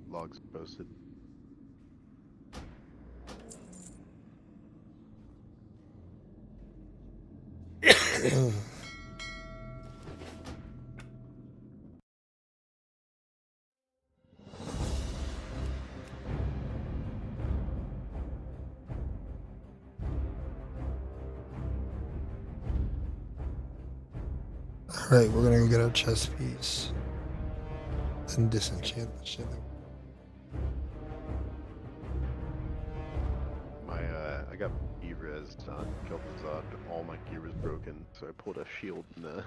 Logs posted. Alright, we're gonna go get our chest piece. And disenchant the shit. got E-res on, killed the Zod, all my gear was broken, so I pulled a shield and a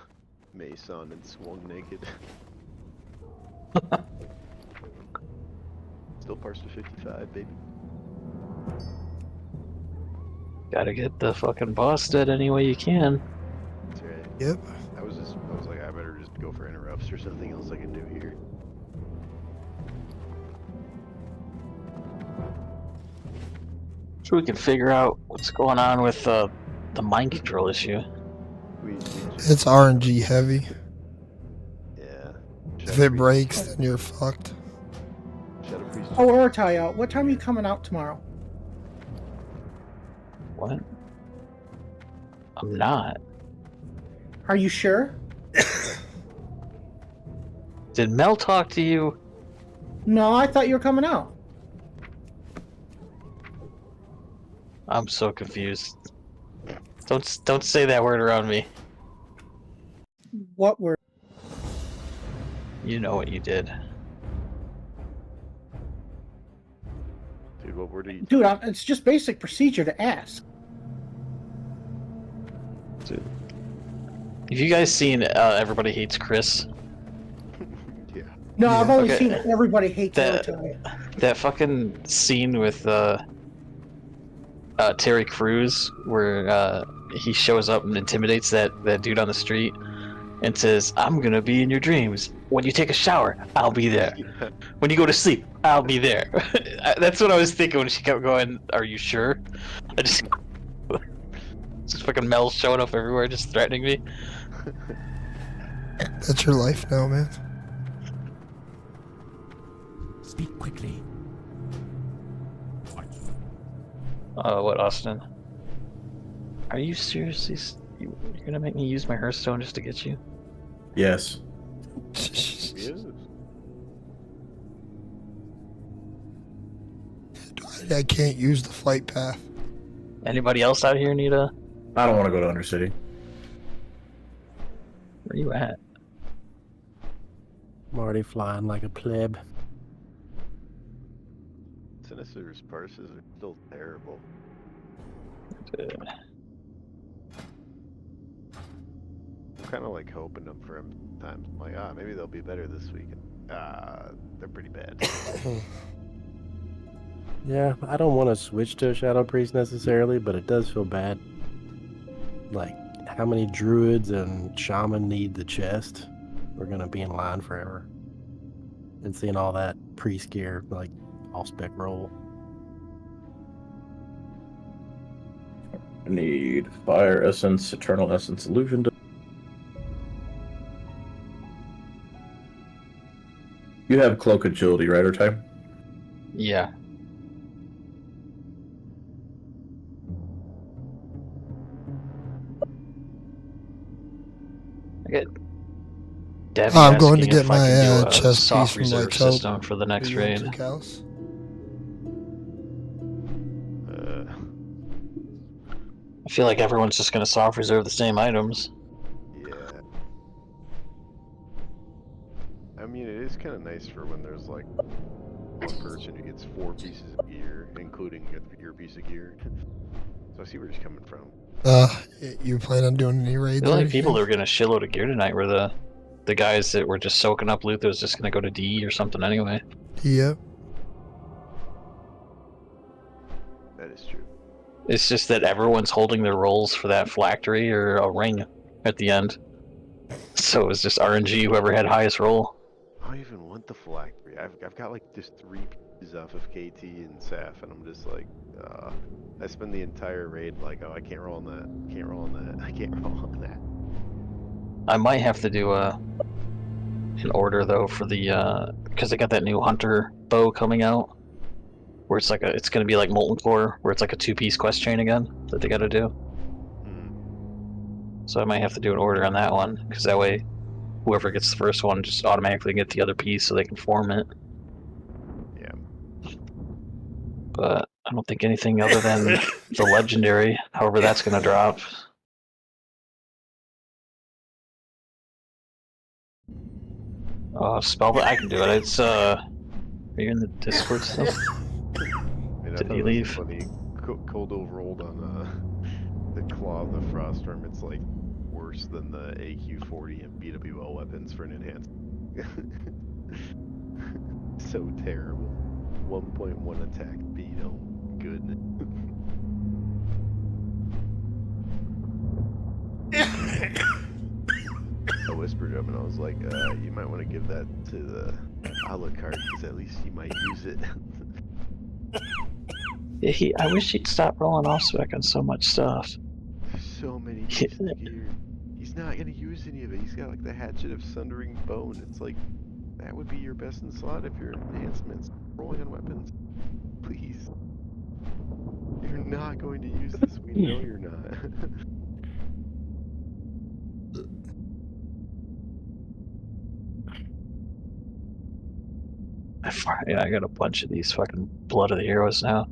mace on and swung naked. Still parsed to 55, baby. Gotta get the fucking boss dead any way you can. That's right. Yep. I was like, I better just go for interrupts or something else I can do here. So we can figure out what's going on with the mind control issue. It's RNG heavy. Yeah. If it breaks, then you're fucked. Oh, Urtai, what time are you coming out tomorrow? What? I'm not. Are you sure? Did Mel talk to you? No, I thought you were coming out. I'm so confused. Don't say that word around me. What were? You know what you did. Dude, what word are you? Dude, it's just basic procedure to ask. Dude. Have you guys seen Everybody Hates Chris? Yeah. No, I've only Okay. seen Everybody Hates That- Urtai. That fucking scene with Terry Crews where he shows up and intimidates that dude on the street and says, "I'm gonna be in your dreams. When you take a shower, I'll be there. When you go to sleep, I'll be there." That's what I was thinking when she kept going, "Are you sure?" I just fucking Mel showing up everywhere, just threatening me. That's your life now, man. Speak quickly. What, Austin? Are you seriously? You're gonna make me use my Hearthstone just to get you? Yes. I can't use the flight path. Anybody else out here need a? I don't want to go to Undercity. Where you at? I'm already flying like a pleb. Sinister's parses are still terrible. I'm kind of like hoping them for them sometimes. I'm like, maybe they'll be better this week. They're pretty bad. Yeah, I don't want to switch to a Shadow Priest necessarily, but it does feel bad. Like, how many druids and shaman need the chest? We're gonna be in line forever. And seeing all that priest gear, like, off-spec roll. I need Fire Essence, Eternal Essence, Illusion. You have Cloak Agility, right, or type? Yeah. Devin I'm asking going to get if I my can do a chest piece soft from reserve Black Hope. system for the next Are you in raid. Trick House? I feel like everyone's just gonna soft reserve the same items. Yeah. I mean, it is kind of nice for when there's like one person who gets 4 pieces of gear, including your piece of gear. So I see where he's coming from. You plan on doing any raids? The or only people anything? that were getting a shitload of gear tonight were the guys that were just soaking up loot that was just gonna go to D or something anyway. Yep. That is true. It's just that everyone's holding their rolls for that phylactery or a ring at the end. So it was just RNG, whoever had highest roll. I don't even want the phylactery. I've got like just 3 pieces off of KT and Saf, and I'm just like, I spend the entire raid like, I can't roll on that, can't roll on that, I can't roll on that. I might have to do an order though for the because they got that new hunter bow coming out, where it's like it's gonna be like Molten Core, where it's like a 2-piece quest chain again that they got to do. So I might have to do an order on that one, because that way, whoever gets the first one just automatically get the other piece, so they can form it. Yeah. But I don't think anything other than the legendary, however that's gonna drop. Spell, but I can do it. It's are you in the Discord stuff? And Did he leave? Funny. Koldo rolled on the Claw of the Froststorm. It's like worse than the AQ-40 and BWL weapons for an enhanced. So terrible. 1.1 attack speed. Oh goodness. I whispered to him and I was like, you might want to give that to the a la carte because at least you might use it. Yeah, I wish he'd stop rolling off spec on so much stuff. So many pieces of gear. He's not gonna use any of it. He's got like the Hatchet of Sundering Bone. It's like that would be your best in slot if your enhancements rolling on weapons. Please. You're not going to use this. We know you're not. Yeah, I got a bunch of these fucking Blood of the Heroes now.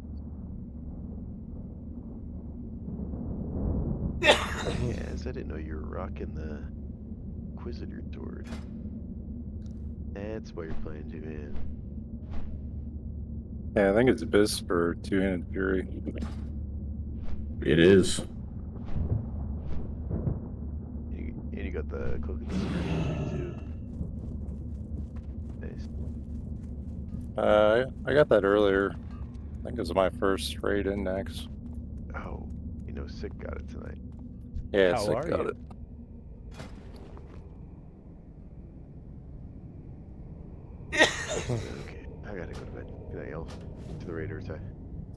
Yes, I didn't know you were rocking the Inquisitor sword. That's why you're playing two-hand. Yeah, I think it's Abyss for two-handed fury. It is. And you got the Cloak of the Spirit too. Nice. I got that earlier. I think it was my first raid in Naxx. Oh, you know, Sick got it tonight. Yeah, How Sick are got you? it. Okay, I gotta go to bed. Good night, y'all. To the Raider attack.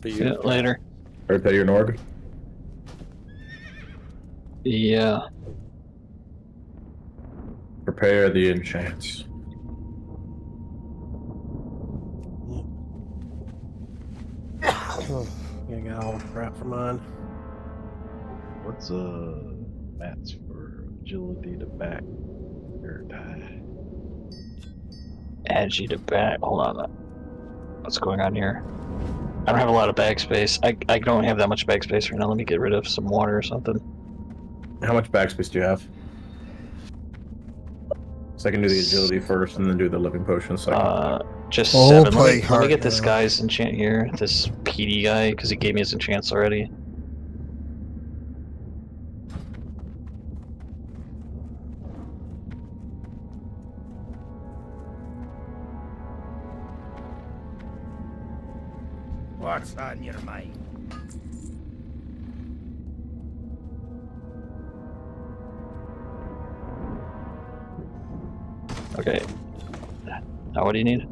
See you later. Are you an org? Yeah. Prepare the enchants. Yeah, got all the crap for mine. What's Matt's for agility to back or die? Agi to back. Hold on. What's going on here? I don't have a lot of bag space. I don't have that much bag space right now. Let me get rid of some water or something. How much backspace do you have? So I can do the agility first and then do the living potion second. Just Oh, 7. play Let me hard get this now. guy's enchant here. This PD guy, because he gave me his enchants already. What's on your mind? Okay. Now what do you need?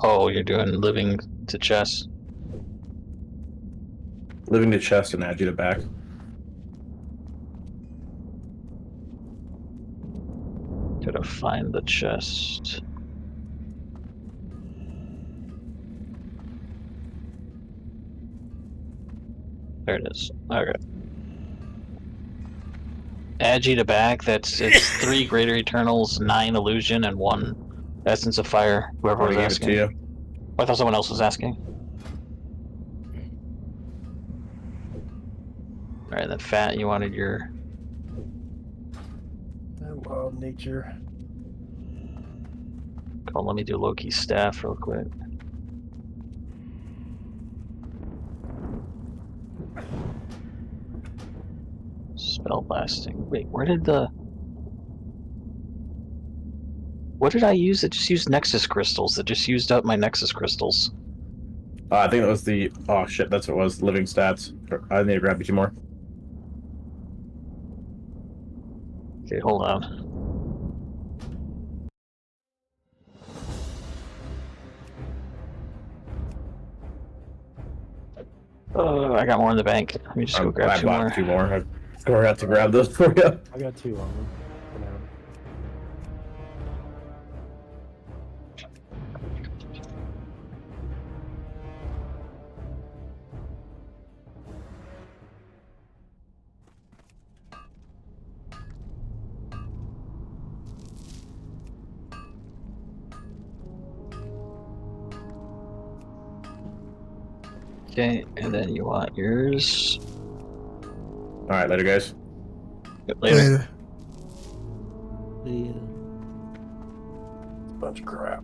Oh, you're doing living to chest. Living to chest and Agi to back. Gotta find the chest. There it is. Okay. Agi to back, it's 3 Greater Eternals, 9 Illusion, and 1 Essence of Fire. Whoever was I gave it asking. to you. I thought someone else was asking. Alright, then Fat, you wanted your... Wild nature. Oh, let me do Loki's staff real quick. Spell blasting. Wait, where did the... What did I use? It just used Nexus crystals. It just used up my Nexus crystals. I think that was the... Oh shit, that's what it was. Living stats. I need to grab you 2 more. Okay, hold on. Oh, I got more in the bank. Let me just go grab 2 more. 2 more. I forgot to grab those for you. I got 2 on them for now. Okay, and then you want yours. Alright, later guys. Later. bunch of crap.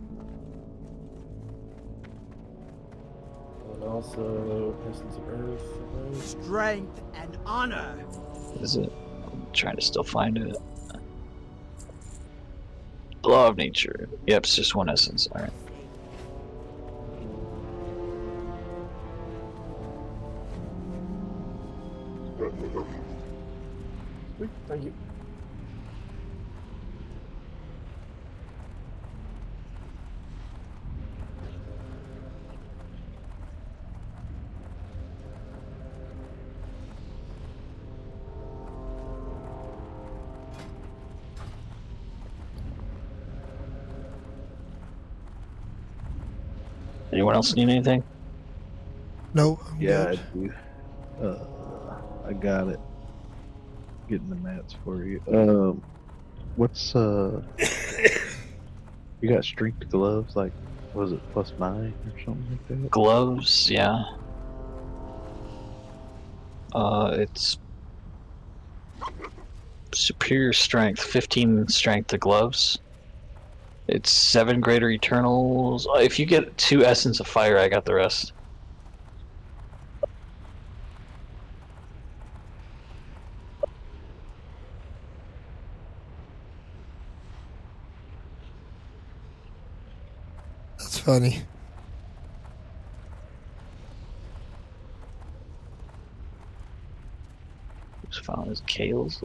And also Essence of Earth. Strength and honor. Is it? I'm trying to still find it. Law of Nature. Yep, it's just one essence. Alright. Sweet, thank you. Anyone else need anything? No, I'm Yeah, good. I do. I got it. Getting the mats for you. What's you got strength gloves? Like, was it +9 or something like that? Gloves, yeah. It's superior strength, 15 strength to gloves. It's 7 greater eternals. If you get 2 essence of fire, I got the rest. That's funny. Just found his Kales.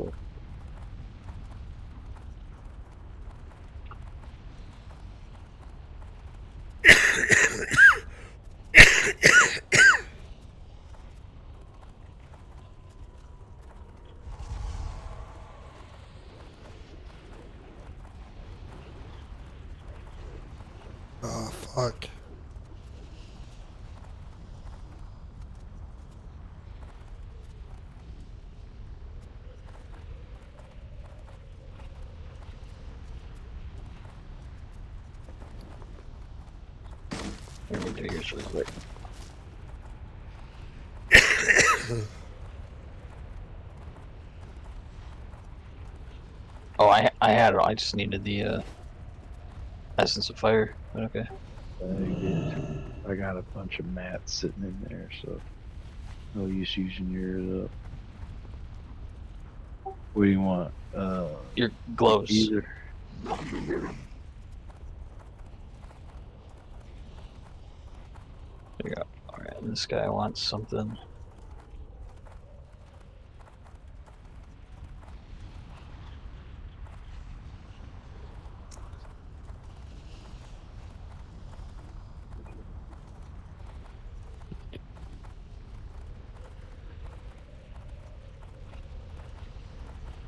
Oh, fuck. Let me do yours really quick. Oh, I had it. I just needed the essence of fire. But okay. I got a bunch of mats sitting in there, so no use using yours up. What do you want? Your gloves. Either. There you go. Alright, this guy wants something.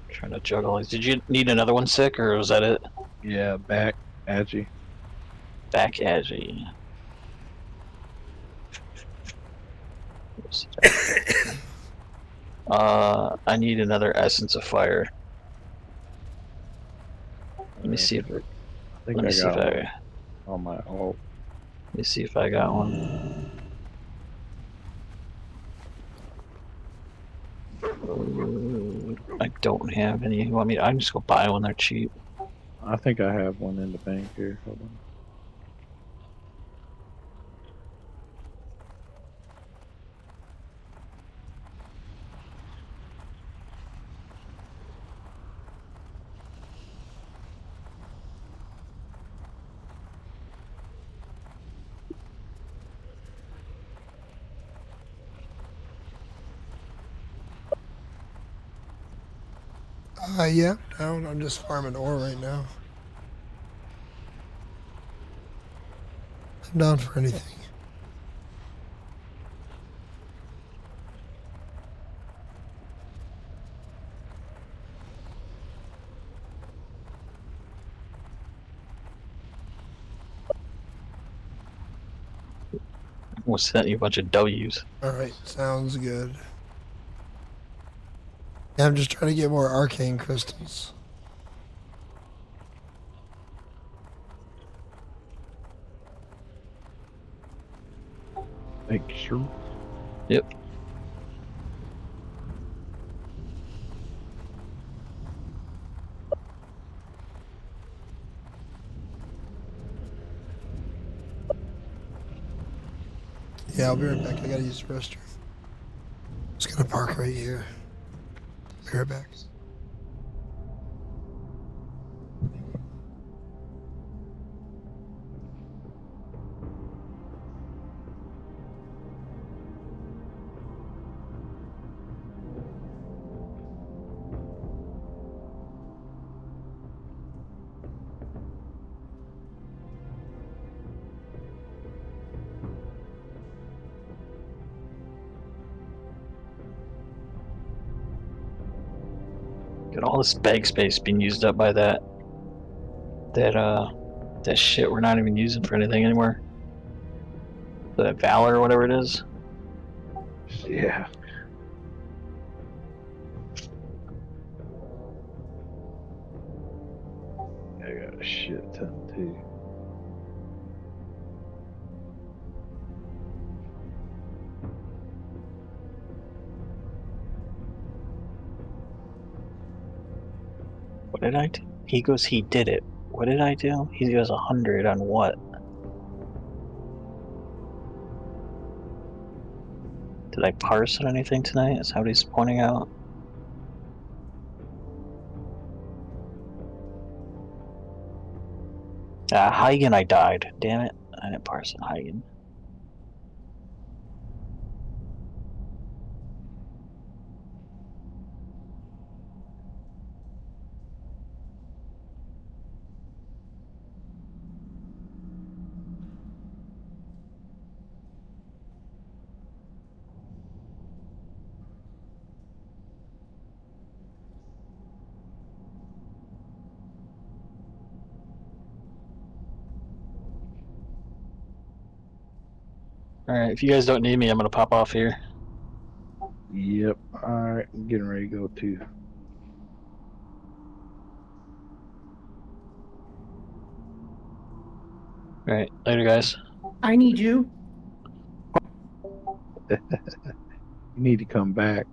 Trying to juggle. Did you need another one sick, or was that it? Yeah, back Agi. Back Agi. I need another essence of fire. Let me see if I think let me I see got if one on my alt. Let me see if I got one. I don't have any. Well, I mean, I can just go buy one. They're cheap. I think I have one in the bank here. Hold on. Yeah, down. I'm just farming ore right now. I'm down for anything. We'll send you a bunch of W's. Alright, sounds good. Yeah, I'm just trying to get more arcane crystals. Make sure. Yep. Yeah, I'll be right back. I gotta use the restroom. Just gonna park right here. Be right back. Got all this bag space being used up by that shit we're not even using for anything anymore. The Valor or whatever it is. Yeah. I got a shit ton too. What did I do? He goes, he did it. What did I do? He goes 100 on what? Did I parse on anything tonight? Is that what he's pointing out? Hagen, I died. Damn it. I didn't parse on Hagen. Alright, if you guys don't need me, I'm gonna pop off here. Yep. Alright, I'm getting ready to go too. Alright, later guys. I need you. You need to come back.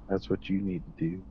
That's what you need to do.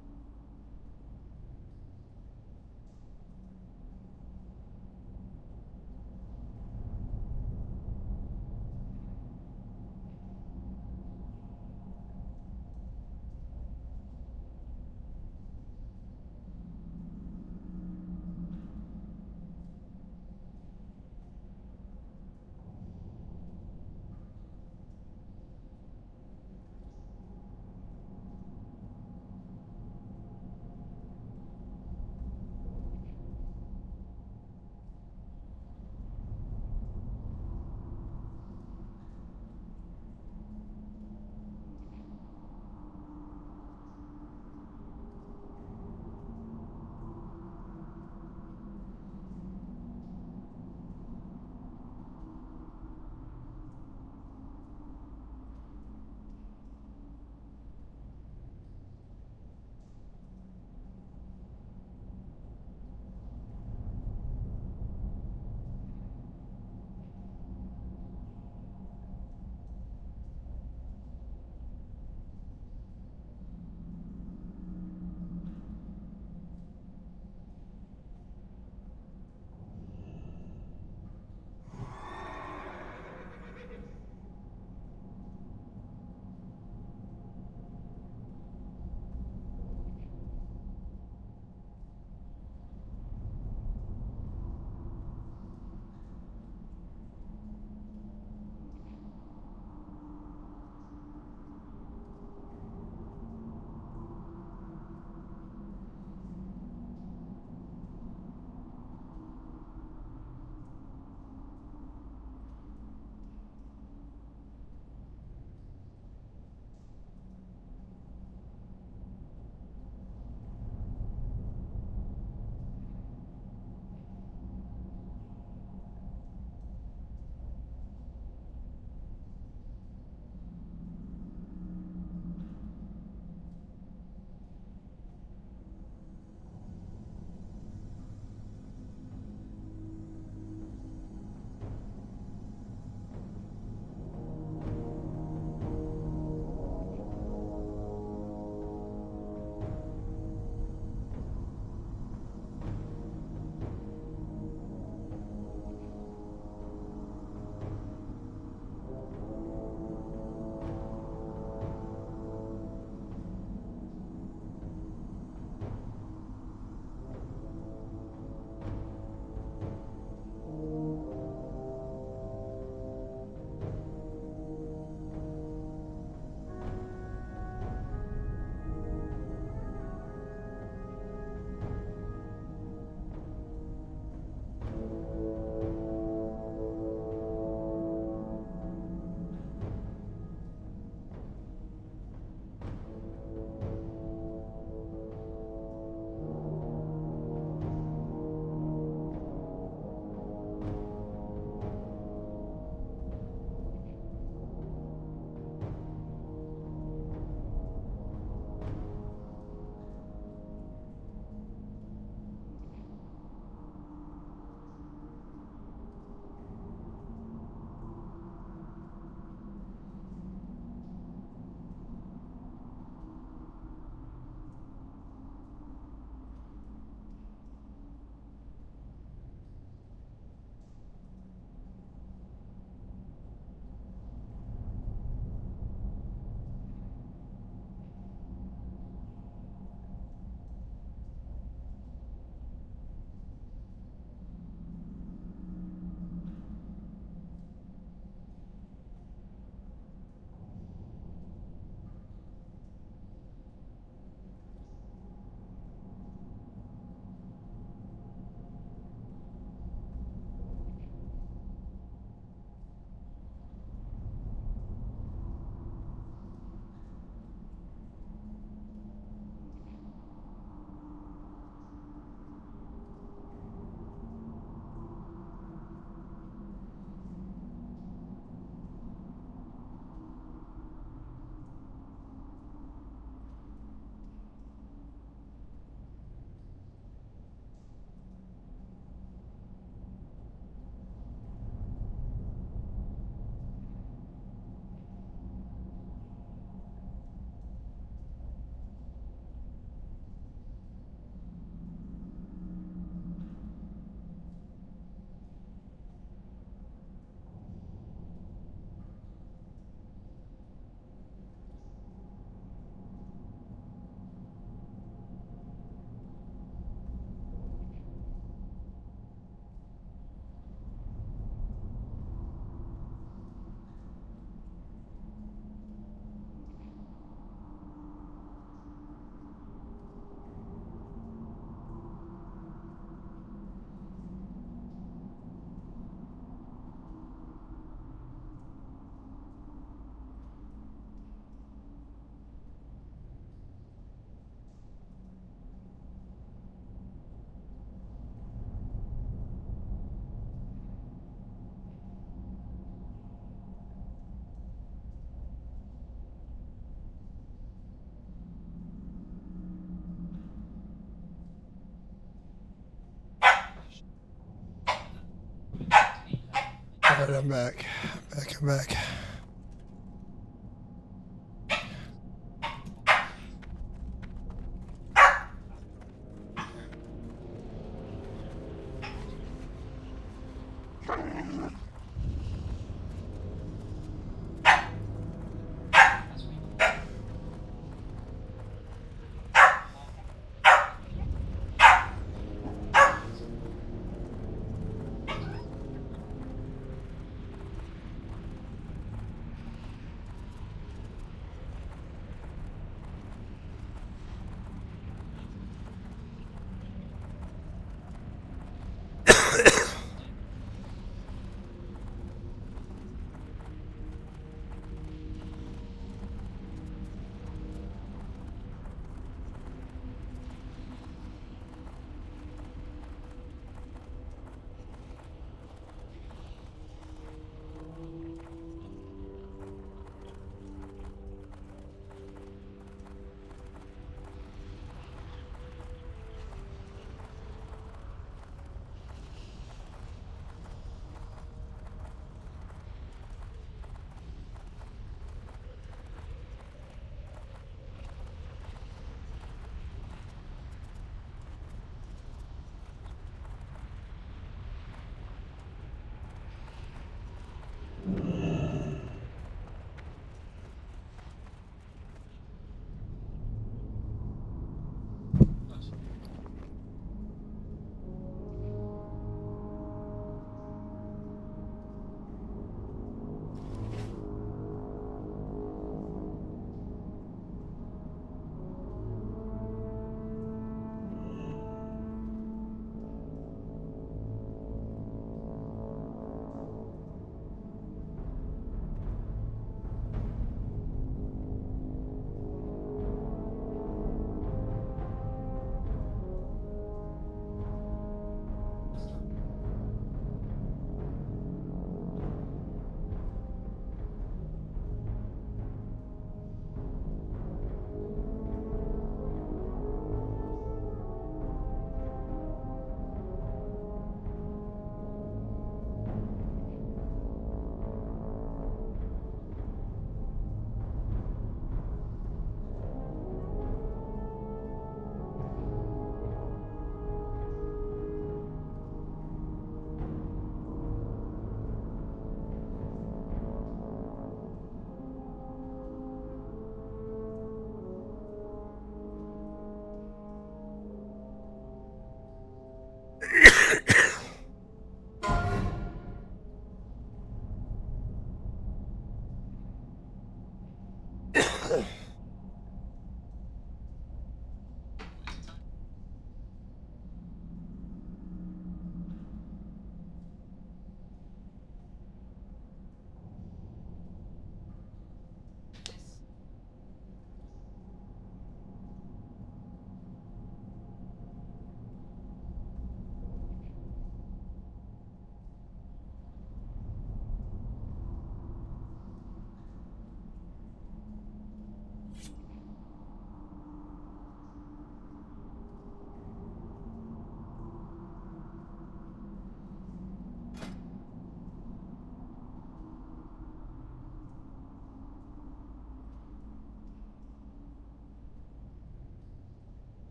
Alright, I'm back. I'm back.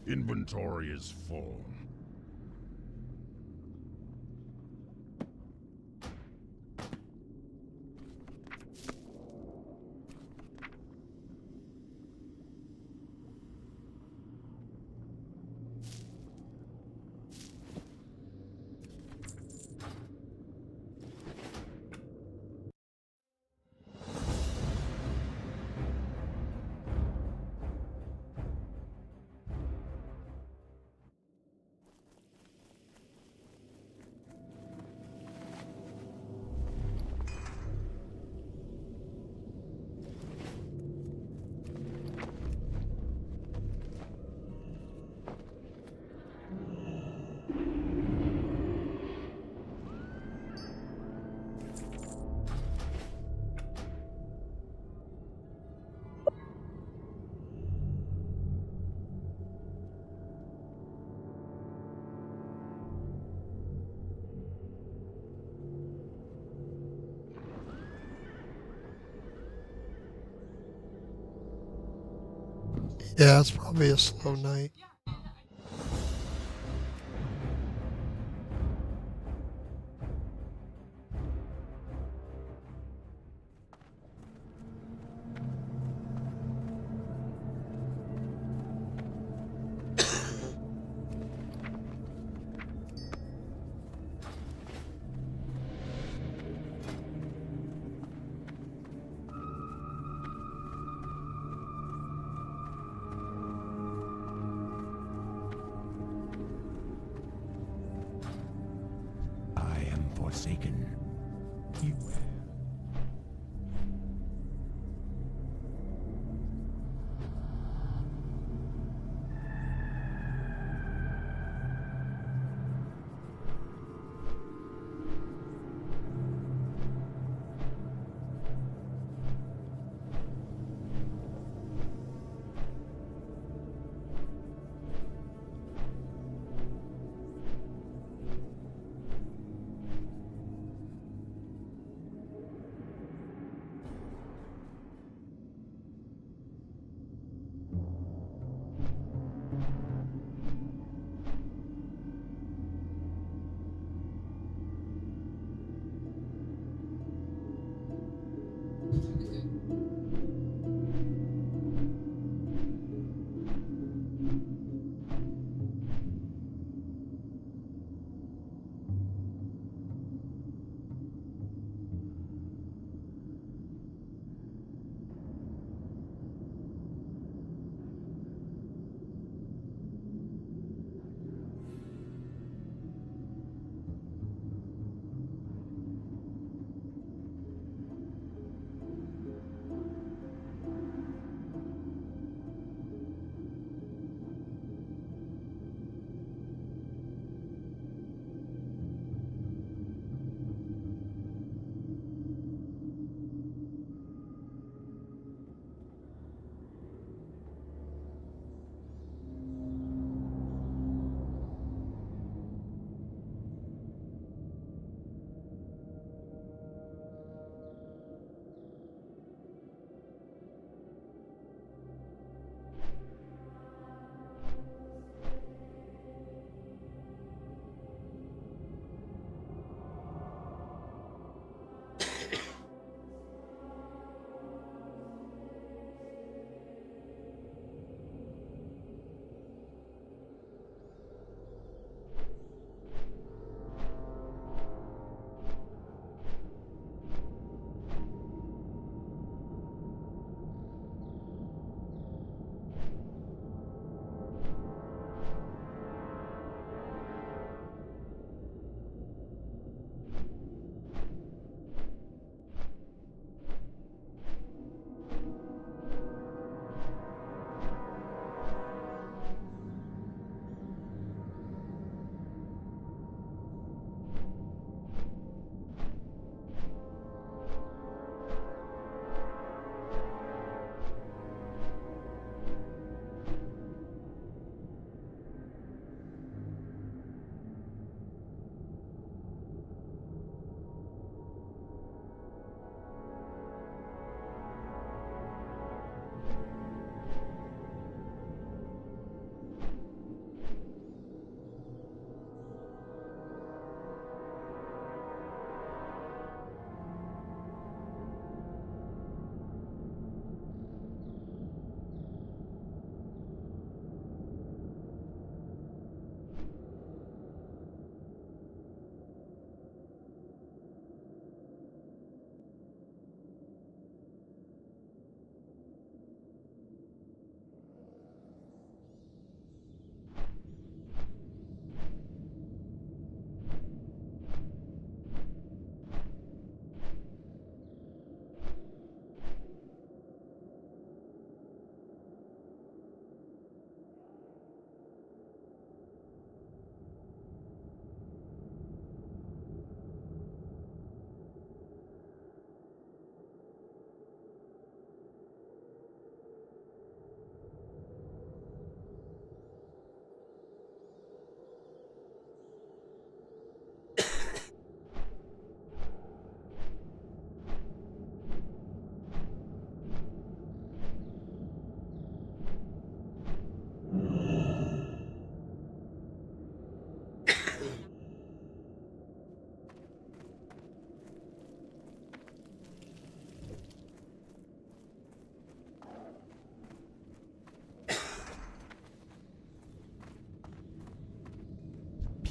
Inventory is full. Yeah, it's probably a slow night. I am forsaken.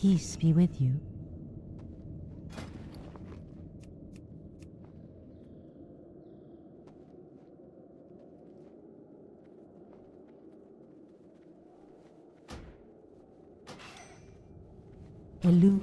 Peace be with you. Hello.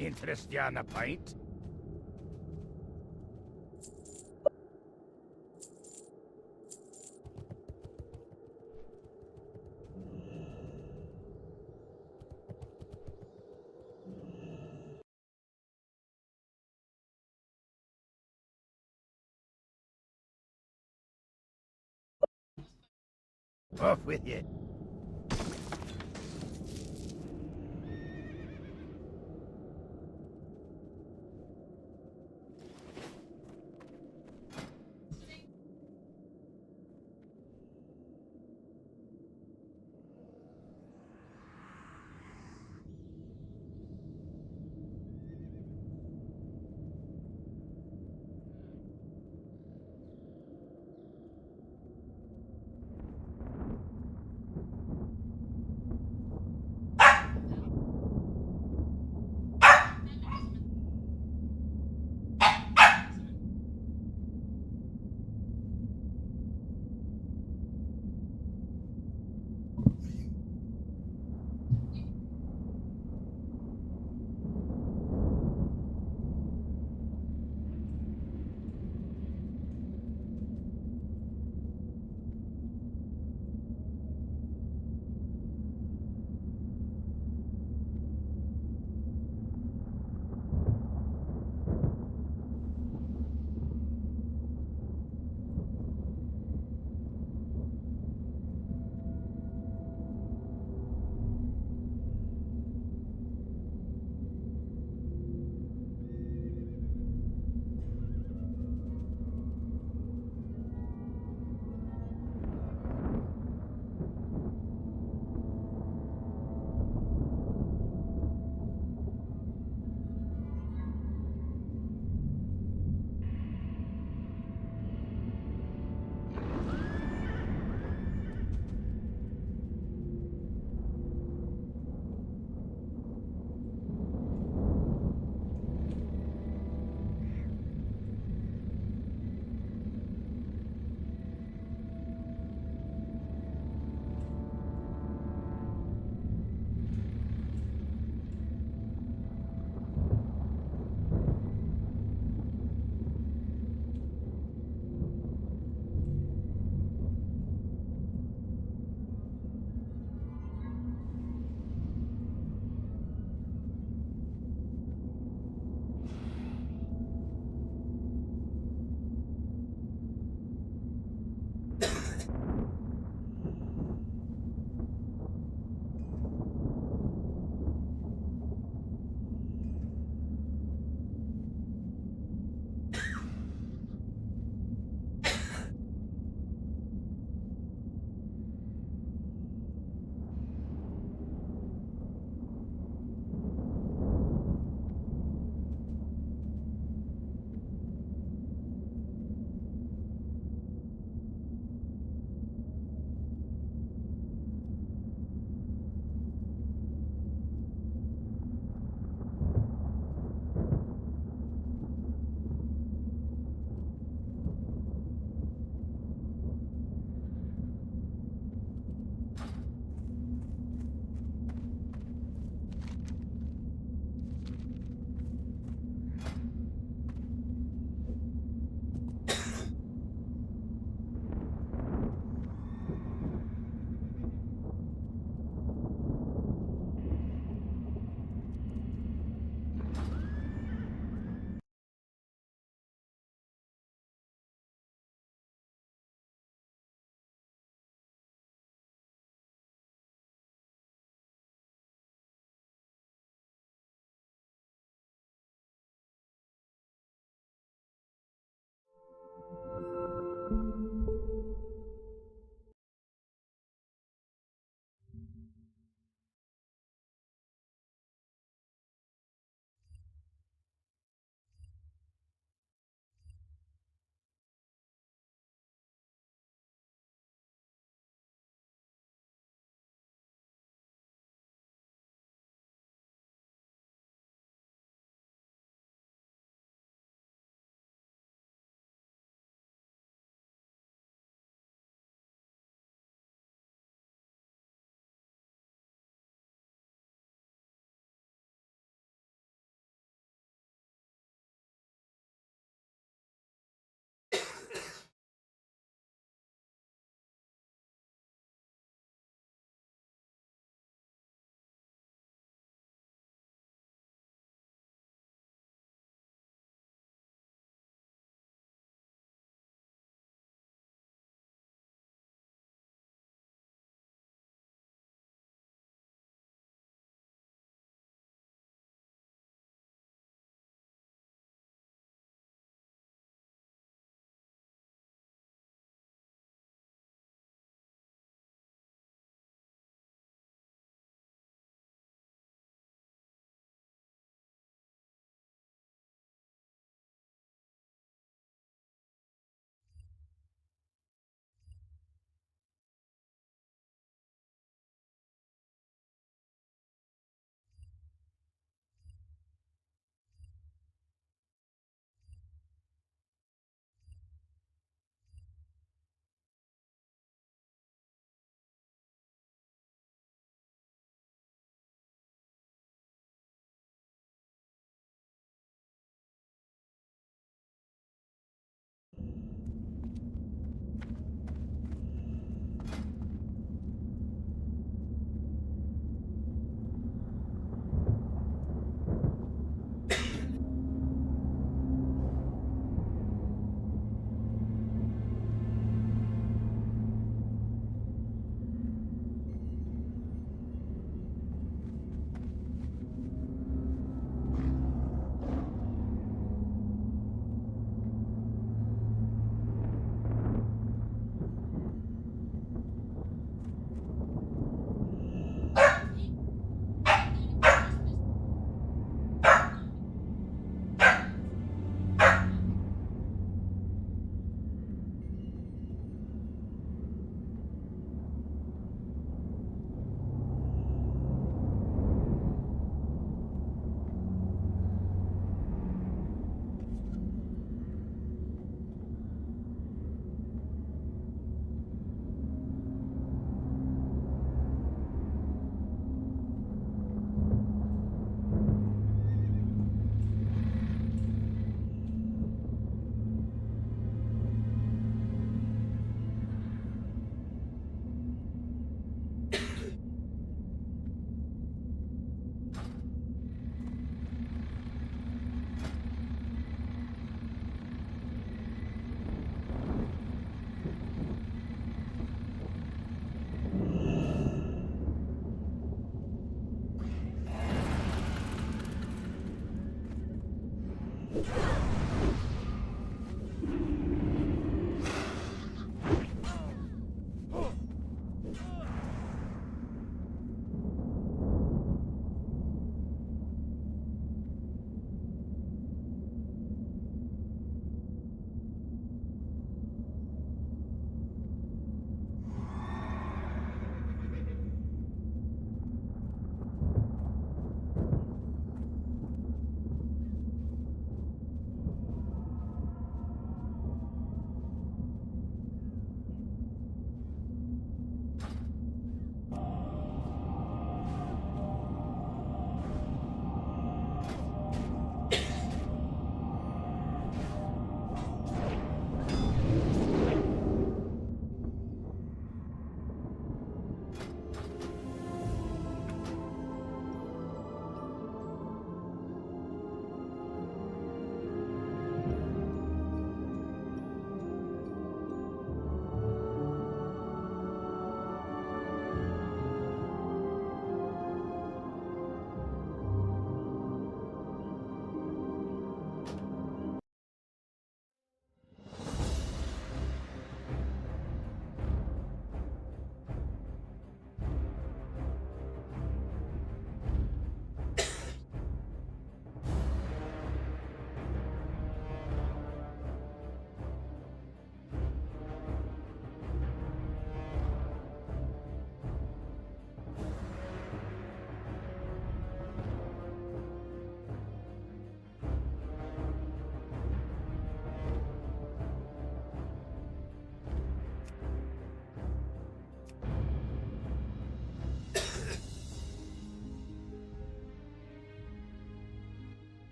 Interest you on a pint? Off with you.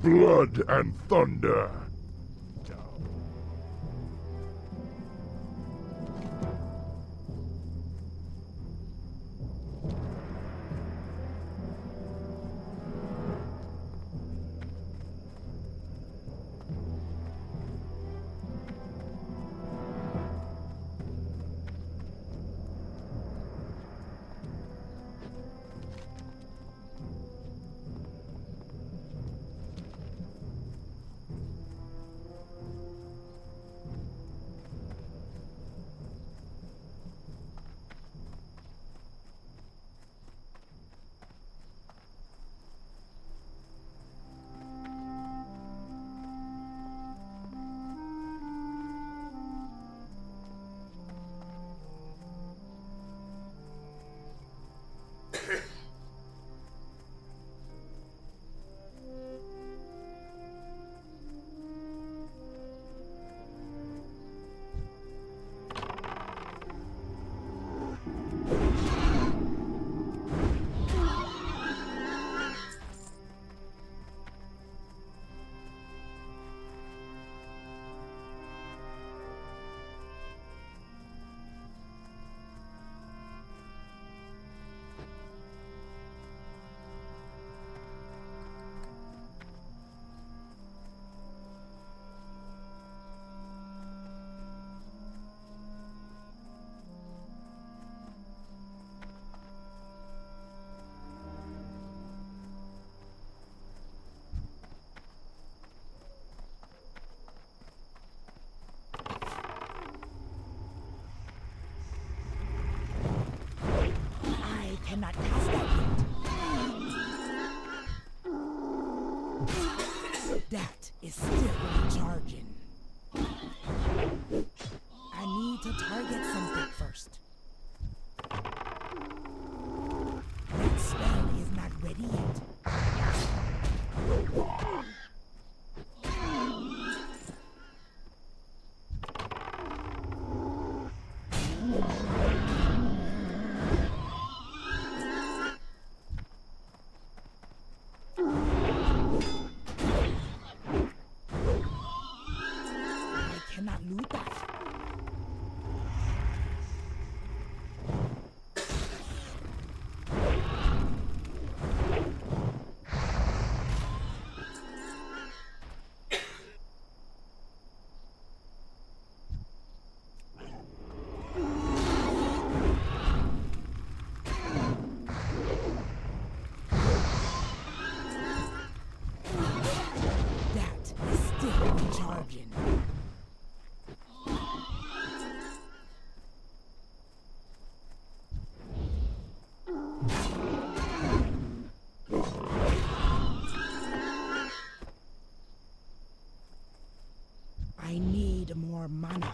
Blood and thunder. charging. I need to target something first. That spell is not ready yet. I cannot loot that. That is still charging. I need more mana.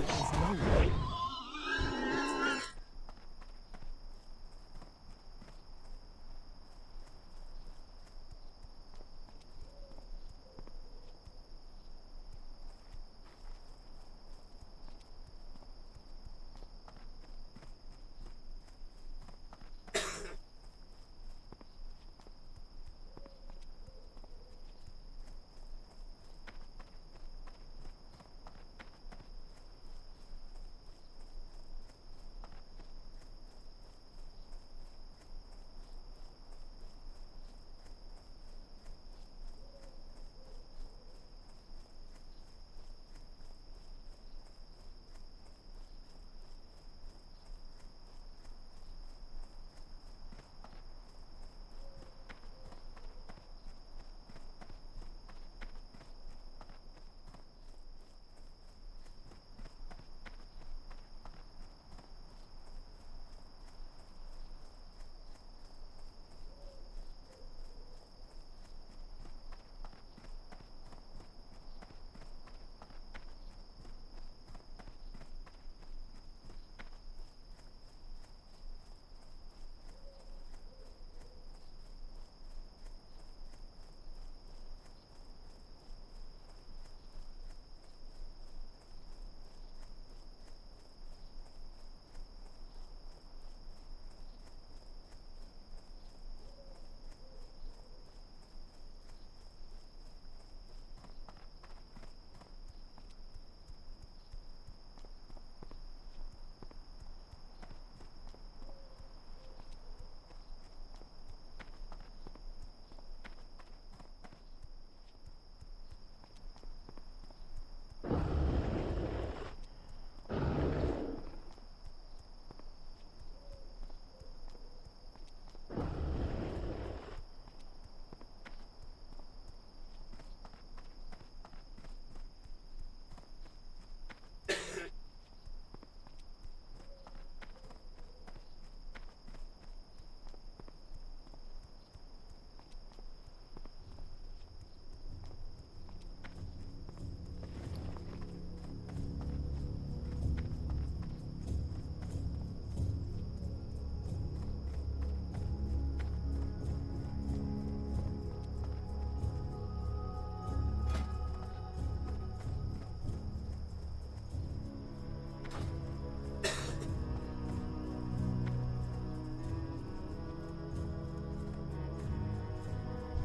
is nowhere.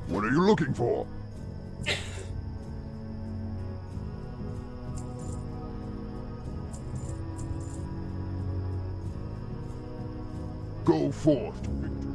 What are you looking for? Go forth to victory.